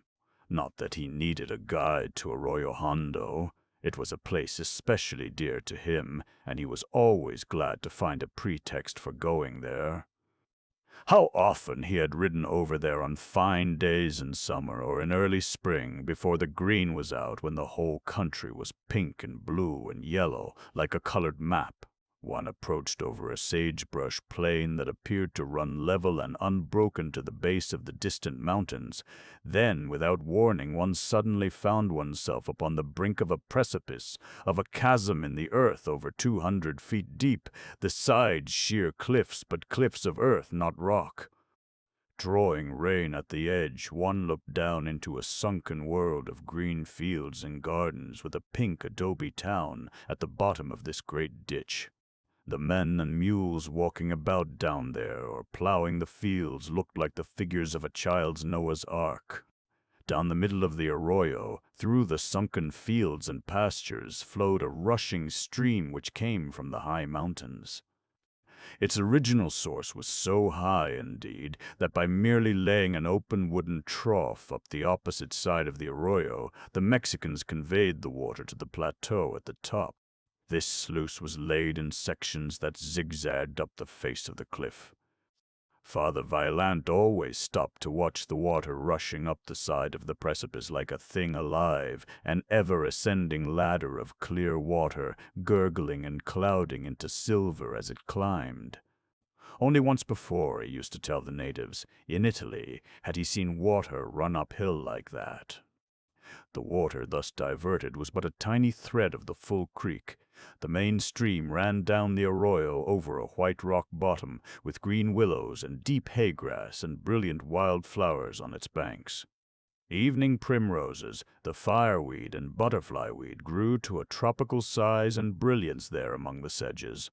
Not that he needed a guide to Arroyo Hondo. It was a place especially dear to him, and he was always glad to find a pretext for going there. How often he had ridden over there on fine days in summer or in early spring, before the green was out, when the whole country was pink and blue and yellow, like a colored map. One approached over a sagebrush plain that appeared to run level and unbroken to the base of the distant mountains. Then, without warning, one suddenly found oneself upon the brink of a precipice, of a chasm in the earth over 200 feet deep, the sides sheer cliffs, but cliffs of earth, not rock. Drawing rein at the edge, one looked down into a sunken world of green fields and gardens, with a pink adobe town at the bottom of this great ditch. The men and mules walking about down there, or plowing the fields, looked like the figures of a child's Noah's Ark. Down the middle of the arroyo, through the sunken fields and pastures, flowed a rushing stream which came from the high mountains. Its original source was so high, indeed, that by merely laying an open wooden trough up the opposite side of the arroyo, the Mexicans conveyed the water to the plateau at the top. This sluice was laid in sections that zigzagged up the face of the cliff. Father Vaillant always stopped to watch the water rushing up the side of the precipice like a thing alive, an ever-ascending ladder of clear water, gurgling and clouding into silver as it climbed. Only once before, he used to tell the natives, in Italy, had he seen water run uphill like that. The water thus diverted was but a tiny thread of the full creek. The main stream ran down the arroyo over a white rock bottom, with green willows and deep hay-grass and brilliant wild flowers on its banks. Evening primroses, the fireweed and butterfly-weed grew to a tropical size and brilliance there among the sedges.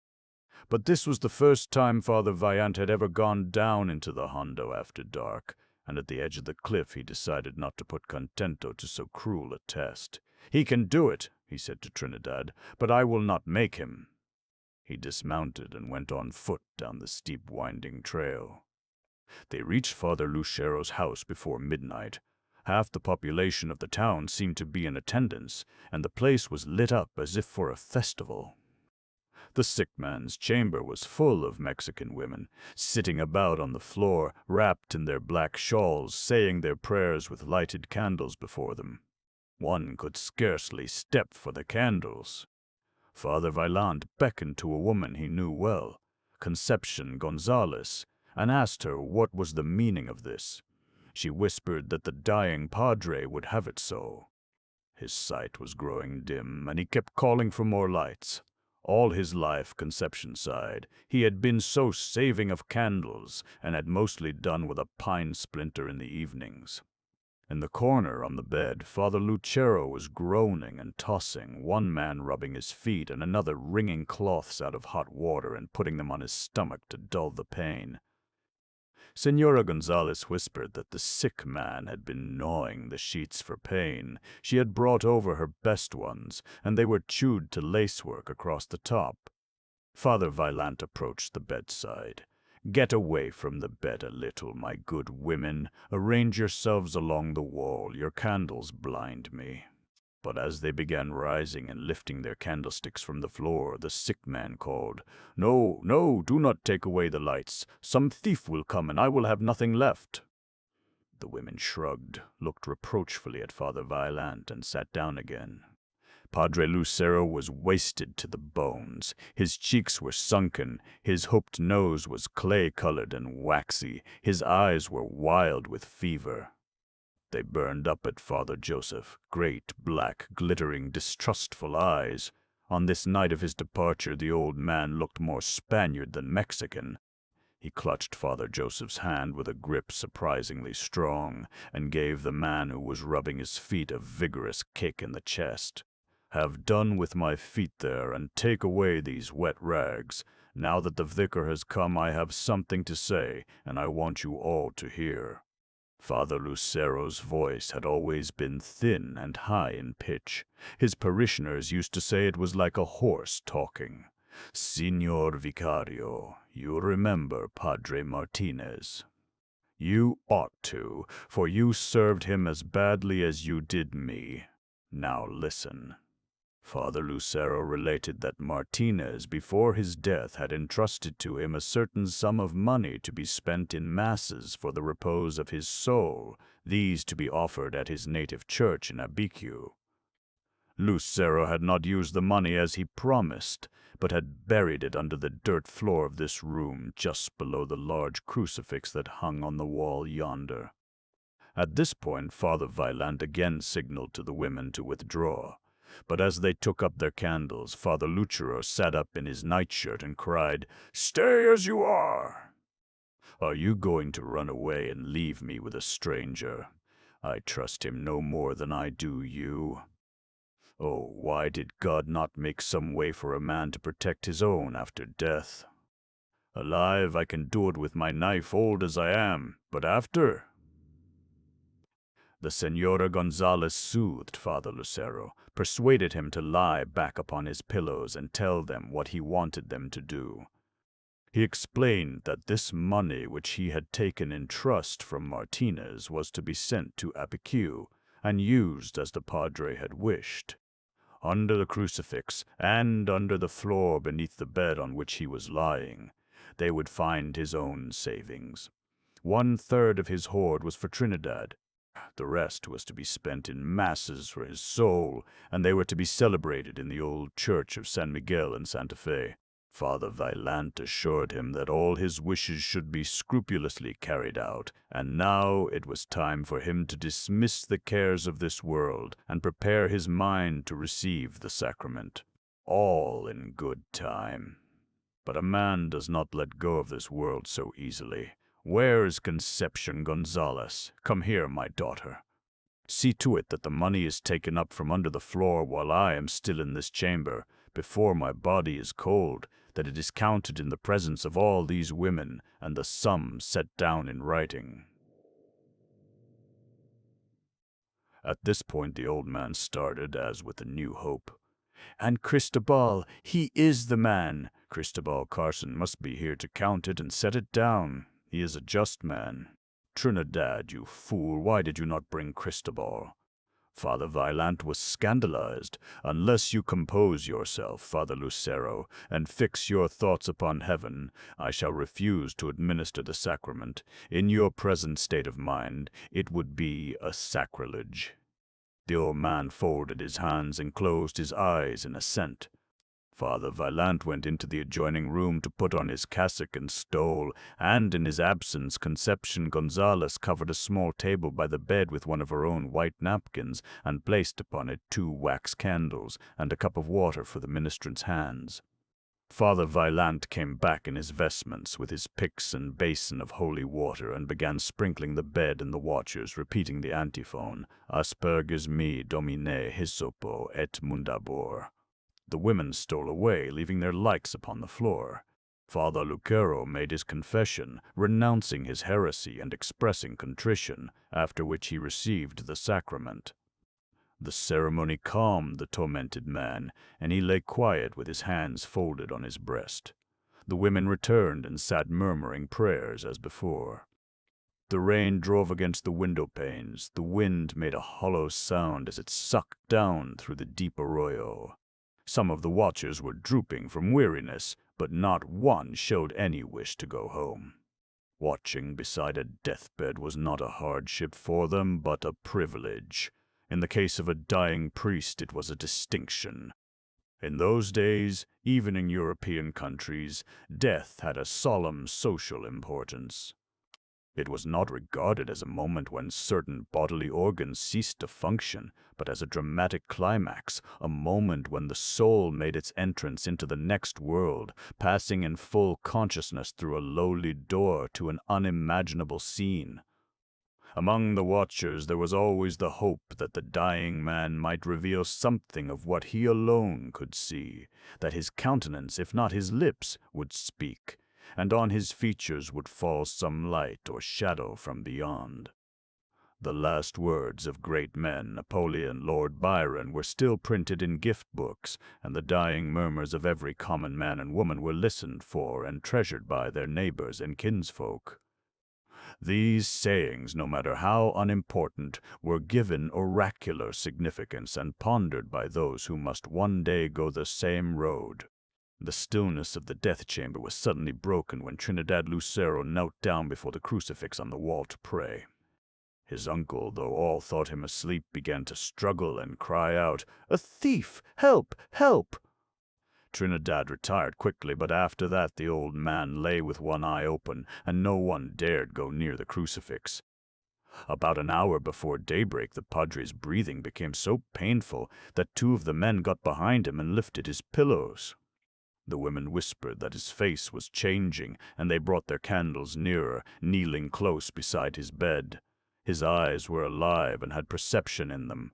But this was the first time Father Vaillant had ever gone down into the Hondo after dark, and at the edge of the cliff he decided not to put Contento to so cruel a test. "He can do it," he said to Trinidad, "but I will not make him." He dismounted and went on foot down the steep winding trail. They reached Father Lucero's house before midnight. Half the population of the town seemed to be in attendance, and the place was lit up as if for a festival. The sick man's chamber was full of Mexican women, sitting about on the floor, wrapped in their black shawls, saying their prayers with lighted candles before them. One could scarcely step for the candles. Father Vaillant beckoned to a woman he knew well, Concepcion Gonzalez, and asked her what was the meaning of this. She whispered that the dying padre would have it so. His sight was growing dim, and he kept calling for more lights. All his life, Concepcion sighed, he had been so saving of candles, and had mostly done with a pine splinter in the evenings. In the corner on the bed, Father Lucero was groaning and tossing, one man rubbing his feet and another wringing cloths out of hot water and putting them on his stomach to dull the pain. Senora Gonzalez whispered that the sick man had been gnawing the sheets for pain. She had brought over her best ones, and they were chewed to lacework across the top. Father Vaillant approached the bedside. "Get away from the bed a little, my good women. Arrange yourselves along the wall. Your candles blind me." But as they began rising and lifting their candlesticks from the floor, the sick man called, "No, no, do not take away the lights. Some thief will come, and I will have nothing left." The women shrugged, looked reproachfully at Father Vaillant, and sat down again. Padre Lucero was wasted to the bones. His cheeks were sunken, his hooked nose was clay-colored and waxy, his eyes were wild with fever. They burned up at Father Joseph, great, black, glittering, distrustful eyes. On this night of his departure, the old man looked more Spaniard than Mexican. He clutched Father Joseph's hand with a grip surprisingly strong, and gave the man who was rubbing his feet a vigorous kick in the chest. "Have done with my feet there, and take away these wet rags. Now that the vicar has come, I have something to say, and I want you all to hear." Father Lucero's voice had always been thin and high in pitch. His parishioners used to say it was like a horse talking. "Signor Vicario, you remember Padre Martinez. You ought to, for you served him as badly as you did me. Now listen." Father Lucero related that Martinez, before his death, had entrusted to him a certain sum of money to be spent in masses for the repose of his soul, these to be offered at his native church in Abiquiu. Lucero had not used the money as he promised, but had buried it under the dirt floor of this room, just below the large crucifix that hung on the wall yonder. At this point, Father Vaillant again signaled to the women to withdraw. But as they took up their candles, Father Lucero sat up in his nightshirt and cried, "Stay as you are! Are you going to run away and leave me with a stranger? I trust him no more than I do you. Oh, why did God not make some way for a man to protect his own after death? Alive, I can do it with my knife, old as I am, but after?" The Senora Gonzalez soothed Father Lucero, persuaded him to lie back upon his pillows and tell them what he wanted them to do. He explained that this money which he had taken in trust from Martinez was to be sent to Abiquiu and used as the padre had wished. Under the crucifix and under the floor beneath the bed on which he was lying, they would find his own savings. 1/3 of his hoard was for Trinidad. The rest was to be spent in masses for his soul, and they were to be celebrated in the old church of San Miguel in Santa Fe. Father Vaillant assured him that all his wishes should be scrupulously carried out, and now it was time for him to dismiss the cares of this world and prepare his mind to receive the sacrament. All in good time. But a man does not let go of this world so easily. Where is Concepcion Gonzalez? Come here, my daughter. See to it that the money is taken up from under the floor while I am still in this chamber, before my body is cold, that it is counted in the presence of all these women, and the sum set down in writing." At this point the old man started, as with a new hope. "And Cristobal, he is the man. Cristobal Carson must be here to count it and set it down. He is a just man. Trinidad, you fool, why did you not bring Cristobal?" Father Vaillant was scandalized. "Unless you compose yourself, Father Lucero, and fix your thoughts upon heaven, I shall refuse to administer the sacrament. In your present state of mind, it would be a sacrilege." The old man folded his hands and closed his eyes in assent. Father Vaillant went into the adjoining room to put on his cassock and stole, and in his absence Concepcion Gonzalez covered a small table by the bed with one of her own white napkins, and placed upon it 2 wax candles and a cup of water for the ministrant's hands. Father Vaillant came back in his vestments with his pyx and basin of holy water, and began sprinkling the bed and the watchers, repeating the antiphon, Asperges me domine hyssopo et mundabor. The women stole away, leaving their likes upon the floor. Father Lucero made his confession, renouncing his heresy and expressing contrition, after which he received the sacrament. The ceremony calmed the tormented man, and he lay quiet with his hands folded on his breast. The women returned and sat murmuring prayers as before. The rain drove against the window panes. The wind made a hollow sound as it sucked down through the deep arroyo. Some of the watchers were drooping from weariness, but not one showed any wish to go home. Watching beside a deathbed was not a hardship for them, but a privilege. In the case of a dying priest, it was a distinction. In those days, even in European countries, death had a solemn social importance. It was not regarded as a moment when certain bodily organs ceased to function, but as a dramatic climax, a moment when the soul made its entrance into the next world, passing in full consciousness through a lowly door to an unimaginable scene. Among the watchers there was always the hope that the dying man might reveal something of what he alone could see, that his countenance, if not his lips, would speak, and on his features would fall some light or shadow from beyond. The last words of great men, Napoleon, Lord Byron, were still printed in gift books, and the dying murmurs of every common man and woman were listened for and treasured by their neighbors and kinsfolk. These sayings, no matter how unimportant, were given oracular significance and pondered by those who must one day go the same road. The stillness of the death chamber was suddenly broken when Trinidad Lucero knelt down before the crucifix on the wall to pray. His uncle, though all thought him asleep, began to struggle and cry out, "A thief! Help! Help!" Trinidad retired quickly, but after that the old man lay with one eye open, and no one dared go near the crucifix. About an hour before daybreak, the padre's breathing became so painful that 2 of the men got behind him and lifted his pillows. The women whispered that his face was changing, and they brought their candles nearer, kneeling close beside his bed. His eyes were alive and had perception in them.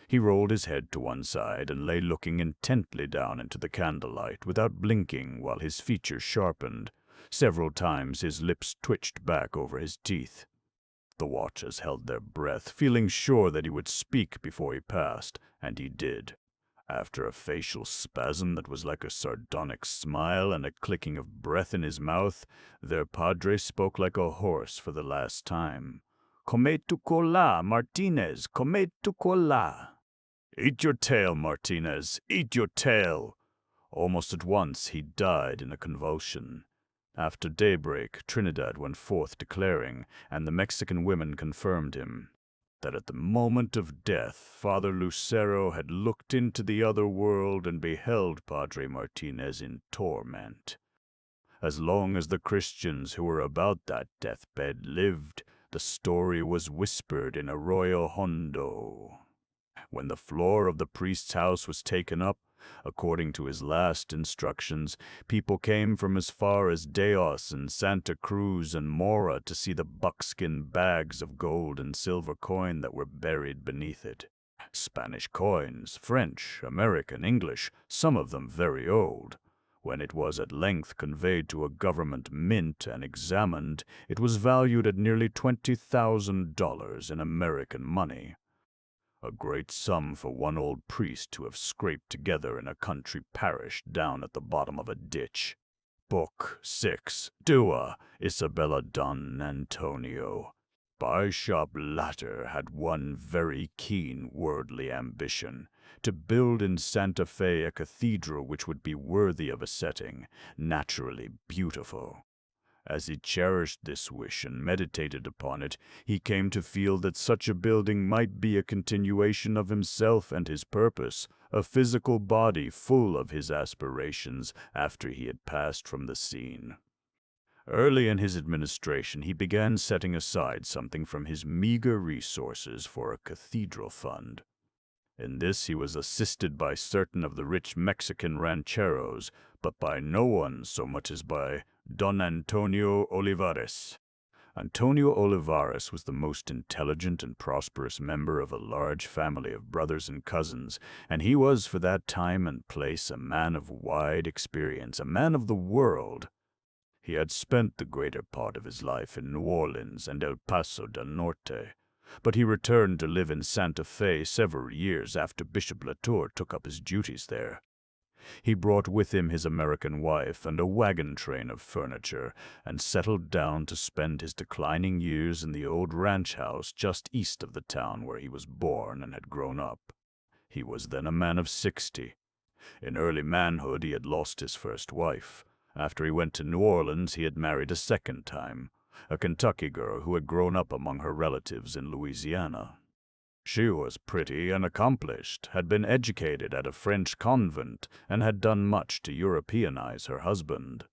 He rolled his head to one side and lay looking intently down into the candlelight without blinking, while his features sharpened. Several times his lips twitched back over his teeth. The watchers held their breath, feeling sure that he would speak before he passed, and he did. After a facial spasm that was like a sardonic smile and a clicking of breath in his mouth, their padre spoke like a horse for the last time. "Come tu cola, Martinez, come tu cola." "Eat your tail, Martinez, eat your tail." Almost at once he died in a convulsion. After daybreak, Trinidad went forth declaring, and the Mexican women confirmed him, that at the moment of death Father Lucero had looked into the other world and beheld Padre Martinez in torment. As long as the Christians who were about that deathbed lived, the story was whispered in Arroyo Hondo. When the floor of the priest's house was taken up, according to his last instructions, people came from as far as Deos and Santa Cruz and Mora to see the buckskin bags of gold and silver coin that were buried beneath it. Spanish coins, French, American, English, some of them very old. When it was at length conveyed to a government mint and examined, it was valued at nearly $20,000 in American money. A great sum for one old priest to have scraped together in a country parish down at the bottom of a ditch. Book 6. Dua, Isabella Don Antonio. Bishop Latter had one very keen worldly ambition, to build in Santa Fe a cathedral which would be worthy of a setting, naturally beautiful. As he cherished this wish and meditated upon it, he came to feel that such a building might be a continuation of himself and his purpose, a physical body full of his aspirations after he had passed from the scene. Early in his administration, he began setting aside something from his meager resources for a cathedral fund. In this he was assisted by certain of the rich Mexican rancheros, but by no one so much as by Don Antonio Olivares. Antonio Olivares was the most intelligent and prosperous member of a large family of brothers and cousins, and he was for that time and place a man of wide experience, a man of the world. He had spent the greater part of his life in New Orleans and El Paso del Norte, but he returned to live in Santa Fe several years after Bishop Latour took up his duties there. He brought with him his American wife and a wagon train of furniture, and settled down to spend his declining years in the old ranch house just east of the town where he was born and had grown up. He was then a man of 60. In early manhood he had lost his first wife. After he went to New Orleans, he had married a second time, a Kentucky girl who had grown up among her relatives in Louisiana. She was pretty and accomplished, had been educated at a French convent, and had done much to Europeanize her husband.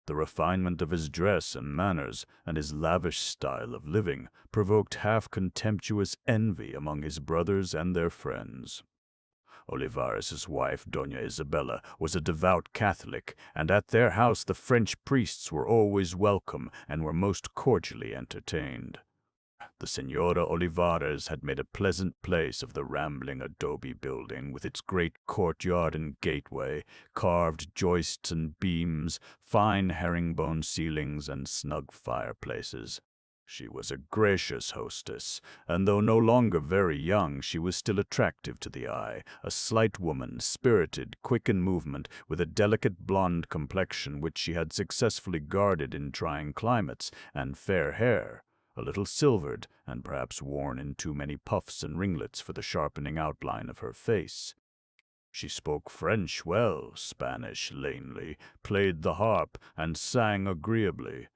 The refinement of his dress and manners, and his lavish style of living, provoked half-contemptuous envy among his brothers and their friends. Olivares's wife, Doña Isabella, was a devout Catholic, and at their house the French priests were always welcome and were most cordially entertained. The Señora Olivares had made a pleasant place of the rambling adobe building with its great courtyard and gateway, carved joists and beams, fine herringbone ceilings, and snug fireplaces. She was a gracious hostess, and though no longer very young, she was still attractive to the eye, a slight woman, spirited, quick in movement, with a delicate blonde complexion which she had successfully guarded in trying climates, and fair hair, a little silvered, and perhaps worn in too many puffs and ringlets for the sharpening outline of her face. She spoke French well, Spanish lamely, played the harp, and sang agreeably.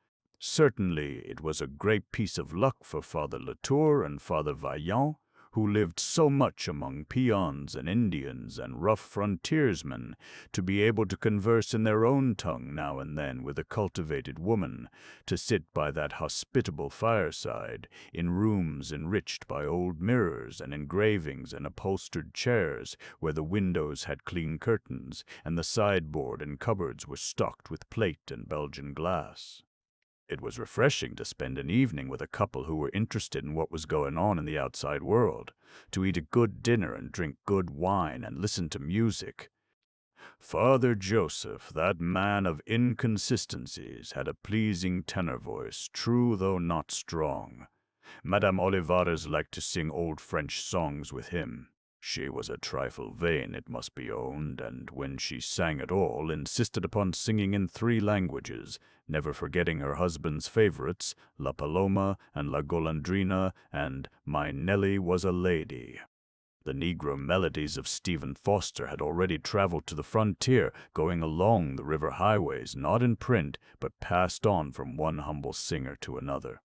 Certainly it was a great piece of luck for Father Latour and Father Vaillant, who lived so much among peons and Indians and rough frontiersmen, to be able to converse in their own tongue now and then with a cultivated woman, to sit by that hospitable fireside, in rooms enriched by old mirrors and engravings and upholstered chairs, where the windows had clean curtains, and the sideboard and cupboards were stocked with plate and Belgian glass. It was refreshing to spend an evening with a couple who were interested in what was going on in the outside world, to eat a good dinner and drink good wine and listen to music. Father Joseph, that man of inconsistencies, had a pleasing tenor voice, true though not strong. Madame Olivares liked to sing old French songs with him. She was a trifle vain, it must be owned, and when she sang at all, insisted upon singing in 3 languages, never forgetting her husband's favorites, La Paloma and La Golondrina, and My Nelly Was a Lady. The Negro melodies of Stephen Foster had already traveled to the frontier, going along the river highways, not in print, but passed on from one humble singer to another.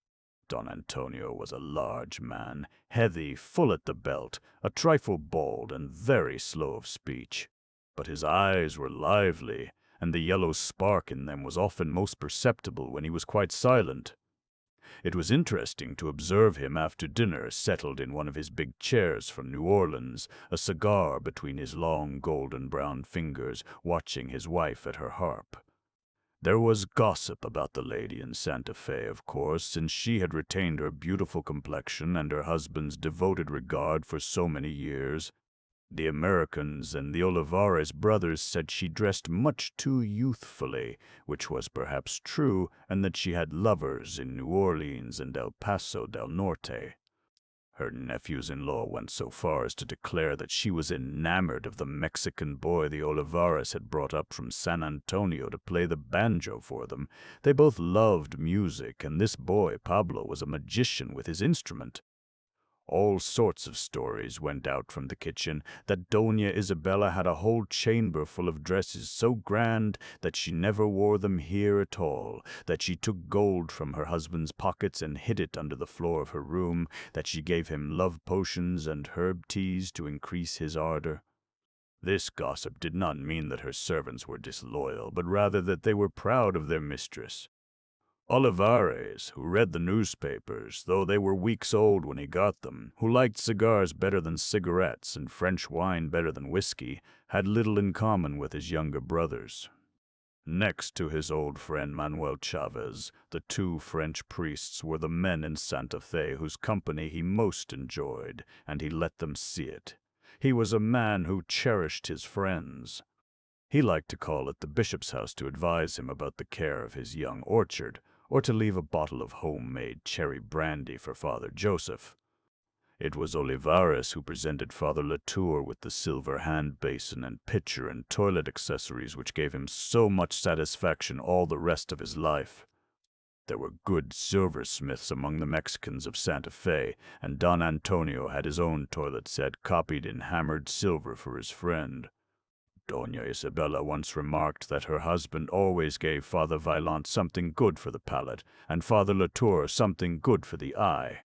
Don Antonio was a large man, heavy, full at the belt, a trifle bald, and very slow of speech. But his eyes were lively, and the yellow spark in them was often most perceptible when he was quite silent. It was interesting to observe him after dinner, settled in one of his big chairs from New Orleans, a cigar between his long golden-brown fingers, watching his wife at her harp. There was gossip about the lady in Santa Fe, of course, since she had retained her beautiful complexion and her husband's devoted regard for so many years. The Americans and the Olivares brothers said she dressed much too youthfully, which was perhaps true, and that she had lovers in New Orleans and El Paso del Norte. Her nephews-in-law went so far as to declare that she was enamored of the Mexican boy the Olivares had brought up from San Antonio to play the banjo for them. They both loved music, and this boy, Pablo, was a magician with his instrument. All sorts of stories went out from the kitchen that Dona Isabella had a whole chamber full of dresses so grand that she never wore them here at all, that she took gold from her husband's pockets and hid it under the floor of her room, that she gave him love potions and herb teas to increase his ardor. This gossip did not mean that her servants were disloyal, but rather that they were proud of their mistress. Olivares, who read the newspapers, though they were weeks old when he got them, who liked cigars better than cigarettes and French wine better than whiskey, had little in common with his younger brothers. Next to his old friend Manuel Chavez, the two French priests were the men in Santa Fe whose company he most enjoyed, and he let them see it. He was a man who cherished his friends. He liked to call at the bishop's house to advise him about the care of his young orchard, or to leave a bottle of homemade cherry brandy for Father Joseph. It was Olivares who presented Father Latour with the silver hand basin and pitcher and toilet accessories which gave him so much satisfaction all the rest of his life. There were good silversmiths among the Mexicans of Santa Fe, and Don Antonio had his own toilet set copied in hammered silver for his friend. Dona Isabella once remarked that her husband always gave Father Vaillant something good for the palate, and Father Latour something good for the eye.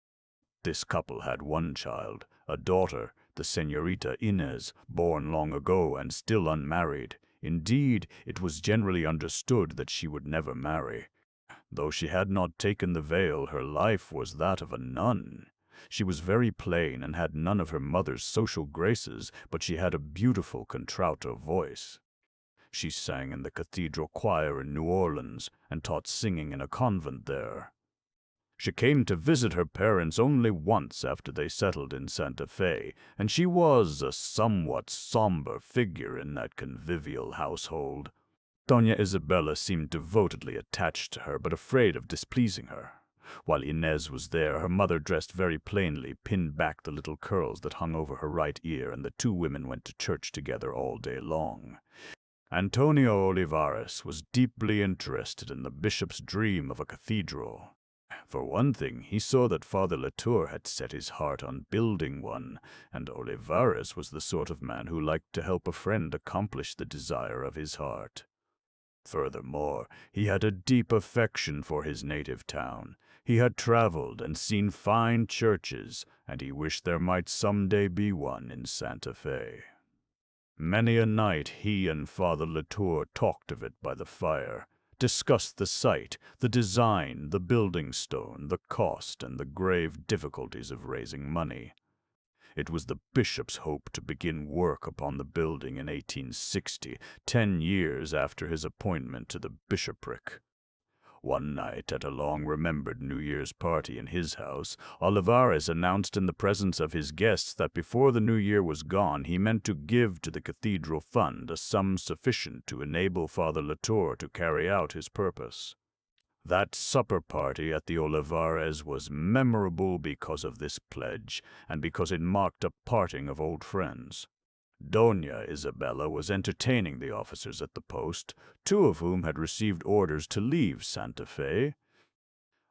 This couple had one child, a daughter, the Señorita Inez, born long ago and still unmarried. Indeed, it was generally understood that she would never marry. Though she had not taken the veil, her life was that of a nun. She was very plain and had none of her mother's social graces, but she had a beautiful contralto voice. She sang in the cathedral choir in New Orleans and taught singing in a convent there. She came to visit her parents only once after they settled in Santa Fe, and she was a somewhat somber figure in that convivial household. Dona Isabella seemed devotedly attached to her, but afraid of displeasing her. While Inez was there, her mother dressed very plainly, pinned back the little curls that hung over her right ear, and the two women went to church together all day long. Antonio Olivares was deeply interested in the bishop's dream of a cathedral. For one thing, he saw that Father Latour had set his heart on building one, and Olivares was the sort of man who liked to help a friend accomplish the desire of his heart. Furthermore, he had a deep affection for his native town. He had traveled and seen fine churches, and he wished there might someday be one in Santa Fe. Many a night he and Father Latour talked of it by the fire, discussed the site, the design, the building stone, the cost, and the grave difficulties of raising money. It was the bishop's hope to begin work upon the building in 1860, 10 years after his appointment to the bishopric. One night, at a long-remembered New Year's party in his house, Olivares announced in the presence of his guests that before the New Year was gone he meant to give to the cathedral fund a sum sufficient to enable Father Latour to carry out his purpose. That supper party at the Olivares was memorable because of this pledge, and because it marked a parting of old friends. Dona Isabella was entertaining the officers at the post, 2 of whom had received orders to leave Santa Fe.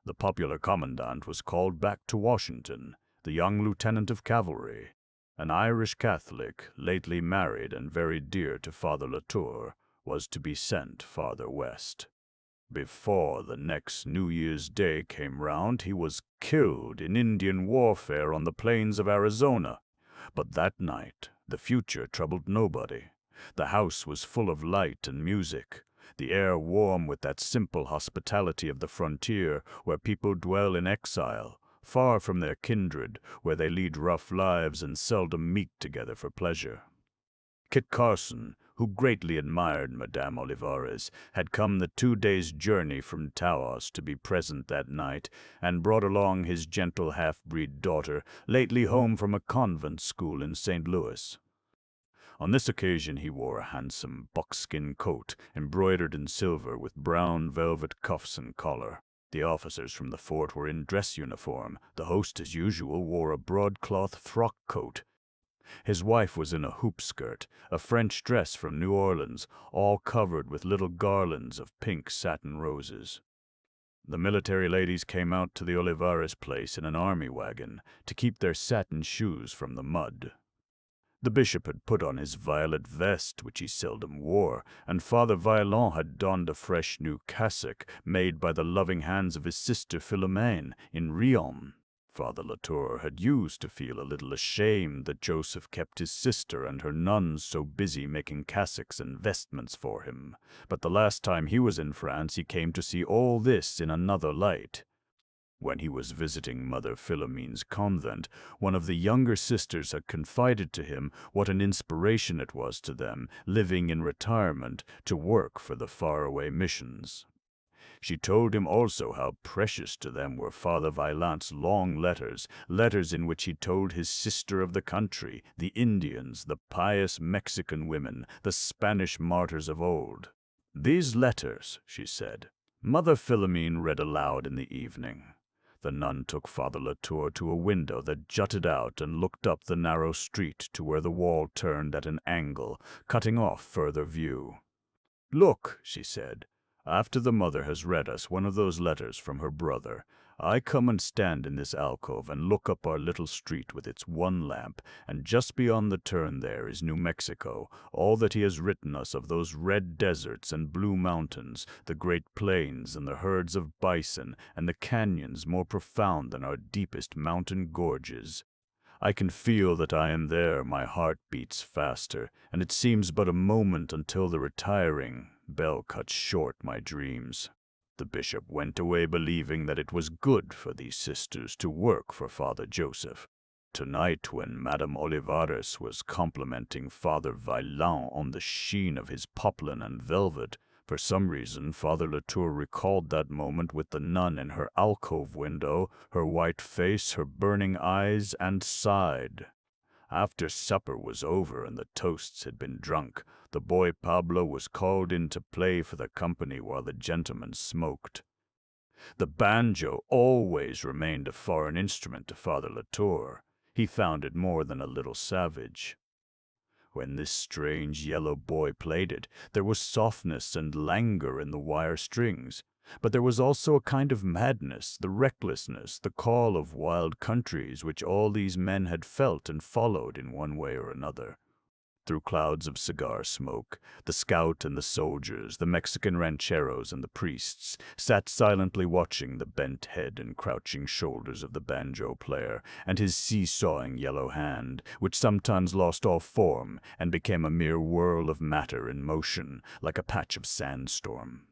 The popular commandant was called back to Washington. The young lieutenant of cavalry, an Irish Catholic, lately married and very dear to Father Latour, was to be sent farther west. Before the next New Year's Day came round, he was killed in Indian warfare on the plains of Arizona. But that night, the future troubled nobody. The house was full of light and music, the air warm with that simple hospitality of the frontier, where people dwell in exile, far from their kindred, where they lead rough lives and seldom meet together for pleasure. Kit Carson, who greatly admired Madame Olivares, had come the 2 days' journey from Taos to be present that night, and brought along his gentle half-breed daughter, lately home from a convent school in St. Louis. On this occasion he wore a handsome buckskin coat, embroidered in silver with brown velvet cuffs and collar. The officers from the fort were in dress uniform. The host, as usual, wore a broadcloth frock coat. His wife was in a hoop skirt, a French dress from New Orleans, all covered with little garlands of pink satin roses. The military ladies came out to the Olivares place in an army wagon to keep their satin shoes from the mud. The bishop had put on his violet vest, which he seldom wore, and Father Vaillant had donned a fresh new cassock made by the loving hands of his sister Philomene in Riom. Father Latour had used to feel a little ashamed that Joseph kept his sister and her nuns so busy making cassocks and vestments for him, but the last time he was in France he came to see all this in another light. When he was visiting Mother Philomene's convent, one of the younger sisters had confided to him what an inspiration it was to them, living in retirement, to work for the faraway missions. She told him also how precious to them were Father Vaillant's long letters, letters in which he told his sister of the country, the Indians, the pious Mexican women, the Spanish martyrs of old. These letters, she said, Mother Philomene read aloud in the evening. The nun took Father Latour to a window that jutted out and looked up the narrow street to where the wall turned at an angle, cutting off further view. "Look," she said, "after the mother has read us one of those letters from her brother, I come and stand in this alcove and look up our little street with its one lamp, and just beyond the turn there is New Mexico, all that he has written us of those red deserts and blue mountains, the great plains and the herds of bison, and the canyons more profound than our deepest mountain gorges. I can feel that I am there, my heart beats faster, and it seems but a moment until the retiring bell cuts short my dreams." The bishop went away believing that it was good for these sisters to work for Father Joseph. Tonight, when Madame Olivares was complimenting Father Vaillant on the sheen of his poplin and velvet, for some reason Father Latour recalled that moment with the nun in her alcove window, her white face, her burning eyes, and sighed. After supper was over and the toasts had been drunk, the boy Pablo was called in to play for the company while the gentlemen smoked. The banjo always remained a foreign instrument to Father Latour. He found it more than a little savage. When this strange yellow boy played it, there was softness and languor in the wire strings, but there was also a kind of madness, the recklessness, the call of wild countries which all these men had felt and followed in one way or another. Through clouds of cigar smoke, the scout and the soldiers, the Mexican rancheros and the priests, sat silently watching the bent head and crouching shoulders of the banjo player, and his seesawing yellow hand, which sometimes lost all form and became a mere whirl of matter in motion, like a patch of sandstorm.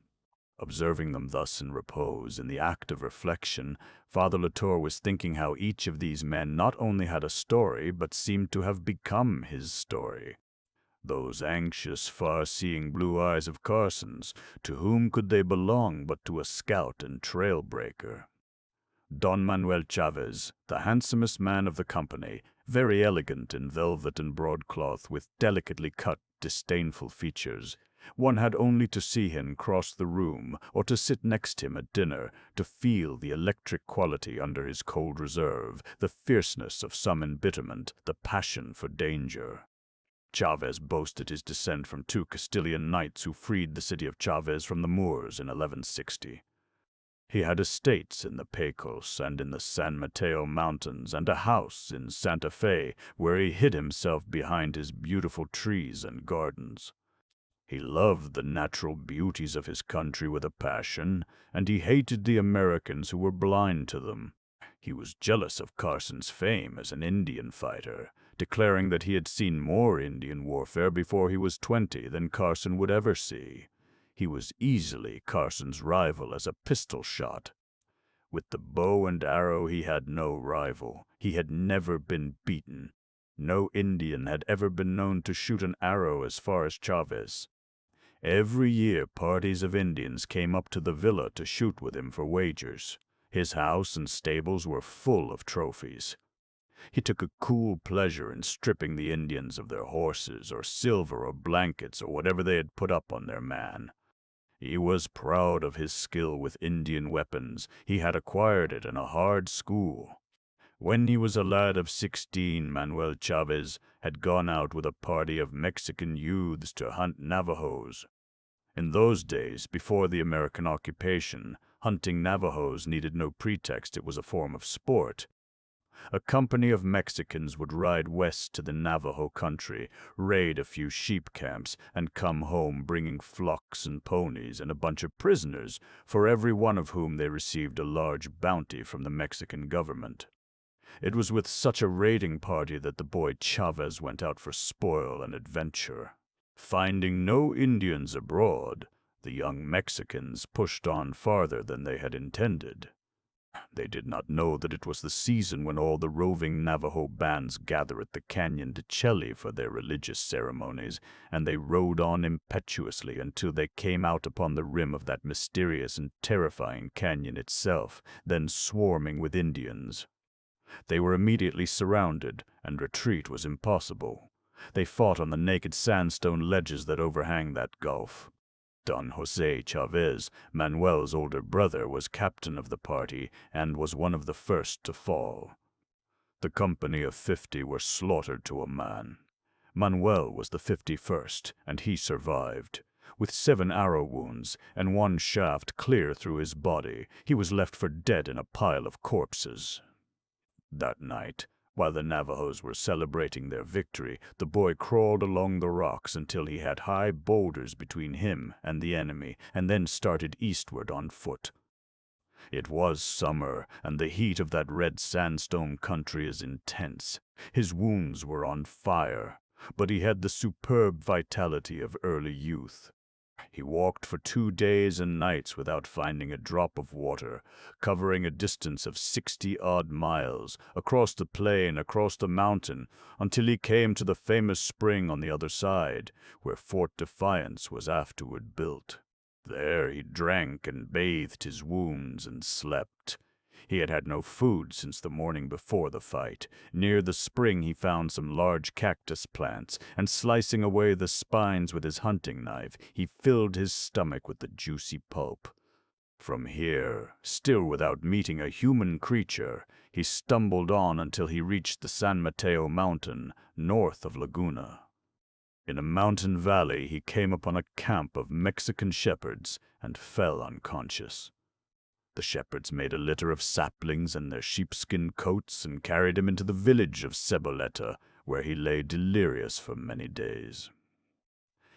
Observing them thus in repose, in the act of reflection, Father Latour was thinking how each of these men not only had a story, but seemed to have become his story. Those anxious, far-seeing blue eyes of Carson's, to whom could they belong but to a scout and trail-breaker? Don Manuel Chavez, the handsomest man of the company, very elegant in velvet and broadcloth, with delicately cut, disdainful features. One had only to see him cross the room, or to sit next him at dinner, to feel the electric quality under his cold reserve, the fierceness of some embitterment, the passion for danger. Chavez boasted his descent from 2 Castilian knights who freed the city of Chavez from the Moors in 1160. He had estates in the Pecos and in the San Mateo Mountains, and a house in Santa Fe, where he hid himself behind his beautiful trees and gardens. He loved the natural beauties of his country with a passion, and he hated the Americans who were blind to them. He was jealous of Carson's fame as an Indian fighter, declaring that he had seen more Indian warfare before he was 20 than Carson would ever see. He was easily Carson's rival as a pistol shot. With the bow and arrow he had no rival. He had never been beaten. No Indian had ever been known to shoot an arrow as far as Chavez. Every year parties of Indians came up to the villa to shoot with him for wagers. His house and stables were full of trophies. He took a cool pleasure in stripping the Indians of their horses or silver or blankets or whatever they had put up on their man. He was proud of his skill with Indian weapons. He had acquired it in a hard school. When he was a lad of 16, Manuel Chavez had gone out with a party of Mexican youths to hunt Navajos. In those days, before the American occupation, hunting Navajos needed no pretext. It was a form of sport. A company of Mexicans would ride west to the Navajo country, raid a few sheep camps, and come home bringing flocks and ponies and a bunch of prisoners, for every one of whom they received a large bounty from the Mexican government. It was with such a raiding party that the boy Chavez went out for spoil and adventure. Finding no Indians abroad, the young Mexicans pushed on farther than they had intended. They did not know that it was the season when all the roving Navajo bands gather at the Cañon de Chelly for their religious ceremonies, and they rode on impetuously until they came out upon the rim of that mysterious and terrifying cañon itself, then swarming with Indians. They were immediately surrounded, and retreat was impossible. They fought on the naked sandstone ledges that overhang that gulf. Don Jose Chavez, Manuel's older brother, was captain of the party and was one of the first to fall. The company of 50 were slaughtered to a man. Manuel was the 51st, and he survived. With 7 arrow wounds and 1 shaft clear through his body, he was left for dead in a pile of corpses. That night, while the Navajos were celebrating their victory, the boy crawled along the rocks until he had high boulders between him and the enemy, and then started eastward on foot. It was summer, and the heat of that red sandstone country is intense. His wounds were on fire, but he had the superb vitality of early youth. He walked for 2 days and nights without finding a drop of water, covering a distance of 60-odd miles, across the plain, across the mountain, until he came to the famous spring on the other side, where Fort Defiance was afterward built. There he drank and bathed his wounds and slept. He had had no food since the morning before the fight. Near the spring he found some large cactus plants, and slicing away the spines with his hunting knife, he filled his stomach with the juicy pulp. From here, still without meeting a human creature, he stumbled on until he reached the San Mateo mountain, north of Laguna. In a mountain valley he came upon a camp of Mexican shepherds and fell unconscious. The shepherds made a litter of saplings and their sheepskin coats and carried him into the village of Ceboleta, where he lay delirious for many days.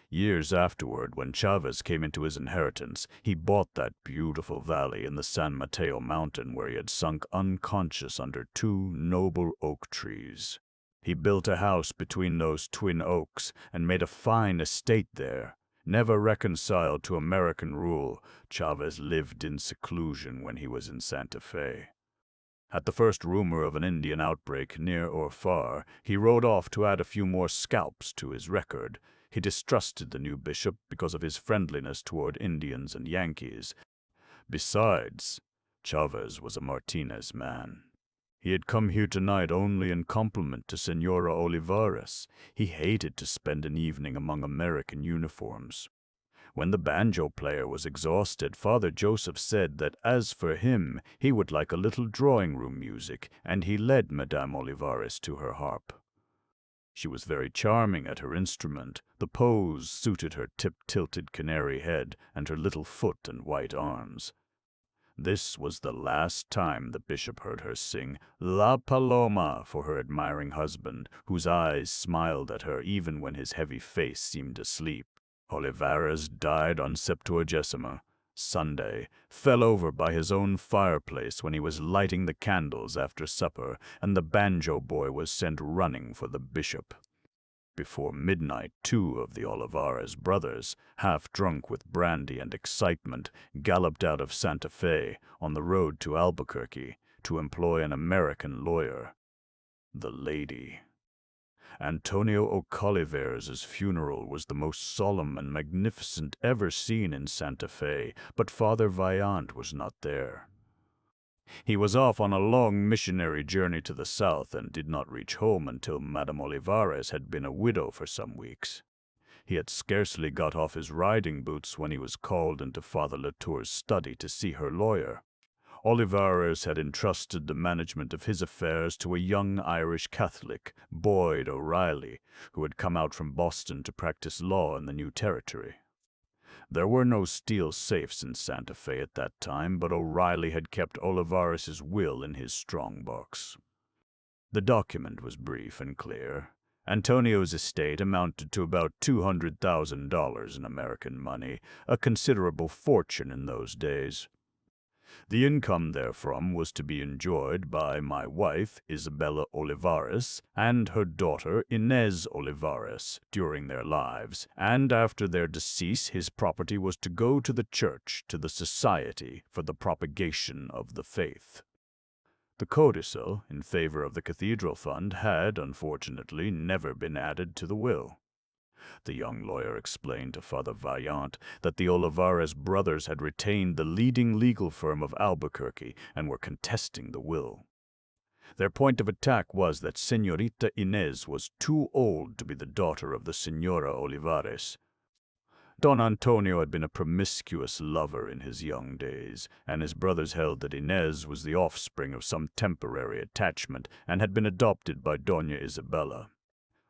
Years afterward, when Chavez came into his inheritance, he bought that beautiful valley in the San Mateo mountain where he had sunk unconscious under 2 noble oak trees. He built a house between those twin oaks and made a fine estate there. Never reconciled to American rule, Chavez lived in seclusion when he was in Santa Fe. At the first rumor of an Indian outbreak near or far, he rode off to add a few more scalps to his record. He distrusted the new bishop because of his friendliness toward Indians and Yankees. Besides, Chavez was a Martinez man. He had come here tonight only in compliment to Senora Olivares. He hated to spend an evening among American uniforms. When the banjo player was exhausted, Father Joseph said that as for him, he would like a little drawing-room music, and he led Madame Olivares to her harp. She was very charming at her instrument. The pose suited her tip-tilted canary head and her little foot and white arms. This was the last time the bishop heard her sing La Paloma for her admiring husband, whose eyes smiled at her even when his heavy face seemed asleep. Olivares died on Septuagesima, Sunday, fell over by his own fireplace when he was lighting the candles after supper, and the banjo boy was sent running for the bishop. Before midnight, 2 of the Olivares brothers, half drunk with brandy and excitement, galloped out of Santa Fe on the road to Albuquerque to employ an American lawyer. The lady. Antonio Ocoliveres' funeral was the most solemn and magnificent ever seen in Santa Fe, but Father Vaillant was not there. He was off on a long missionary journey to the south and did not reach home until Madame Olivares had been a widow for some weeks. He had scarcely got off his riding boots when he was called into Father Latour's study to see her lawyer. Olivares had entrusted the management of his affairs to a young Irish Catholic, Boyd O'Reilly, who had come out from Boston to practice law in the new territory. There were no steel safes in Santa Fe at that time, but O'Reilly had kept Olivares's will in his strong box. The document was brief and clear. Antonio's estate amounted to about $200,000 in American money, a considerable fortune in those days. The income therefrom was to be enjoyed by my wife, Isabella Olivares, and her daughter, Inez Olivares, during their lives, and after their decease his property was to go to the church, to the Society for the Propagation of the Faith. The codicil in favor of the cathedral fund had, unfortunately, never been added to the will. The young lawyer explained to Father Vaillant that the Olivares brothers had retained the leading legal firm of Albuquerque and were contesting the will. Their point of attack was that Señorita Inez was too old to be the daughter of the Señora Olivares. Don Antonio had been a promiscuous lover in his young days, and his brothers held that Inez was the offspring of some temporary attachment and had been adopted by Doña Isabella.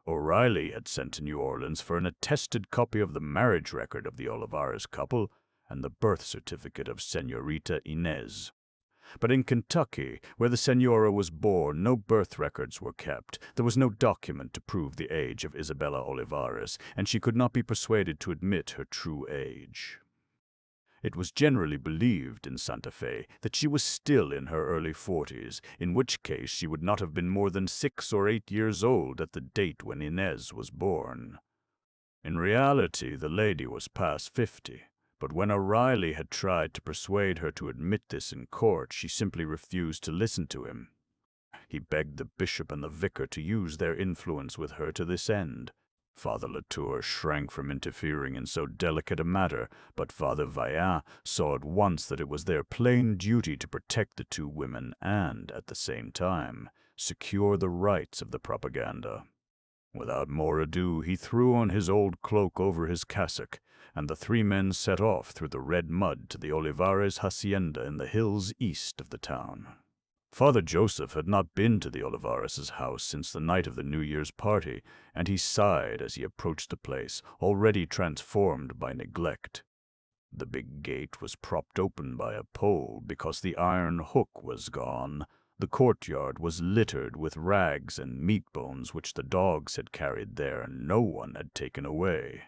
O'Reilly had sent to New Orleans for an attested copy of the marriage record of the Olivares couple and the birth certificate of Señorita Inez. But in Kentucky, where the Señora was born, no birth records were kept. There was no document to prove the age of Isabella Olivares, and she could not be persuaded to admit her true age. It was generally believed in Santa Fe that she was still in her early 40s, in which case she would not have been more than 6 or 8 years old at the date when Inez was born. In reality, the lady was past 50, but when O'Reilly had tried to persuade her to admit this in court, she simply refused to listen to him. He begged the bishop and the vicar to use their influence with her to this end. Father Latour shrank from interfering in so delicate a matter, but Father Vaillant saw at once that it was their plain duty to protect the two women and, at the same time, secure the rights of the propaganda. Without more ado, he threw on his old cloak over his cassock, and the three men set off through the red mud to the Olivares hacienda in the hills east of the town. Father Joseph had not been to the Olivares' house since the night of the New Year's party, and he sighed as he approached the place, already transformed by neglect. The big gate was propped open by a pole because the iron hook was gone. The courtyard was littered with rags and meat bones which the dogs had carried there and no one had taken away.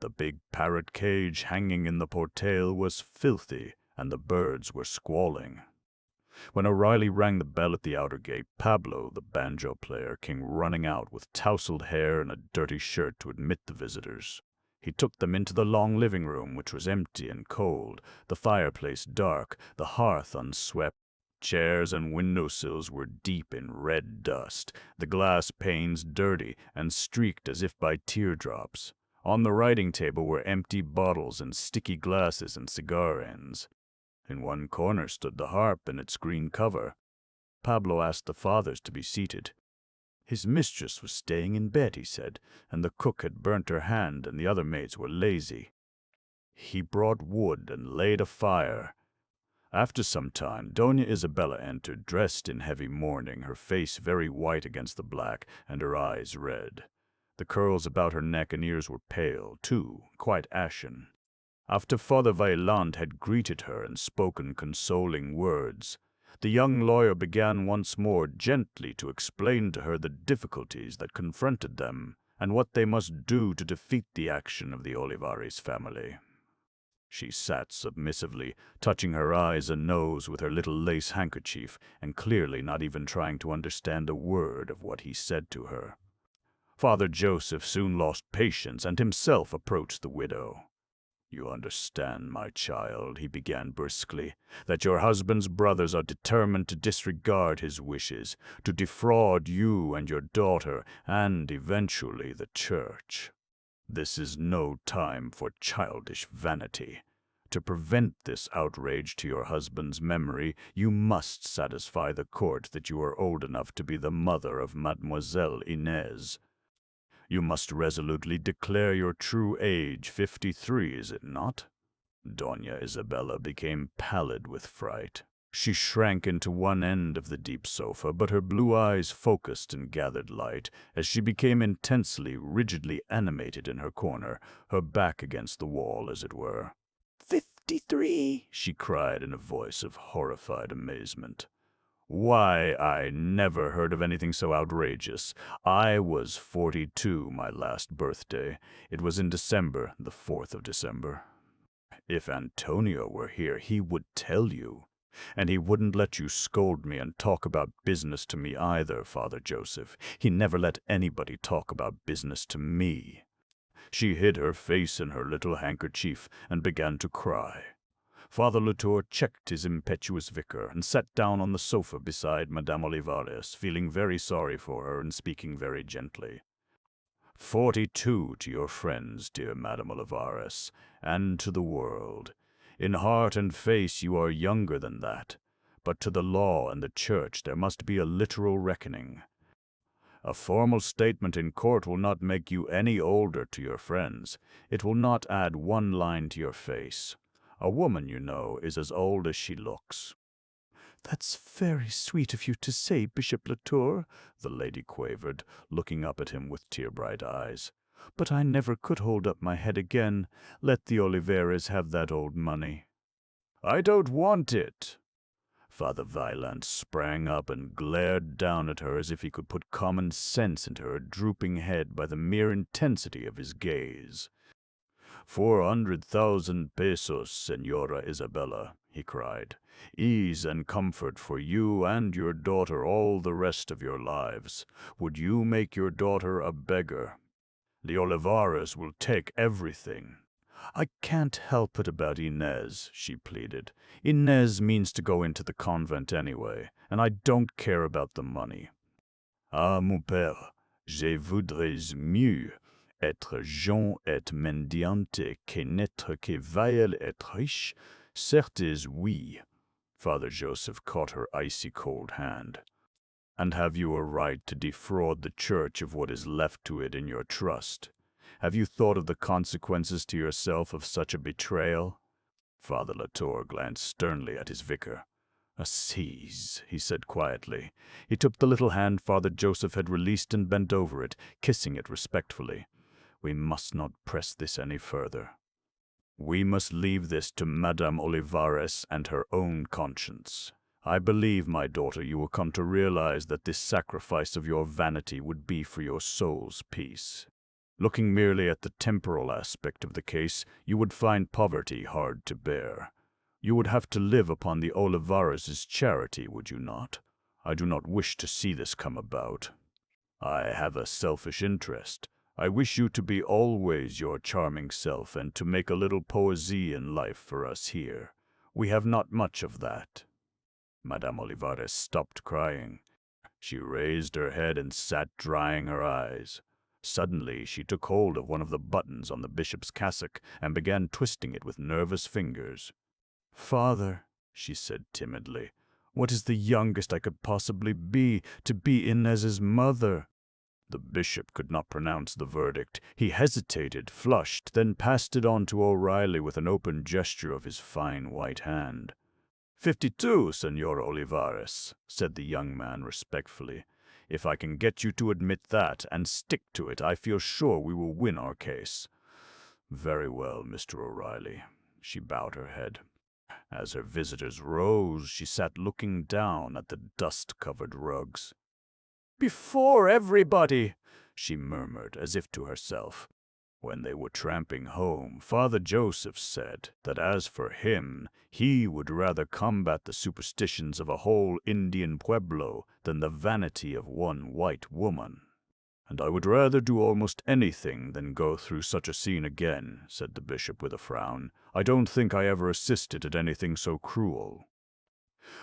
The big parrot cage hanging in the portal was filthy, and the birds were squalling. When O'Reilly rang the bell at the outer gate, Pablo, the banjo player, came running out with tousled hair and a dirty shirt to admit the visitors. He took them into the long living room, which was empty and cold, the fireplace dark, the hearth unswept. Chairs and window-sills were deep in red dust, the glass panes dirty and streaked as if by teardrops. On the writing table were empty bottles and sticky glasses and cigar ends. In one corner stood the harp and its green cover. Pablo asked the fathers to be seated. His mistress was staying in bed, he said, and the cook had burnt her hand and the other maids were lazy. He brought wood and laid a fire. After some time, Doña Isabella entered, dressed in heavy mourning, her face very white against the black, and her eyes red. The curls about her neck and ears were pale, too, quite ashen. After Father Vaillant had greeted her and spoken consoling words, the young lawyer began once more gently to explain to her the difficulties that confronted them and what they must do to defeat the action of the Olivares family. She sat submissively, touching her eyes and nose with her little lace handkerchief, and clearly not even trying to understand a word of what he said to her. Father Joseph soon lost patience and himself approached the widow. "You understand, my child," he began briskly, "that your husband's brothers are determined to disregard his wishes, to defraud you and your daughter, and eventually the church. This is no time for childish vanity. To prevent this outrage to your husband's memory, you must satisfy the court that you are old enough to be the mother of Mademoiselle Inez. You must resolutely declare your true age, 53, is it not?" Doña Isabella became pallid with fright. She shrank into one end of the deep sofa, but her blue eyes focused and gathered light as she became intensely, rigidly animated in her corner, her back against the wall, as it were. 53, she cried in a voice of horrified amazement. Why, I never heard of anything so outrageous. I was 42 my last birthday. It was in December, the 4th of December. If Antonio were here, he would tell you. And he wouldn't let you scold me and talk about business to me either, Father Joseph. He never let anybody talk about business to me. She hid her face in her little handkerchief and began to cry. Father Latour checked his impetuous vicar and sat down on the sofa beside Madame Olivares, feeling very sorry for her and speaking very gently. 42 to your friends, dear Madame Olivares, and to the world. In heart and face you are younger than that, but to the law and the church there must be a literal reckoning. A formal statement in court will not make you any older to your friends. It will not add one line to your face. A woman, you know, is as old as she looks. "That's very sweet of you to say, Bishop Latour," the lady quavered, looking up at him with tear-bright eyes. "But I never could hold up my head again. Let the Oliveras have that old money." "I don't want it." Father Vaillant sprang up and glared down at her as if he could put common sense into her drooping head by the mere intensity of his gaze. 400,000 pesos, Senora Isabella, he cried. Ease and comfort for you and your daughter all the rest of your lives. Would you make your daughter a beggar? The Olivares will take everything. I can't help it about Inez, she pleaded. Inez means to go into the convent anyway, and I don't care about the money. Ah, mon père, je voudrais mieux être Jean et mendiante que n'être que vieille et riche, certes oui. Father Joseph caught her icy cold hand. And have you a right to defraud the church of what is left to it in your trust? Have you thought of the consequences to yourself of such a betrayal? Father Latour glanced sternly at his vicar. "Assise," he said quietly. He took the little hand Father Joseph had released and bent over it, kissing it respectfully. "We must not press this any further. We must leave this to Madame Olivares and her own conscience. I believe, my daughter, you will come to realize that this sacrifice of your vanity would be for your soul's peace. Looking merely at the temporal aspect of the case, you would find poverty hard to bear. You would have to live upon the Olivares' charity, would you not? I do not wish to see this come about. I have a selfish interest. I wish you to be always your charming self and to make a little poesy in life for us here. We have not much of that." Madame Olivares stopped crying. She raised her head and sat drying her eyes. Suddenly she took hold of one of the buttons on the bishop's cassock and began twisting it with nervous fingers. "Father," she said timidly, "what is the youngest I could possibly be, to be Inez's mother?" The bishop could not pronounce the verdict. He hesitated, flushed, then passed it on to O'Reilly with an open gesture of his fine white hand. 52, Senora Olivares, said the young man respectfully. If I can get you to admit that and stick to it, I feel sure we will win our case. Very well, Mr. O'Reilly. She bowed her head. As her visitors rose, she sat looking down at the dust-covered rugs. "Before everybody," she murmured, as if to herself. When they were tramping home, Father Joseph said that as for him, he would rather combat the superstitions of a whole Indian pueblo than the vanity of one white woman. "And I would rather do almost anything than go through such a scene again," said the bishop with a frown. "I don't think I ever assisted at anything so cruel."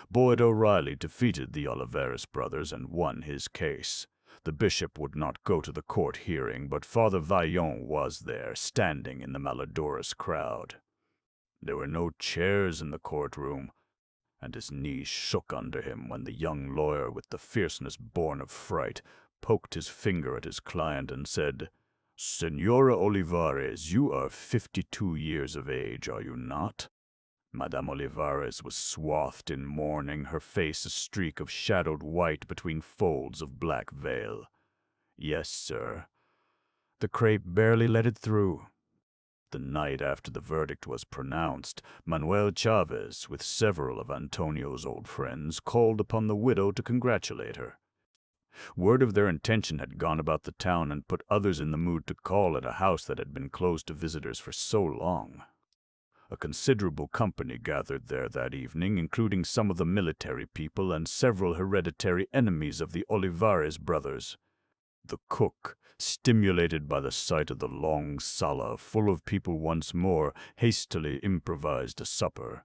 Boyd O'Reilly defeated the Olivares brothers and won his case. The bishop would not go to the court hearing, but Father Vaillant was there, standing in the malodorous crowd. There were no chairs in the courtroom, and his knees shook under him when the young lawyer, with the fierceness born of fright, poked his finger at his client and said, "Senora Olivares, you are 52 years of age, are you not?" Madame Olivares was swathed in mourning, her face a streak of shadowed white between folds of black veil. Yes, sir. The crepe barely let it through. The night after the verdict was pronounced, Manuel Chavez, with several of Antonio's old friends, called upon the widow to congratulate her. Word of their intention had gone about the town and put others in the mood to call at a house that had been closed to visitors for so long. A considerable company gathered there that evening, including some of the military people and several hereditary enemies of the Olivares brothers. The cook, stimulated by the sight of the long sala full of people once more, hastily improvised a supper.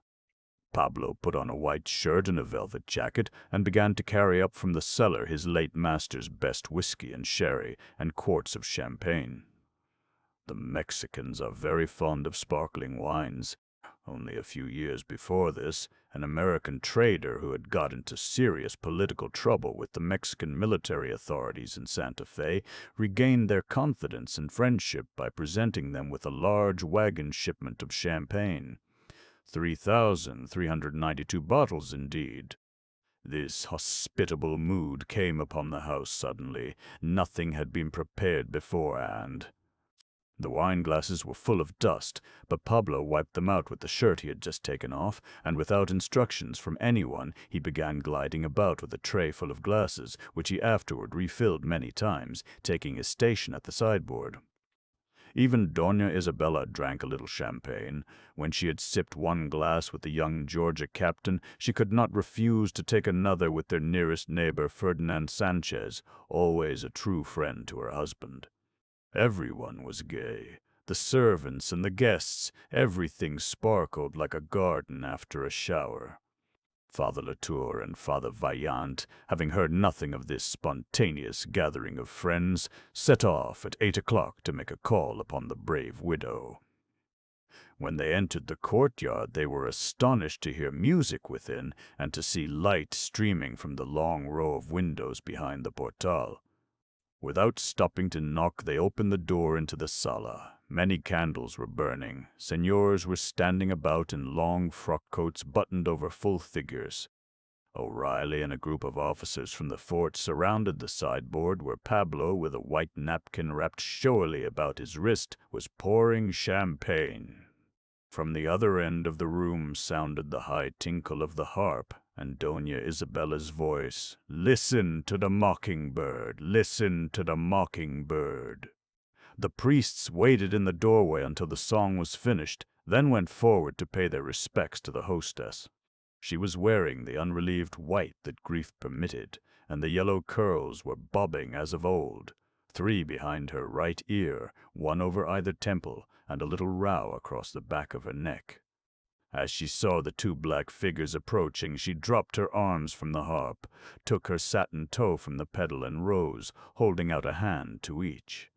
Pablo put on a white shirt and a velvet jacket and began to carry up from the cellar his late master's best whiskey and sherry and quarts of champagne. The Mexicans are very fond of sparkling wines. Only a few years before this, an American trader who had got into serious political trouble with the Mexican military authorities in Santa Fe regained their confidence and friendship by presenting them with a large wagon shipment of champagne. 3,392 bottles, indeed. This hospitable mood came upon the house suddenly. Nothing had been prepared beforehand. The wine-glasses were full of dust, but Pablo wiped them out with the shirt he had just taken off, and without instructions from anyone, he began gliding about with a tray full of glasses, which he afterward refilled many times, taking his station at the sideboard. Even Doña Isabella drank a little champagne. When she had sipped one glass with the young Georgia captain, she could not refuse to take another with their nearest neighbor, Ferdinand Sanchez, always a true friend to her husband. Everyone was gay. The servants and the guests, everything sparkled like a garden after a shower. Father Latour and Father Vaillant, having heard nothing of this spontaneous gathering of friends, set off at 8 o'clock to make a call upon the brave widow. When they entered the courtyard, they were astonished to hear music within and to see light streaming from the long row of windows behind the portal. Without stopping to knock, they opened the door into the sala. Many candles were burning. Señors were standing about in long frock coats buttoned over full figures. O'Reilly and a group of officers from the fort surrounded the sideboard where Pablo, with a white napkin wrapped showily about his wrist, was pouring champagne. From the other end of the room sounded the high tinkle of the harp, and Doña Isabella's voice, "Listen to the mockingbird, listen to the mockingbird." The priests waited in the doorway until the song was finished, then went forward to pay their respects to the hostess. She was wearing the unrelieved white that grief permitted, and the yellow curls were bobbing as of old, 3 behind her right ear, 1 over either temple, and a little row across the back of her neck. As she saw the 2 black figures approaching, she dropped her arms from the harp, took her satin toe from the pedal, and rose, holding out a hand to each.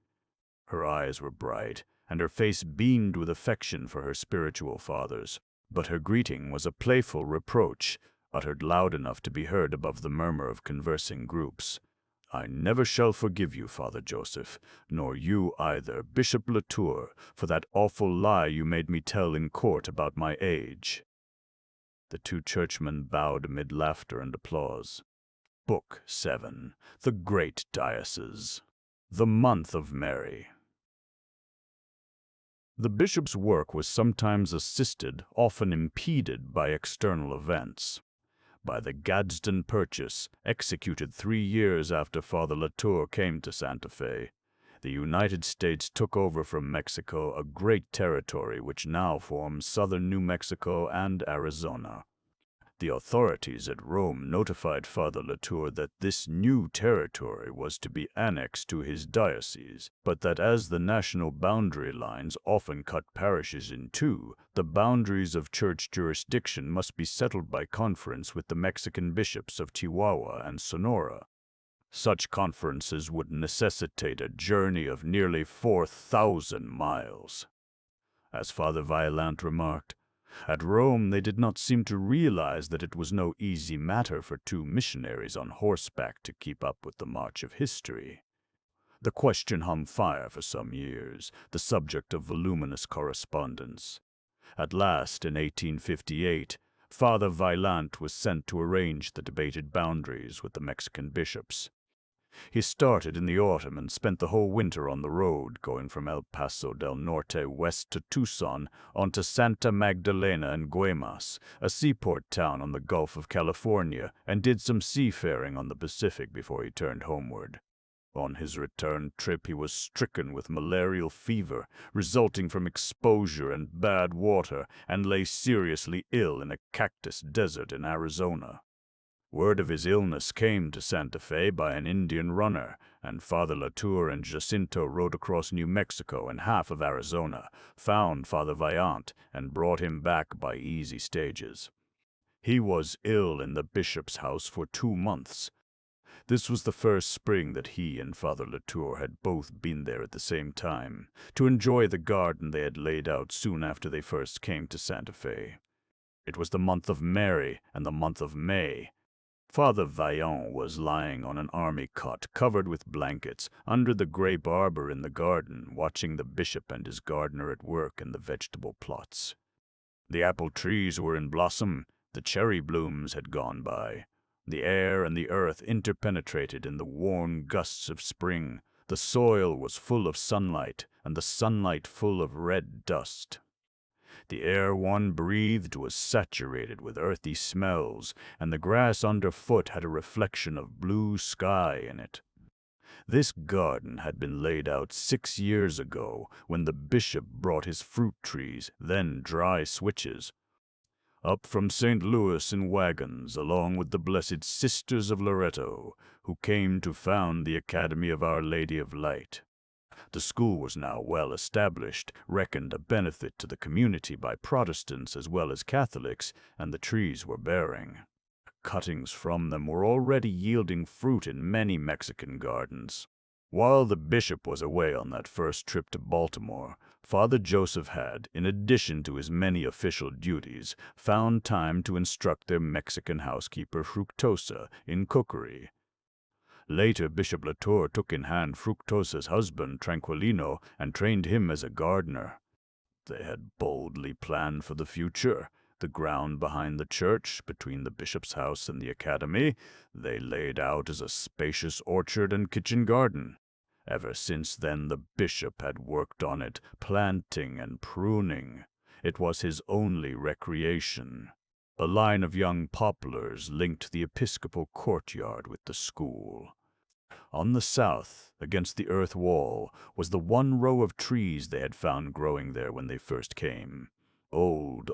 Her eyes were bright, and her face beamed with affection for her spiritual fathers, but her greeting was a playful reproach, uttered loud enough to be heard above the murmur of conversing groups. "I never shall forgive you, Father Joseph, nor you either, Bishop Latour, for that awful lie you made me tell in court about my age." The 2 churchmen bowed amid laughter and applause. Book 7. The Great Diocese. The Month of Mary. The bishop's work was sometimes assisted, often impeded by external events. By the Gadsden Purchase, executed 3 years after Father Latour came to Santa Fe, the United States took over from Mexico a great territory which now forms southern New Mexico and Arizona. The authorities at Rome notified Father Latour that this new territory was to be annexed to his diocese, but that as the national boundary lines often cut parishes in 2, the boundaries of church jurisdiction must be settled by conference with the Mexican bishops of Chihuahua and Sonora. Such conferences would necessitate a journey of nearly 4,000 miles. As Father Vaillant remarked, at Rome they did not seem to realize that it was no easy matter for 2 missionaries on horseback to keep up with the march of history. The question hung fire for some years, the subject of voluminous correspondence. At last, in 1858, Father Vaillant was sent to arrange the debated boundaries with the Mexican bishops. He started in the autumn and spent the whole winter on the road, going from El Paso del Norte west to Tucson onto Santa Magdalena and Guaymas, a seaport town on the Gulf of California, and did some seafaring on the Pacific before he turned homeward. On his return trip, he was stricken with malarial fever, resulting from exposure and bad water, and lay seriously ill in a cactus desert in Arizona. Word of his illness came to Santa Fe by an Indian runner, and Father Latour and Jacinto rode across New Mexico and half of Arizona, found Father Vaillant, and brought him back by easy stages. He was ill in the bishop's house for 2 months. This was the first spring that he and Father Latour had both been there at the same time, to enjoy the garden they had laid out soon after they first came to Santa Fe. It was the month of Mary and the month of May. Father Vaillant was lying on an army cot covered with blankets under the grape arbor in the garden, watching the bishop and his gardener at work in the vegetable plots. The apple trees were in blossom, the cherry blooms had gone by. The air and the earth interpenetrated in the warm gusts of spring. The soil was full of sunlight, and the sunlight full of red dust. The air one breathed was saturated with earthy smells, and the grass underfoot had a reflection of blue sky in it. This garden had been laid out 6 years ago, when the bishop brought his fruit trees, then dry switches, up from St. Louis in wagons, along with the Blessed Sisters of Loretto, who came to found the Academy of Our Lady of Light. The school was now well established, reckoned a benefit to the community by Protestants as well as Catholics, and the trees were bearing. Cuttings from them were already yielding fruit in many Mexican gardens. While the bishop was away on that first trip to Baltimore, Father Joseph had, in addition to his many official duties, found time to instruct their Mexican housekeeper Fructosa in cookery. Later, Bishop Latour took in hand Fructosa's husband, Tranquilino, and trained him as a gardener. They had boldly planned for the future. The ground behind the church, between the bishop's house and the academy, they laid out as a spacious orchard and kitchen garden. Ever since then, the bishop had worked on it, planting and pruning. It was his only recreation. A line of young poplars linked the episcopal courtyard with the school. On the south, against the earth wall, was the one row of trees they had found growing there when they first came. Old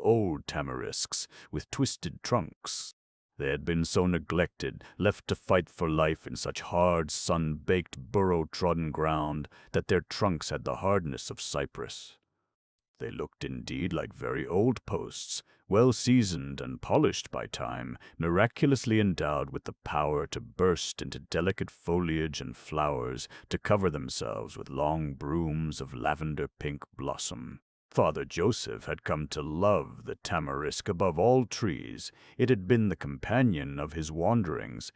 tamarisks, with twisted trunks. They had been so neglected, left to fight for life in such hard, sun-baked, burrow-trodden ground, that their trunks had the hardness of cypress. They looked indeed like very old posts, well seasoned and polished by time, miraculously endowed with the power to burst into delicate foliage and flowers, to cover themselves with long brooms of lavender-pink blossom. Father Joseph had come to love the tamarisk above all trees. It had been the companion of his wanderings.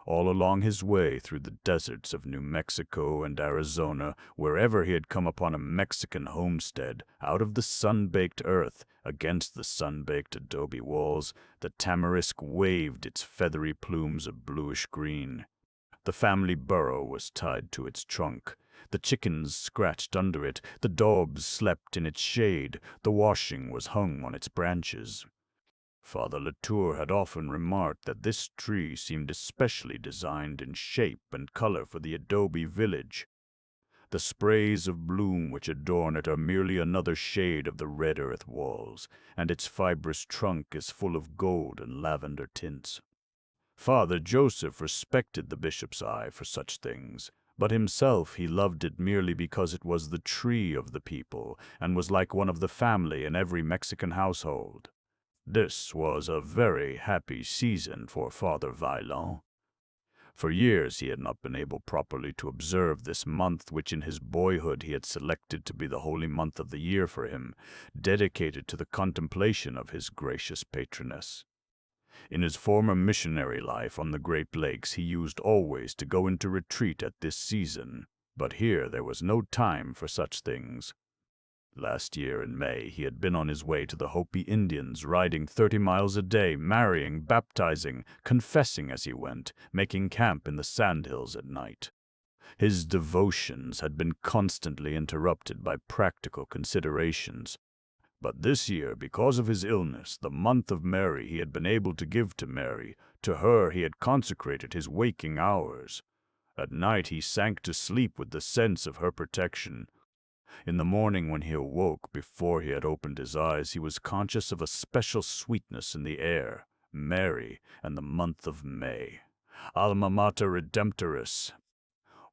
All along his way through the deserts of New Mexico and Arizona, wherever he had come upon a Mexican homestead, out of the sun-baked earth, against the sun-baked adobe walls, the tamarisk waved its feathery plumes of bluish-green. The family burro was tied to its trunk. The chickens scratched under it, the dogs slept in its shade, the washing was hung on its branches. Father Latour had often remarked that this tree seemed especially designed in shape and color for the adobe village. The sprays of bloom which adorn it are merely another shade of the red earth walls, and its fibrous trunk is full of gold and lavender tints. Father Joseph respected the bishop's eye for such things, but himself he loved it merely because it was the tree of the people, and was like one of the family in every Mexican household. This was a very happy season for Father Vaillant. For years he had not been able properly to observe this month which in his boyhood he had selected to be the holy month of the year for him, dedicated to the contemplation of his gracious patroness. In his former missionary life on the Great Lakes he used always to go into retreat at this season, but here there was no time for such things. Last year in May, he had been on his way to the Hopi Indians, riding 30 miles a day, marrying, baptizing, confessing as he went, making camp in the sandhills at night. His devotions had been constantly interrupted by practical considerations. But this year, because of his illness, the month of Mary he had been able to give to Mary. To her he had consecrated his waking hours. At night he sank to sleep with the sense of her protection. In the morning when he awoke, before he had opened his eyes, he was conscious of a special sweetness in the air, Mary and the month of May. Alma Mater Redemptoris.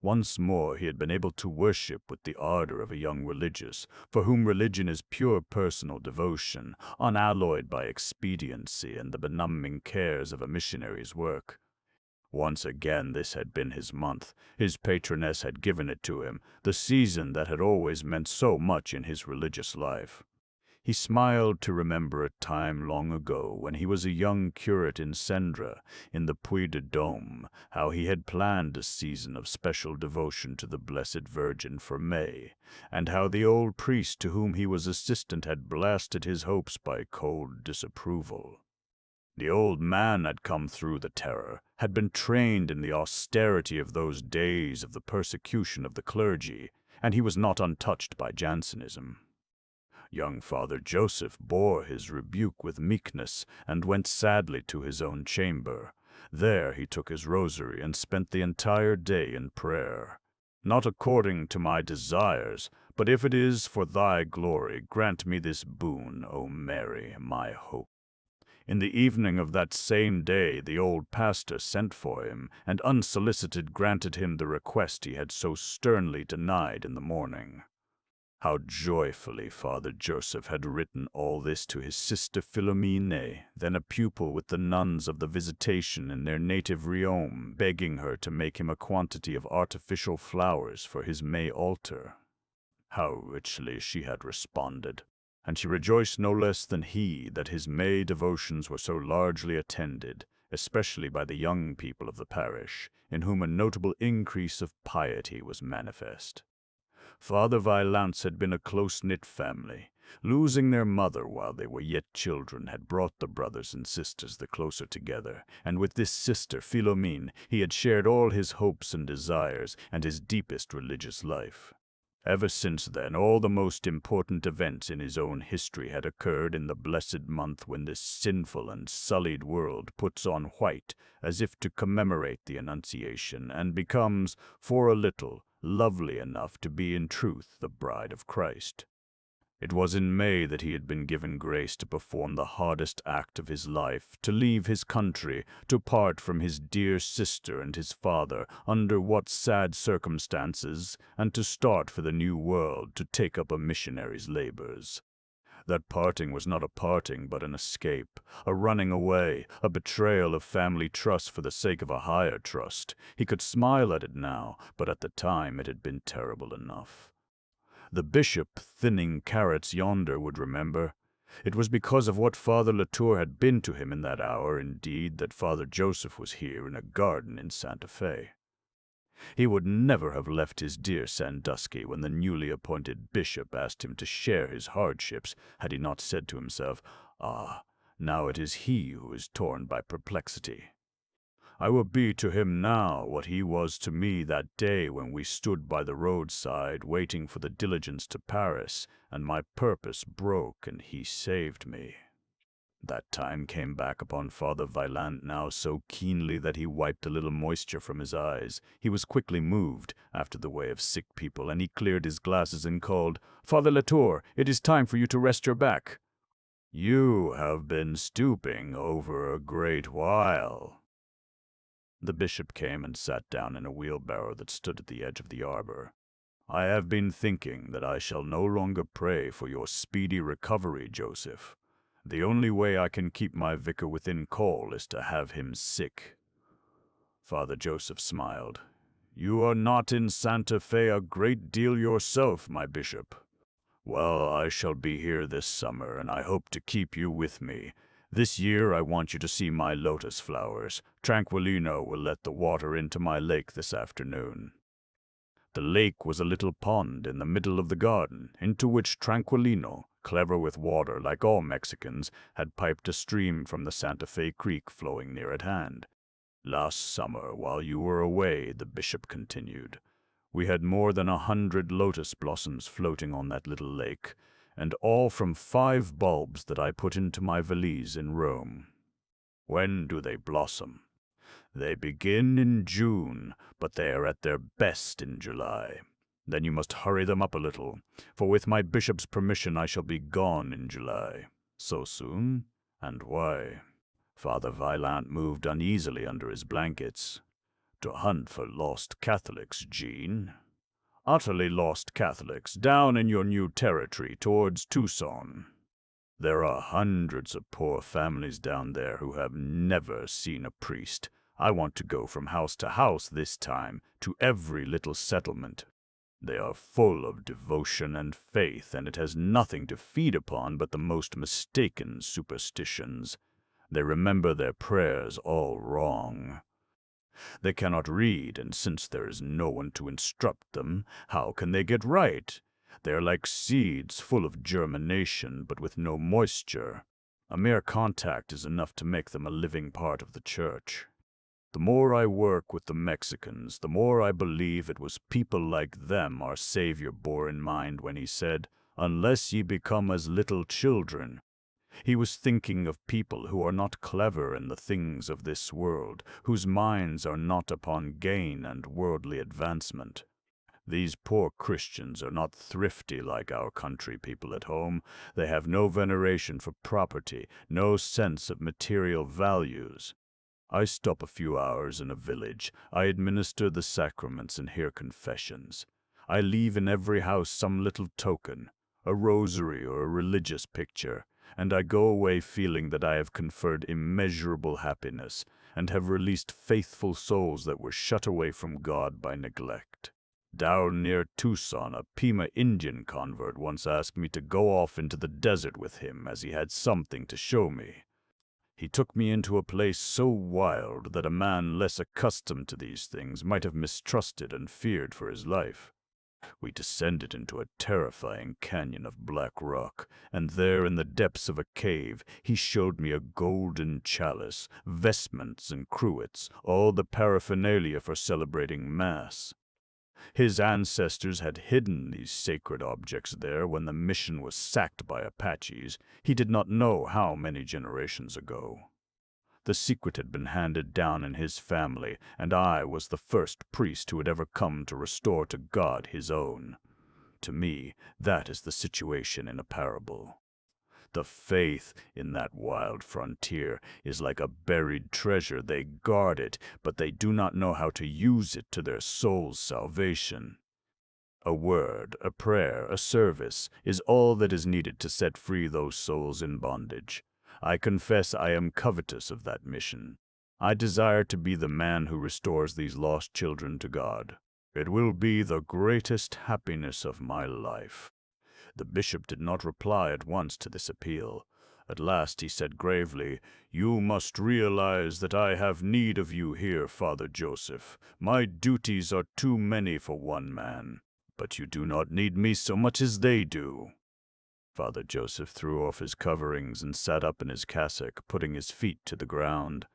Once more he had been able to worship with the ardor of a young religious, for whom religion is pure personal devotion, unalloyed by expediency and the benumbing cares of a missionary's work. Once again this had been his month. His patroness had given it to him, the season that had always meant so much in his religious life. He smiled to remember a time long ago when he was a young curate in Sendra, in the Puy de Dôme, how he had planned a season of special devotion to the Blessed Virgin for May, and how the old priest to whom he was assistant had blasted his hopes by cold disapproval. The old man had come through the terror, had been trained in the austerity of those days of the persecution of the clergy, and he was not untouched by Jansenism. Young Father Joseph bore his rebuke with meekness and went sadly to his own chamber. There he took his rosary and spent the entire day in prayer. Not according to my desires, but if it is for thy glory, grant me this boon, O Mary, my hope. In the evening of that same day the old pastor sent for him, and unsolicited granted him the request he had so sternly denied in the morning. How joyfully Father Joseph had written all this to his sister Philomene, then a pupil with the nuns of the Visitation in their native Riom, begging her to make him a quantity of artificial flowers for his May altar. How richly she had responded, and she rejoiced no less than he that his May devotions were so largely attended, especially by the young people of the parish, in whom a notable increase of piety was manifest. Father Vaillant's had been a close-knit family. Losing their mother while they were yet children had brought the brothers and sisters the closer together, and with this sister, Philomene, he had shared all his hopes and desires and his deepest religious life. Ever since then, all the most important events in his own history had occurred in the blessed month when this sinful and sullied world puts on white as if to commemorate the Annunciation and becomes, for a little, lovely enough to be in truth the bride of Christ. It was in May that he had been given grace to perform the hardest act of his life, to leave his country, to part from his dear sister and his father, under what sad circumstances, and to start for the new world, to take up a missionary's labors. That parting was not a parting, but an escape, a running away, a betrayal of family trust for the sake of a higher trust. He could smile at it now, but at the time it had been terrible enough. The bishop, thinning carrots yonder, would remember. It was because of what Father Latour had been to him in that hour, indeed, that Father Joseph was here in a garden in Santa Fe. He would never have left his dear Sandusky when the newly appointed bishop asked him to share his hardships, had he not said to himself, "Ah, now it is he who is torn by perplexity. I will be to him now what he was to me that day when we stood by the roadside waiting for the diligence to Paris, and my purpose broke and he saved me." That time came back upon Father Vaillant now so keenly that he wiped a little moisture from his eyes. He was quickly moved, after the way of sick people, and he cleared his glasses and called, "Father Latour, it is time for you to rest your back." "You have been stooping over a great while." The bishop came and sat down in a wheelbarrow that stood at the edge of the arbor. "I have been thinking that I shall no longer pray for your speedy recovery, Joseph. The only way I can keep my vicar within call is to have him sick." Father Joseph smiled. "You are not in Santa Fe a great deal yourself, my bishop." "Well, I shall be here this summer, and I hope to keep you with me. This year I want you to see my lotus flowers. Tranquillino will let the water into my lake this afternoon." The lake was a little pond in the middle of the garden, into which Tranquilino, clever with water like all Mexicans, had piped a stream from the Santa Fe Creek flowing near at hand. Last summer, while you were away, the bishop continued, we had more than 100 lotus blossoms floating on that little lake, and all from 5 bulbs that I put into my valise in Rome. When do they blossom? They begin in June, but they are at their best in July. Then you must hurry them up a little, for with my bishop's permission I shall be gone in July. So soon? And why? Father Vaillant moved uneasily under his blankets. To hunt for lost Catholics, Jean. Utterly lost Catholics, down in your new territory towards Tucson. There are hundreds of poor families down there who have never seen a priest. I want to go from house to house this time, to every little settlement. They are full of devotion and faith, and it has nothing to feed upon but the most mistaken superstitions. They remember their prayers all wrong. They cannot read, and since there is no one to instruct them, how can they get right? They are like seeds full of germination, but with no moisture. A mere contact is enough to make them a living part of the church. The more I work with the Mexicans, the more I believe it was people like them our Savior bore in mind when he said, "Unless ye become as little children." He was thinking of people who are not clever in the things of this world, whose minds are not upon gain and worldly advancement. These poor Christians are not thrifty like our country people at home. They have no veneration for property, no sense of material values. I stop a few hours in a village. I administer the sacraments and hear confessions. I leave in every house some little token, a rosary or a religious picture, and I go away feeling that I have conferred immeasurable happiness and have released faithful souls that were shut away from God by neglect. Down near Tucson, a Pima Indian convert once asked me to go off into the desert with him as he had something to show me. He took me into a place so wild that a man less accustomed to these things might have mistrusted and feared for his life. We descended into a terrifying canyon of black rock, and there in the depths of a cave he showed me a golden chalice, vestments and cruets, all the paraphernalia for celebrating Mass. His ancestors had hidden these sacred objects there when the mission was sacked by Apaches, he did not know how many generations ago. The secret had been handed down in his family, and I was the first priest who had ever come to restore to God his own. To me, that is the situation in a parable. The faith in that wild frontier is like a buried treasure. They guard it, but they do not know how to use it to their soul's salvation. A word, a prayer, a service is all that is needed to set free those souls in bondage. I confess I am covetous of that mission. I desire to be the man who restores these lost children to God. It will be the greatest happiness of my life. The bishop did not reply at once to this appeal. At last he said gravely, "You must realize that I have need of you here, Father Joseph. My duties are too many for one man. But you do not need me so much as they do." Father Joseph threw off his coverings and sat up in his cassock, putting his feet to the ground.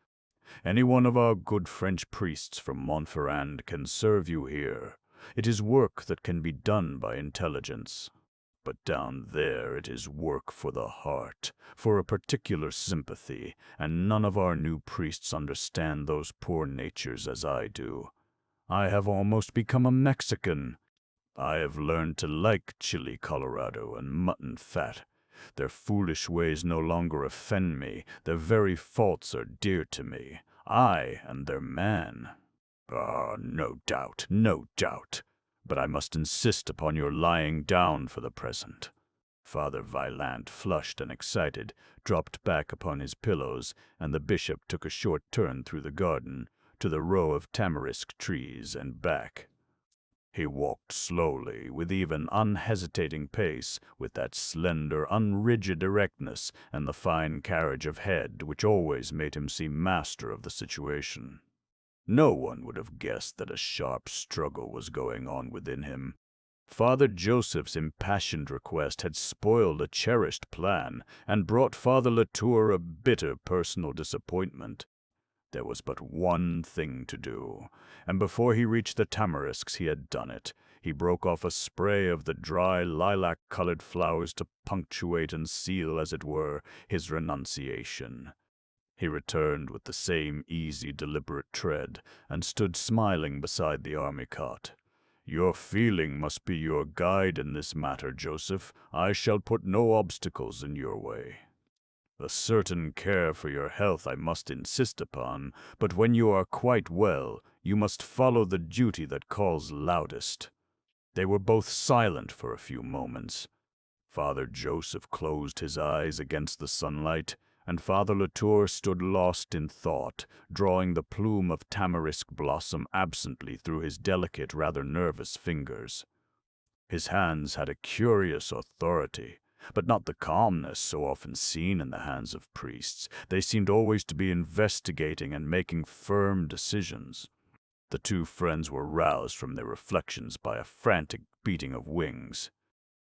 "Any one of our good French priests from Montferrand can serve you here. It is work that can be done by intelligence. But down there it is work for the heart, for a particular sympathy, and none of our new priests understand those poor natures as I do. I have almost become a Mexican. I have learned to like chili Colorado and mutton fat. Their foolish ways no longer offend me. Their very faults are dear to me. I am their man. Ah, no doubt, no doubt. But I must insist upon your lying down for the present." Father Vaillant, flushed and excited, dropped back upon his pillows, and the bishop took a short turn through the garden, to the row of tamarisk trees, and back. He walked slowly, with even unhesitating pace, with that slender, unrigid erectness and the fine carriage of head which always made him seem master of the situation. No one would have guessed that a sharp struggle was going on within him. Father Joseph's impassioned request had spoiled a cherished plan and brought Father Latour a bitter personal disappointment. There was but one thing to do, and before he reached the tamarisks he had done it. He broke off a spray of the dry lilac-colored flowers to punctuate and seal, as it were, his renunciation. He returned with the same easy, deliberate tread, and stood smiling beside the army cot. "Your feeling must be your guide in this matter, Joseph. I shall put no obstacles in your way. A certain care for your health I must insist upon, but when you are quite well, you must follow the duty that calls loudest." They were both silent for a few moments. Father Joseph closed his eyes against the sunlight, and Father Latour stood lost in thought, drawing the plume of tamarisk blossom absently through his delicate, rather nervous fingers. His hands had a curious authority, but not the calmness so often seen in the hands of priests. They seemed always to be investigating and making firm decisions. The two friends were roused from their reflections by a frantic beating of wings.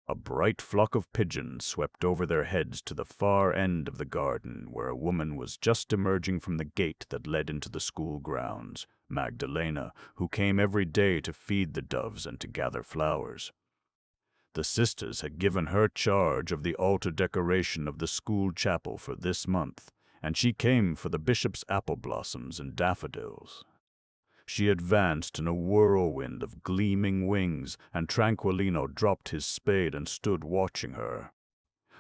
A bright flock of pigeons swept over their heads to the far end of the garden, where a woman was just emerging from the gate that led into the school grounds, Magdalena, who came every day to feed the doves and to gather flowers. The sisters had given her charge of the altar decoration of the school chapel for this month, and she came for the bishop's apple blossoms and daffodils. She advanced in a whirlwind of gleaming wings, and Tranquillino dropped his spade and stood watching her.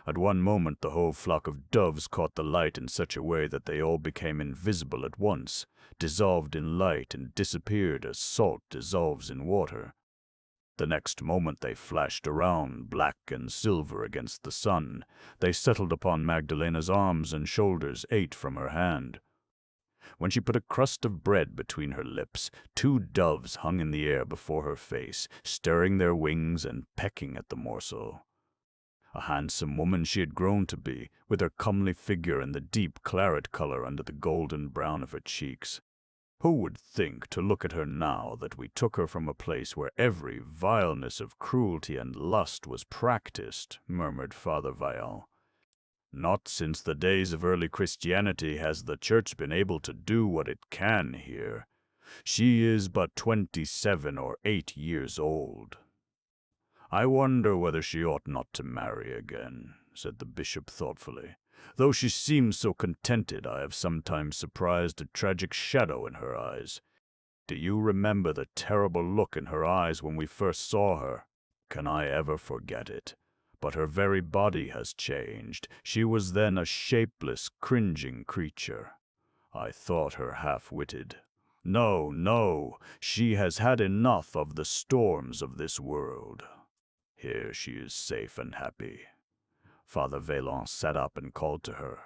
At one moment the whole flock of doves caught the light in such a way that they all became invisible at once, dissolved in light and disappeared as salt dissolves in water. The next moment they flashed around, black and silver against the sun. They settled upon Magdalena's arms and shoulders, ate from her hand. When she put a crust of bread between her lips, two doves hung in the air before her face, stirring their wings and pecking at the morsel. A handsome woman she had grown to be, with her comely figure and the deep claret color under the golden brown of her cheeks. Who would think, to look at her now, that we took her from a place where every vileness of cruelty and lust was practiced, murmured Father Vaillant. Not since the days of early Christianity has the Church been able to do what it can here. She is but 27 or 8 years old. "I wonder whether she ought not to marry again," said the bishop thoughtfully. "Though she seems so contented, I have sometimes surprised a tragic shadow in her eyes. Do you remember the terrible look in her eyes when we first saw her? Can I ever forget it? But her very body has changed. She was then a shapeless, cringing creature. I thought her half-witted. No, no, she has had enough of the storms of this world. Here she is safe and happy." Father Vaillant sat up and called to her.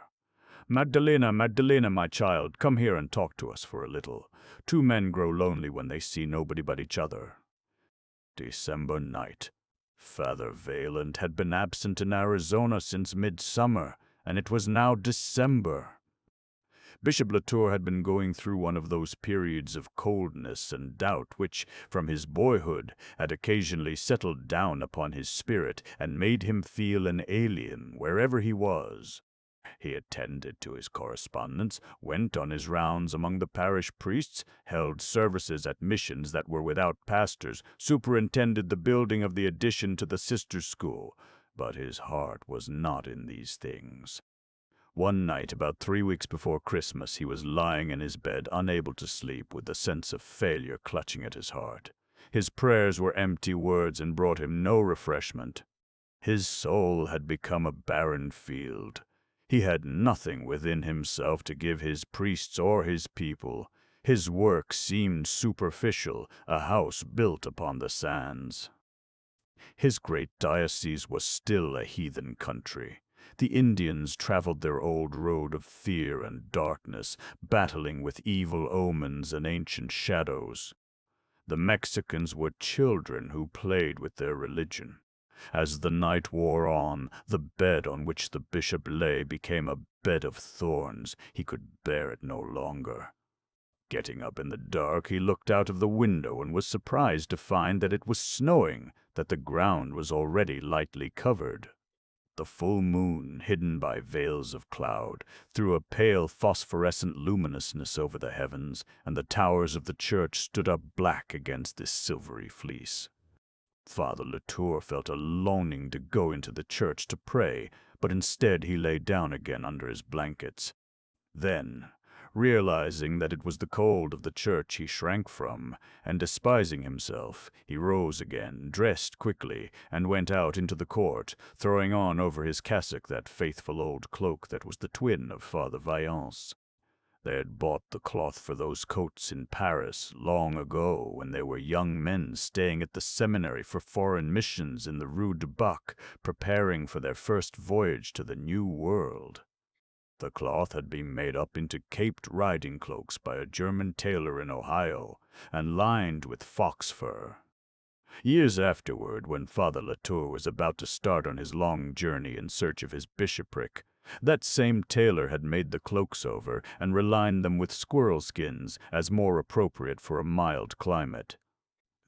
"Magdalena, Magdalena, my child, come here and talk to us for a little. Two men grow lonely when they see nobody but each other." December night. Father Vaillant had been absent in Arizona since midsummer, and it was now December. Bishop Latour had been going through one of those periods of coldness and doubt which, from his boyhood, had occasionally settled down upon his spirit and made him feel an alien wherever he was. He attended to his correspondence, went on his rounds among the parish priests, held services at missions that were without pastors, superintended the building of the addition to the sister school, but his heart was not in these things. One night, about 3 weeks before Christmas, he was lying in his bed, unable to sleep, with the sense of failure clutching at his heart. His prayers were empty words and brought him no refreshment. His soul had become a barren field. He had nothing within himself to give his priests or his people. His work seemed superficial, a house built upon the sands. His great diocese was still a heathen country. The Indians traveled their old road of fear and darkness, battling with evil omens and ancient shadows. The Mexicans were children who played with their religion. As the night wore on, the bed on which the bishop lay became a bed of thorns. He could bear it no longer. Getting up in the dark, he looked out of the window and was surprised to find that it was snowing, that the ground was already lightly covered. The full moon, hidden by veils of cloud, threw a pale phosphorescent luminousness over the heavens, and the towers of the church stood up black against this silvery fleece. Father Latour felt a longing to go into the church to pray, but instead he lay down again under his blankets. Then, realizing that it was the cold of the church he shrank from, and despising himself, he rose again, dressed quickly, and went out into the court, throwing on over his cassock that faithful old cloak that was the twin of Father Vaillant's. They had bought the cloth for those coats in Paris long ago when they were young men staying at the seminary for foreign missions in the Rue du Bac, preparing for their first voyage to the New World. The cloth had been made up into caped riding cloaks by a German tailor in Ohio, and lined with fox fur. Years afterward, when Father Latour was about to start on his long journey in search of his bishopric, that same tailor had made the cloaks over and relined them with squirrel skins as more appropriate for a mild climate.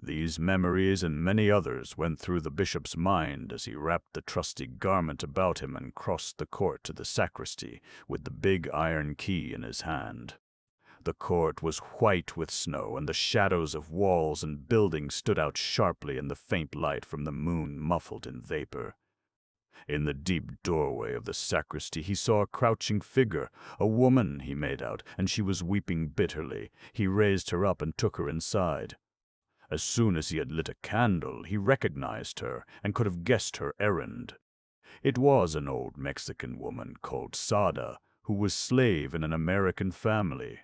These memories and many others went through the bishop's mind as he wrapped the trusty garment about him and crossed the court to the sacristy with the big iron key in his hand. The court was white with snow, and the shadows of walls and buildings stood out sharply in the faint light from the moon muffled in vapor. In the deep doorway of the sacristy he saw a crouching figure, a woman, he made out, and she was weeping bitterly. He raised her up and took her inside. As soon as he had lit a candle, he recognized her and could have guessed her errand. It was an old Mexican woman called Sada, who was slave in an American family.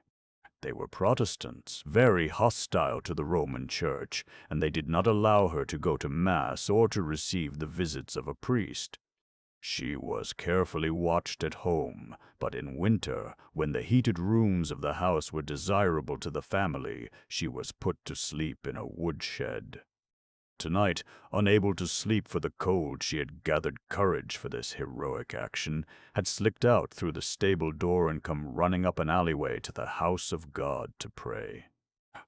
They were Protestants, very hostile to the Roman Church, and they did not allow her to go to Mass or to receive the visits of a priest. She was carefully watched at home, but in winter, when the heated rooms of the house were desirable to the family, she was put to sleep in a woodshed. Tonight, unable to sleep for the cold, she had gathered courage for this heroic action, had slipped out through the stable door and come running up an alleyway to the house of God to pray.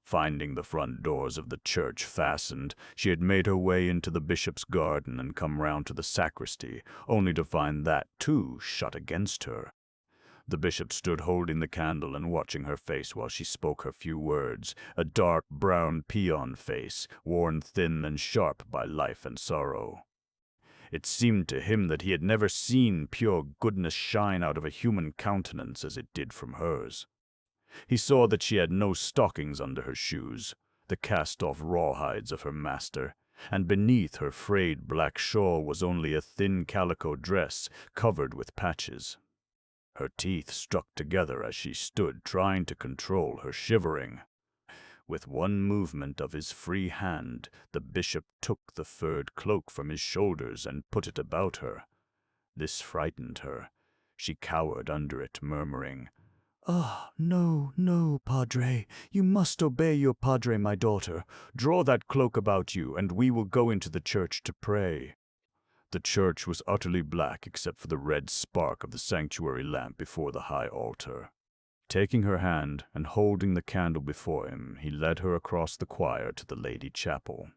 Finding the front doors of the church fastened, she had made her way into the bishop's garden and come round to the sacristy, only to find that, too, shut against her. The bishop stood holding the candle and watching her face while she spoke her few words, a dark brown peon face, worn thin and sharp by life and sorrow. It seemed to him that he had never seen pure goodness shine out of a human countenance as it did from hers. He saw that she had no stockings under her shoes, the cast-off rawhides of her master, and beneath her frayed black shawl was only a thin calico dress covered with patches. Her teeth struck together as she stood trying to control her shivering. With one movement of his free hand, the bishop took the furred cloak from his shoulders and put it about her. This frightened her. She cowered under it, murmuring, "Ah, no, no, Padre. You must obey your Padre, my daughter. Draw that cloak about you, and we will go into the church to pray." The church was utterly black except for the red spark of the sanctuary lamp before the high altar. Taking her hand and holding the candle before him, he led her across the choir to the Lady Chapel.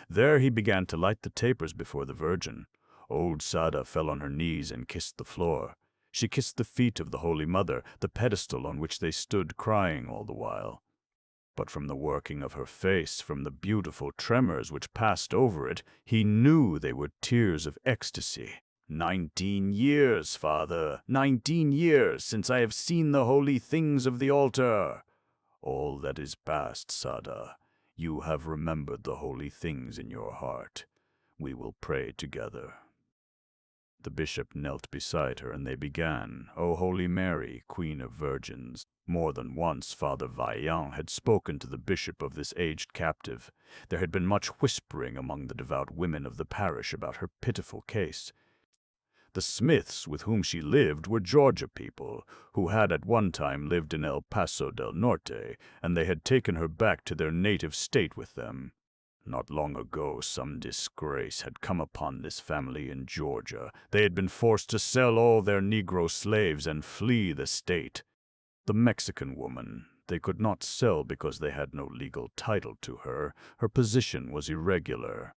There he began to light the tapers before the Virgin. Old Sada fell on her knees and kissed the floor. She kissed the feet of the Holy Mother, the pedestal on which they stood, crying all the while. But from the working of her face, from the beautiful tremors which passed over it, he knew they were tears of ecstasy. 19 years, Father, 19 years since I have seen the holy things of the altar. All that is past, Sada. You have remembered the holy things in your heart. We will pray together. The bishop knelt beside her, and they began, O Holy Mary, Queen of Virgins. More than once Father Vaillant had spoken to the bishop of this aged captive. There had been much whispering among the devout women of the parish about her pitiful case. The Smiths with whom she lived were Georgia people, who had at one time lived in El Paso del Norte, and they had taken her back to their native state with them. Not long ago some disgrace had come upon this family in Georgia. They had been forced to sell all their Negro slaves and flee the state. The Mexican woman, they could not sell because they had no legal title to her. Her position was irregular.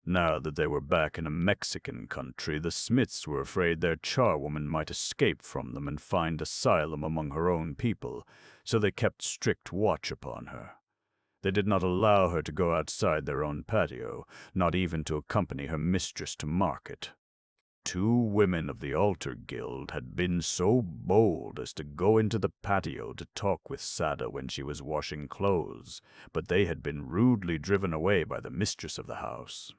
Now that they were back in a Mexican country, the Smiths were afraid their charwoman might escape from them and find asylum among her own people, so they kept strict watch upon her. They did not allow her to go outside their own patio, not even to accompany her mistress to market. 2 women of the altar guild had been so bold as to go into the patio to talk with Sada when she was washing clothes, but they had been rudely driven away by the mistress of the house.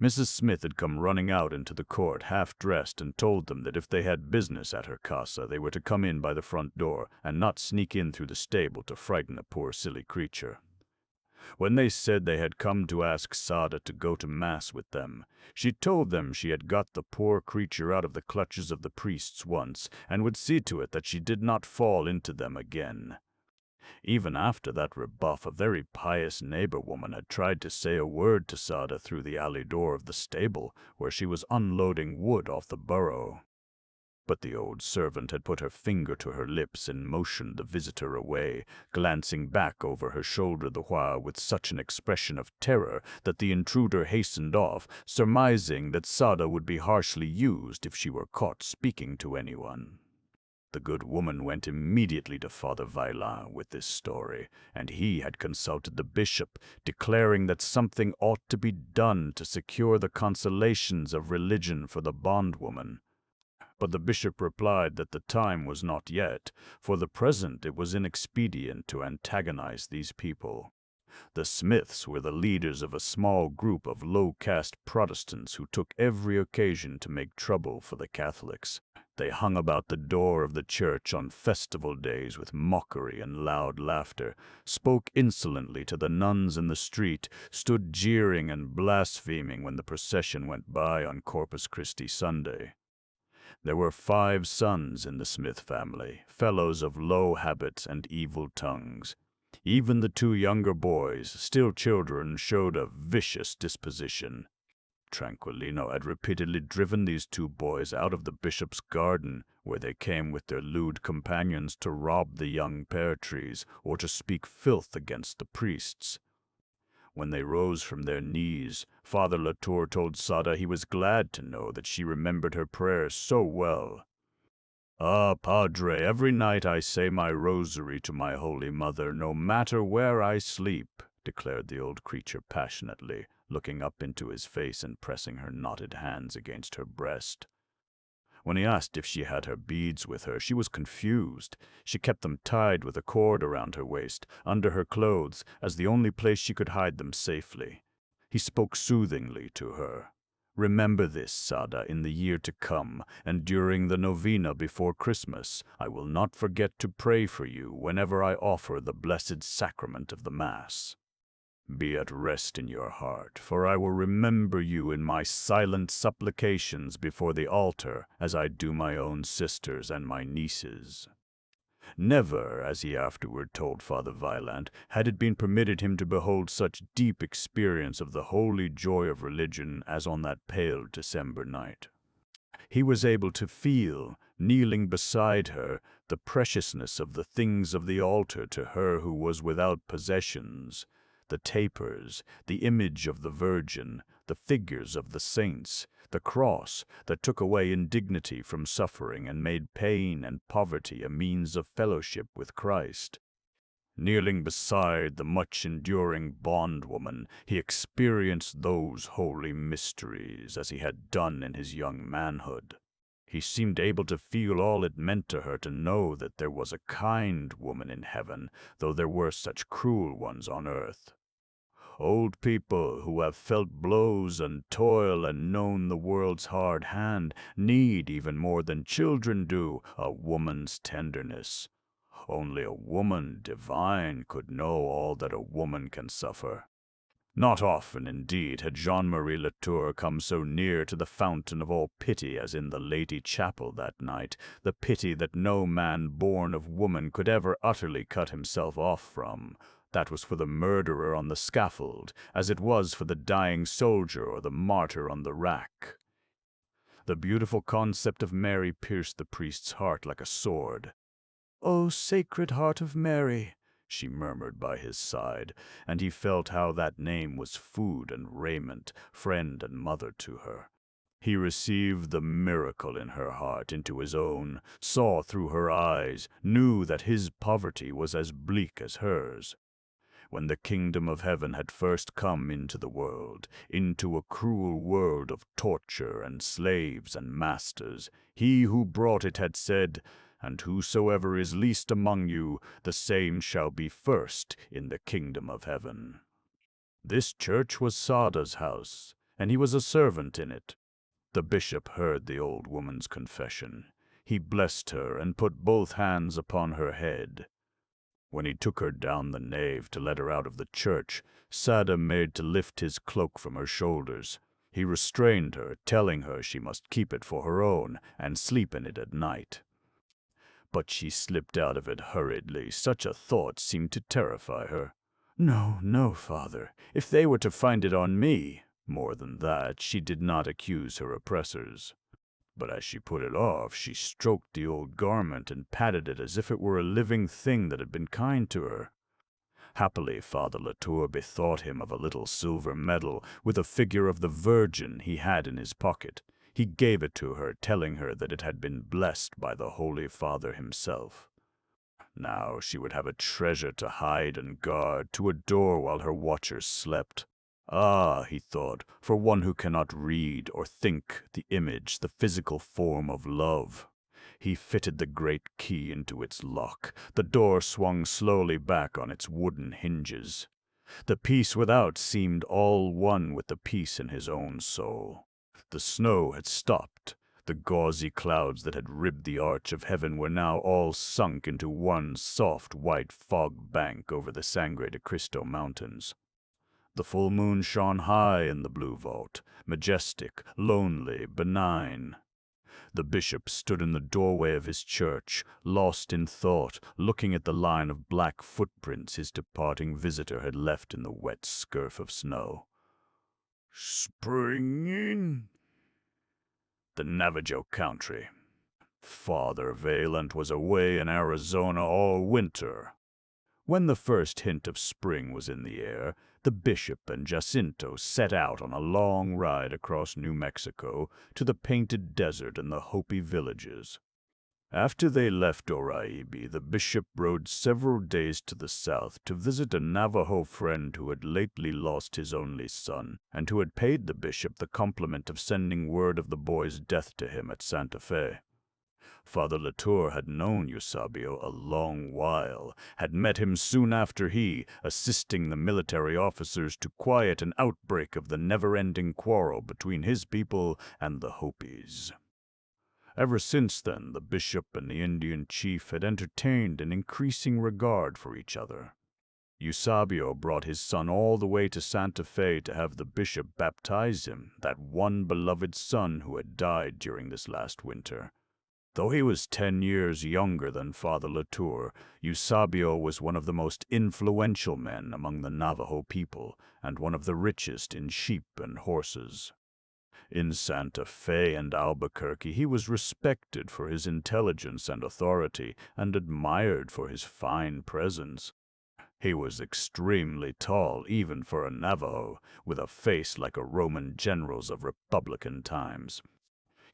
Mrs. Smith had come running out into the court half-dressed and told them that if they had business at her casa, they were to come in by the front door and not sneak in through the stable to frighten a poor silly creature. When they said they had come to ask Sada to go to Mass with them, she told them she had got the poor creature out of the clutches of the priests once and would see to it that she did not fall into them again. Even after that rebuff, a very pious neighbor woman had tried to say a word to Sada through the alley door of the stable, where she was unloading wood off the burrow. But the old servant had put her finger to her lips and motioned the visitor away, glancing back over her shoulder the while with such an expression of terror that the intruder hastened off, surmising that Sada would be harshly used if she were caught speaking to anyone. The good woman went immediately to Father Vaillant with this story, and he had consulted the bishop, declaring that something ought to be done to secure the consolations of religion for the bondwoman. But the bishop replied that the time was not yet. For the present it was inexpedient to antagonize these people. The Smiths were the leaders of a small group of low-caste Protestants who took every occasion to make trouble for the Catholics. They hung about the door of the church on festival days with mockery and loud laughter, spoke insolently to the nuns in the street, stood jeering and blaspheming when the procession went by on Corpus Christi Sunday. There were 5 sons in the Smith family, fellows of low habits and evil tongues. Even the 2 younger boys, still children, showed a vicious disposition. Tranquillino had repeatedly driven these 2 boys out of the bishop's garden, where they came with their lewd companions to rob the young pear trees or to speak filth against the priests. When they rose from their knees, Father Latour told Sada he was glad to know that she remembered her prayers so well. "Ah, Padre, every night I say my rosary to my Holy Mother, no matter where I sleep," declared the old creature passionately, looking up into his face and pressing her knotted hands against her breast. When he asked if she had her beads with her, she was confused. She kept them tied with a cord around her waist, under her clothes, as the only place she could hide them safely. He spoke soothingly to her. "Remember this, Sada, in the year to come, and during the novena before Christmas, I will not forget to pray for you whenever I offer the blessed sacrament of the Mass. Be at rest in your heart, for I will remember you in my silent supplications before the altar, as I do my own sisters and my nieces." Never, as he afterward told Father Vaillant, had it been permitted him to behold such deep experience of the holy joy of religion as on that pale December night. He was able to feel, kneeling beside her, the preciousness of the things of the altar to her who was without possessions. The tapers, the image of the Virgin, the figures of the saints, the cross that took away indignity from suffering and made pain and poverty a means of fellowship with Christ. Kneeling beside the much-enduring bondwoman, he experienced those holy mysteries as he had done in his young manhood. He seemed able to feel all it meant to her to know that there was a kind woman in heaven, though there were such cruel ones on earth. Old people who have felt blows and toil and known the world's hard hand need, even more than children do, a woman's tenderness. Only a woman divine could know all that a woman can suffer. Not often, indeed, had Jean Marie Latour come so near to the fountain of all pity as in the Lady Chapel that night, the pity that no man born of woman could ever utterly cut himself off from. That was for the murderer on the scaffold, as it was for the dying soldier or the martyr on the rack. The beautiful concept of Mary pierced the priest's heart like a sword. "O Sacred Heart of Mary," she murmured by his side, and he felt how that name was food and raiment, friend and mother to her. He received the miracle in her heart into his own, saw through her eyes, knew that his poverty was as bleak as hers. When the kingdom of heaven had first come into the world, into a cruel world of torture and slaves and masters, he who brought it had said, "And whosoever is least among you, the same shall be first in the kingdom of heaven." This church was Sada's house, and he was a servant in it. The bishop heard the old woman's confession. He blessed her and put both hands upon her head. When he took her down the nave to let her out of the church, Sada made to lift his cloak from her shoulders. He restrained her, telling her she must keep it for her own and sleep in it at night. But she slipped out of it hurriedly. Such a thought seemed to terrify her. "No, no, father, if they were to find it on me." More than that, she did not accuse her oppressors. But as she put it off, she stroked the old garment and patted it as if it were a living thing that had been kind to her. Happily, Father Latour bethought him of a little silver medal with a figure of the Virgin he had in his pocket. He gave it to her, telling her that it had been blessed by the Holy Father himself. Now she would have a treasure to hide and guard, to adore while her watchers slept. Ah, he thought, for one who cannot read or think the image, the physical form of love. He fitted the great key into its lock. The door swung slowly back on its wooden hinges. The peace without seemed all one with the peace in his own soul. The snow had stopped. The gauzy clouds that had ribbed the arch of heaven were now all sunk into one soft white fog bank over the Sangre de Cristo mountains. The full moon shone high in the blue vault, majestic, lonely, benign. The bishop stood in the doorway of his church, lost in thought, looking at the line of black footprints his departing visitor had left in the wet scurf of snow. Spring in the Navajo country. Father Vaillant was away in Arizona all winter. When the first hint of spring was in the air, the bishop and Jacinto set out on a long ride across New Mexico to the Painted Desert and the Hopi villages. After they left Oraibi, the bishop rode several days to the south to visit a Navajo friend who had lately lost his only son, and who had paid the bishop the compliment of sending word of the boy's death to him at Santa Fe. Father Latour had known Eusebio a long while, had met him soon after he, assisting the military officers to quiet an outbreak of the never-ending quarrel between his people and the Hopis. Ever since then, the bishop and the Indian chief had entertained an increasing regard for each other. Eusebio brought his son all the way to Santa Fe to have the bishop baptize him, that one beloved son who had died during this last winter. Though he was 10 years younger than Father Latour, Eusebio was one of the most influential men among the Navajo people, and one of the richest in sheep and horses. In Santa Fe and Albuquerque he was respected for his intelligence and authority, and admired for his fine presence. He was extremely tall, even for a Navajo, with a face like a Roman general's of Republican times.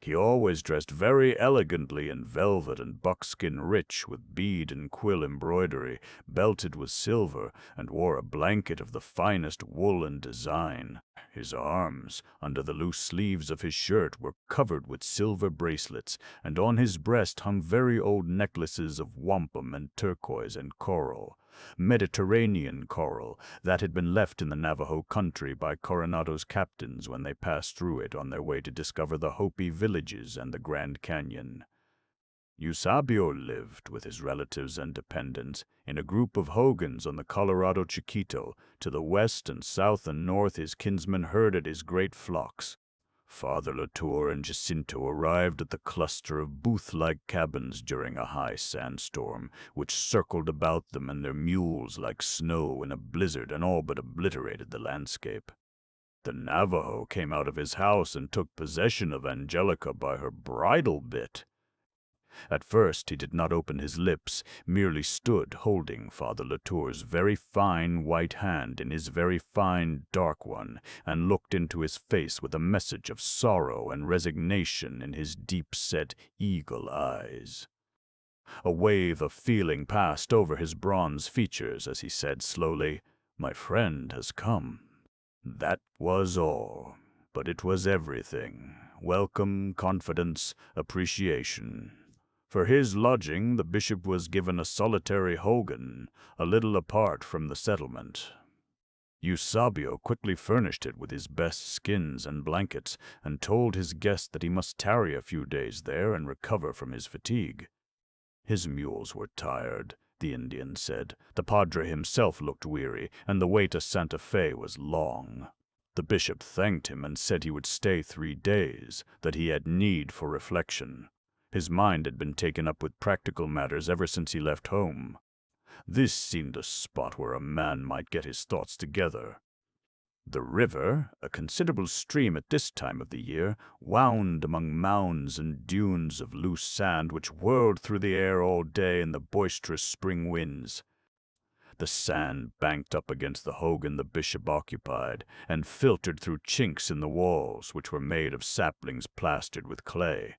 He always dressed very elegantly in velvet and buckskin rich with bead and quill embroidery, belted with silver, and wore a blanket of the finest wool and design. His arms, under the loose sleeves of his shirt, were covered with silver bracelets, and on his breast hung very old necklaces of wampum and turquoise and coral. Mediterranean coral that had been left in the Navajo country by Coronado's captains when they passed through it on their way to discover the Hopi villages and the Grand Canyon. Eusebio lived, with his relatives and dependents, in a group of hogans on the Colorado Chiquito. To the west and south and north his kinsmen herded his great flocks. Father Latour and Jacinto arrived at the cluster of booth-like cabins during a high sandstorm, which circled about them and their mules like snow in a blizzard and all but obliterated the landscape. The Navajo came out of his house and took possession of Angelica by her bridle bit. At first he did not open his lips, merely stood holding Father Latour's very fine white hand in his very fine dark one, and looked into his face with a message of sorrow and resignation in his deep-set eagle eyes. A wave of feeling passed over his bronze features as he said slowly, "My friend has come." That was all, but it was everything. Welcome, confidence, appreciation. For his lodging, the bishop was given a solitary hogan, a little apart from the settlement. Eusebio quickly furnished it with his best skins and blankets, and told his guest that he must tarry a few days there and recover from his fatigue. His mules were tired, the Indian said. The padre himself looked weary, and the way to Santa Fe was long. The bishop thanked him and said he would stay 3 days, that he had need for reflection. His mind had been taken up with practical matters ever since he left home. This seemed a spot where a man might get his thoughts together. The river, a considerable stream at this time of the year, wound among mounds and dunes of loose sand which whirled through the air all day in the boisterous spring winds. The sand banked up against the hogan the bishop occupied, and filtered through chinks in the walls, which were made of saplings plastered with clay.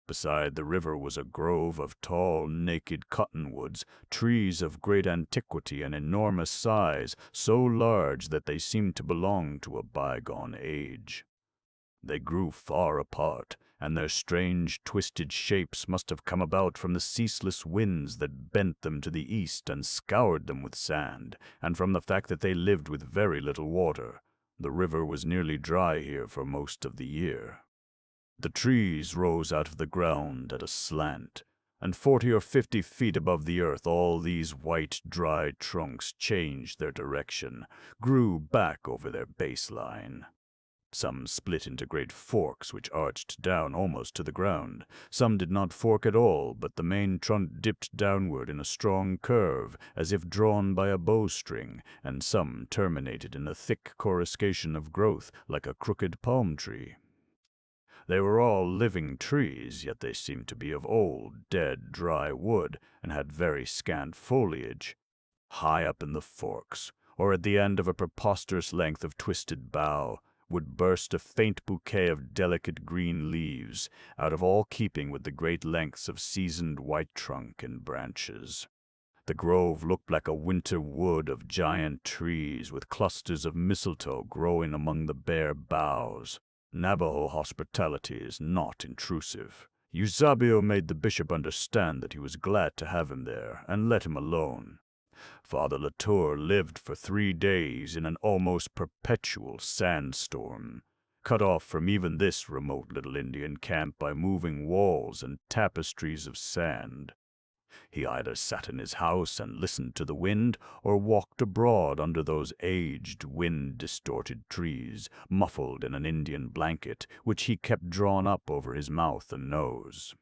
Beside the river was a grove of tall, naked cottonwoods, trees of great antiquity and enormous size, so large that they seemed to belong to a bygone age. They grew far apart, and their strange, twisted shapes must have come about from the ceaseless winds that bent them to the east and scoured them with sand, and from the fact that they lived with very little water. The river was nearly dry here for most of the year. The trees rose out of the ground at a slant, and 40 or 50 feet above the earth all these white, dry trunks changed their direction, grew back over their baseline. Some split into great forks which arched down almost to the ground. Some did not fork at all, but the main trunk dipped downward in a strong curve, as if drawn by a bowstring, and some terminated in a thick coruscation of growth like a crooked palm tree. They were all living trees, yet they seemed to be of old, dead, dry wood, and had very scant foliage. High up in the forks, or at the end of a preposterous length of twisted bough, would burst a faint bouquet of delicate green leaves, out of all keeping with the great lengths of seasoned white trunk and branches. The grove looked like a winter wood of giant trees, with clusters of mistletoe growing among the bare boughs. Navajo hospitality is not intrusive. Eusebio made the bishop understand that he was glad to have him there, and let him alone. Father Latour lived for 3 days in an almost perpetual sandstorm, cut off from even this remote little Indian camp by moving walls and tapestries of sand. He either sat in his house and listened to the wind, or walked abroad under those aged, wind-distorted trees, muffled in an Indian blanket, which he kept drawn up over his mouth and nose.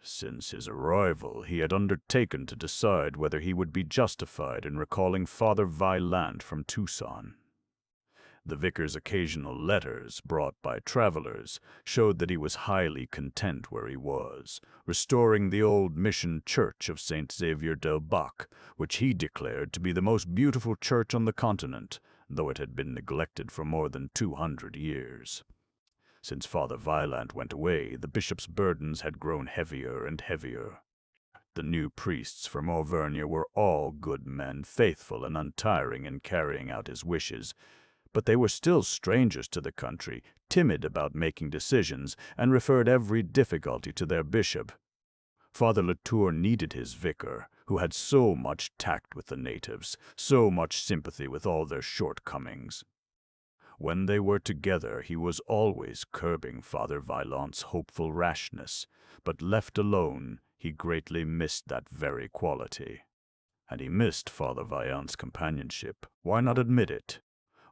Since his arrival, he had undertaken to decide whether he would be justified in recalling Father Vaillant from Tucson. The vicar's occasional letters, brought by travelers, showed that he was highly content where he was, restoring the old mission church of St. Xavier del Bac, which he declared to be the most beautiful church on the continent, though it had been neglected for more than 200 years. Since Father Vaillant went away, the bishop's burdens had grown heavier and heavier. The new priests from Auvergne were all good men, faithful and untiring in carrying out his wishes, but they were still strangers to the country, timid about making decisions, and referred every difficulty to their bishop. Father Latour needed his vicar, who had so much tact with the natives, so much sympathy with all their shortcomings. When they were together, he was always curbing Father Vaillant's hopeful rashness, but left alone, he greatly missed that very quality. And he missed Father Vaillant's companionship. Why not admit it?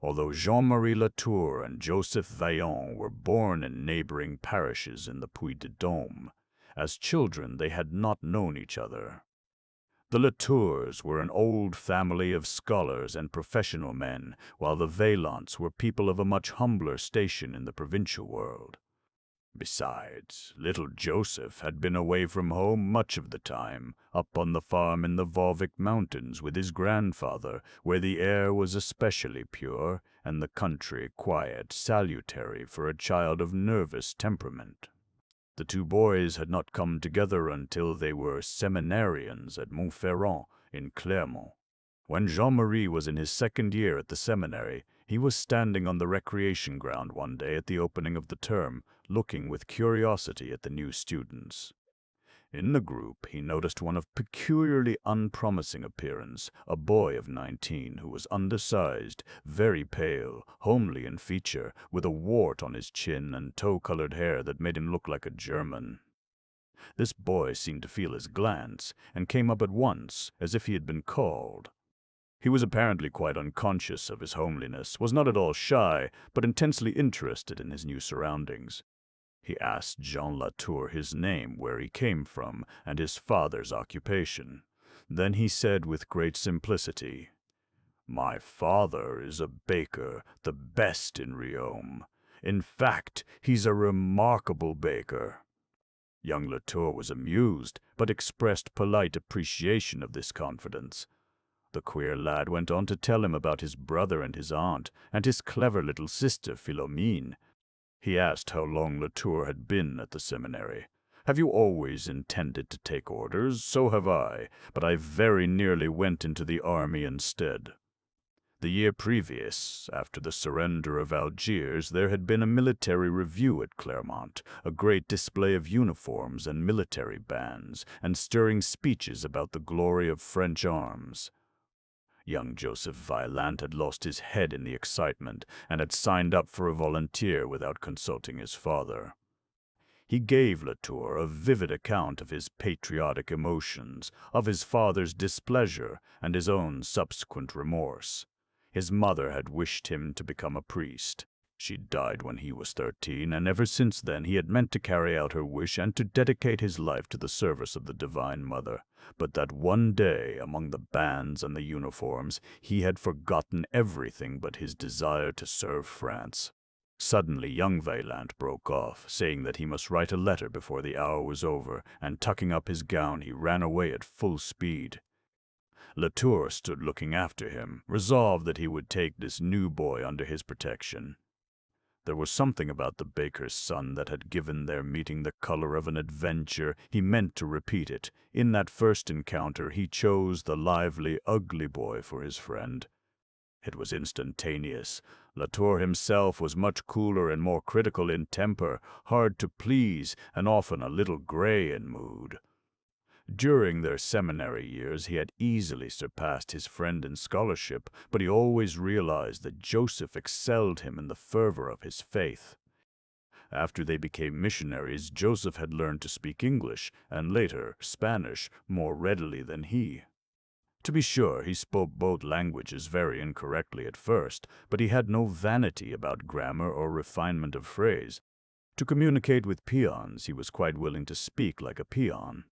Although Jean Marie Latour and Joseph Vaillant were born in neighboring parishes in the Puy-de-Dôme, as children they had not known each other. The Latours were an old family of scholars and professional men, while the Vaillants were people of a much humbler station in the provincial world. Besides, little Joseph had been away from home much of the time, up on the farm in the Volvic Mountains with his grandfather, where the air was especially pure and the country quiet, salutary for a child of nervous temperament. The two boys had not come together until they were seminarians at Montferrand in Clermont. When Jean-Marie was in his second year at the seminary, he was standing on the recreation ground one day at the opening of the term, looking with curiosity at the new students. In the group, he noticed one of peculiarly unpromising appearance, a boy of 19 who was undersized, very pale, homely in feature, with a wart on his chin and tow-colored hair that made him look like a German. This boy seemed to feel his glance, and came up at once, as if he had been called. He was apparently quite unconscious of his homeliness, was not at all shy, but intensely interested in his new surroundings. He asked Jean Latour his name, where he came from, and his father's occupation. Then he said with great simplicity, "My father is a baker, the best in Riom. In fact, he's a remarkable baker." Young Latour was amused, but expressed polite appreciation of this confidence. The queer lad went on to tell him about his brother and his aunt, and his clever little sister Philomene. He asked how long Latour had been at the seminary. "Have you always intended to take orders? So have I, but I very nearly went into the army instead." The year previous, after the surrender of Algiers, there had been a military review at Clermont, a great display of uniforms and military bands, and stirring speeches about the glory of French arms. Young Joseph Vaillant had lost his head in the excitement and had signed up for a volunteer without consulting his father. He gave Latour a vivid account of his patriotic emotions, of his father's displeasure, and his own subsequent remorse. His mother had wished him to become a priest. She died when he was 13, and ever since then he had meant to carry out her wish and to dedicate his life to the service of the Divine Mother. But that one day, among the bands and the uniforms, he had forgotten everything but his desire to serve France. Suddenly young Vaillant broke off, saying that he must write a letter before the hour was over, and tucking up his gown he ran away at full speed. Latour stood looking after him, resolved that he would take this new boy under his protection. There was something about the baker's son that had given their meeting the color of an adventure. He meant to repeat it. In that first encounter he chose the lively, ugly boy for his friend. It was instantaneous. Latour himself was much cooler and more critical in temper, hard to please, and often a little gray in mood. During their seminary years he had easily surpassed his friend in scholarship, but he always realized that Joseph excelled him in the fervor of his faith. After they became missionaries, Joseph had learned to speak English, and later Spanish, more readily than he. To be sure, he spoke both languages very incorrectly at first, but he had no vanity about grammar or refinement of phrase. To communicate with peons, he was quite willing to speak like a peon.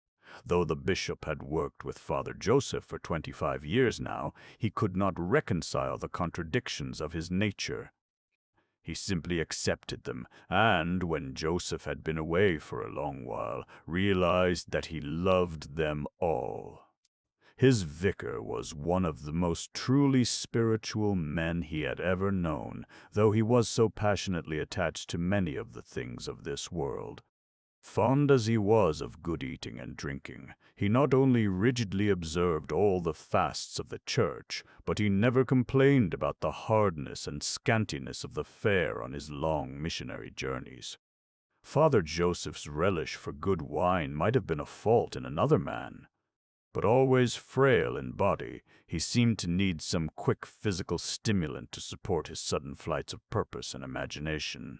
Though the bishop had worked with Father Joseph for 25 years now, he could not reconcile the contradictions of his nature. He simply accepted them, and, when Joseph had been away for a long while, realized that he loved them all. His vicar was one of the most truly spiritual men he had ever known, though he was so passionately attached to many of the things of this world. Fond as he was of good eating and drinking, he not only rigidly observed all the fasts of the Church, but he never complained about the hardness and scantiness of the fare on his long missionary journeys. Father Joseph's relish for good wine might have been a fault in another man, but always frail in body, he seemed to need some quick physical stimulant to support his sudden flights of purpose and imagination.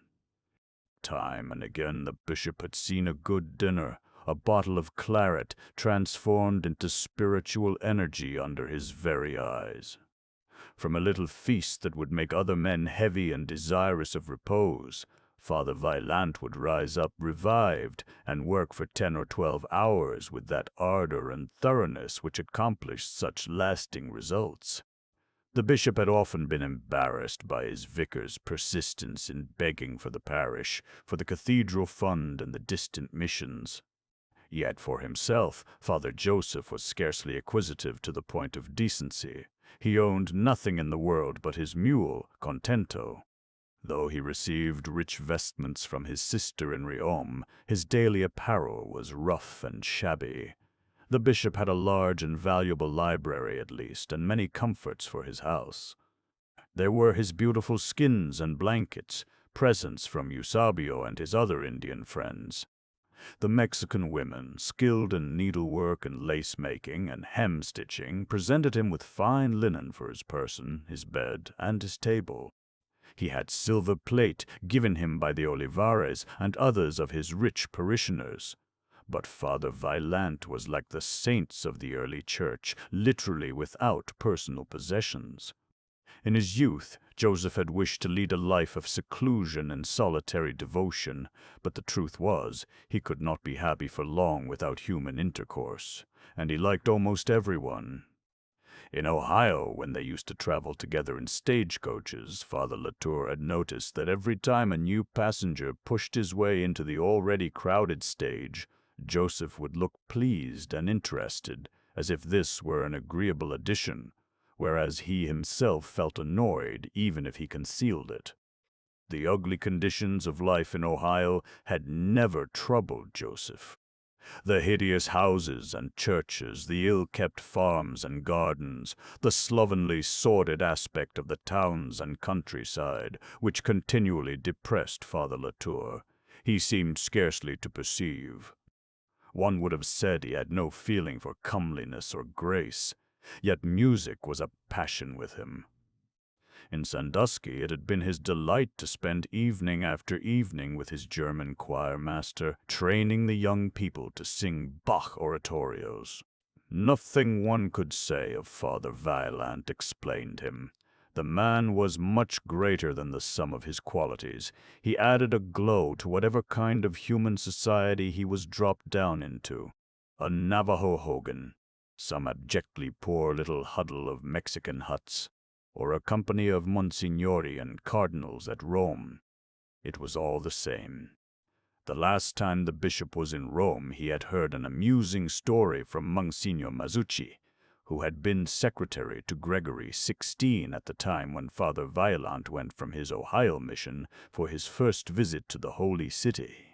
Time and again the bishop had seen a good dinner, a bottle of claret, transformed into spiritual energy under his very eyes. From a little feast that would make other men heavy and desirous of repose, Father Vaillant would rise up revived and work for 10 or 12 hours with that ardor and thoroughness which accomplished such lasting results. The bishop had often been embarrassed by his vicar's persistence in begging for the parish, for the cathedral fund and the distant missions. Yet for himself, Father Joseph was scarcely acquisitive to the point of decency. He owned nothing in the world but his mule, Contento. Though he received rich vestments from his sister in Riom, his daily apparel was rough and shabby. The bishop had a large and valuable library at least, and many comforts for his house. There were his beautiful skins and blankets, presents from Eusebio and his other Indian friends. The Mexican women, skilled in needlework and lace-making and hem-stitching, presented him with fine linen for his person, his bed, and his table. He had silver plate given him by the Olivares and others of his rich parishioners. But Father Vaillant was like the saints of the early church, literally without personal possessions. In his youth, Joseph had wished to lead a life of seclusion and solitary devotion, but the truth was, he could not be happy for long without human intercourse, and he liked almost everyone. In Ohio, when they used to travel together in stagecoaches, Father Latour had noticed that every time a new passenger pushed his way into the already crowded stage, Joseph would look pleased and interested, as if this were an agreeable addition, whereas he himself felt annoyed even if he concealed it. The ugly conditions of life in Ohio had never troubled Joseph. The hideous houses and churches, the ill-kept farms and gardens, the slovenly, sordid aspect of the towns and countryside, which continually depressed Father Latour, he seemed scarcely to perceive. One would have said he had no feeling for comeliness or grace, yet music was a passion with him. In Sandusky it had been his delight to spend evening after evening with his German choir master, training the young people to sing Bach oratorios. Nothing one could say of Father Vaillant explained him. The man was much greater than the sum of his qualities. He added a glow to whatever kind of human society he was dropped down into. A Navajo Hogan, some abjectly poor little huddle of Mexican huts, or a company of Monsignori and cardinals at Rome. It was all the same. The last time the bishop was in Rome, he had heard an amusing story from Monsignor Mazzucci, who had been secretary to Gregory XVI at the time when Father Vaillant went from his Ohio mission for his first visit to the Holy City.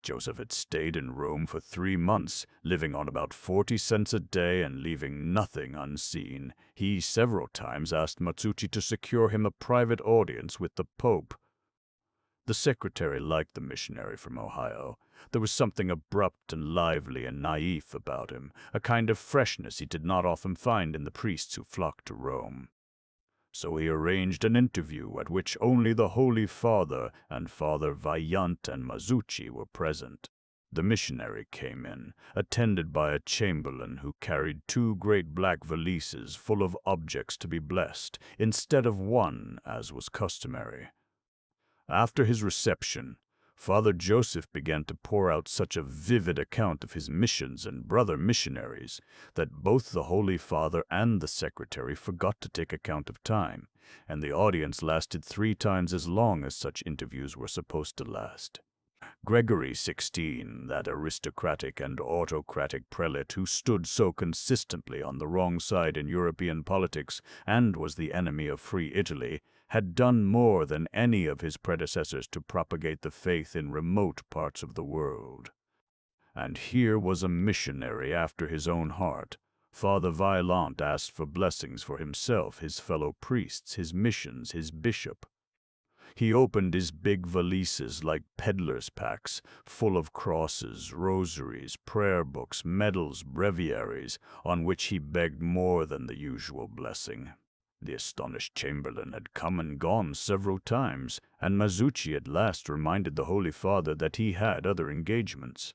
Joseph had stayed in Rome for 3 months, living on about 40 cents a day and leaving nothing unseen. He several times asked Mazzucci to secure him a private audience with the Pope. The secretary liked the missionary from Ohio. There was something abrupt and lively and naïf about him, a kind of freshness he did not often find in the priests who flocked to Rome. So he arranged an interview at which only the Holy Father and Father Vaillant and Mazzucci were present. The missionary came in, attended by a chamberlain who carried 2 great black valises full of objects to be blessed, instead of one, as was customary. After his reception, Father Joseph began to pour out such a vivid account of his missions and brother missionaries that both the Holy Father and the secretary forgot to take account of time, and the audience lasted 3 times as long as such interviews were supposed to last. Gregory XVI, that aristocratic and autocratic prelate who stood so consistently on the wrong side in European politics and was the enemy of free Italy, had done more than any of his predecessors to propagate the faith in remote parts of the world. And here was a missionary after his own heart. Father Vaillant asked for blessings for himself, his fellow priests, his missions, his bishop. He opened his big valises like peddlers' packs, full of crosses, rosaries, prayer books, medals, breviaries, on which he begged more than the usual blessing. The astonished chamberlain had come and gone several times, and Mazzucci at last reminded the Holy Father that he had other engagements.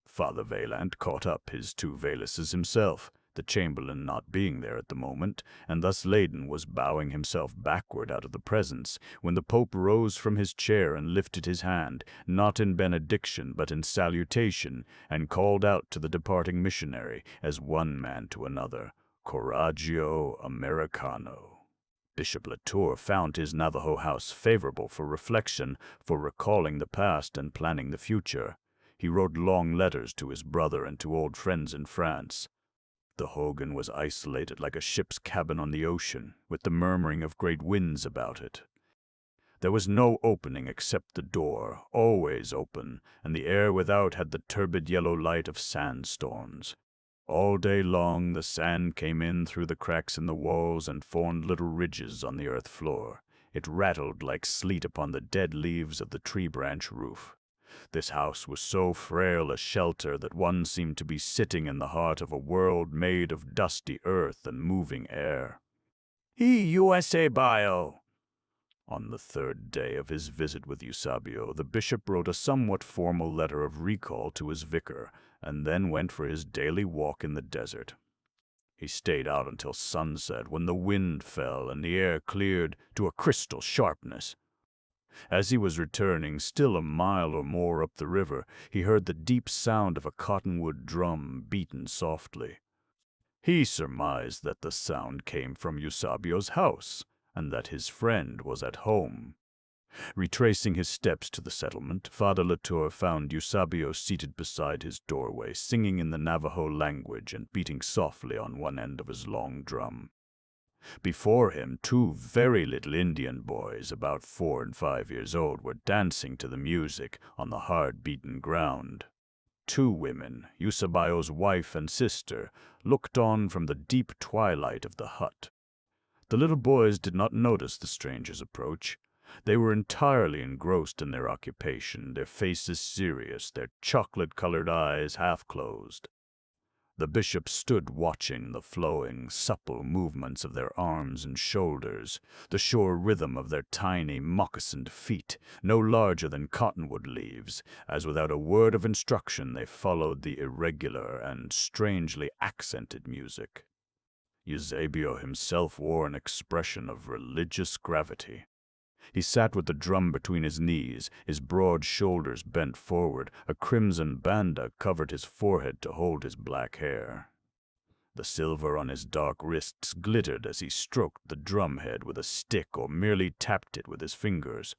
Father Vaillant caught up his 2 valises himself, the chamberlain not being there at the moment, and thus laden was bowing himself backward out of the presence, when the Pope rose from his chair and lifted his hand, not in benediction but in salutation, and called out to the departing missionary, as one man to another, Coraggio Americano. Bishop Latour found his Navajo house favorable for reflection, for recalling the past and planning the future. He wrote long letters to his brother and to old friends in France. The hogan was isolated like a ship's cabin on the ocean, with the murmuring of great winds about it. There was no opening except the door, always open, and the air without had the turbid yellow light of sandstorms. All day long the sand came in through the cracks in the walls and formed little ridges on the earth floor. It rattled like sleet upon the dead leaves of the tree branch roof. This house was so frail a shelter that one seemed to be sitting in the heart of a world made of dusty earth and moving air. USA Bio. On the third day of his visit with Eusebio, the bishop wrote a somewhat formal letter of recall to his vicar, and then went for his daily walk in the desert. He stayed out until sunset, when the wind fell and the air cleared to a crystal sharpness. As he was returning, still a mile or more up the river, he heard the deep sound of a cottonwood drum beaten softly. He surmised that the sound came from Eusebio's house, and that his friend was at home. Retracing his steps to the settlement, Father Latour found Eusebio seated beside his doorway, singing in the Navajo language and beating softly on one end of his long drum. Before him, two very little Indian boys, about 4 and 5 years old, were dancing to the music on the hard-beaten ground. Two women, Eusebio's wife and sister, looked on from the deep twilight of the hut. The little boys did not notice the stranger's approach. They were entirely engrossed in their occupation, their faces serious, their chocolate-colored eyes half-closed. The bishop stood watching the flowing, supple movements of their arms and shoulders, the sure rhythm of their tiny, moccasined feet, no larger than cottonwood leaves, as without a word of instruction they followed the irregular and strangely accented music. Eusebio himself wore an expression of religious gravity. He sat with the drum between his knees, his broad shoulders bent forward. A crimson banda covered his forehead to hold his black hair. The silver on his dark wrists glittered as he stroked the drumhead with a stick or merely tapped it with his fingers.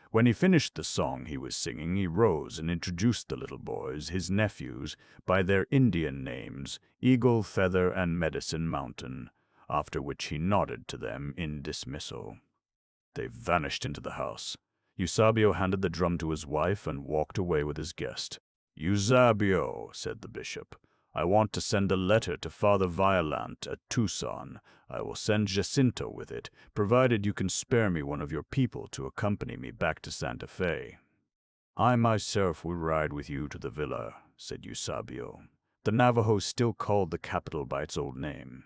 When he finished the song he was singing, he rose and introduced the little boys, his nephews, by their Indian names, Eagle, Feather, and Medicine Mountain, after which he nodded to them in dismissal. They vanished into the house. Eusebio handed the drum to his wife and walked away with his guest. "Eusebio," said the bishop, "I want to send a letter to Father Vaillant at Tucson. I will send Jacinto with it, provided you can spare me one of your people to accompany me back to Santa Fe." "I myself will ride with you to the villa," said Eusebio. The Navajos still called the capital by its old name.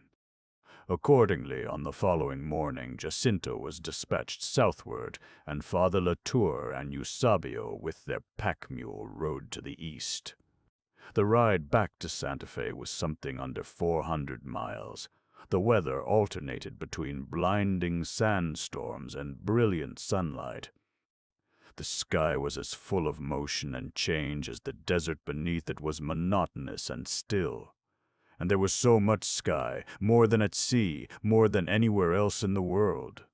Accordingly, on the following morning, Jacinto was dispatched southward, and Father Latour and Eusebio with their pack mule rode to the east. The ride back to Santa Fe was something under 400 miles. The weather alternated between blinding sandstorms and brilliant sunlight. The sky was as full of motion and change as the desert beneath it was monotonous and still. And there was so much sky, more than at sea, more than anywhere else in the world.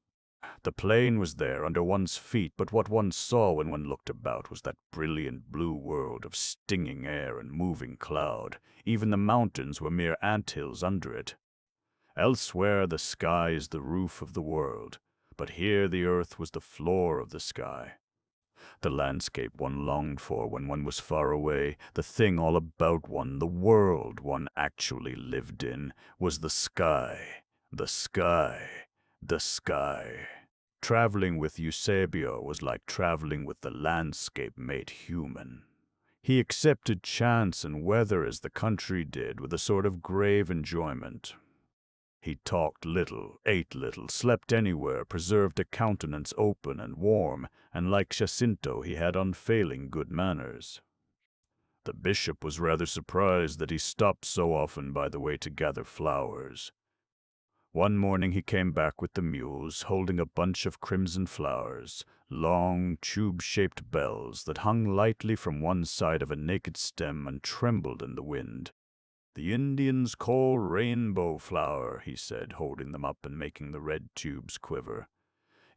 The plain was there under one's feet, but what one saw when one looked about was that brilliant blue world of stinging air and moving cloud. Even the mountains were mere anthills under it. Elsewhere the sky is the roof of the world, but here the earth was the floor of the sky. The landscape one longed for when one was far away, the thing all about one, the world one actually lived in, was the sky, the sky, the sky. Traveling with Eusebio was like traveling with the landscape made human. He accepted chance and weather as the country did, with a sort of grave enjoyment. He talked little, ate little, slept anywhere, preserved a countenance open and warm, and like Jacinto he had unfailing good manners. The bishop was rather surprised that he stopped so often by the way to gather flowers. One morning he came back with the mules, holding a bunch of crimson flowers, long, tube-shaped bells that hung lightly from one side of a naked stem and trembled in the wind. "The Indians call rainbow flower," he said, holding them up and making the red tubes quiver.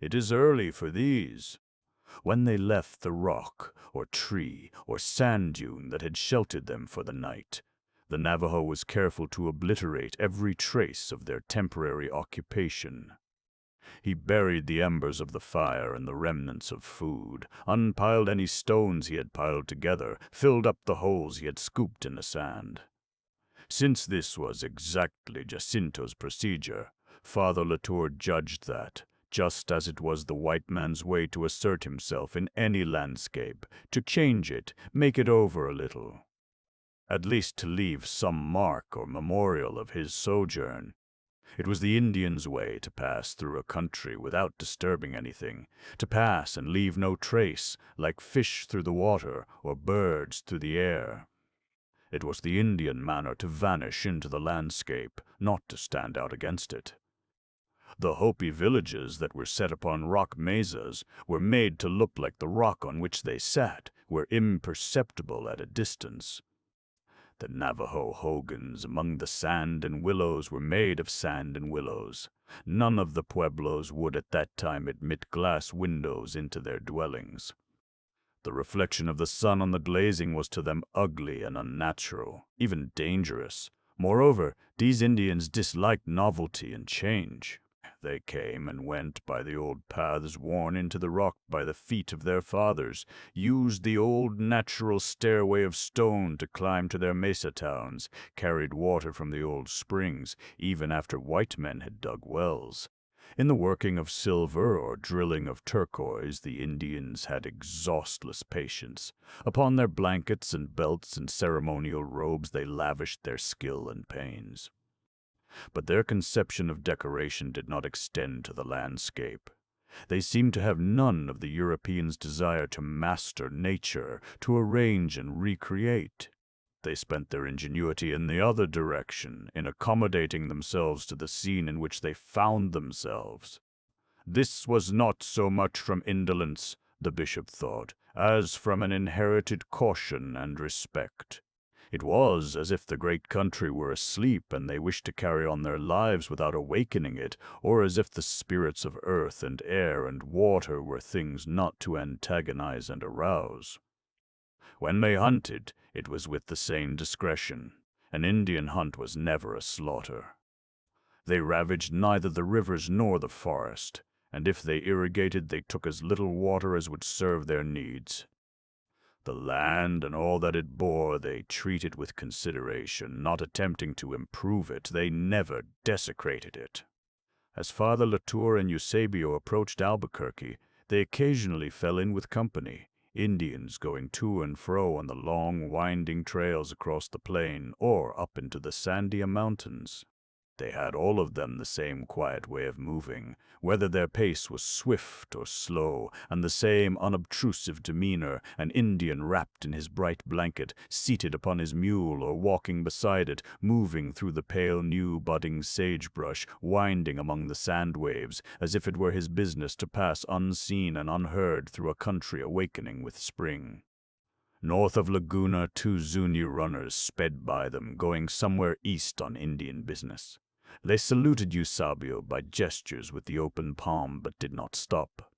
"It is early for these." When they left the rock, or tree, or sand dune that had sheltered them for the night, the Navajo was careful to obliterate every trace of their temporary occupation. He buried the embers of the fire and the remnants of food, unpiled any stones he had piled together, filled up the holes he had scooped in the sand. Since this was exactly Jacinto's procedure, Father Latour judged that, just as it was the white man's way to assert himself in any landscape, to change it, make it over a little, at least to leave some mark or memorial of his sojourn, it was the Indian's way to pass through a country without disturbing anything, to pass and leave no trace, like fish through the water or birds through the air. It was the Indian manner to vanish into the landscape, not to stand out against it. The Hopi villages that were set upon rock mesas were made to look like the rock on which they sat, were imperceptible at a distance. The Navajo hogans among the sand and willows were made of sand and willows. None of the pueblos would at that time admit glass windows into their dwellings. The reflection of the sun on the glazing was to them ugly and unnatural, even dangerous. Moreover, these Indians disliked novelty and change. They came and went by the old paths worn into the rock by the feet of their fathers, used the old natural stairway of stone to climb to their mesa towns, carried water from the old springs, even after white men had dug wells. In the working of silver or drilling of turquoise, the Indians had exhaustless patience. Upon their blankets and belts and ceremonial robes they lavished their skill and pains. But their conception of decoration did not extend to the landscape. They seemed to have none of the European's desire to master nature, to arrange and recreate. They spent their ingenuity in the other direction, in accommodating themselves to the scene in which they found themselves. This was not so much from indolence, the bishop thought, as from an inherited caution and respect. It was as if the great country were asleep and they wished to carry on their lives without awakening it, or as if the spirits of earth and air and water were things not to antagonize and arouse. When they hunted, it was with the same discretion. An Indian hunt was never a slaughter. They ravaged neither the rivers nor the forest, and if they irrigated, they took as little water as would serve their needs. The land and all that it bore they treated with consideration, not attempting to improve it. They never desecrated it. As Father Latour and Eusebio approached Albuquerque, they occasionally fell in with company, Indians going to and fro on the long, winding trails across the plain or up into the Sandia Mountains. They had all of them the same quiet way of moving, whether their pace was swift or slow, and the same unobtrusive demeanor, an Indian wrapped in his bright blanket, seated upon his mule or walking beside it, moving through the pale new budding sagebrush, winding among the sand waves, as if it were his business to pass unseen and unheard through a country awakening with spring. North of Laguna, 2 Zuni runners sped by them, going somewhere east on Indian business. They saluted Eusebio by gestures with the open palm, but did not stop.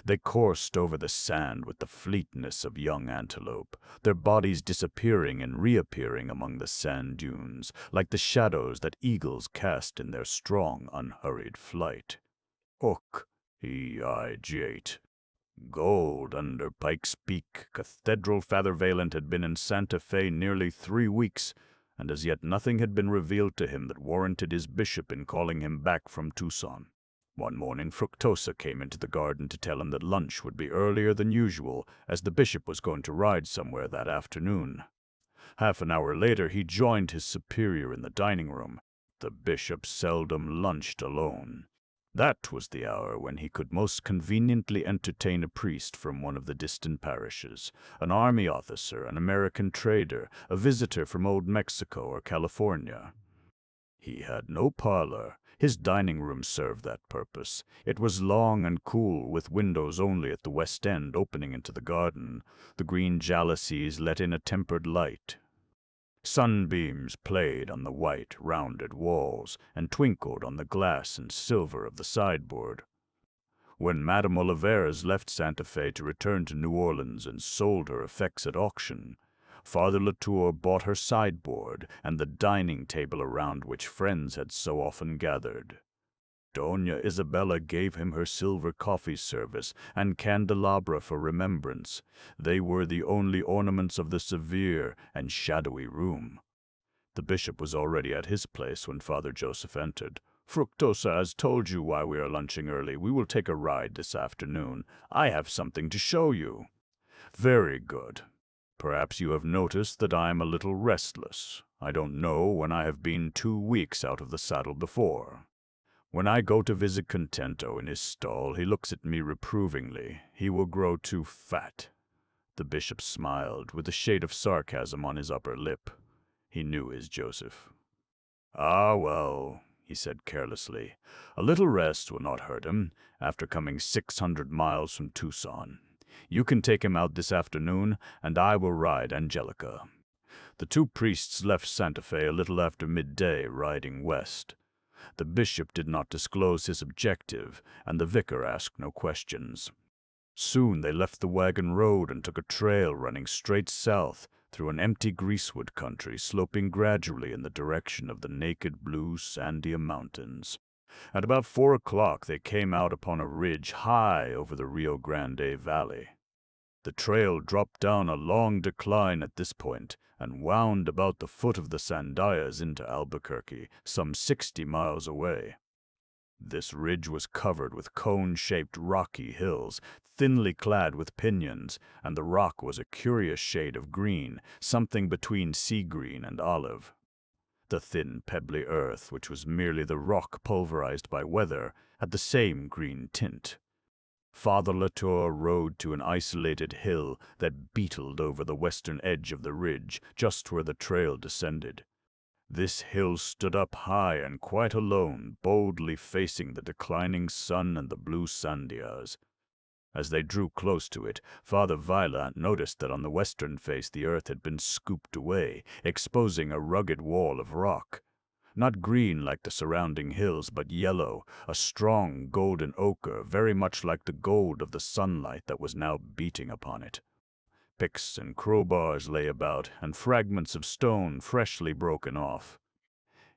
They coursed over the sand with the fleetness of young antelope, their bodies disappearing and reappearing among the sand dunes, like the shadows that eagles cast in their strong, unhurried flight. "Och, E-I-J-8. Gold under Pike's Peak. Cathedral Father Vaillant had been in Santa Fe nearly 3 weeks, and as yet nothing had been revealed to him that warranted his bishop in calling him back from Tucson. One morning Fructosa came into the garden to tell him that lunch would be earlier than usual, as the bishop was going to ride somewhere that afternoon. Half an hour later he joined his superior in the dining room. The bishop seldom lunched alone. That was the hour when he could most conveniently entertain a priest from one of the distant parishes, an army officer, an American trader, a visitor from old Mexico or California. He had no parlor. His dining room served that purpose. It was long and cool, with windows only at the west end opening into the garden. The green jalousies let in a tempered light. Sunbeams played on the white, rounded walls and twinkled on the glass and silver of the sideboard. When Madame Oliveras left Santa Fe to return to New Orleans and sold her effects at auction, Father Latour bought her sideboard and the dining table around which friends had so often gathered. Dona Isabella gave him her silver coffee service and candelabra for remembrance. They were the only ornaments of the severe and shadowy room. The bishop was already at his place when Father Joseph entered. "Fructosa has told you why we are lunching early. We will take a ride this afternoon. I have something to show you." "Very good. Perhaps you have noticed that I am a little restless. I don't know when I have been 2 weeks out of the saddle before. When I go to visit Contento in his stall, he looks at me reprovingly. He will grow too fat." The bishop smiled, with a shade of sarcasm on his upper lip. He knew his Joseph. "Ah, well," he said carelessly, "a little rest will not hurt him, after coming 600 miles from Tucson. You can take him out this afternoon, and I will ride Angelica." The two priests left Santa Fe a little after midday, riding west. The bishop did not disclose his objective, and the vicar asked no questions. Soon they left the wagon road and took a trail running straight south through an empty greasewood country sloping gradually in the direction of the naked blue Sandia Mountains. At about 4 o'clock they came out upon a ridge high over the Rio Grande Valley. The trail dropped down a long decline at this point and wound about the foot of the Sandayas into Albuquerque, some 60 miles away. This ridge was covered with cone-shaped rocky hills, thinly clad with piñons, and the rock was a curious shade of green, something between sea green and olive. The thin, pebbly earth, which was merely the rock pulverized by weather, had the same green tint. Father Latour rode to an isolated hill that beetled over the western edge of the ridge, just where the trail descended. This hill stood up high and quite alone, boldly facing the declining sun and the blue Sandias. As they drew close to it, Father Vaillant noticed that on the western face the earth had been scooped away, exposing a rugged wall of rock. Not green like the surrounding hills, but yellow, a strong golden ochre, very much like the gold of the sunlight that was now beating upon it. Picks and crowbars lay about, and fragments of stone freshly broken off.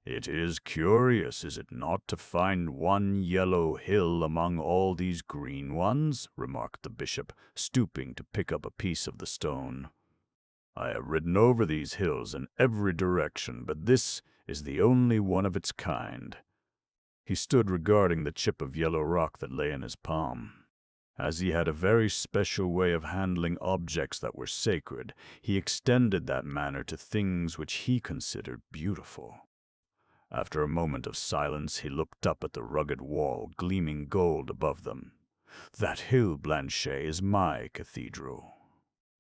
"It is curious, is it not, to find one yellow hill among all these green ones?" remarked the bishop, stooping to pick up a piece of the stone. "I have ridden over these hills in every direction, but this is the only one of its kind." He stood regarding the chip of yellow rock that lay in his palm. As he had a very special way of handling objects that were sacred, he extended that manner to things which he considered beautiful. After a moment of silence, he looked up at the rugged wall, gleaming gold above them. "That hill, Blanchet, is my cathedral."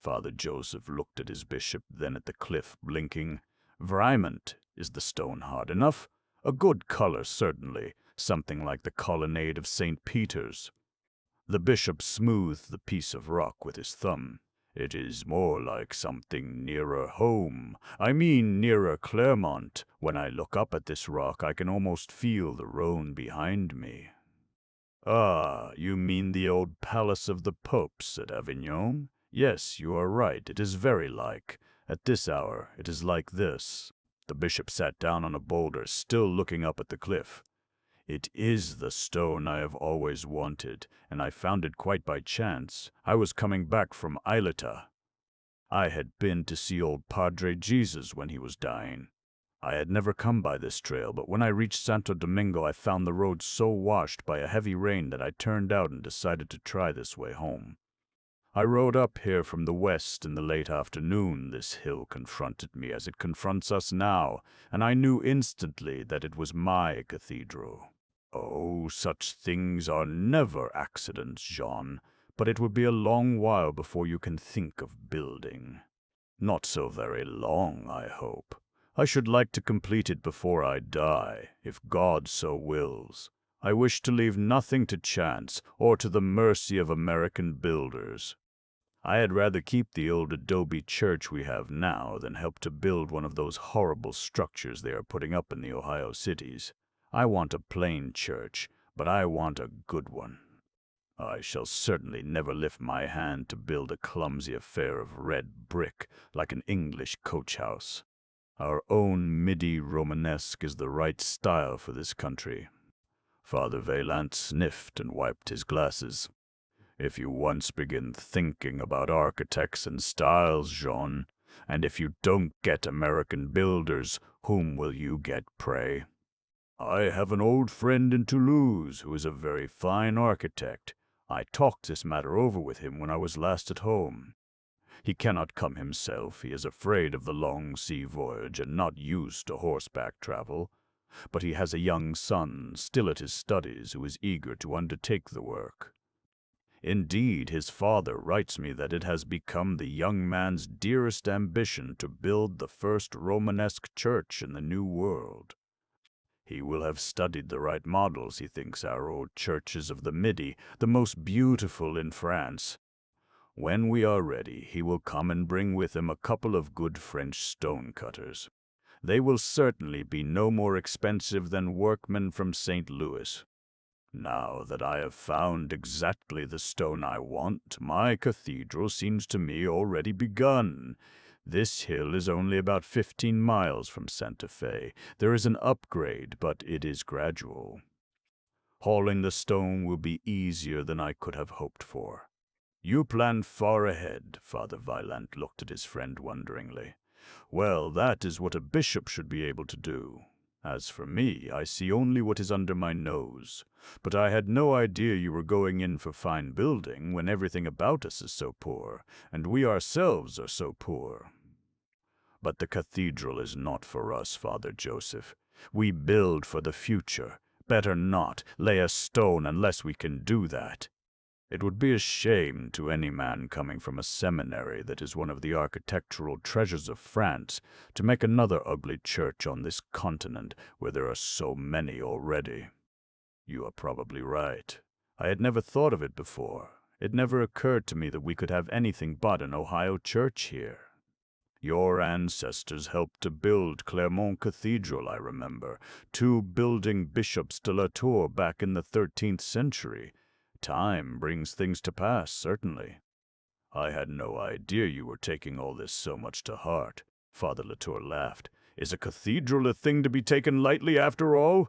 Father Joseph looked at his bishop, then at the cliff, blinking. "Vriment, is the stone hard enough? A good color, certainly, something like the colonnade of St. Peter's." The bishop smoothed the piece of rock with his thumb. "It is more like something nearer home. I mean nearer Clermont. When I look up at this rock, I can almost feel the Rhone behind me." "Ah, you mean the old palace of the popes at Avignon? Yes, you are right, it is very like. At this hour, it is like this." The bishop sat down on a boulder, still looking up at the cliff. "It is the stone I have always wanted, and I found it quite by chance. I was coming back from Aileta. I had been to see old Padre Jesus when he was dying. I had never come by this trail, but when I reached Santo Domingo I found the road so washed by a heavy rain that I turned out and decided to try this way home. I rode up here from the west in the late afternoon. This hill confronted me as it confronts us now, and I knew instantly that it was my cathedral. Oh, such things are never accidents, Jean, but it will be a long while before you can think of building. Not so very long, I hope. I should like to complete it before I die, if God so wills. I wish to leave nothing to chance or to the mercy of American builders. I had rather keep the old adobe church we have now than help to build one of those horrible structures they are putting up in the Ohio cities. I want a plain church, but I want a good one. I shall certainly never lift my hand to build a clumsy affair of red brick like an English coach house. Our own midi Romanesque is the right style for this country. Father Vaillant sniffed and wiped his glasses. If you once begin thinking about architects and styles, Jean, and if you don't get American builders, whom will you get, pray? I have an old friend in Toulouse who is a very fine architect. I talked this matter over with him when I was last at home. He cannot come himself. He is afraid of the long sea voyage and not used to horseback travel. But he has a young son still at his studies who is eager to undertake the work. Indeed, his father writes me that it has become the young man's dearest ambition to build the first Romanesque church in the New World. He will have studied the right models, he thinks, our old churches of the Midi, the most beautiful in France. When we are ready, he will come and bring with him a couple of good French stone-cutters. They will certainly be no more expensive than workmen from St. Louis. Now that I have found exactly the stone I want, my cathedral seems to me already begun. This hill is only about 15 miles from Santa Fe. There is an upgrade, but it is gradual. Hauling the stone will be easier than I could have hoped for. You plan far ahead, Father Vaillant looked at his friend wonderingly. Well, that is what a bishop should be able to do. As for me, I see only what is under my nose. But I had no idea you were going in for fine building when everything about us is so poor, and we ourselves are so poor. But the cathedral is not for us, Father Joseph. We build for the future. Better not lay a stone unless we can do that. It would be a shame to any man coming from a seminary that is one of the architectural treasures of France to make another ugly church on this continent where there are so many already. You are probably right. I had never thought of it before. It never occurred to me that we could have anything but an Ohio church here. Your ancestors helped to build Clermont Cathedral, I remember, 2 building Bishops de Latour back in the 13th century. Time brings things to pass, certainly. I had no idea you were taking all this so much to heart. Father Latour laughed. Is a cathedral a thing to be taken lightly after all?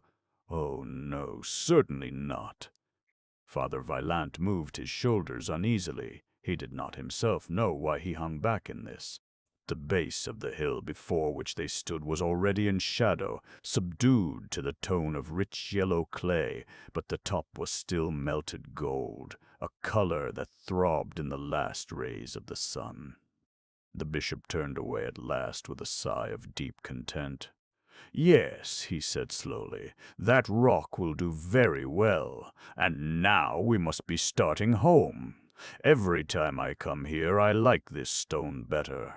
Oh, no, certainly not. Father Vaillant moved his shoulders uneasily. He did not himself know why he hung back in this. The base of the hill before which they stood was already in shadow, subdued to the tone of rich yellow clay, but the top was still melted gold, a color that throbbed in the last rays of the sun. The bishop turned away at last with a sigh of deep content. Yes, he said slowly, that rock will do very well, and now we must be starting home. Every time I come here I like this stone better.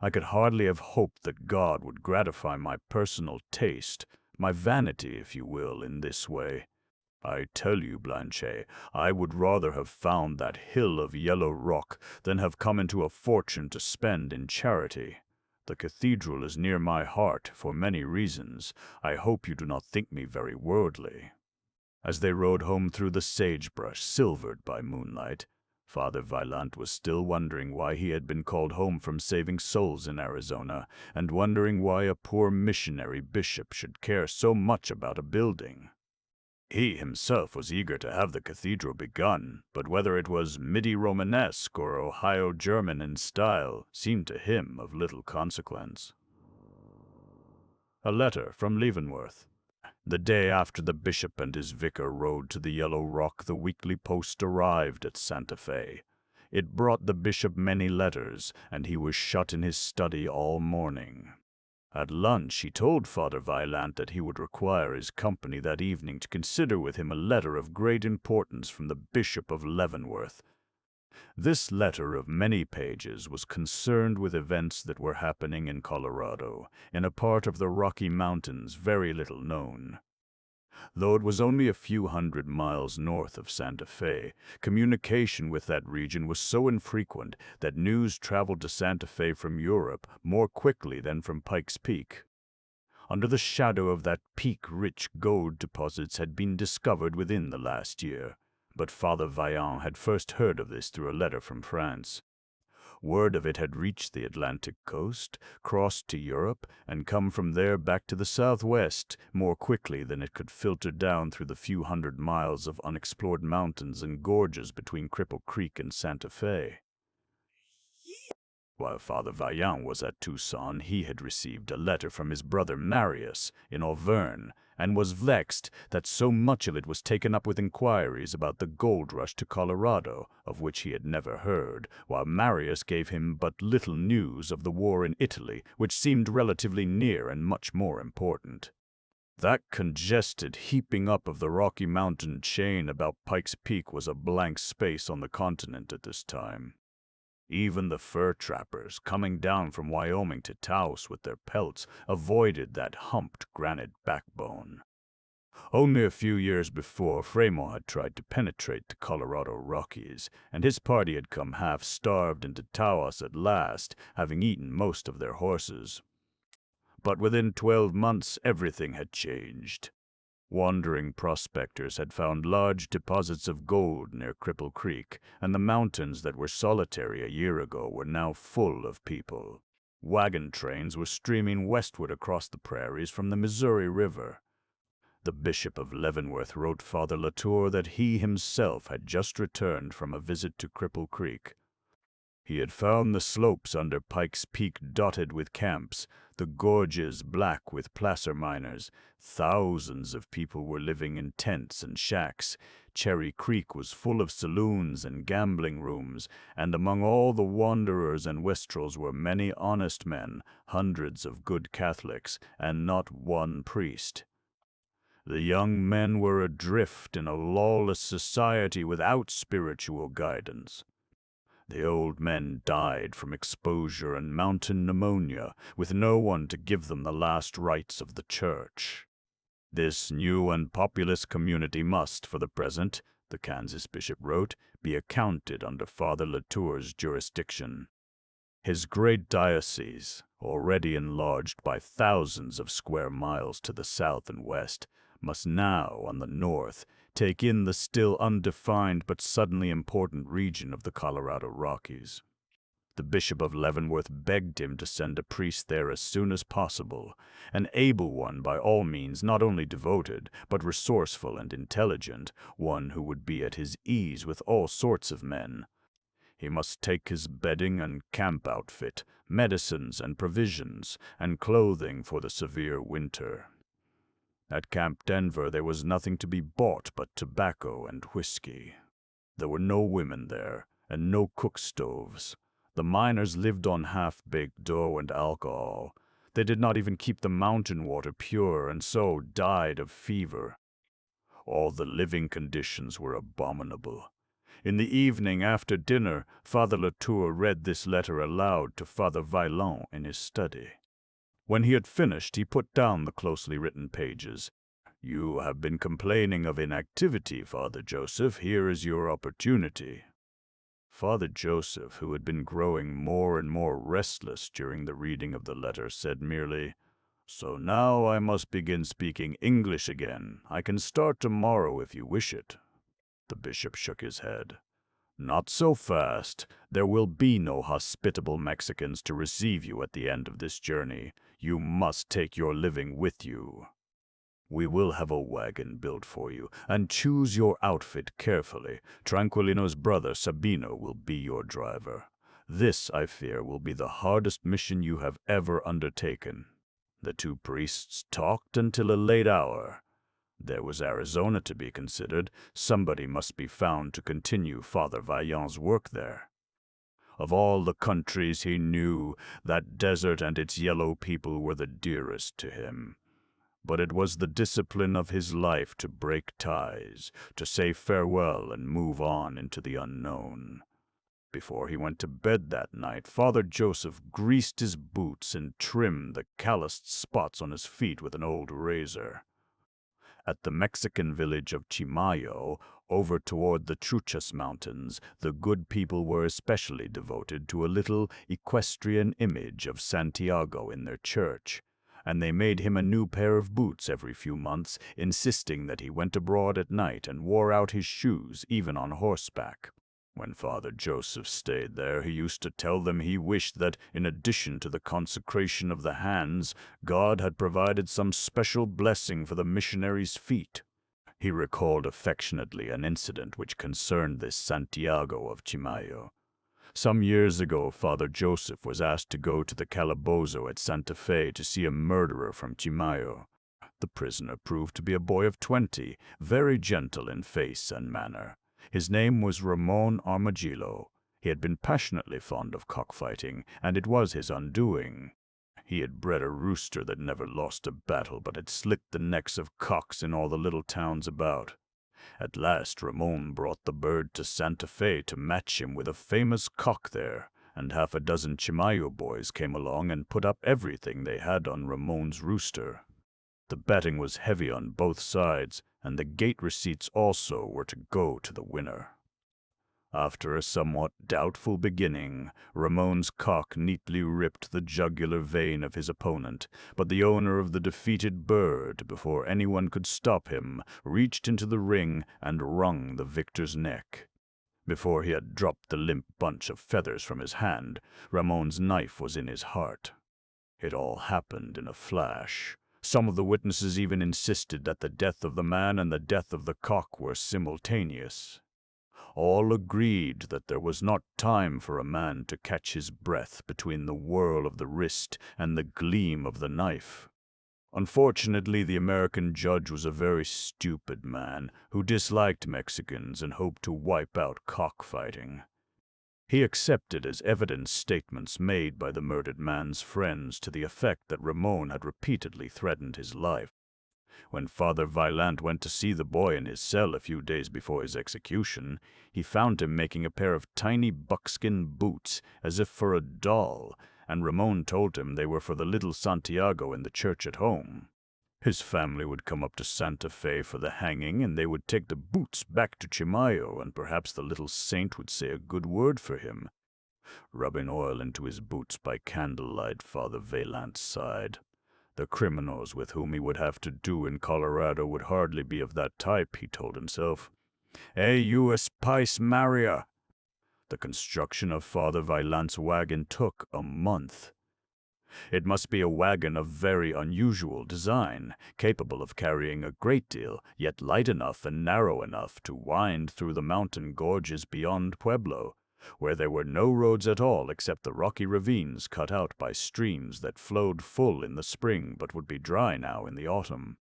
I could hardly have hoped that God would gratify my personal taste, my vanity, if you will, in this way. I tell you, Blanchet, I would rather have found that hill of yellow rock than have come into a fortune to spend in charity. The cathedral is near my heart for many reasons. I hope you do not think me very worldly. As they rode home through the sagebrush, silvered by moonlight, Father Vaillant was still wondering why he had been called home from saving souls in Arizona, and wondering why a poor missionary bishop should care so much about a building. He himself was eager to have the cathedral begun, but whether it was Midi Romanesque or Ohio German in style seemed to him of little consequence. A letter from Leavenworth. The day after the bishop and his vicar rode to the Yellow Rock, the weekly post arrived at Santa Fe. It brought the bishop many letters, and he was shut in his study all morning. At lunch he told Father Vaillant that he would require his company that evening to consider with him a letter of great importance from the Bishop of Leavenworth. This letter of many pages was concerned with events that were happening in Colorado, in a part of the Rocky Mountains very little known. Though it was only a few hundred miles north of Santa Fe, communication with that region was so infrequent that news traveled to Santa Fe from Europe more quickly than from Pikes Peak. Under the shadow of that peak, rich gold deposits had been discovered within the last year, but Father Vaillant had first heard of this through a letter from France. Word of it had reached the Atlantic coast, crossed to Europe, and come from there back to the southwest more quickly than it could filter down through the few hundred miles of unexplored mountains and gorges between Cripple Creek and Santa Fe. While Father Vaillant was at Tucson, he had received a letter from his brother Marius in Auvergne, and was vexed that so much of it was taken up with inquiries about the gold rush to Colorado, of which he had never heard, while Marius gave him but little news of the war in Italy, which seemed relatively near and much more important. That congested heaping up of the Rocky Mountain chain about Pikes Peak was a blank space on the continent at this time. Even the fur trappers, coming down from Wyoming to Taos with their pelts, avoided that humped granite backbone. Only a few years before, Fremont had tried to penetrate the Colorado Rockies, and his party had come half-starved into Taos at last, having eaten most of their horses. But within 12 months, everything had changed. Wandering prospectors had found large deposits of gold near Cripple Creek, and the mountains that were solitary a year ago were now full of people. Wagon trains were streaming westward across the prairies from the Missouri River. The Bishop of Leavenworth wrote Father Latour that he himself had just returned from a visit to Cripple Creek. He had found the slopes under Pikes Peak dotted with camps, the gorges black with placer miners. Thousands of people were living in tents and shacks. Cherry Creek was full of saloons and gambling rooms, and among all the wanderers and wastrels were many honest men, hundreds of good Catholics, and not one priest. The young men were adrift in a lawless society without spiritual guidance. The old men died from exposure and mountain pneumonia, with no one to give them the last rites of the church. This new and populous community must, for the present, the Kansas bishop wrote, be accounted under Father Latour's jurisdiction. His great diocese, already enlarged by thousands of square miles to the south and west, must now, on the north, take in the still undefined but suddenly important region of the Colorado Rockies. The Bishop of Leavenworth begged him to send a priest there as soon as possible, an able one by all means, not only devoted, but resourceful and intelligent, one who would be at his ease with all sorts of men. He must take his bedding and camp outfit, medicines and provisions, and clothing for the severe winter. At Camp Denver there was nothing to be bought but tobacco and whiskey. There were no women there, and no cook stoves. The miners lived on half-baked dough and alcohol. They did not even keep the mountain water pure, and so died of fever. All the living conditions were abominable. In the evening after dinner, Father Latour read this letter aloud to Father Vaillant in his study. When he had finished, he put down the closely written pages. "You have been complaining of inactivity, Father Joseph. Here is your opportunity." Father Joseph, who had been growing more and more restless during the reading of the letter, said merely, "So now I must begin speaking English again. I can start tomorrow if you wish it." The bishop shook his head. "Not so fast. There will be no hospitable Mexicans to receive you at the end of this journey. You must take your living with you. We will have a wagon built for you, and choose your outfit carefully. Tranquilino's brother Sabino will be your driver. This, I fear, will be the hardest mission you have ever undertaken." The two priests talked until a late hour. There was Arizona to be considered. Somebody must be found to continue Father Vaillant's work there. Of all the countries he knew, that desert and its yellow people were the dearest to him. But it was the discipline of his life to break ties, to say farewell and move on into the unknown. Before he went to bed that night, Father Joseph greased his boots and trimmed the calloused spots on his feet with an old razor. At the Mexican village of Chimayo, over toward the Truchas Mountains, the good people were especially devoted to a little equestrian image of Santiago in their church, and they made him a new pair of boots every few months, insisting that he went abroad at night and wore out his shoes even on horseback. When Father Joseph stayed there, he used to tell them he wished that, in addition to the consecration of the hands, God had provided some special blessing for the missionaries' feet. He recalled affectionately an incident which concerned this Santiago of Chimayo. Some years ago, Father Joseph was asked to go to the calabozo at Santa Fe to see a murderer from Chimayo. The prisoner proved to be a boy of 20, very gentle in face and manner. His name was Ramon Armadillo. He had been passionately fond of cockfighting, and it was his undoing. He had bred a rooster that never lost a battle, but had slit the necks of cocks in all the little towns about. At last Ramon brought the bird to Santa Fe to match him with a famous cock there, and half a dozen Chimayo boys came along and put up everything they had on Ramon's rooster. The betting was heavy on both sides, and the gate receipts also were to go to the winner. After a somewhat doubtful beginning, Ramon's cock neatly ripped the jugular vein of his opponent, but the owner of the defeated bird, before anyone could stop him, reached into the ring and wrung the victor's neck. Before he had dropped the limp bunch of feathers from his hand, Ramon's knife was in his heart. It all happened in a flash. Some of the witnesses even insisted that the death of the man and the death of the cock were simultaneous. All agreed that there was not time for a man to catch his breath between the whirl of the wrist and the gleam of the knife. Unfortunately, the American judge was a very stupid man who disliked Mexicans and hoped to wipe out cockfighting. He accepted as evidence statements made by the murdered man's friends to the effect that Ramon had repeatedly threatened his life. When Father Vaillant went to see the boy in his cell a few days before his execution, he found him making a pair of tiny buckskin boots, as if for a doll, and Ramon told him they were for the little Santiago in the church at home. His family would come up to Santa Fe for the hanging, and they would take the boots back to Chimayo, and perhaps the little saint would say a good word for him. Rubbing oil into his boots by candlelight, Father Vaillant sighed. The criminals with whom he would have to do in Colorado would hardly be of that type, he told himself. You Spice Maria! The construction of Father Vaillant's wagon took a month. It must be a wagon of very unusual design, capable of carrying a great deal, yet light enough and narrow enough to wind through the mountain gorges beyond Pueblo, where there were no roads at all except the rocky ravines cut out by streams that flowed full in the spring but would be dry now in the autumn.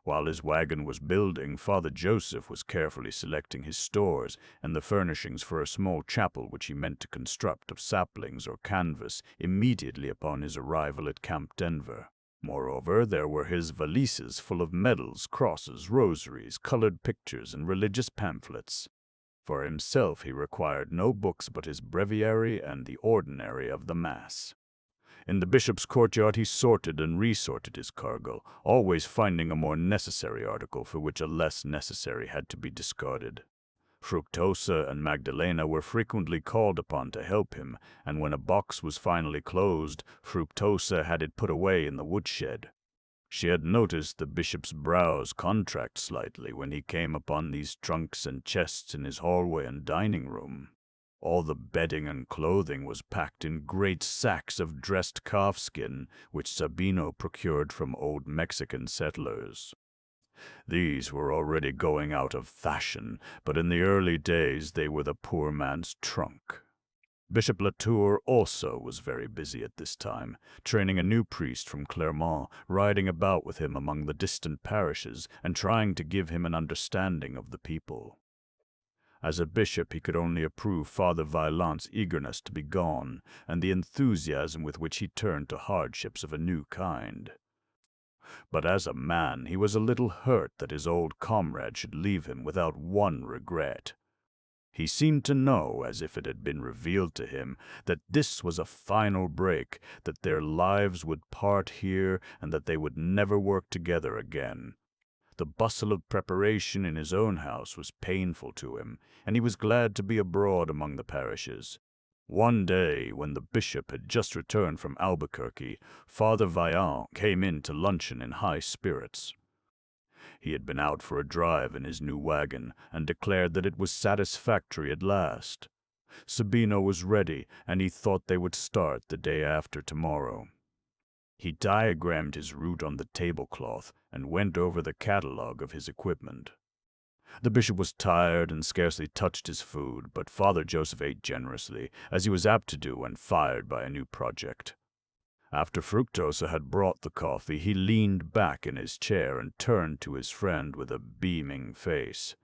While his wagon was building, Father Joseph was carefully selecting his stores and the furnishings for a small chapel which he meant to construct of saplings or canvas immediately upon his arrival at Camp Denver. Moreover, there were his valises full of medals, crosses, rosaries, colored pictures, and religious pamphlets. For himself he required no books but his breviary and the ordinary of the Mass. In the bishop's courtyard he sorted and resorted his cargo, always finding a more necessary article for which a less necessary had to be discarded. Fructosa and Magdalena were frequently called upon to help him, and when a box was finally closed, Fructosa had it put away in the woodshed. She had noticed the bishop's brows contract slightly when he came upon these trunks and chests in his hallway and dining room. All the bedding and clothing was packed in great sacks of dressed calfskin, which Sabino procured from old Mexican settlers. These were already going out of fashion, but in the early days they were the poor man's trunk. Bishop Latour also was very busy at this time, training a new priest from Clermont, riding about with him among the distant parishes, and trying to give him an understanding of the people. As a bishop he could only approve Father Vaillant's eagerness to be gone, and the enthusiasm with which he turned to hardships of a new kind. But as a man he was a little hurt that his old comrade should leave him without one regret. He seemed to know, as if it had been revealed to him, that this was a final break, that their lives would part here, and that they would never work together again. The bustle of preparation in his own house was painful to him, and he was glad to be abroad among the parishes. One day, when the bishop had just returned from Albuquerque, Father Vaillant came in to luncheon in high spirits. He had been out for a drive in his new wagon and declared that it was satisfactory at last. Sabino was ready, and he thought they would start the day after tomorrow. He diagrammed his route on the tablecloth and went over the catalogue of his equipment. The bishop was tired and scarcely touched his food, but Father Joseph ate generously, as he was apt to do when fired by a new project. After Fructosa had brought the coffee, he leaned back in his chair and turned to his friend with a beaming face.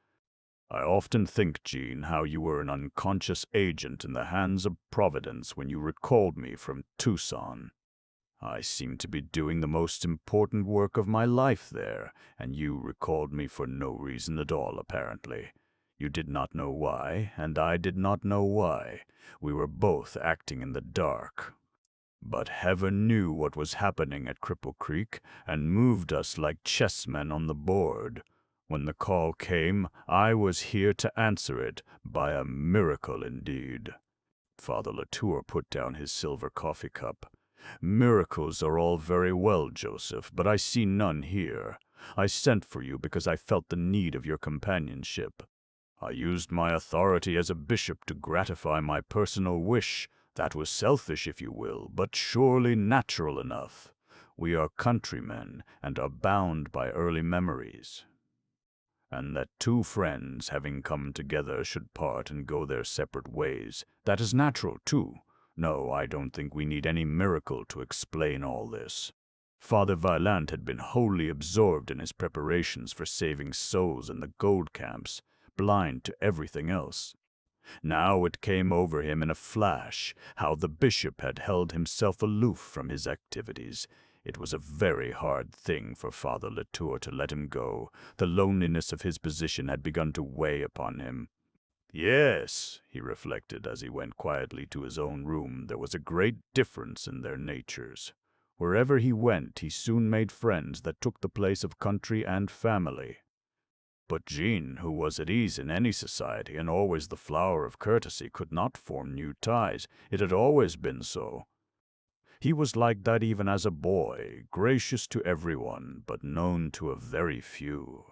"I often think, Jean, how you were an unconscious agent in the hands of Providence when you recalled me from Tucson. I seemed to be doing the most important work of my life there, and you recalled me for no reason at all, apparently. You did not know why, and I did not know why. We were both acting in the dark. But heaven knew what was happening at Cripple Creek, and moved us like chessmen on the board. When the call came, I was here to answer it, by a miracle indeed." Father Latour put down his silver coffee cup. "Miracles are all very well, Joseph, but I see none here. I sent for you because I felt the need of your companionship. I used my authority as a bishop to gratify my personal wish. That was selfish, if you will, but surely natural enough. We are countrymen and are bound by early memories. And that two friends, having come together, should part and go their separate ways, that is natural, too. No, I don't think we need any miracle to explain all this." Father Vaillant had been wholly absorbed in his preparations for saving souls in the gold camps, blind to everything else. Now it came over him in a flash how the bishop had held himself aloof from his activities. It was a very hard thing for Father Latour to let him go. The loneliness of his position had begun to weigh upon him. Yes, he reflected as he went quietly to his own room, there was a great difference in their natures. Wherever he went, he soon made friends that took the place of country and family. But Jean, who was at ease in any society and always the flower of courtesy, could not form new ties. It had always been so. He was like that even as a boy, gracious to everyone, but known to a very few.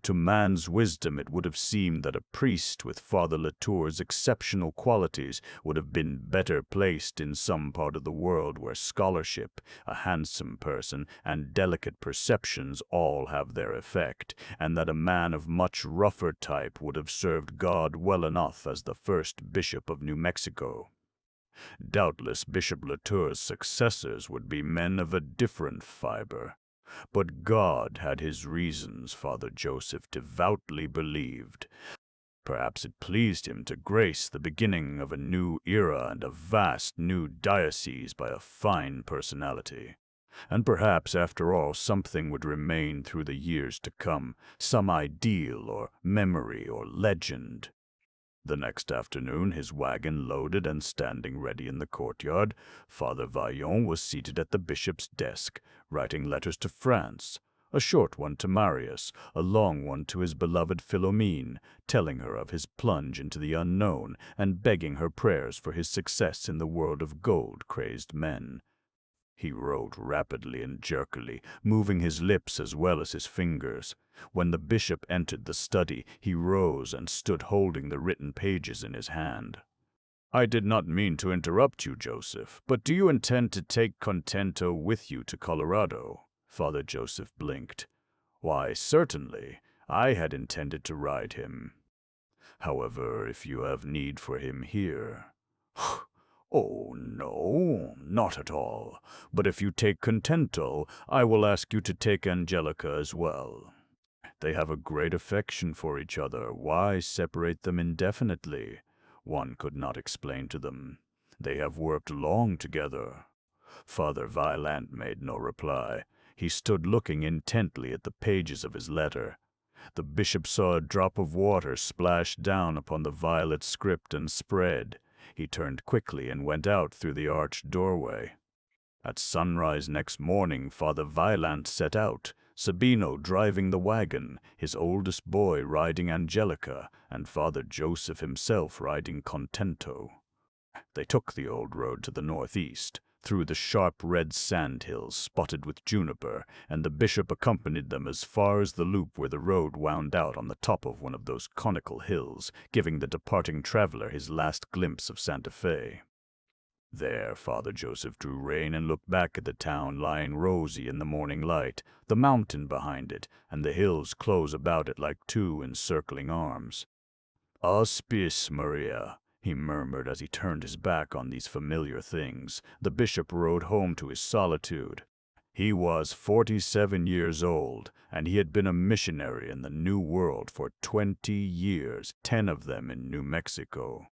To man's wisdom it would have seemed that a priest with Father Latour's exceptional qualities would have been better placed in some part of the world where scholarship, a handsome person, and delicate perceptions all have their effect, and that a man of much rougher type would have served God well enough as the first bishop of New Mexico. Doubtless Bishop Latour's successors would be men of a different fiber. But God had his reasons, Father Joseph devoutly believed. Perhaps it pleased him to grace the beginning of a new era and a vast new diocese by a fine personality. And perhaps, after all, something would remain through the years to come, some ideal or memory or legend. The next afternoon, his wagon loaded and standing ready in the courtyard, Father Vaillant was seated at the bishop's desk, writing letters to France, a short one to Marius, a long one to his beloved Philomene, telling her of his plunge into the unknown and begging her prayers for his success in the world of gold-crazed men. He wrote rapidly and jerkily, moving his lips as well as his fingers. When the bishop entered the study, he rose and stood holding the written pages in his hand. "I did not mean to interrupt you, Joseph, but do you intend to take Contento with you to Colorado?" Father Joseph blinked. "Why, certainly. I had intended to ride him. However, if you have need for him here—" "Oh, no, not at all. But if you take Contento, I will ask you to take Angelica as well. They have a great affection for each other. Why separate them indefinitely? One could not explain to them. They have worked long together." Father Vaillant made no reply. He stood looking intently at the pages of his letter. The bishop saw a drop of water splash down upon the violet script and spread. He turned quickly and went out through the arched doorway. At sunrise next morning, Father Vaillant set out, Sabino driving the wagon, his oldest boy riding Angelica, and Father Joseph himself riding Contento. They took the old road to the northeast, through the sharp red sandhills spotted with juniper, and the bishop accompanied them as far as the loop where the road wound out on the top of one of those conical hills, giving the departing traveler his last glimpse of Santa Fe. There Father Joseph drew rein and looked back at the town lying rosy in the morning light, the mountain behind it, and the hills close about it like two encircling arms. "Auspice, Maria," he murmured as he turned his back on these familiar things. The bishop rode home to his solitude. He was 47 years old, and he had been a missionary in the New World for 20 years, 10 of them in New Mexico.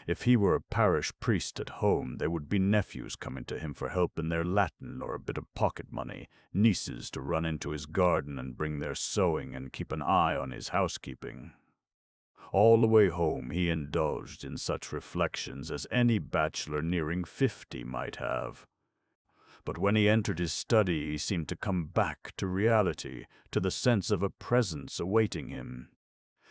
If he were a parish priest at home, there would be nephews coming to him for help in their Latin or a bit of pocket money, nieces to run into his garden and bring their sewing and keep an eye on his housekeeping. All the way home he indulged in such reflections as any bachelor nearing 50 might have. But when he entered his study, he seemed to come back to reality, to the sense of a presence awaiting him.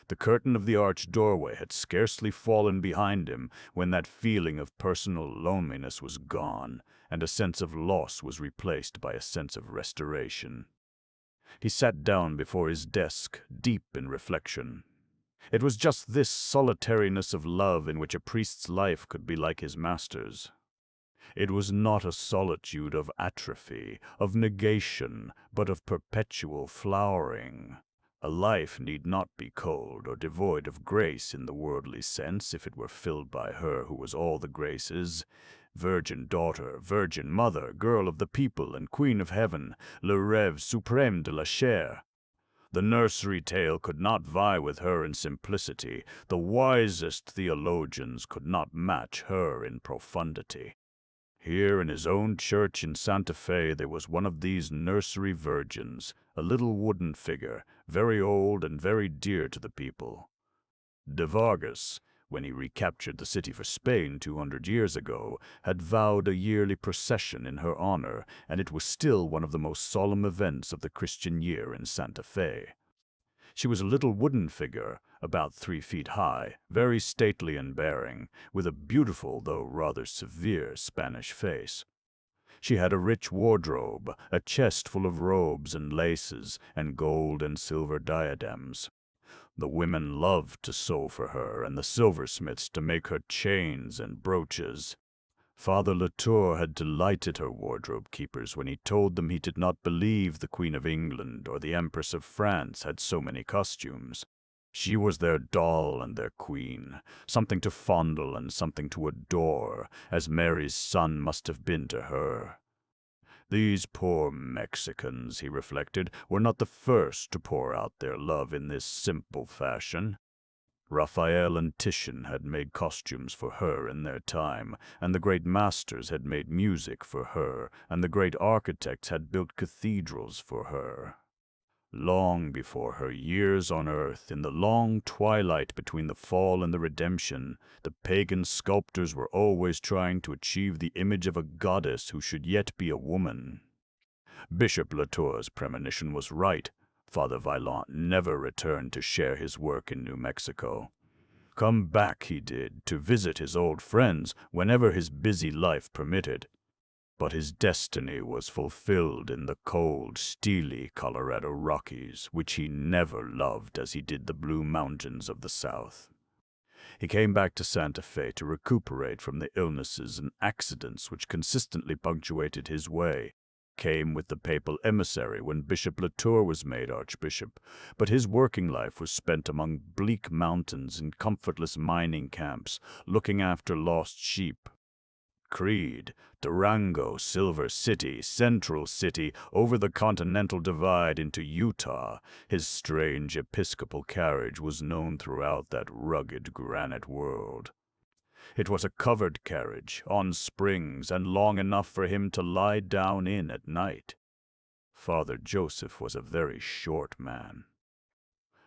The curtain of the arched doorway had scarcely fallen behind him when that feeling of personal loneliness was gone, and a sense of loss was replaced by a sense of restoration. He sat down before his desk, deep in reflection. It was just this solitariness of love in which a priest's life could be like his master's. It was not a solitude of atrophy, of negation, but of perpetual flowering. A life need not be cold or devoid of grace in the worldly sense if it were filled by her who was all the graces, virgin daughter, virgin mother, girl of the people, and queen of heaven, le rêve suprême de la chair. The nursery tale could not vie with her in simplicity. The wisest theologians could not match her in profundity. Here in his own church in Santa Fe there was one of these nursery virgins, a little wooden figure, very old and very dear to the people. De Vargas, when he recaptured the city for Spain 200 years ago, had vowed a yearly procession in her honor, and it was still one of the most solemn events of the Christian year in Santa Fe. She was a little wooden figure, about 3 feet high, very stately in bearing, with a beautiful though rather severe Spanish face. She had a rich wardrobe, a chest full of robes and laces, and gold and silver diadems. The women loved to sew for her, and the silversmiths to make her chains and brooches. Father Latour had delighted her wardrobe keepers when he told them he did not believe the Queen of England or the Empress of France had so many costumes. She was their doll and their queen, something to fondle and something to adore, as Mary's son must have been to her. These poor Mexicans, he reflected, were not the first to pour out their love in this simple fashion. Raphael and Titian had made costumes for her in their time, and the great masters had made music for her, and the great architects had built cathedrals for her. Long before her years on earth, in the long twilight between the fall and the redemption, the pagan sculptors were always trying to achieve the image of a goddess who should yet be a woman. Bishop Latour's premonition was right. Father Vaillant never returned to share his work in New Mexico. Come back, he did, to visit his old friends whenever his busy life permitted. But his destiny was fulfilled in the cold, steely Colorado Rockies, which he never loved as he did the Blue Mountains of the South. He came back to Santa Fe to recuperate from the illnesses and accidents which consistently punctuated his way. Came with the papal emissary when Bishop Latour was made Archbishop, but his working life was spent among bleak mountains in comfortless mining camps, looking after lost sheep. Creed, Durango, Silver City, Central City, over the Continental Divide into Utah, his strange episcopal carriage was known throughout that rugged granite world. It was a covered carriage, on springs, and long enough for him to lie down in at night. Father Joseph was a very short man.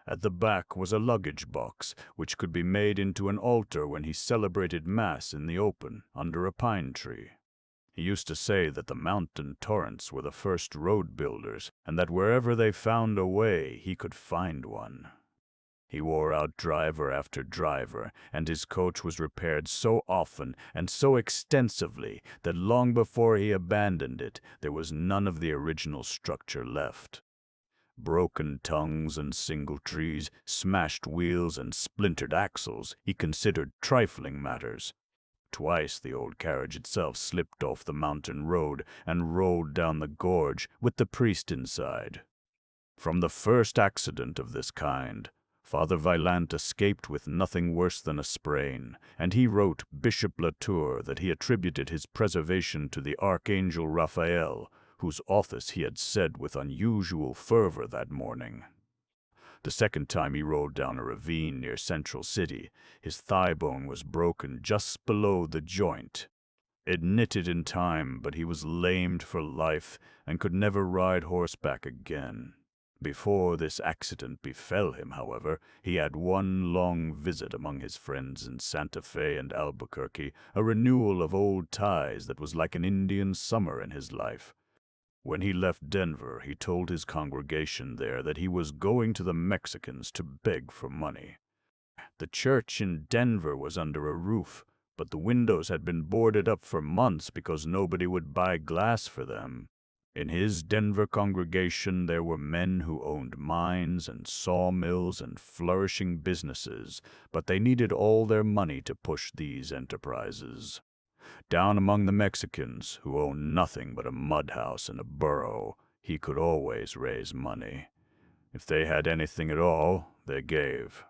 At the back was a luggage box, which could be made into an altar when he celebrated Mass in the open, under a pine tree. He used to say that the mountain torrents were the first road builders, and that wherever they found a way, he could find one. He wore out driver after driver, and his coach was repaired so often and so extensively that long before he abandoned it, there was none of the original structure left. Broken tongues and single trees, smashed wheels and splintered axles he considered trifling matters. Twice the old carriage itself slipped off the mountain road and rolled down the gorge with the priest inside. From the first accident of this kind, Father Vaillant escaped with nothing worse than a sprain, and he wrote Bishop Latour that he attributed his preservation to the Archangel Raphael, whose office he had said with unusual fervor that morning. The second time he rolled down a ravine near Central City, his thigh bone was broken just below the joint. It knitted in time, but he was lamed for life and could never ride horseback again. Before this accident befell him, however, he had one long visit among his friends in Santa Fe and Albuquerque, a renewal of old ties that was like an Indian summer in his life. When he left Denver, he told his congregation there that he was going to the Mexicans to beg for money. The church in Denver was under a roof, but the windows had been boarded up for months because nobody would buy glass for them. In his Denver congregation there were men who owned mines and sawmills and flourishing businesses, but they needed all their money to push these enterprises. Down among the Mexicans, who owned nothing but a mud house and a burro, he could always raise money. If they had anything at all, they gave.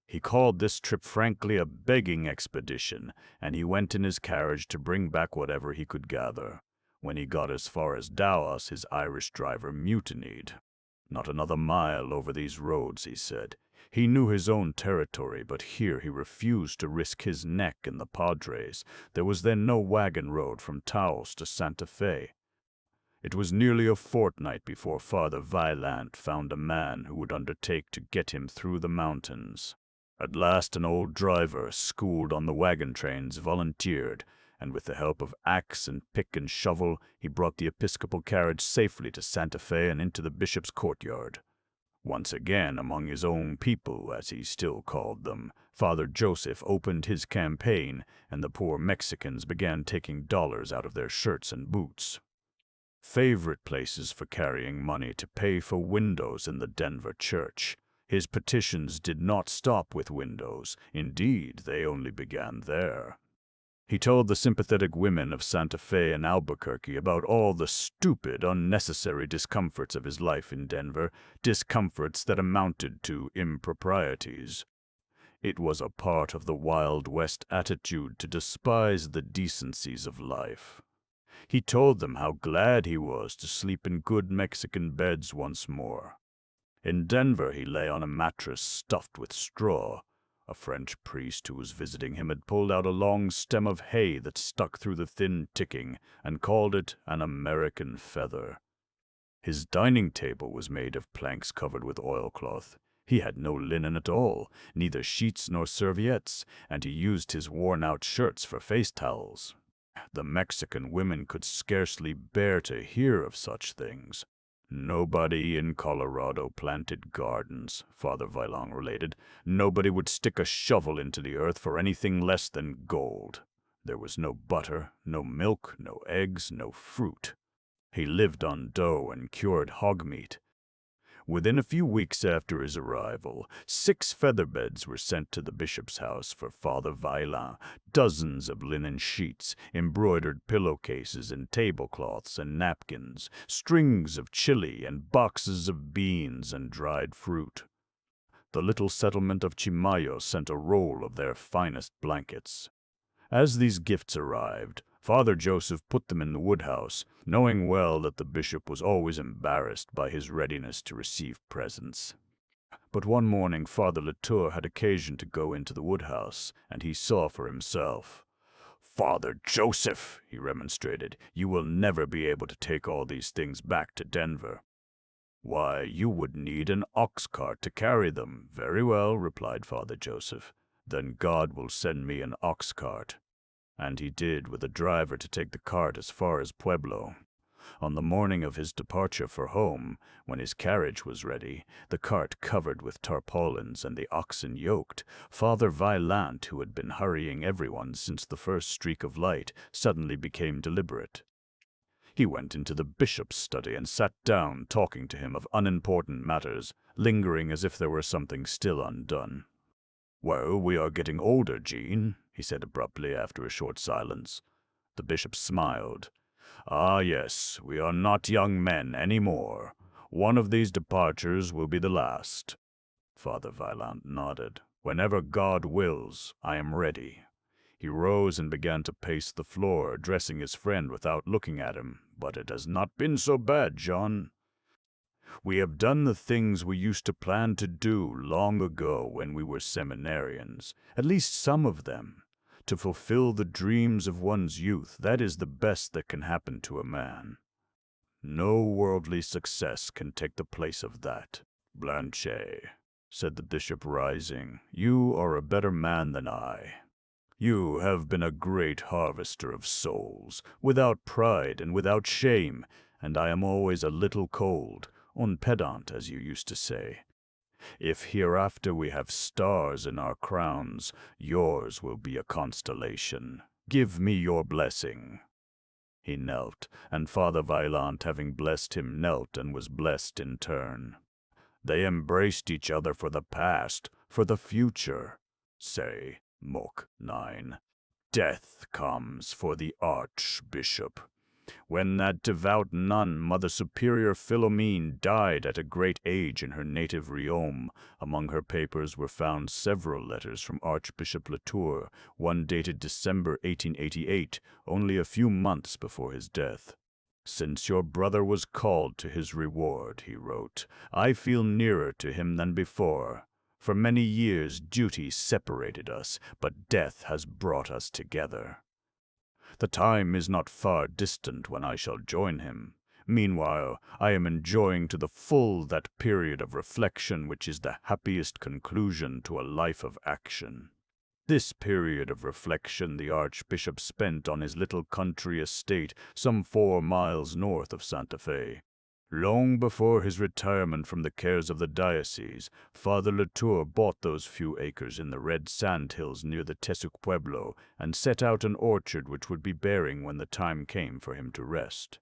He called this trip frankly a begging expedition, and he went in his carriage to bring back whatever he could gather. When he got as far as Dallas, his Irish driver mutinied. Not another mile over these roads, he said. He knew his own territory, but here he refused to risk his neck in the Padres. There was then no wagon road from Taos to Santa Fe. It was nearly a fortnight before Father Vaillant found a man who would undertake to get him through the mountains. At last an old driver, schooled on the wagon trains, volunteered, and with the help of axe and pick and shovel, he brought the episcopal carriage safely to Santa Fe and into the bishop's courtyard. Once again among his own people, as he still called them, Father Joseph opened his campaign, and the poor Mexicans began taking dollars out of their shirts and boots. Favorite places for carrying money to pay for windows in the Denver church. His petitions did not stop with windows. Indeed, they only began there. He told the sympathetic women of Santa Fe and Albuquerque about all the stupid, unnecessary discomforts of his life in Denver, discomforts that amounted to improprieties. It was a part of the Wild West attitude to despise the decencies of life. He told them how glad he was to sleep in good Mexican beds once more. In Denver he lay on a mattress stuffed with straw. A French priest who was visiting him had pulled out a long stem of hay that stuck through the thin ticking and called it an American feather. His dining table was made of planks covered with oilcloth. He had no linen at all, neither sheets nor serviettes, and he used his worn-out shirts for face towels. The Mexican women could scarcely bear to hear of such things. Nobody in Colorado planted gardens, Father Vaillant related. Nobody would stick a shovel into the earth for anything less than gold. There was no butter, no milk, no eggs, no fruit. He lived on dough and cured hog meat. Within a few weeks after his arrival, 6 feather beds were sent to the bishop's house for Father Vaillant, dozens of linen sheets, embroidered pillowcases and tablecloths and napkins, strings of chili and boxes of beans and dried fruit. The little settlement of Chimayo sent a roll of their finest blankets. As these gifts arrived, Father Joseph put them in the woodhouse, knowing well that the bishop was always embarrassed by his readiness to receive presents. But one morning Father Latour had occasion to go into the woodhouse, and he saw for himself. "Father Joseph," he remonstrated, "you will never be able to take all these things back to Denver." "Why, you would need an ox cart to carry them." "Very well," replied Father Joseph. "Then God will send me an ox cart." And he did, with a driver to take the cart as far as Pueblo. On the morning of his departure for home, when his carriage was ready, the cart covered with tarpaulins and the oxen yoked, Father Vaillant, who had been hurrying everyone since the first streak of light, suddenly became deliberate. He went into the bishop's study and sat down, talking to him of unimportant matters, lingering as if there were something still undone. "Well, we are getting older, Jean," he said abruptly after a short silence. The bishop smiled. "Ah, yes, we are not young men any more. One of these departures will be the last." Father Vaillant nodded. "Whenever God wills, I am ready." He rose and began to pace the floor, addressing his friend without looking at him. "But it has not been so bad, John. We have done the things we used to plan to do long ago when we were seminarians, at least some of them. To fulfill the dreams of one's youth, that is the best that can happen to a man. No worldly success can take the place of that." "Blanchet," said the bishop, rising, "you are a better man than I. You have been a great harvester of souls, without pride and without shame, and I am always a little cold, un pedant, as you used to say. If hereafter we have stars in our crowns, yours will be a constellation. Give me your blessing." He knelt, and Father Vaillant, having blessed him, knelt and was blessed in turn. They embraced each other for the past, for the future. Say, Mock 9. Death comes for the Archbishop. When that devout nun, Mother Superior Philomene, died at a great age in her native Riom, among her papers were found several letters from Archbishop Latour, one dated December 1888, only a few months before his death. "Since your brother was called to his reward," he wrote, "I feel nearer to him than before. For many years duty separated us, but death has brought us together. The time is not far distant when I shall join him. Meanwhile, I am enjoying to the full that period of reflection which is the happiest conclusion to a life of action." This period of reflection the Archbishop spent on his little country estate some 4 miles north of Santa Fe. Long before his retirement from the cares of the diocese, Father Latour bought those few acres in the red sand hills near the Tesuc Pueblo and set out an orchard which would be bearing when the time came for him to rest.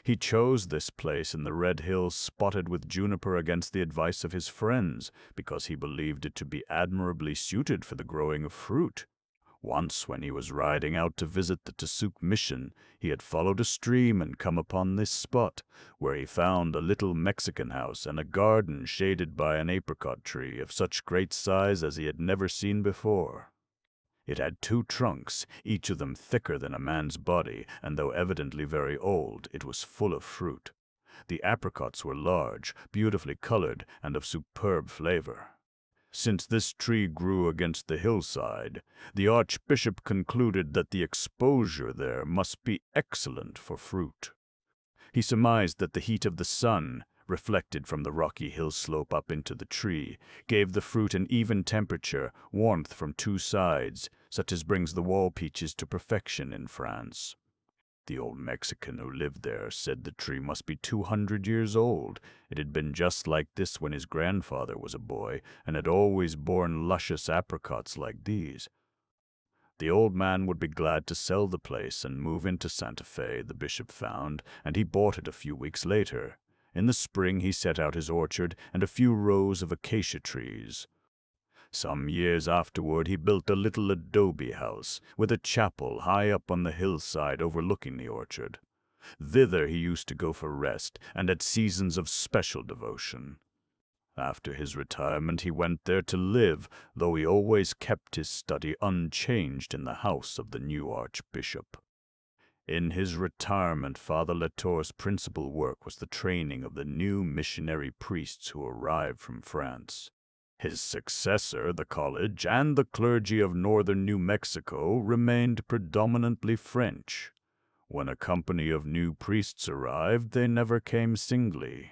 He chose this place in the red hills spotted with juniper against the advice of his friends, because he believed it to be admirably suited for the growing of fruit. Once, when he was riding out to visit the Tesuc mission, he had followed a stream and come upon this spot, where he found a little Mexican house and a garden shaded by an apricot tree of such great size as he had never seen before. It had 2 trunks, each of them thicker than a man's body, and though evidently very old, it was full of fruit. The apricots were large, beautifully colored, and of superb flavor. Since this tree grew against the hillside, the Archbishop concluded that the exposure there must be excellent for fruit. He surmised that the heat of the sun, reflected from the rocky hill slope up into the tree, gave the fruit an even temperature, warmth from 2 sides, such as brings the wall peaches to perfection in France. The old Mexican who lived there said the tree must be 200 years old. It had been just like this when his grandfather was a boy, and had always borne luscious apricots like these. The old man would be glad to sell the place and move into Santa Fe, the bishop found, and he bought it a few weeks later. In the spring he set out his orchard and a few rows of acacia trees. Some years afterward he built a little adobe house, with a chapel high up on the hillside overlooking the orchard. Thither he used to go for rest, and at seasons of special devotion. After his retirement he went there to live, though he always kept his study unchanged in the house of the new Archbishop. In his retirement, Father Latour's principal work was the training of the new missionary priests who arrived from France. His successor, the college, and the clergy of northern New Mexico remained predominantly French. When a company of new priests arrived, they never came singly.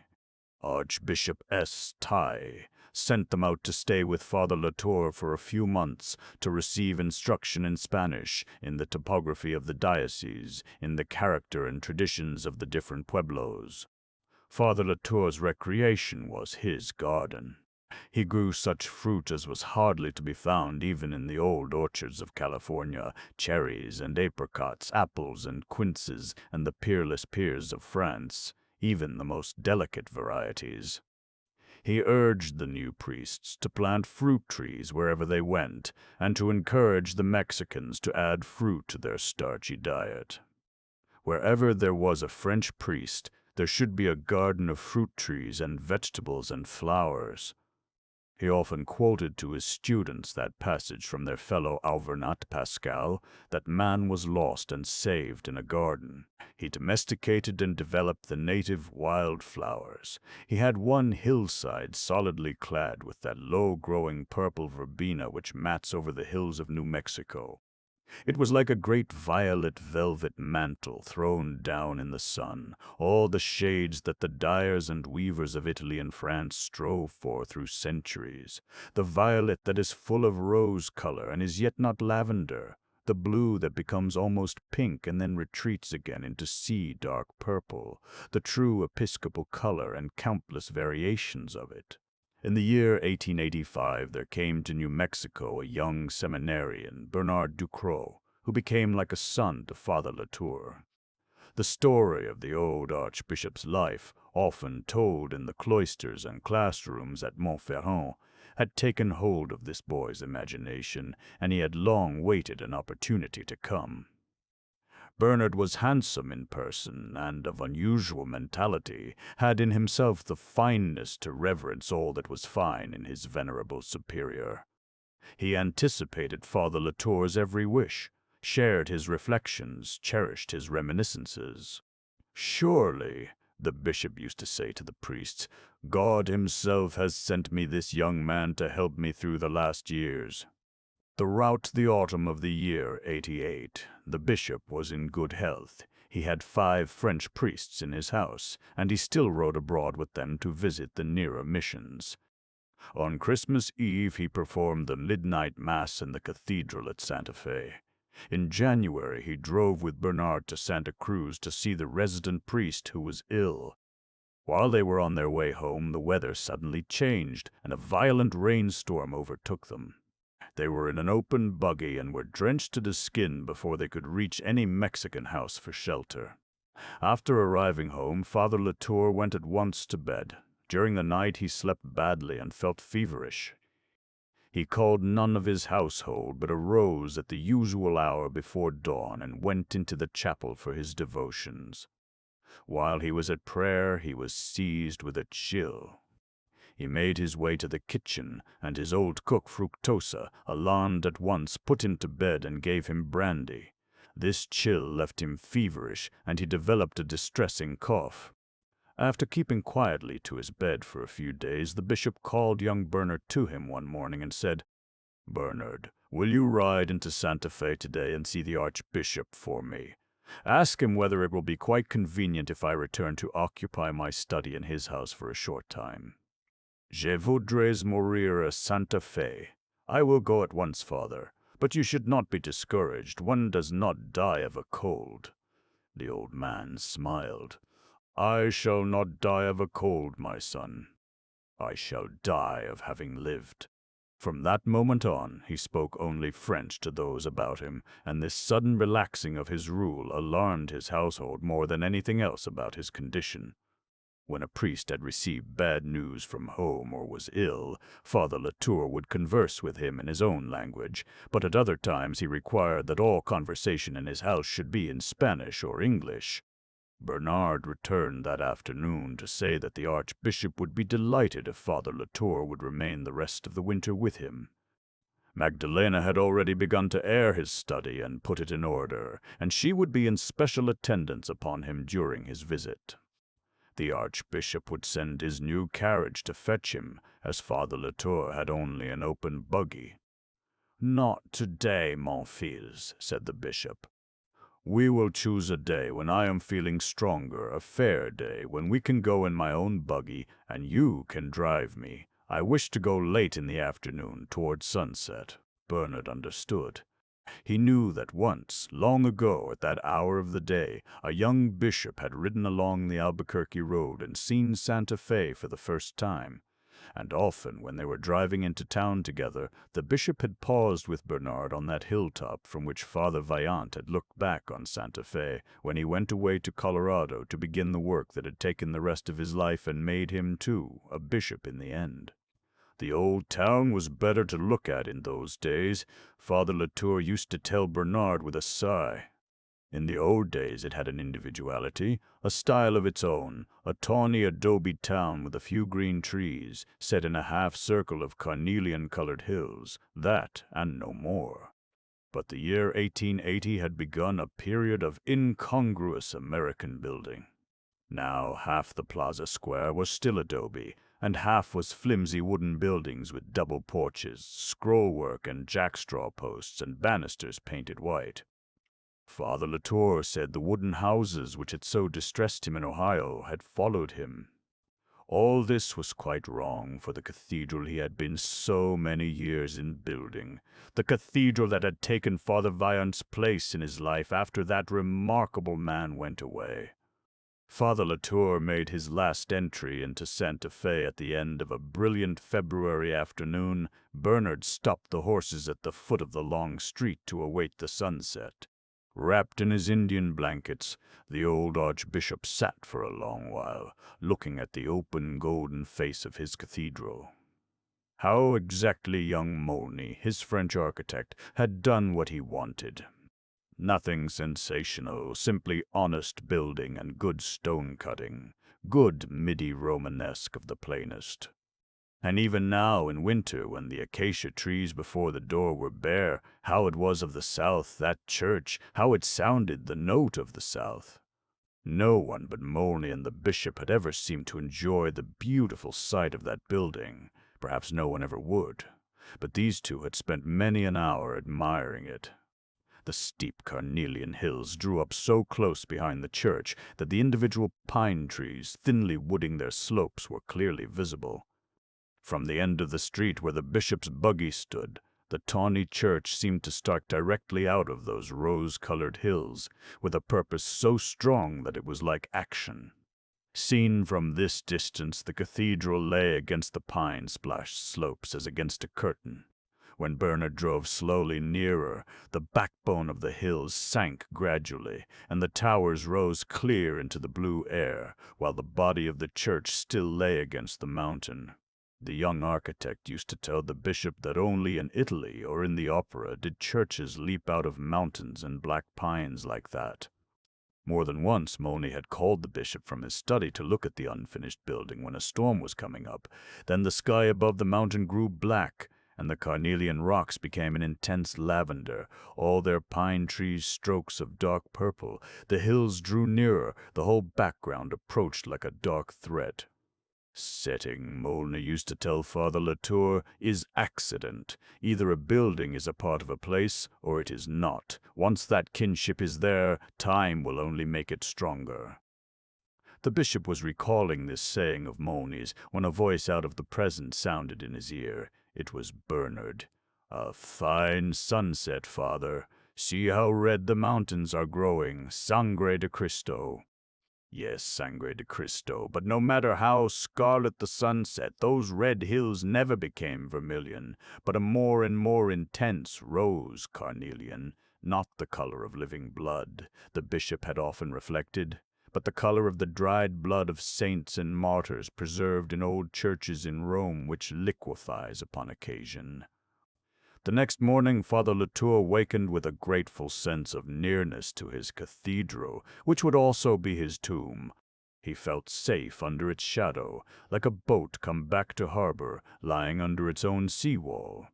Archbishop S. Tai sent them out to stay with Father Latour for a few months to receive instruction in Spanish, in the topography of the diocese, in the character and traditions of the different pueblos. Father Latour's recreation was his garden. He grew such fruit as was hardly to be found even in the old orchards of California, cherries and apricots, apples and quinces, and the peerless pears of France, even the most delicate varieties. He urged the new priests to plant fruit trees wherever they went, and to encourage the Mexicans to add fruit to their starchy diet. Wherever there was a French priest, there should be a garden of fruit trees and vegetables and flowers. He often quoted to his students that passage from their fellow Auvergnat Pascal, that man was lost and saved in a garden. He domesticated and developed the native wild flowers. He had one hillside solidly clad with that low-growing purple verbena which mats over the hills of New Mexico. It was like a great violet velvet mantle thrown down in the sun, all the shades that the dyers and weavers of Italy and France strove for through centuries. The violet that is full of rose color and is yet not lavender, the blue that becomes almost pink and then retreats again into sea-dark purple, the true episcopal color and countless variations of it. In the year 1885, there came to New Mexico a young seminarian, Bernard Ducrot, who became like a son to Father Latour. The story of the old Archbishop's life, often told in the cloisters and classrooms at Montferrand, had taken hold of this boy's imagination, and he had long waited an opportunity to come. Bernard was handsome in person and of unusual mentality, had in himself the fineness to reverence all that was fine in his venerable superior. He anticipated Father Latour's every wish, shared his reflections, cherished his reminiscences. "Surely," the bishop used to say to the priests, "God himself has sent me this young man to help me through the last years." Throughout the autumn of the year 88, the bishop was in good health. He had 5 French priests in his house, and he still rode abroad with them to visit the nearer missions. On Christmas Eve he performed the midnight mass in the cathedral at Santa Fe. In January he drove with Bernard to Santa Cruz to see the resident priest who was ill. While they were on their way home, the weather suddenly changed, and a violent rainstorm overtook them. They were in an open buggy and were drenched to the skin before they could reach any Mexican house for shelter. After arriving home, Father Latour went at once to bed. During the night he slept badly and felt feverish. He called none of his household, but arose at the usual hour before dawn and went into the chapel for his devotions. While he was at prayer, he was seized with a chill. He made his way to the kitchen, and his old cook, Fructosa, alarmed at once, put him to bed and gave him brandy. This chill left him feverish, and he developed a distressing cough. After keeping quietly to his bed for a few days, the bishop called young Bernard to him one morning and said, "Bernard, will you ride into Santa Fe today and see the Archbishop for me? Ask him whether it will be quite convenient if I return to occupy my study in his house for a short time." "Je voudrais mourir à Santa Fe." "I will go at once, Father, but you should not be discouraged. One does not die of a cold." The old man smiled. "I shall not die of a cold, my son. I shall die of having lived." From that moment on, he spoke only French to those about him, and this sudden relaxing of his rule alarmed his household more than anything else about his condition. When a priest had received bad news from home or was ill, Father Latour would converse with him in his own language, but at other times he required that all conversation in his house should be in Spanish or English. Bernard returned that afternoon to say that the Archbishop would be delighted if Father Latour would remain the rest of the winter with him. Magdalena had already begun to air his study and put it in order, and she would be in special attendance upon him during his visit. The Archbishop would send his new carriage to fetch him, as Father Latour had only an open buggy. "Not today, mon fils," said the bishop. We will choose a day when I am feeling stronger, a fair day, when we can go in my own buggy and you can drive me. I wish to go late in the afternoon, toward sunset." Bernard understood. He knew that once, long ago, at that hour of the day, a young bishop had ridden along the Albuquerque road and seen Santa Fe for the first time. And often, when they were driving into town together, the bishop had paused with Bernard on that hilltop from which Father Vaillant had looked back on Santa Fe when he went away to Colorado to begin the work that had taken the rest of his life and made him, too, a bishop in the end. The old town was better to look at in those days, Father Latour used to tell Bernard with a sigh. In the old days it had an individuality, a style of its own, a tawny adobe town with a few green trees, set in a half-circle of carnelian-colored hills, that and no more. But the year 1880 had begun a period of incongruous American building. Now half the plaza square was still adobe, and half was flimsy wooden buildings with double porches, scrollwork and jackstraw posts and banisters painted white. Father Latour said the wooden houses which had so distressed him in Ohio had followed him. All this was quite wrong for the cathedral he had been so many years in building, the cathedral that had taken Father Vaillant's place in his life after that remarkable man went away. Father Latour made his last entry into Santa Fe at the end of a brilliant February afternoon. Bernard stopped the horses at the foot of the long street to await the sunset. Wrapped in his Indian blankets, the old Archbishop sat for a long while, looking at the open golden face of his cathedral. How exactly young Molny, his French architect, had done what he wanted. Nothing sensational, simply honest building and good stone cutting, good midi Romanesque of the plainest. And even now in winter, when the acacia trees before the door were bare, how it was of the South, that church, how it sounded the note of the South. No one but Molny and the bishop had ever seemed to enjoy the beautiful sight of that building. Perhaps no one ever would. But these two had spent many an hour admiring it. The steep carnelian hills drew up so close behind the church that the individual pine trees, thinly wooding their slopes, were clearly visible. From the end of the street where the bishop's buggy stood, the tawny church seemed to start directly out of those rose-colored hills, with a purpose so strong that it was like action. Seen from this distance, the cathedral lay against the pine-splashed slopes as against a curtain. When Bernard drove slowly nearer, the backbone of the hills sank gradually, and the towers rose clear into the blue air, while the body of the church still lay against the mountain. The young architect used to tell the bishop that only in Italy or in the opera did churches leap out of mountains and black pines like that. More than once Molny had called the bishop from his study to look at the unfinished building when a storm was coming up. Then the sky above the mountain grew black, and the carnelian rocks became an intense lavender, all their pine trees strokes of dark purple. The hills drew nearer, the whole background approached like a dark thread. Setting, Molny used to tell Father Latour, is accident. Either a building is a part of a place, or it is not. Once that kinship is there, time will only make it stronger. The bishop was recalling this saying of Molny's when a voice out of the present sounded in his ear. It was Bernard. "A fine sunset, Father. See how red the mountains are growing. Sangre de Cristo." Yes, Sangre de Cristo, but no matter how scarlet the sunset, those red hills never became vermilion, but a more and more intense rose carnelian, not the color of living blood, the bishop had often reflected, but the color of the dried blood of saints and martyrs preserved in old churches in Rome, which liquefies upon occasion. The next morning Father Latour wakened with a grateful sense of nearness to his cathedral, which would also be his tomb. He felt safe under its shadow, like a boat come back to harbor, lying under its own sea-wall.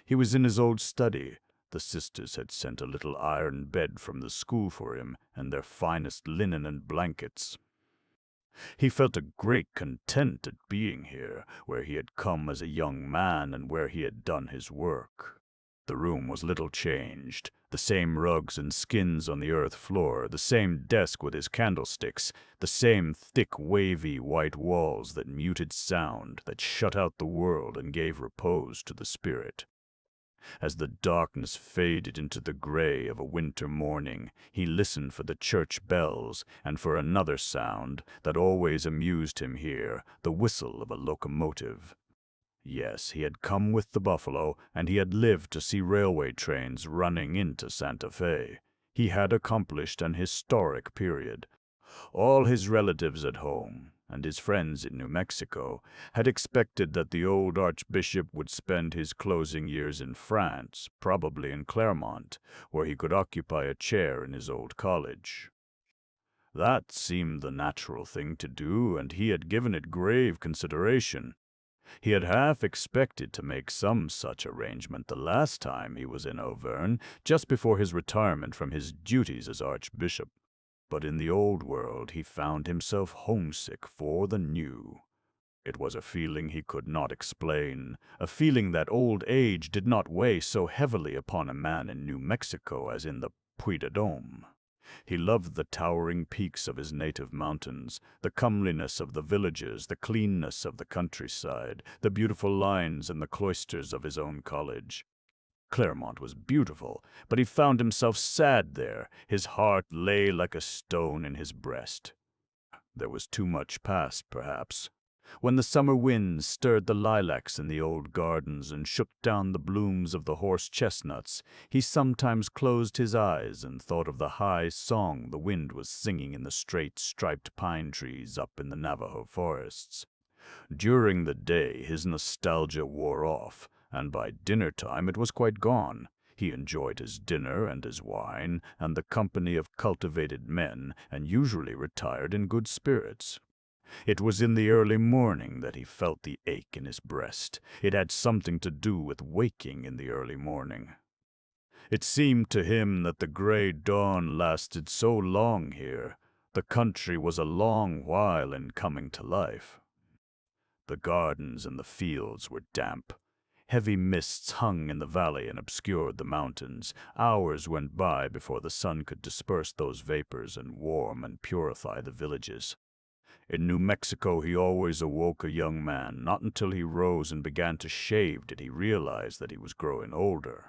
He was in his old study. The sisters had sent a little iron bed from the school for him, and their finest linen and blankets. He felt a great content at being here, where he had come as a young man and where he had done his work. The room was little changed. The same rugs and skins on the earth floor, the same desk with his candlesticks, the same thick, wavy white walls that muted sound, that shut out the world and gave repose to the spirit. As the darkness faded into the gray of a winter morning, he listened for the church bells and for another sound that always amused him here, the whistle of a locomotive. Yes, he had come with the buffalo, and he had lived to see railway trains running into Santa Fe. He had accomplished an historic period. All his relatives at home, and his friends in New Mexico, had expected that the old Archbishop would spend his closing years in France, probably in Claremont, where he could occupy a chair in his old college. That seemed the natural thing to do, and he had given it grave consideration. He had half expected to make some such arrangement the last time he was in Auvergne, just before his retirement from his duties as Archbishop. But in the old world he found himself homesick for the new. It was a feeling he could not explain, a feeling that old age did not weigh so heavily upon a man in New Mexico as in the Puy de Dôme. He loved the towering peaks of his native mountains, the comeliness of the villages, the cleanness of the countryside, the beautiful lines and the cloisters of his own college. Claremont was beautiful, but he found himself sad there. His heart lay like a stone in his breast. There was too much past, perhaps. When the summer winds stirred the lilacs in the old gardens and shook down the blooms of the horse chestnuts, he sometimes closed his eyes and thought of the high song the wind was singing in the straight, striped pine trees up in the Navajo forests. During the day his nostalgia wore off, and by dinner time it was quite gone. He enjoyed his dinner and his wine and the company of cultivated men, and usually retired in good spirits. It was in the early morning that he felt the ache in his breast. It had something to do with waking in the early morning. It seemed to him that the gray dawn lasted so long here. The country was a long while in coming to life. The gardens and the fields were damp. Heavy mists hung in the valley and obscured the mountains. Hours went by before the sun could disperse those vapors and warm and purify the villages. In New Mexico he always awoke a young man. Not until he rose and began to shave did he realize that he was growing older.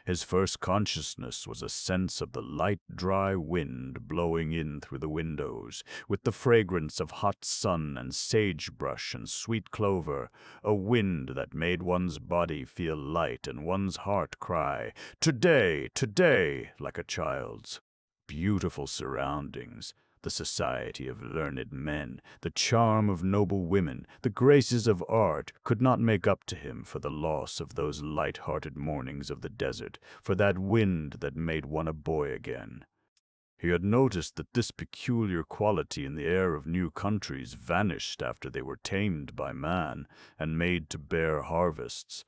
His first consciousness was a sense of the light, dry wind blowing in through the windows, with the fragrance of hot sun and sagebrush and sweet clover, a wind that made one's body feel light and one's heart cry, "Today, today," like a child's. Beautiful surroundings. The society of learned men, the charm of noble women, the graces of art could not make up to him for the loss of those light-hearted mornings of the desert, for that wind that made one a boy again. He had noticed that this peculiar quality in the air of new countries vanished after they were tamed by man and made to bear harvests.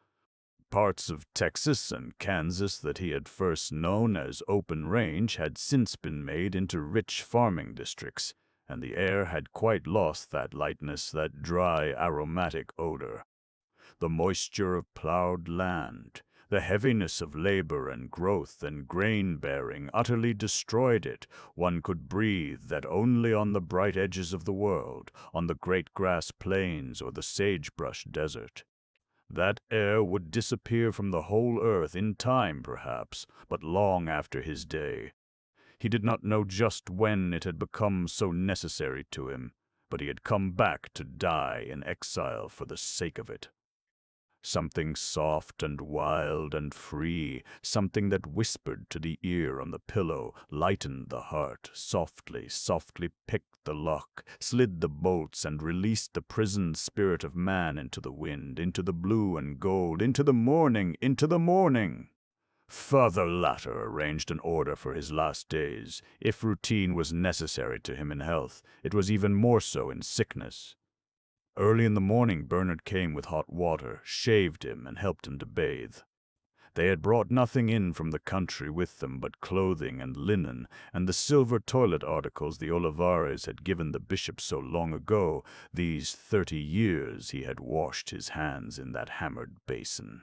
Parts of Texas and Kansas that he had first known as open range had since been made into rich farming districts, and the air had quite lost that lightness, that dry, aromatic odor. The moisture of plowed land, the heaviness of labor and growth and grain-bearing utterly destroyed it. One could breathe that only on the bright edges of the world, on the great grass plains or the sagebrush desert. That air would disappear from the whole earth in time, perhaps, but long after his day. He did not know just when it had become so necessary to him, but he had come back to die in exile for the sake of it. Something soft and wild and free, something that whispered to the ear on the pillow, lightened the heart, softly, softly picked the lock, slid the bolts, and released the prisoned spirit of man into the wind, into the blue and gold, into the morning, into the morning. Father Latour arranged an order for his last days. If routine was necessary to him in health, it was even more so in sickness. Early in the morning Bernard came with hot water, shaved him, and helped him to bathe. They had brought nothing in from the country with them but clothing and linen, and the silver toilet articles the Olivares had given the bishop so long ago. These 30 years he had washed his hands in that hammered basin.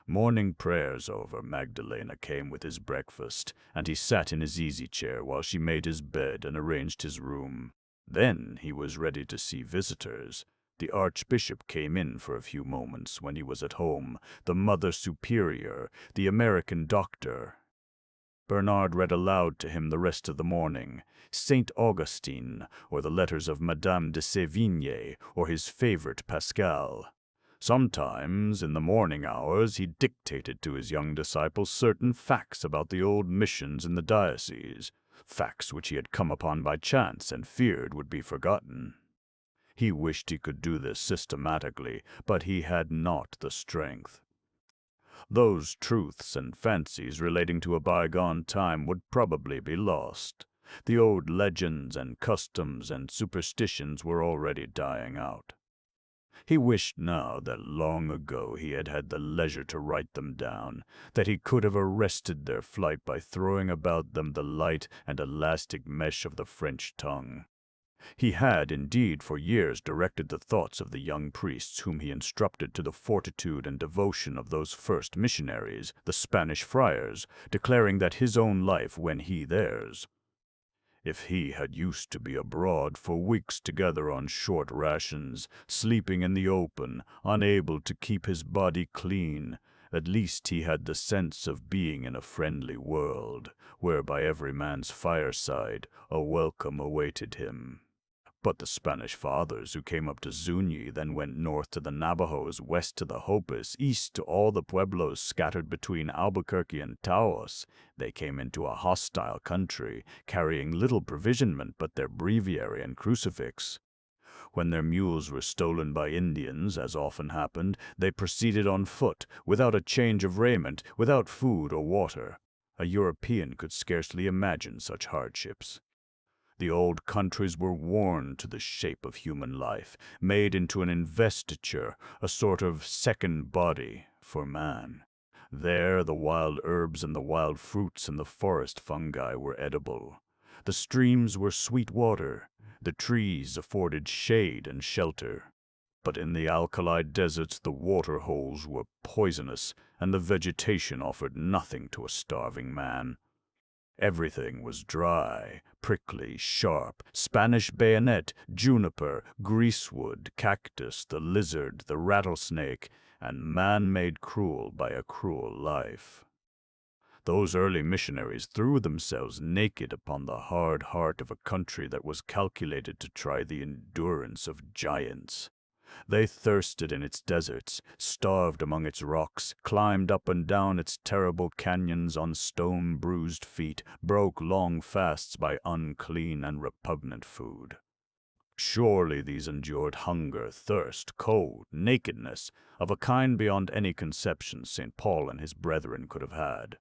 Morning prayers over, Magdalena came with his breakfast, and he sat in his easy chair while she made his bed and arranged his room. Then he was ready to see visitors. The Archbishop came in for a few moments when he was at home, the Mother Superior, the American doctor. Bernard read aloud to him the rest of the morning, St. Augustine, or the letters of Madame de Sévigné, or his favorite Pascal. Sometimes, in the morning hours, he dictated to his young disciples certain facts about the old missions in the diocese, facts which he had come upon by chance and feared would be forgotten. He wished he could do this systematically, but he had not the strength. Those truths and fancies relating to a bygone time would probably be lost. The old legends and customs and superstitions were already dying out. He wished now that long ago he had had the leisure to write them down, that he could have arrested their flight by throwing about them the light and elastic mesh of the French tongue. He had, indeed, for years directed the thoughts of the young priests whom he instructed to the fortitude and devotion of those first missionaries, the Spanish friars, declaring that his own life when he theirs. If he had used to be abroad for weeks together on short rations, sleeping in the open, unable to keep his body clean, at least he had the sense of being in a friendly world, where by every man's fireside a welcome awaited him. But the Spanish fathers who came up to Zuni then went north to the Navajos, west to the Hopis, east to all the pueblos scattered between Albuquerque and Taos. They came into a hostile country, carrying little provisionment but their breviary and crucifix. When their mules were stolen by Indians, as often happened, they proceeded on foot, without a change of raiment, without food or water. A European could scarcely imagine such hardships. The old countries were worn to the shape of human life, made into an investiture, a sort of second body for man. There the wild herbs and the wild fruits and the forest fungi were edible. The streams were sweet water. The trees afforded shade and shelter. But in the alkali deserts the water holes were poisonous, and the vegetation offered nothing to a starving man. Everything was dry, prickly, sharp, Spanish bayonet, juniper, greasewood, cactus, the lizard, the rattlesnake, and man made cruel by a cruel life. Those early missionaries threw themselves naked upon the hard heart of a country that was calculated to try the endurance of giants. They thirsted in its deserts, starved among its rocks, climbed up and down its terrible canyons on stone-bruised feet, broke long fasts by unclean and repugnant food. Surely these endured hunger, thirst, cold, nakedness, of a kind beyond any conception St. Paul and his brethren could have had.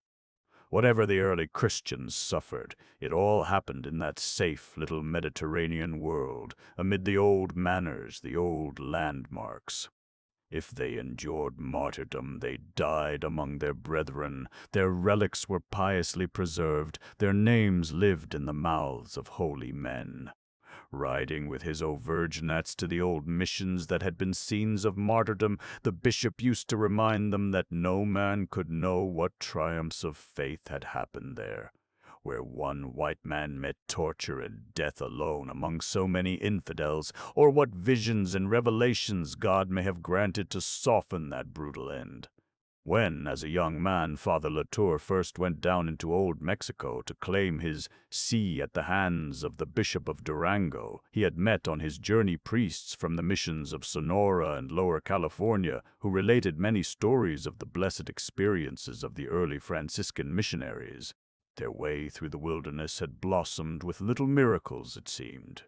Whatever the early Christians suffered, it all happened in that safe little Mediterranean world, amid the old manners, the old landmarks. If they endured martyrdom, they died among their brethren, their relics were piously preserved, their names lived in the mouths of holy men. Riding with his Auvergnats to the old missions that had been scenes of martyrdom, the bishop used to remind them that no man could know what triumphs of faith had happened there, where one white man met torture and death alone among so many infidels, or what visions and revelations God may have granted to soften that brutal end. When, as a young man, Father Latour first went down into old Mexico to claim his see at the hands of the Bishop of Durango, he had met on his journey priests from the missions of Sonora and Lower California who related many stories of the blessed experiences of the early Franciscan missionaries. Their way through the wilderness had blossomed with little miracles, it seemed.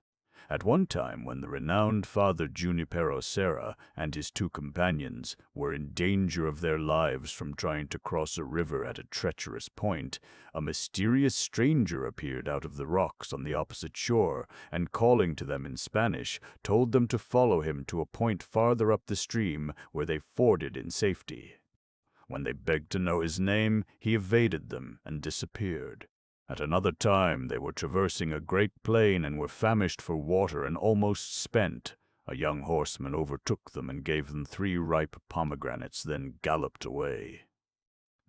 At one time, when the renowned Father Junipero Serra and his two companions were in danger of their lives from trying to cross a river at a treacherous point, a mysterious stranger appeared out of the rocks on the opposite shore, and calling to them in Spanish, told them to follow him to a point farther up the stream where they forded in safety. When they begged to know his name, he evaded them and disappeared. At another time they were traversing a great plain and were famished for water and almost spent. A young horseman overtook them and gave them 3 ripe pomegranates, then galloped away.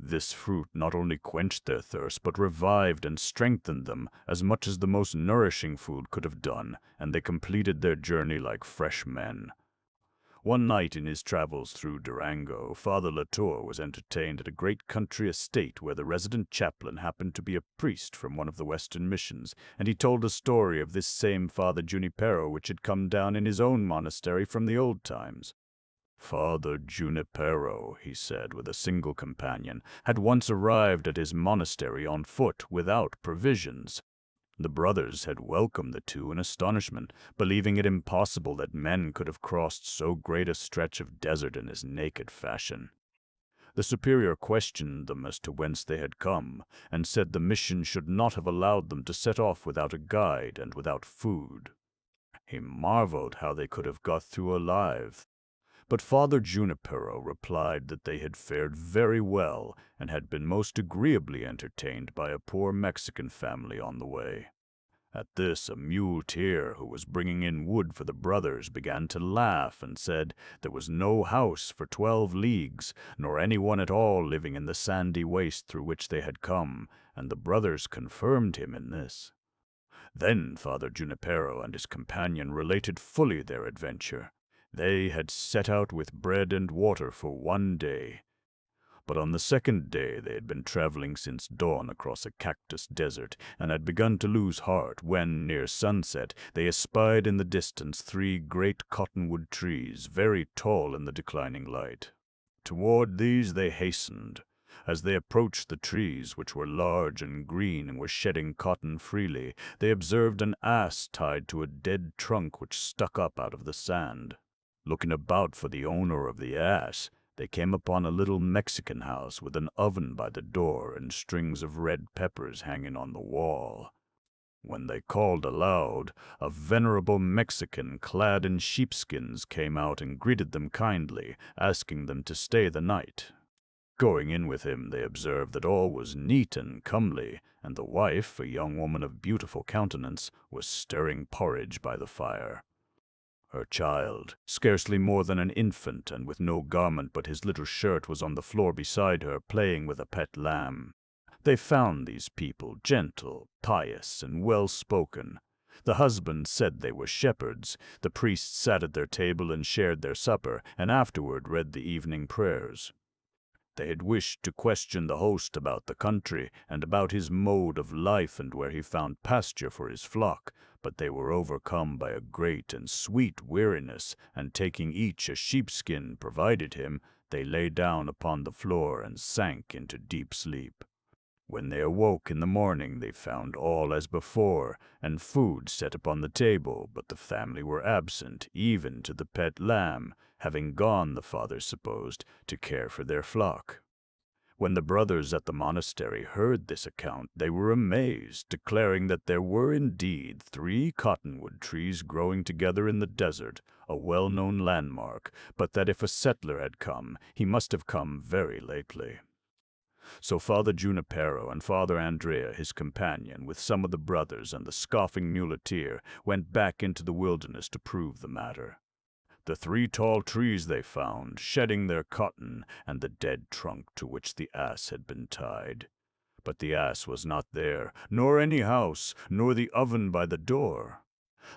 This fruit not only quenched their thirst, but revived and strengthened them as much as the most nourishing food could have done, and they completed their journey like fresh men. One night in his travels through Durango, Father Latour was entertained at a great country estate where the resident chaplain happened to be a priest from one of the Western missions, and he told a story of this same Father Junipero which had come down in his own monastery from the old times. Father Junipero, he said, with a single companion, had once arrived at his monastery on foot without provisions. The brothers had welcomed the two in astonishment, believing it impossible that men could have crossed so great a stretch of desert in this naked fashion. The superior questioned them as to whence they had come, and said the mission should not have allowed them to set off without a guide and without food. He marveled how they could have got through alive. But Father Junipero replied that they had fared very well and had been most agreeably entertained by a poor Mexican family on the way. At this, a muleteer who was bringing in wood for the brothers began to laugh and said there was no house for 12 leagues, nor anyone at all living in the sandy waste through which they had come, and the brothers confirmed him in this. Then Father Junipero and his companion related fully their adventure. They had set out with bread and water for 1 day. But on the 2nd day they had been traveling since dawn across a cactus desert, and had begun to lose heart when, near sunset, they espied in the distance 3 great cottonwood trees, very tall in the declining light. Toward these they hastened. As they approached the trees, which were large and green and were shedding cotton freely, they observed an ass tied to a dead trunk which stuck up out of the sand. Looking about for the owner of the ass, they came upon a little Mexican house with an oven by the door and strings of red peppers hanging on the wall. When they called aloud, a venerable Mexican clad in sheepskins came out and greeted them kindly, asking them to stay the night. Going in with him, they observed that all was neat and comely, and the wife, a young woman of beautiful countenance, was stirring porridge by the fire. Her child, scarcely more than an infant, and with no garment but his little shirt, was on the floor beside her, playing with a pet lamb. They found these people gentle, pious, and well-spoken. The husband said they were shepherds. The priest sat at their table and shared their supper, and afterward read the evening prayers. They had wished to question the host about the country, and about his mode of life and where he found pasture for his flock, but they were overcome by a great and sweet weariness, and taking each a sheepskin provided him, they lay down upon the floor and sank into deep sleep. When they awoke in the morning, they found all as before, and food set upon the table, but the family were absent, even to the pet lamb, having gone, the fathers supposed, to care for their flock. When the brothers at the monastery heard this account, they were amazed, declaring that there were indeed 3 cottonwood trees growing together in the desert, a well-known landmark, but that if a settler had come, he must have come very lately. So Father Junipero and Father Andrea, his companion, with some of the brothers and the scoffing muleteer, went back into the wilderness to prove the matter. The 3 tall trees they found, shedding their cotton, and the dead trunk to which the ass had been tied. But the ass was not there, nor any house, nor the oven by the door.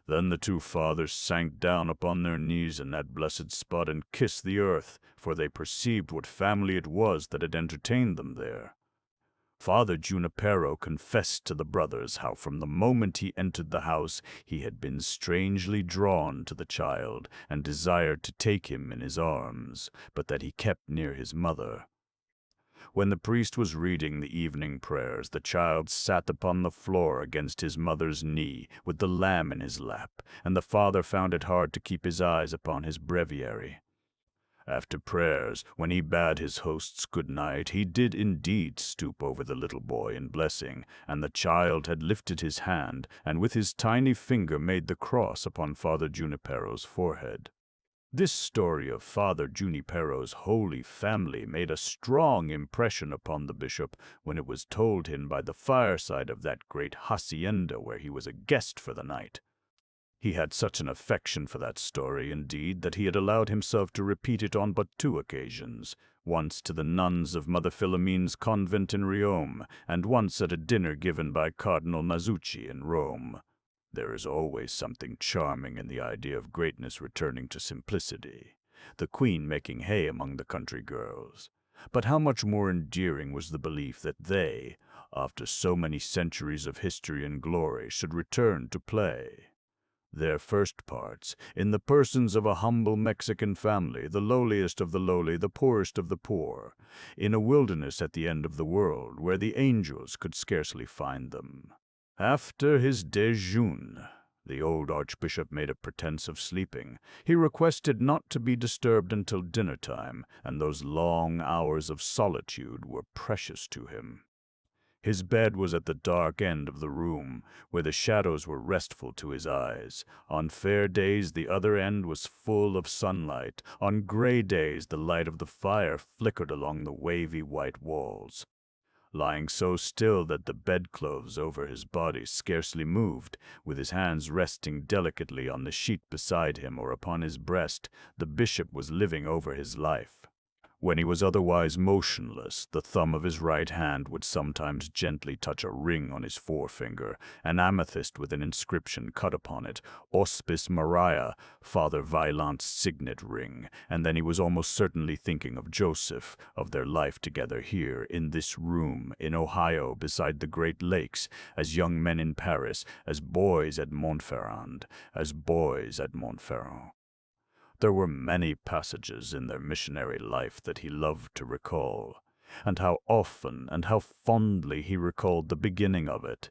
Then the 2 fathers sank down upon their knees in that blessed spot and kissed the earth, for they perceived what family it was that had entertained them there. Father Junipero confessed to the brothers how from the moment he entered the house he had been strangely drawn to the child and desired to take him in his arms, but that he kept near his mother. When the priest was reading the evening prayers, the child sat upon the floor against his mother's knee, with the lamb in his lap, and the father found it hard to keep his eyes upon his breviary. After prayers, when he bade his hosts good night, he did indeed stoop over the little boy in blessing, and the child had lifted his hand, and with his tiny finger made the cross upon Father Junipero's forehead. This story of Father Junipero's holy family made a strong impression upon the bishop when it was told him by the fireside of that great hacienda where he was a guest for the night. He had such an affection for that story, indeed, that he had allowed himself to repeat it on but 2 occasions, once to the nuns of Mother Philomene's convent in Riom, and once at a dinner given by Cardinal Mazzucci in Rome. There is always something charming in the idea of greatness returning to simplicity, the queen making hay among the country girls. But how much more endearing was the belief that they, after so many centuries of history and glory, should return to play their first parts, in the persons of a humble Mexican family, the lowliest of the lowly, the poorest of the poor, in a wilderness at the end of the world, where the angels could scarcely find them. After his déjeuner, the old Archbishop made a pretense of sleeping. He requested not to be disturbed until dinner-time, and those long hours of solitude were precious to him. His bed was at the dark end of the room, where the shadows were restful to his eyes. On fair days the other end was full of sunlight. On gray days the light of the fire flickered along the wavy white walls. Lying so still that the bedclothes over his body scarcely moved, with his hands resting delicately on the sheet beside him or upon his breast, the bishop was living over his life. When he was otherwise motionless, the thumb of his right hand would sometimes gently touch a ring on his forefinger, an amethyst with an inscription cut upon it, Hospice Maria, Father Vaillant's signet ring, and then he was almost certainly thinking of Joseph, of their life together here, in this room, in Ohio, beside the Great Lakes, as young men in Paris, as boys at Montferrand, as boys at Montferrand. There were many passages in their missionary life that he loved to recall, and how often and how fondly he recalled the beginning of it.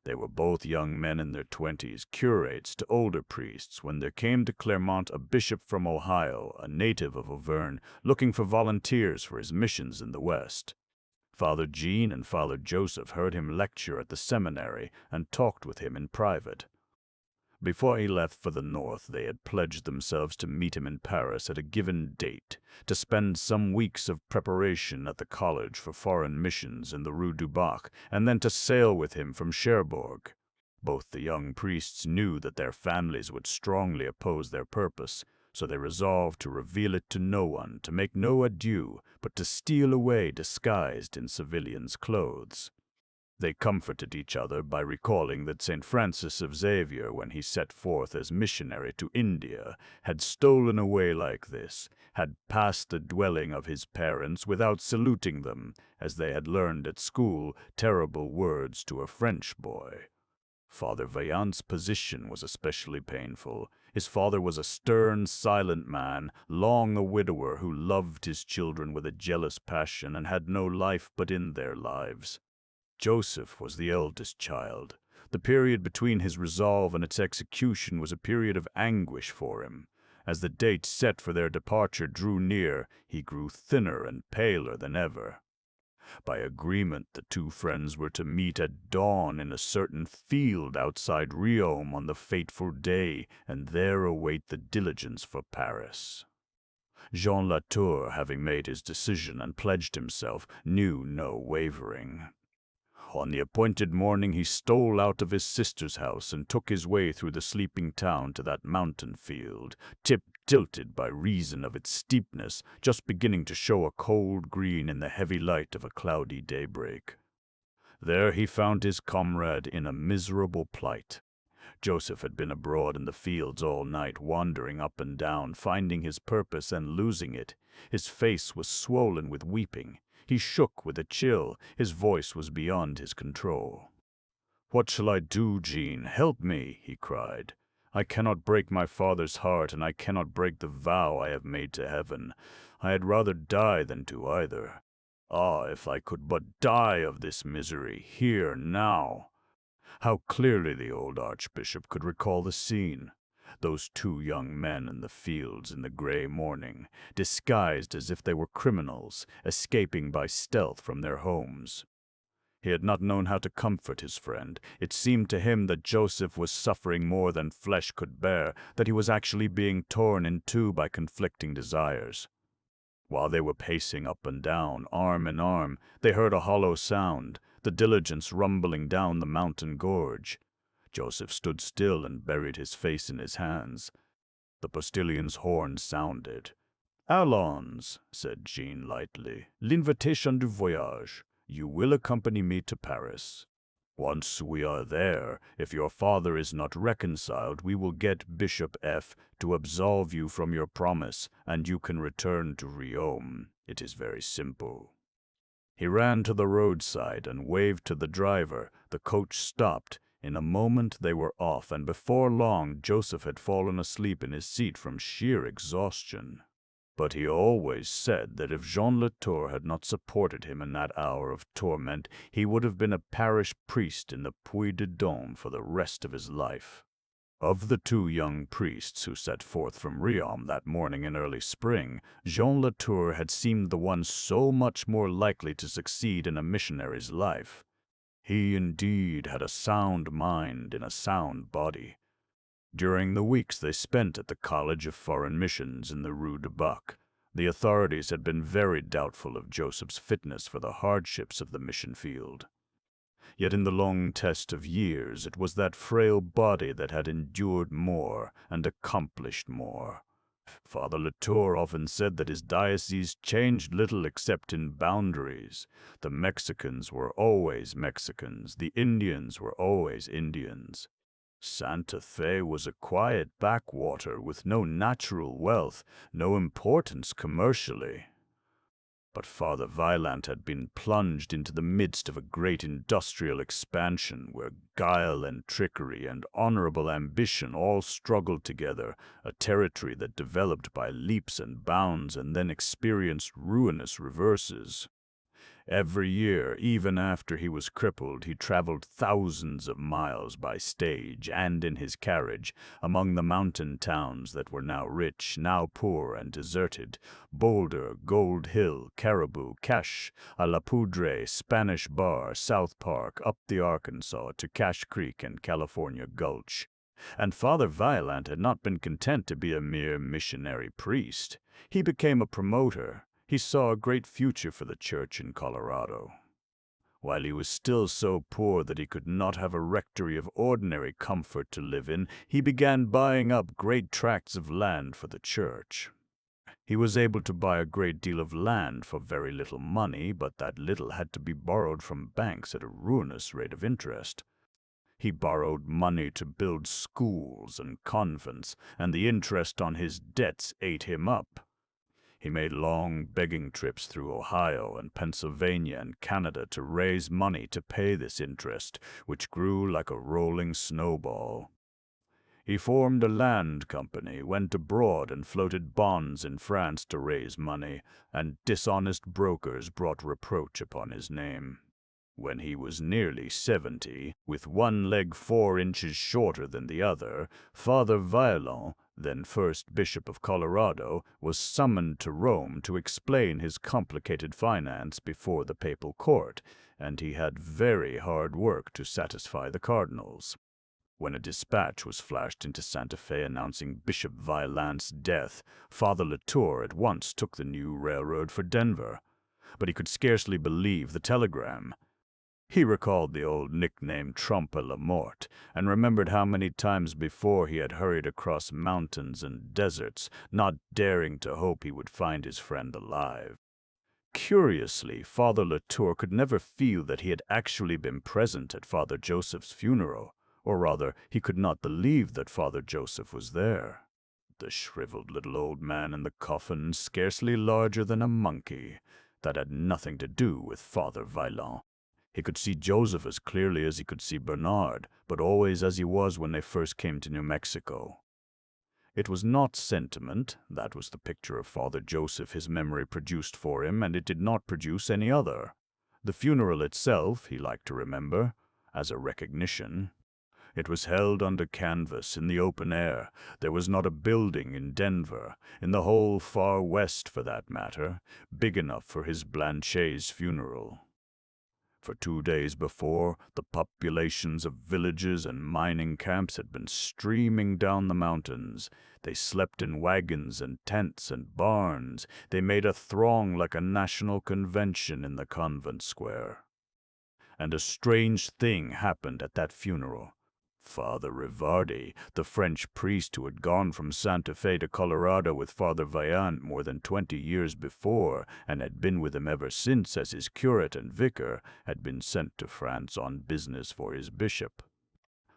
They were both young men in their 20s, curates to older priests, when there came to Clermont a bishop from Ohio, a native of Auvergne, looking for volunteers for his missions in the West. Father Jean and Father Joseph heard him lecture at the seminary and talked with him in private. Before he left for the north, they had pledged themselves to meet him in Paris at a given date, to spend some weeks of preparation at the College for Foreign Missions in the Rue du Bac, and then to sail with him from Cherbourg. Both the young priests knew that their families would strongly oppose their purpose, so they resolved to reveal it to no one, to make no adieu, but to steal away disguised in civilians' clothes. They comforted each other by recalling that St. Francis of Xavier, when he set forth as missionary to India, had stolen away like this, had passed the dwelling of his parents without saluting them, as they had learned at school terrible words to a French boy. Father Vaillant's position was especially painful. His father was a stern, silent man, long a widower, who loved his children with a jealous passion and had no life but in their lives. Joseph was the eldest child. The period between his resolve and its execution was a period of anguish for him. As the date set for their departure drew near, he grew thinner and paler than ever. By agreement, the two friends were to meet at dawn in a certain field outside Riom on the fateful day, and there await the diligence for Paris. Jean Latour, having made his decision and pledged himself, knew no wavering. On the appointed morning he stole out of his sister's house and took his way through the sleeping town to that mountain field, tilted by reason of its steepness, just beginning to show a cold green in the heavy light of a cloudy daybreak. There he found his comrade in a miserable plight. Joseph had been abroad in the fields all night, wandering up and down, finding his purpose and losing it. His face was swollen with weeping. He shook with a chill. His voice was beyond his control. "What shall I do, Jean? Help me," he cried. "I cannot break my father's heart, and I cannot break the vow I have made to heaven. I had rather die than do either. Ah, if I could but die of this misery, here, now!" How clearly the old Archbishop could recall the scene. Those two young men in the fields in the gray morning, disguised as if they were criminals, escaping by stealth from their homes. He had not known how to comfort his friend. It seemed to him that Joseph was suffering more than flesh could bear, that he was actually being torn in two by conflicting desires. While they were pacing up and down, arm in arm, they heard a hollow sound, the diligence rumbling down the mountain gorge. Joseph stood still and buried his face in his hands. The postillion's horn sounded. "Allons," said Jean lightly, "l'invitation du voyage. You will accompany me to Paris. Once we are there, if your father is not reconciled, we will get Bishop F. to absolve you from your promise, and you can return to Riom. It is very simple." He ran to the roadside and waved to the driver. The coach stopped. In a moment they were off, and before long Joseph had fallen asleep in his seat from sheer exhaustion. But he always said that if Jean Latour had not supported him in that hour of torment, he would have been a parish priest in the Puy de Dôme for the rest of his life. Of the two young priests who set forth from Riom that morning in early spring, Jean Latour had seemed the one so much more likely to succeed in a missionary's life. He indeed had a sound mind in a sound body. During the weeks they spent at the College of Foreign Missions in the Rue du Bac, the authorities had been very doubtful of Joseph's fitness for the hardships of the mission field. Yet in the long test of years, it was that frail body that had endured more and accomplished more. Father Latour often said that his diocese changed little except in boundaries. The Mexicans were always Mexicans, the Indians were always Indians. Santa Fe was a quiet backwater with no natural wealth, no importance commercially. But Father Vaillant had been plunged into the midst of a great industrial expansion where guile and trickery and honorable ambition all struggled together, a territory that developed by leaps and bounds and then experienced ruinous reverses. Every year, even after he was crippled, he traveled thousands of miles by stage and in his carriage among the mountain towns that were now rich, now poor and deserted: Boulder, Gold Hill, Caribou, Cache, a La Poudre, Spanish Bar, South Park, up the Arkansas to Cache Creek and California Gulch. And Father Vaillant had not been content to be a mere missionary priest. He became a promoter. He saw a great future for the church in Colorado. While he was still so poor that he could not have a rectory of ordinary comfort to live in, he began buying up great tracts of land for the church. He was able to buy a great deal of land for very little money, but that little had to be borrowed from banks at a ruinous rate of interest. He borrowed money to build schools and convents, and the interest on his debts ate him up. He made long begging trips through Ohio and Pennsylvania and Canada to raise money to pay this interest, which grew like a rolling snowball. He formed a land company, went abroad and floated bonds in France to raise money, and dishonest brokers brought reproach upon his name. When he was nearly 70, with one leg 4 inches shorter than the other, Father Vaillant, then first Bishop of Colorado, was summoned to Rome to explain his complicated finance before the papal court, and he had very hard work to satisfy the cardinals. When a dispatch was flashed into Santa Fe announcing Bishop Vaillant's death, Father Latour at once took the new railroad for Denver. But he could scarcely believe the telegram. He recalled the old nickname Trompe la Mort, and remembered how many times before he had hurried across mountains and deserts, not daring to hope he would find his friend alive. Curiously, Father Latour could never feel that he had actually been present at Father Joseph's funeral, or rather, he could not believe that Father Joseph was there. The shriveled little old man in the coffin, scarcely larger than a monkey. That had nothing to do with Father Vaillant. He could see Joseph as clearly as he could see Bernard, but always as he was when they first came to New Mexico. It was not sentiment, that was the picture of Father Joseph his memory produced for him, and it did not produce any other. The funeral itself, he liked to remember, as a recognition. It was held under canvas, in the open air. There was not a building in Denver, in the whole far west for that matter, big enough for his Blanchet's funeral. For 2 days before, the populations of villages and mining camps had been streaming down the mountains. They slept in wagons and tents and barns. They made a throng like a national convention in the convent square. And a strange thing happened at that funeral. Father Rivardi, the French priest who had gone from Santa Fe to Colorado with Father Vaillant more than 20 years before, and had been with him ever since as his curate and vicar, had been sent to France on business for his bishop.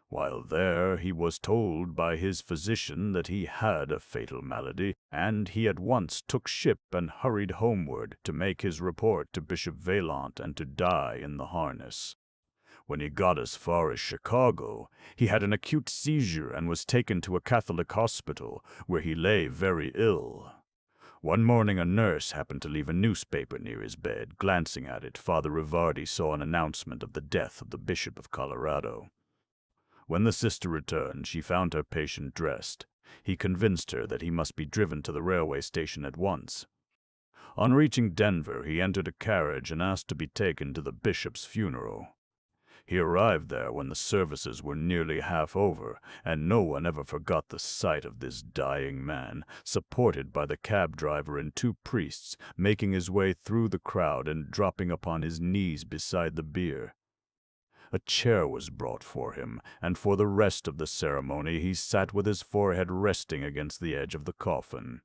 While there, he was told by his physician that he had a fatal malady, and he at once took ship and hurried homeward to make his report to Bishop Vaillant and to die in the harness. When he got as far as Chicago, he had an acute seizure and was taken to a Catholic hospital, where he lay very ill. One morning a nurse happened to leave a newspaper near his bed. Glancing at it, Father Rivardi saw an announcement of the death of the Bishop of Colorado. When the sister returned, she found her patient dressed. He convinced her that he must be driven to the railway station at once. On reaching Denver, he entered a carriage and asked to be taken to the bishop's funeral. He arrived there when the services were nearly half over, and no one ever forgot the sight of this dying man, supported by the cab driver and 2 priests, making his way through the crowd and dropping upon his knees beside the bier. A chair was brought for him, and for the rest of the ceremony he sat with his forehead resting against the edge of the coffin.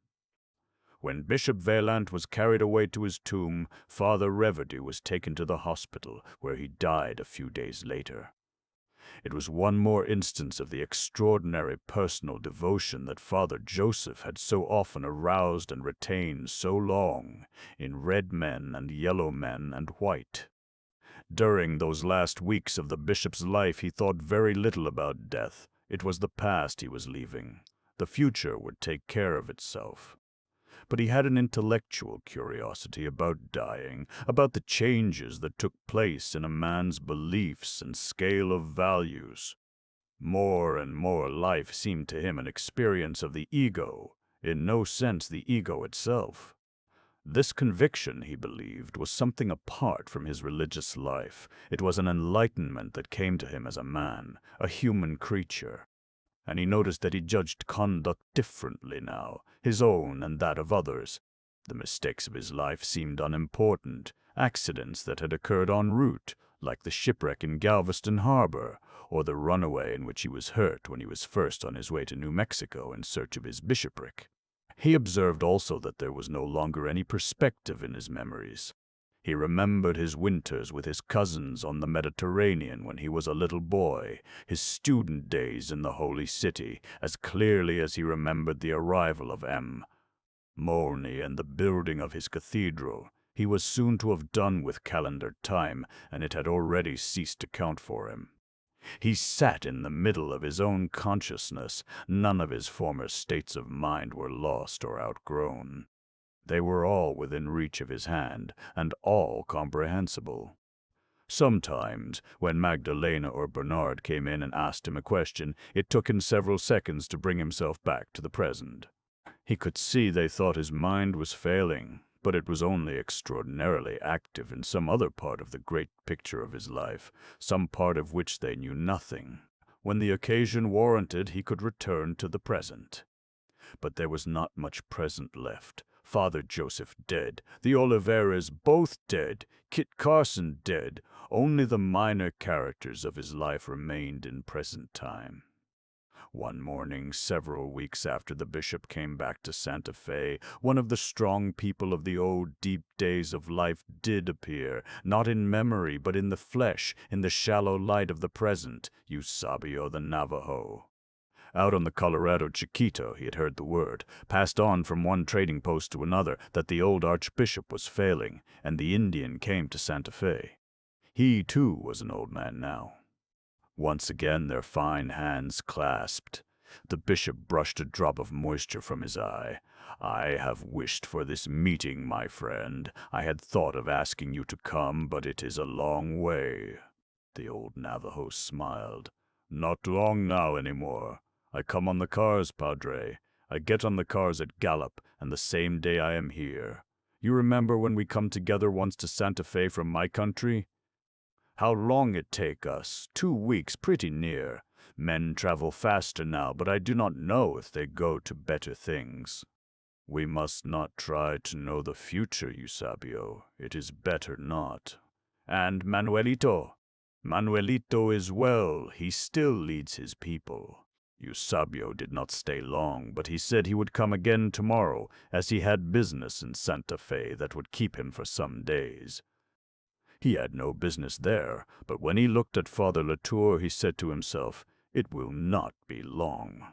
When Bishop Vaillant was carried away to his tomb, Father Rivardi was taken to the hospital, where he died a few days later. It was one more instance of the extraordinary personal devotion that Father Joseph had so often aroused and retained so long, in red men and yellow men and white. During those last weeks of the bishop's life he thought very little about death. It was the past he was leaving. The future would take care of itself. But he had an intellectual curiosity about dying, about the changes that took place in a man's beliefs and scale of values. More and more life seemed to him an experience of the ego, in no sense the ego itself. This conviction, he believed, was something apart from his religious life. It was an enlightenment that came to him as a man, a human creature. And he noticed that he judged conduct differently now, his own and that of others. The mistakes of his life seemed unimportant, accidents that had occurred en route, like the shipwreck in Galveston Harbor, or the runaway in which he was hurt when he was first on his way to New Mexico in search of his bishopric. He observed also that there was no longer any perspective in his memories. He remembered his winters with his cousins on the Mediterranean when he was a little boy, his student days in the Holy City, as clearly as he remembered the arrival of M. Morny and the building of his cathedral. He was soon to have done with calendar time, and it had already ceased to count for him. He sat in the middle of his own consciousness. None of his former states of mind were lost or outgrown. They were all within reach of his hand, and all comprehensible. Sometimes, when Magdalena or Bernard came in and asked him a question, it took him several seconds to bring himself back to the present. He could see they thought his mind was failing, but it was only extraordinarily active in some other part of the great picture of his life, some part of which they knew nothing. When the occasion warranted, he could return to the present. But there was not much present left. Father Joseph dead, the Oliveras both dead, Kit Carson dead. Only the minor characters of his life remained in present time. One morning, several weeks after the bishop came back to Santa Fe, one of the strong people of the old deep days of life did appear, not in memory but in the flesh, in the shallow light of the present, Eusebio the Navajo. Out on the Colorado Chiquito he had heard the word, passed on from one trading post to another, that the old Archbishop was failing, and the Indian came to Santa Fe. He, too, was an old man now. Once again their fine hands clasped. The bishop brushed a drop of moisture from his eye. "I have wished for this meeting, my friend. I had thought of asking you to come, but it is a long way." The old Navajo smiled. "Not long now anymore. I come on the cars, Padre. I get on the cars at Gallup, and the same day I am here. You remember when we come together once to Santa Fe from my country? How long it take us? 2 weeks, pretty near. Men travel faster now, but I do not know if they go to better things. We must not try to know the future, Eusebio. It is better not. And Manuelito, Manuelito is well, he still leads his people. Eusebio did not stay long, but he said he would come again tomorrow, as he had business in Santa Fe that would keep him for some days. He had no business there, but when he looked at Father Latour, he said to himself, "It will not be long."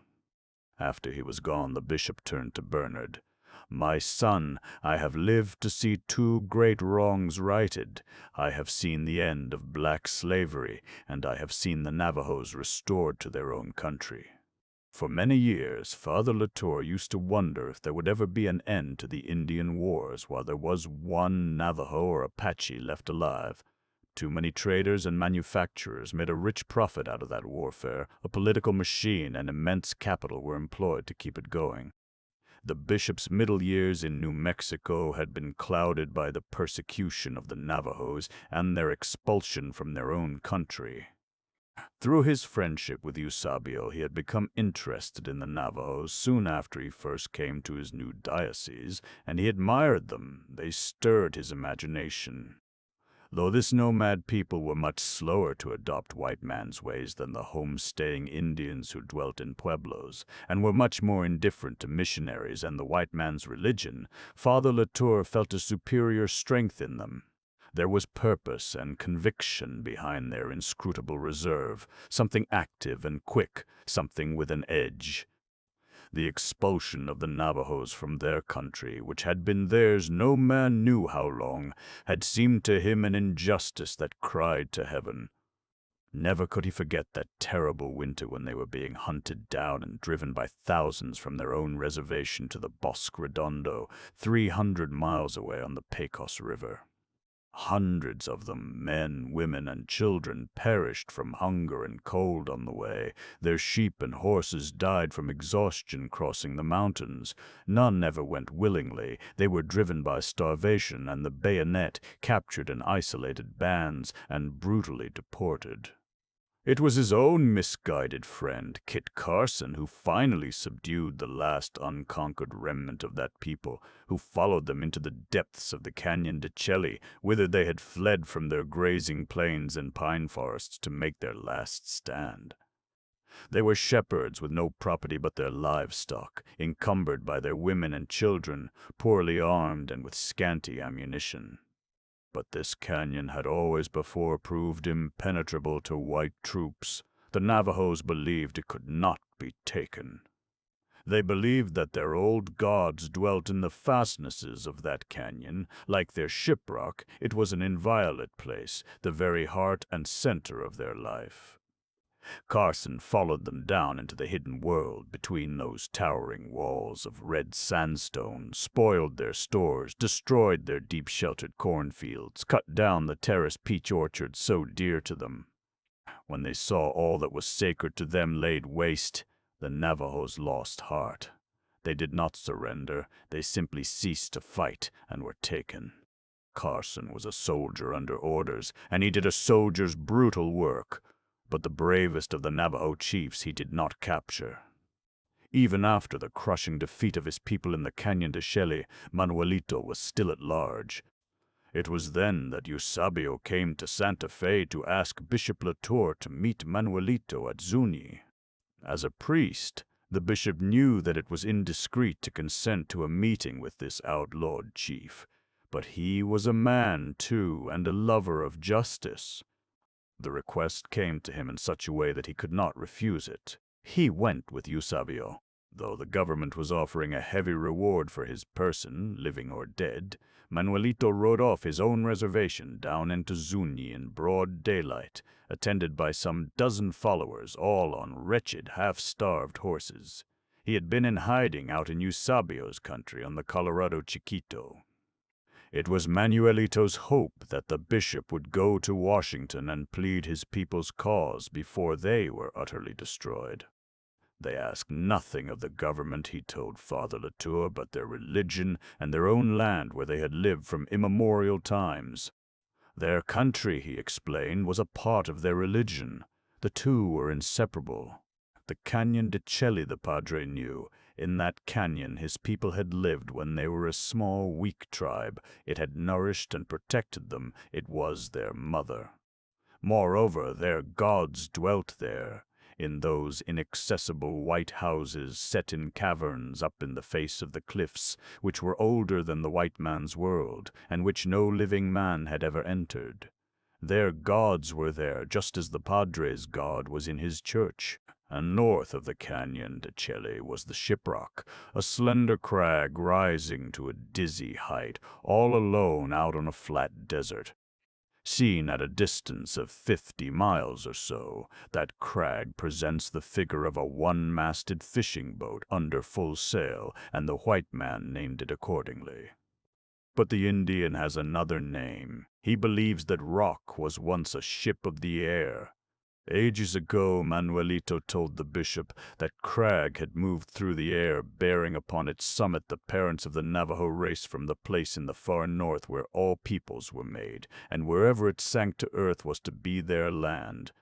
After he was gone, the bishop turned to Bernard. "My son, I have lived to see two great wrongs righted. I have seen the end of black slavery, and I have seen the Navajos restored to their own country." For many years, Father Latour used to wonder if there would ever be an end to the Indian wars while there was one Navajo or Apache left alive. Too many traders and manufacturers made a rich profit out of that warfare. A political machine and immense capital were employed to keep it going. The bishop's middle years in New Mexico had been clouded by the persecution of the Navajos and their expulsion from their own country. Through his friendship with Eusebio, he had become interested in the Navajos soon after he first came to his new diocese, and he admired them. They stirred his imagination. Though this nomad people were much slower to adopt white man's ways than the home-staying Indians who dwelt in pueblos, and were much more indifferent to missionaries and the white man's religion, Father Latour felt a superior strength in them. There was purpose and conviction behind their inscrutable reserve, something active and quick, something with an edge. The expulsion of the Navajos from their country, which had been theirs no man knew how long, had seemed to him an injustice that cried to heaven. Never could he forget that terrible winter when they were being hunted down and driven by thousands from their own reservation to the Bosque Redondo, 300 miles away on the Pecos River. Hundreds of them, men, women, and children, perished from hunger and cold on the way. Their sheep and horses died from exhaustion crossing the mountains. None ever went willingly. They were driven by starvation and the bayonet, captured in isolated bands, and brutally deported. It was his own misguided friend, Kit Carson, who finally subdued the last unconquered remnant of that people, who followed them into the depths of the Canyon de Chelly, whither they had fled from their grazing plains and pine forests to make their last stand. They were shepherds with no property but their livestock, encumbered by their women and children, poorly armed and with scanty ammunition. But this canyon had always before proved impenetrable to white troops. The Navajos believed it could not be taken. They believed that their old gods dwelt in the fastnesses of that canyon. Like their shiprock, it was an inviolate place, the very heart and center of their life. Carson followed them down into the hidden world between those towering walls of red sandstone, spoiled their stores, destroyed their deep-sheltered cornfields, cut down the terraced peach orchards so dear to them. When they saw all that was sacred to them laid waste, the Navajos lost heart. They did not surrender. They simply ceased to fight and were taken. Carson was a soldier under orders, and he did a soldier's brutal work. But the bravest of the Navajo chiefs he did not capture. Even after the crushing defeat of his people in the Canyon de Chelly, Manuelito was still at large. It was then that Eusebio came to Santa Fe to ask Bishop Latour to meet Manuelito at Zuni. As a priest, the bishop knew that it was indiscreet to consent to a meeting with this outlawed chief, but he was a man, too, and a lover of justice. The request came to him in such a way that he could not refuse it. He went with Eusebio. Though the government was offering a heavy reward for his person, living or dead, Manuelito rode off his own reservation down into Zuni in broad daylight, attended by some dozen followers, all on wretched, half-starved horses. He had been in hiding out in Eusebio's country on the Colorado Chiquito. It was Manuelito's hope that the bishop would go to Washington and plead his people's cause before they were utterly destroyed. They asked nothing of the government, he told Father Latour, but their religion and their own land where they had lived from immemorial times. Their country, he explained, was a part of their religion. The two were inseparable. The Canyon de Chelly, the padre knew. In that canyon his people had lived when they were a small, weak tribe. It had nourished and protected them. It was their mother. Moreover, their gods dwelt there, in those inaccessible white houses set in caverns up in the face of the cliffs, which were older than the white man's world, and which no living man had ever entered. Their gods were there, just as the Padre's god was in his church. And north of the Canyon de Chelly was the Shiprock, a slender crag rising to a dizzy height, all alone out on a flat desert. Seen at a distance of 50 miles or so, that crag presents the figure of a one-masted fishing boat under full sail, and the white man named it accordingly. But the Indian has another name. He believes that Rock was once a ship of the air. Ages ago, Manuelito told the bishop that crag had moved through the air, bearing upon its summit the parents of the Navajo race from the place in the far north where all peoples were made, and wherever it sank to earth was to be their land.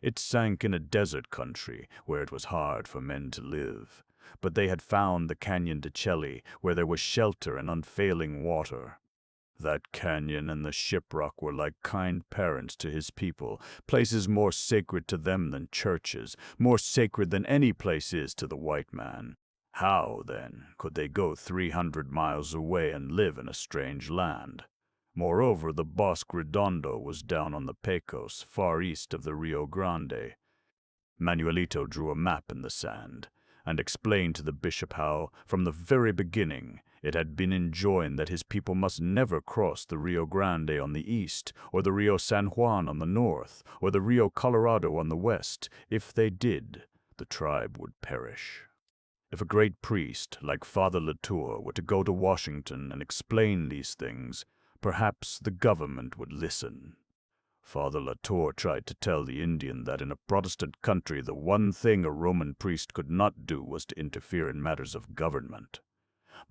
It sank in a desert country where it was hard for men to live, but they had found the Canyon de Chelly, where there was shelter and unfailing water. That canyon and the Shiprock were like kind parents to his people, places more sacred to them than churches, more sacred than any place is to the white man. How, then, could they go 300 miles away and live in a strange land? Moreover, the Bosque Redondo was down on the Pecos, far east of the Rio Grande. Manuelito drew a map in the sand, and explained to the bishop how, from the very beginning, it had been enjoined that his people must never cross the Rio Grande on the east, or the Rio San Juan on the north, or the Rio Colorado on the west. If they did, the tribe would perish. If a great priest, like Father Latour, were to go to Washington and explain these things, perhaps the government would listen. Father Latour tried to tell the Indian that in a Protestant country the one thing a Roman priest could not do was to interfere in matters of government.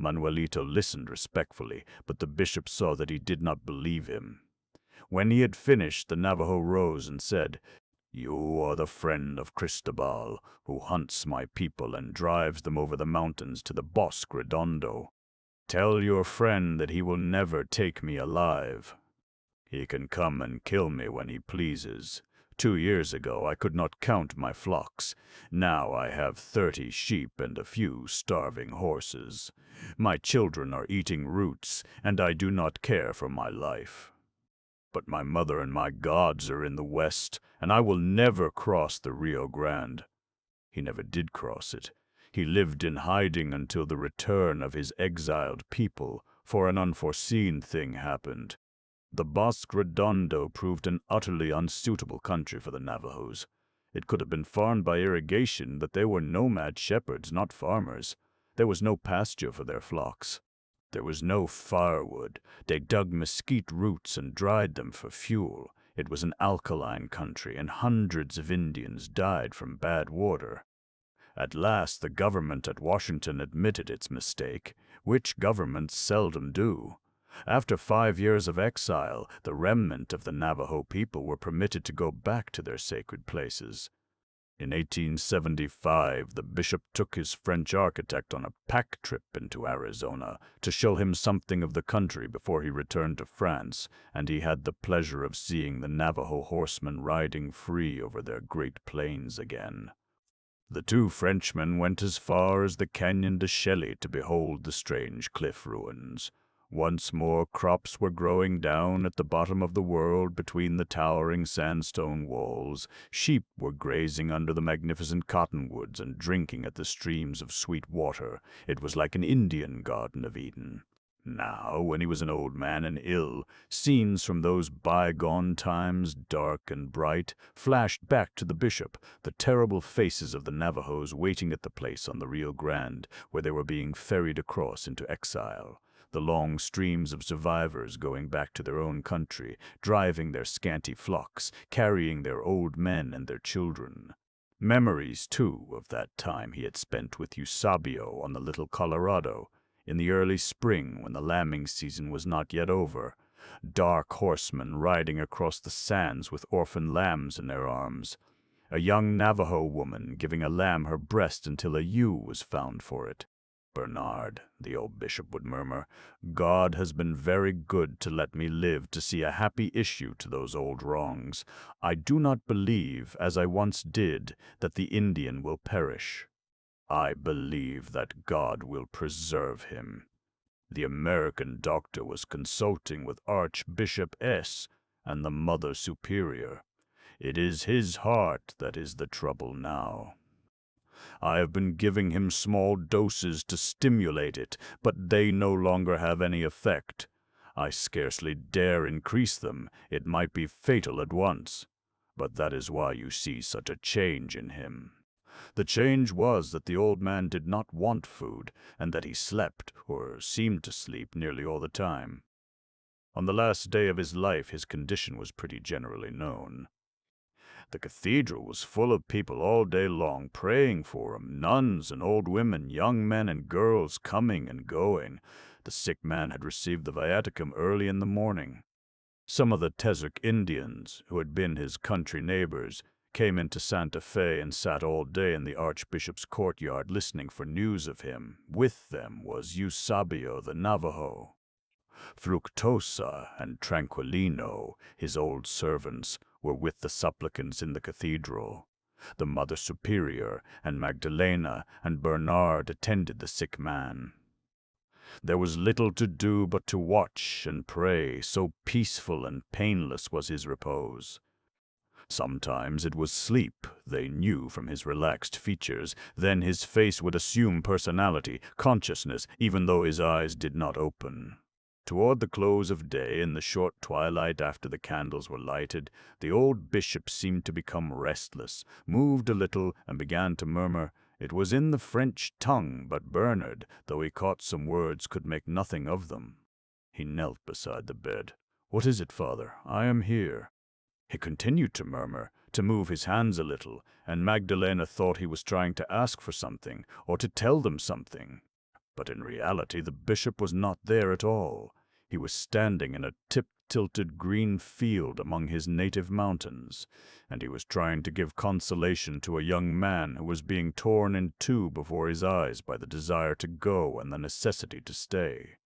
Manuelito listened respectfully, but the bishop saw that he did not believe him. When he had finished, the Navajo rose and said, "You are the friend of Cristobal, who hunts my people and drives them over the mountains to the Bosque Redondo. Tell your friend that he will never take me alive. He can come and kill me when he pleases. 2 years ago I could not count my flocks. Now I have 30 sheep and a few starving horses. My children are eating roots, and I do not care for my life. But my mother and my gods are in the west, and I will never cross the Rio Grande." He never did cross it. He lived in hiding until the return of his exiled people, for an unforeseen thing happened. The Bosque Redondo proved an utterly unsuitable country for the Navajos. It could have been farmed by irrigation, but they were nomad shepherds, not farmers. There was no pasture for their flocks. There was no firewood. They dug mesquite roots and dried them for fuel. It was an alkaline country, and hundreds of Indians died from bad water. At last the government at Washington admitted its mistake, which governments seldom do. After 5 years of exile, the remnant of the Navajo people were permitted to go back to their sacred places. In 1875, the bishop took his French architect on a pack trip into Arizona to show him something of the country before he returned to France, and he had the pleasure of seeing the Navajo horsemen riding free over their great plains again. The 2 Frenchmen went as far as the Canyon de Chelly to behold the strange cliff ruins. Once more crops were growing down at the bottom of the world between the towering sandstone walls. Sheep were grazing under the magnificent cottonwoods and drinking at the streams of sweet water. It was like an Indian Garden of Eden. Now, when he was an old man and ill, scenes from those bygone times, dark and bright, flashed back to the bishop, the terrible faces of the Navajos waiting at the place on the Rio Grande, where they were being ferried across into exile. The long streams of survivors going back to their own country, driving their scanty flocks, carrying their old men and their children. Memories, too, of that time he had spent with Eusebio on the little Colorado, in the early spring when the lambing season was not yet over. Dark horsemen riding across the sands with orphan lambs in their arms. A young Navajo woman giving a lamb her breast until a ewe was found for it. Bernard," the old bishop would murmur. "God has been very good to let me live to see a happy issue to those old wrongs. I do not believe, as I once did, that the Indian will perish. I believe that God will preserve him." The American doctor was consulting with Archbishop S. and the Mother Superior. It is his heart that is the trouble now. I have been giving him small doses to stimulate it, but they no longer have any effect. I scarcely dare increase them. It might be fatal at once. But that is why you see such a change in him. The change was that the old man did not want food, and that he slept, or seemed to sleep, nearly all the time. On the last day of his life, his condition was pretty generally known. The cathedral was full of people all day long praying for him, nuns and old women, young men and girls coming and going. The sick man had received the viaticum early in the morning. Some of the Tezuc Indians, who had been his country neighbors, came into Santa Fe and sat all day in the Archbishop's courtyard listening for news of him. With them was Eusebio the Navajo. Fructosa and Tranquilino, his old servants, were with the supplicants in the cathedral. The Mother Superior and Magdalena and Bernard attended the sick man. There was little to do but to watch and pray, so peaceful and painless was his repose. Sometimes it was sleep, they knew from his relaxed features. Then his face would assume personality, consciousness, even though his eyes did not open. Toward the close of day, in the short twilight after the candles were lighted, the old bishop seemed to become restless, moved a little, and began to murmur. It was in the French tongue, but Bernard, though he caught some words, could make nothing of them. He knelt beside the bed. "What is it, Father? I am here." He continued to murmur, to move his hands a little, and Magdalena thought he was trying to ask for something, or to tell them something. But in reality the bishop was not there at all. He was standing in a tip-tilted green field among his native mountains, and he was trying to give consolation to a young man who was being torn in two before his eyes by the desire to go and the necessity to stay.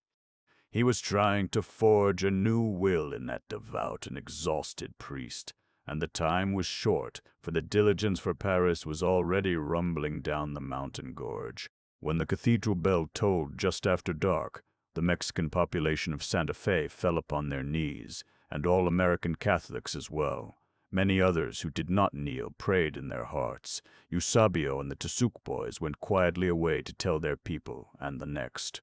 He was trying to forge a new will in that devout and exhausted priest, and the time was short, for the diligence for Paris was already rumbling down the mountain gorge. When the cathedral bell tolled just after dark, the Mexican population of Santa Fe fell upon their knees, and all American Catholics as well. Many others who did not kneel prayed in their hearts. Eusebio and the Tezuc boys went quietly away to tell their people, and the next.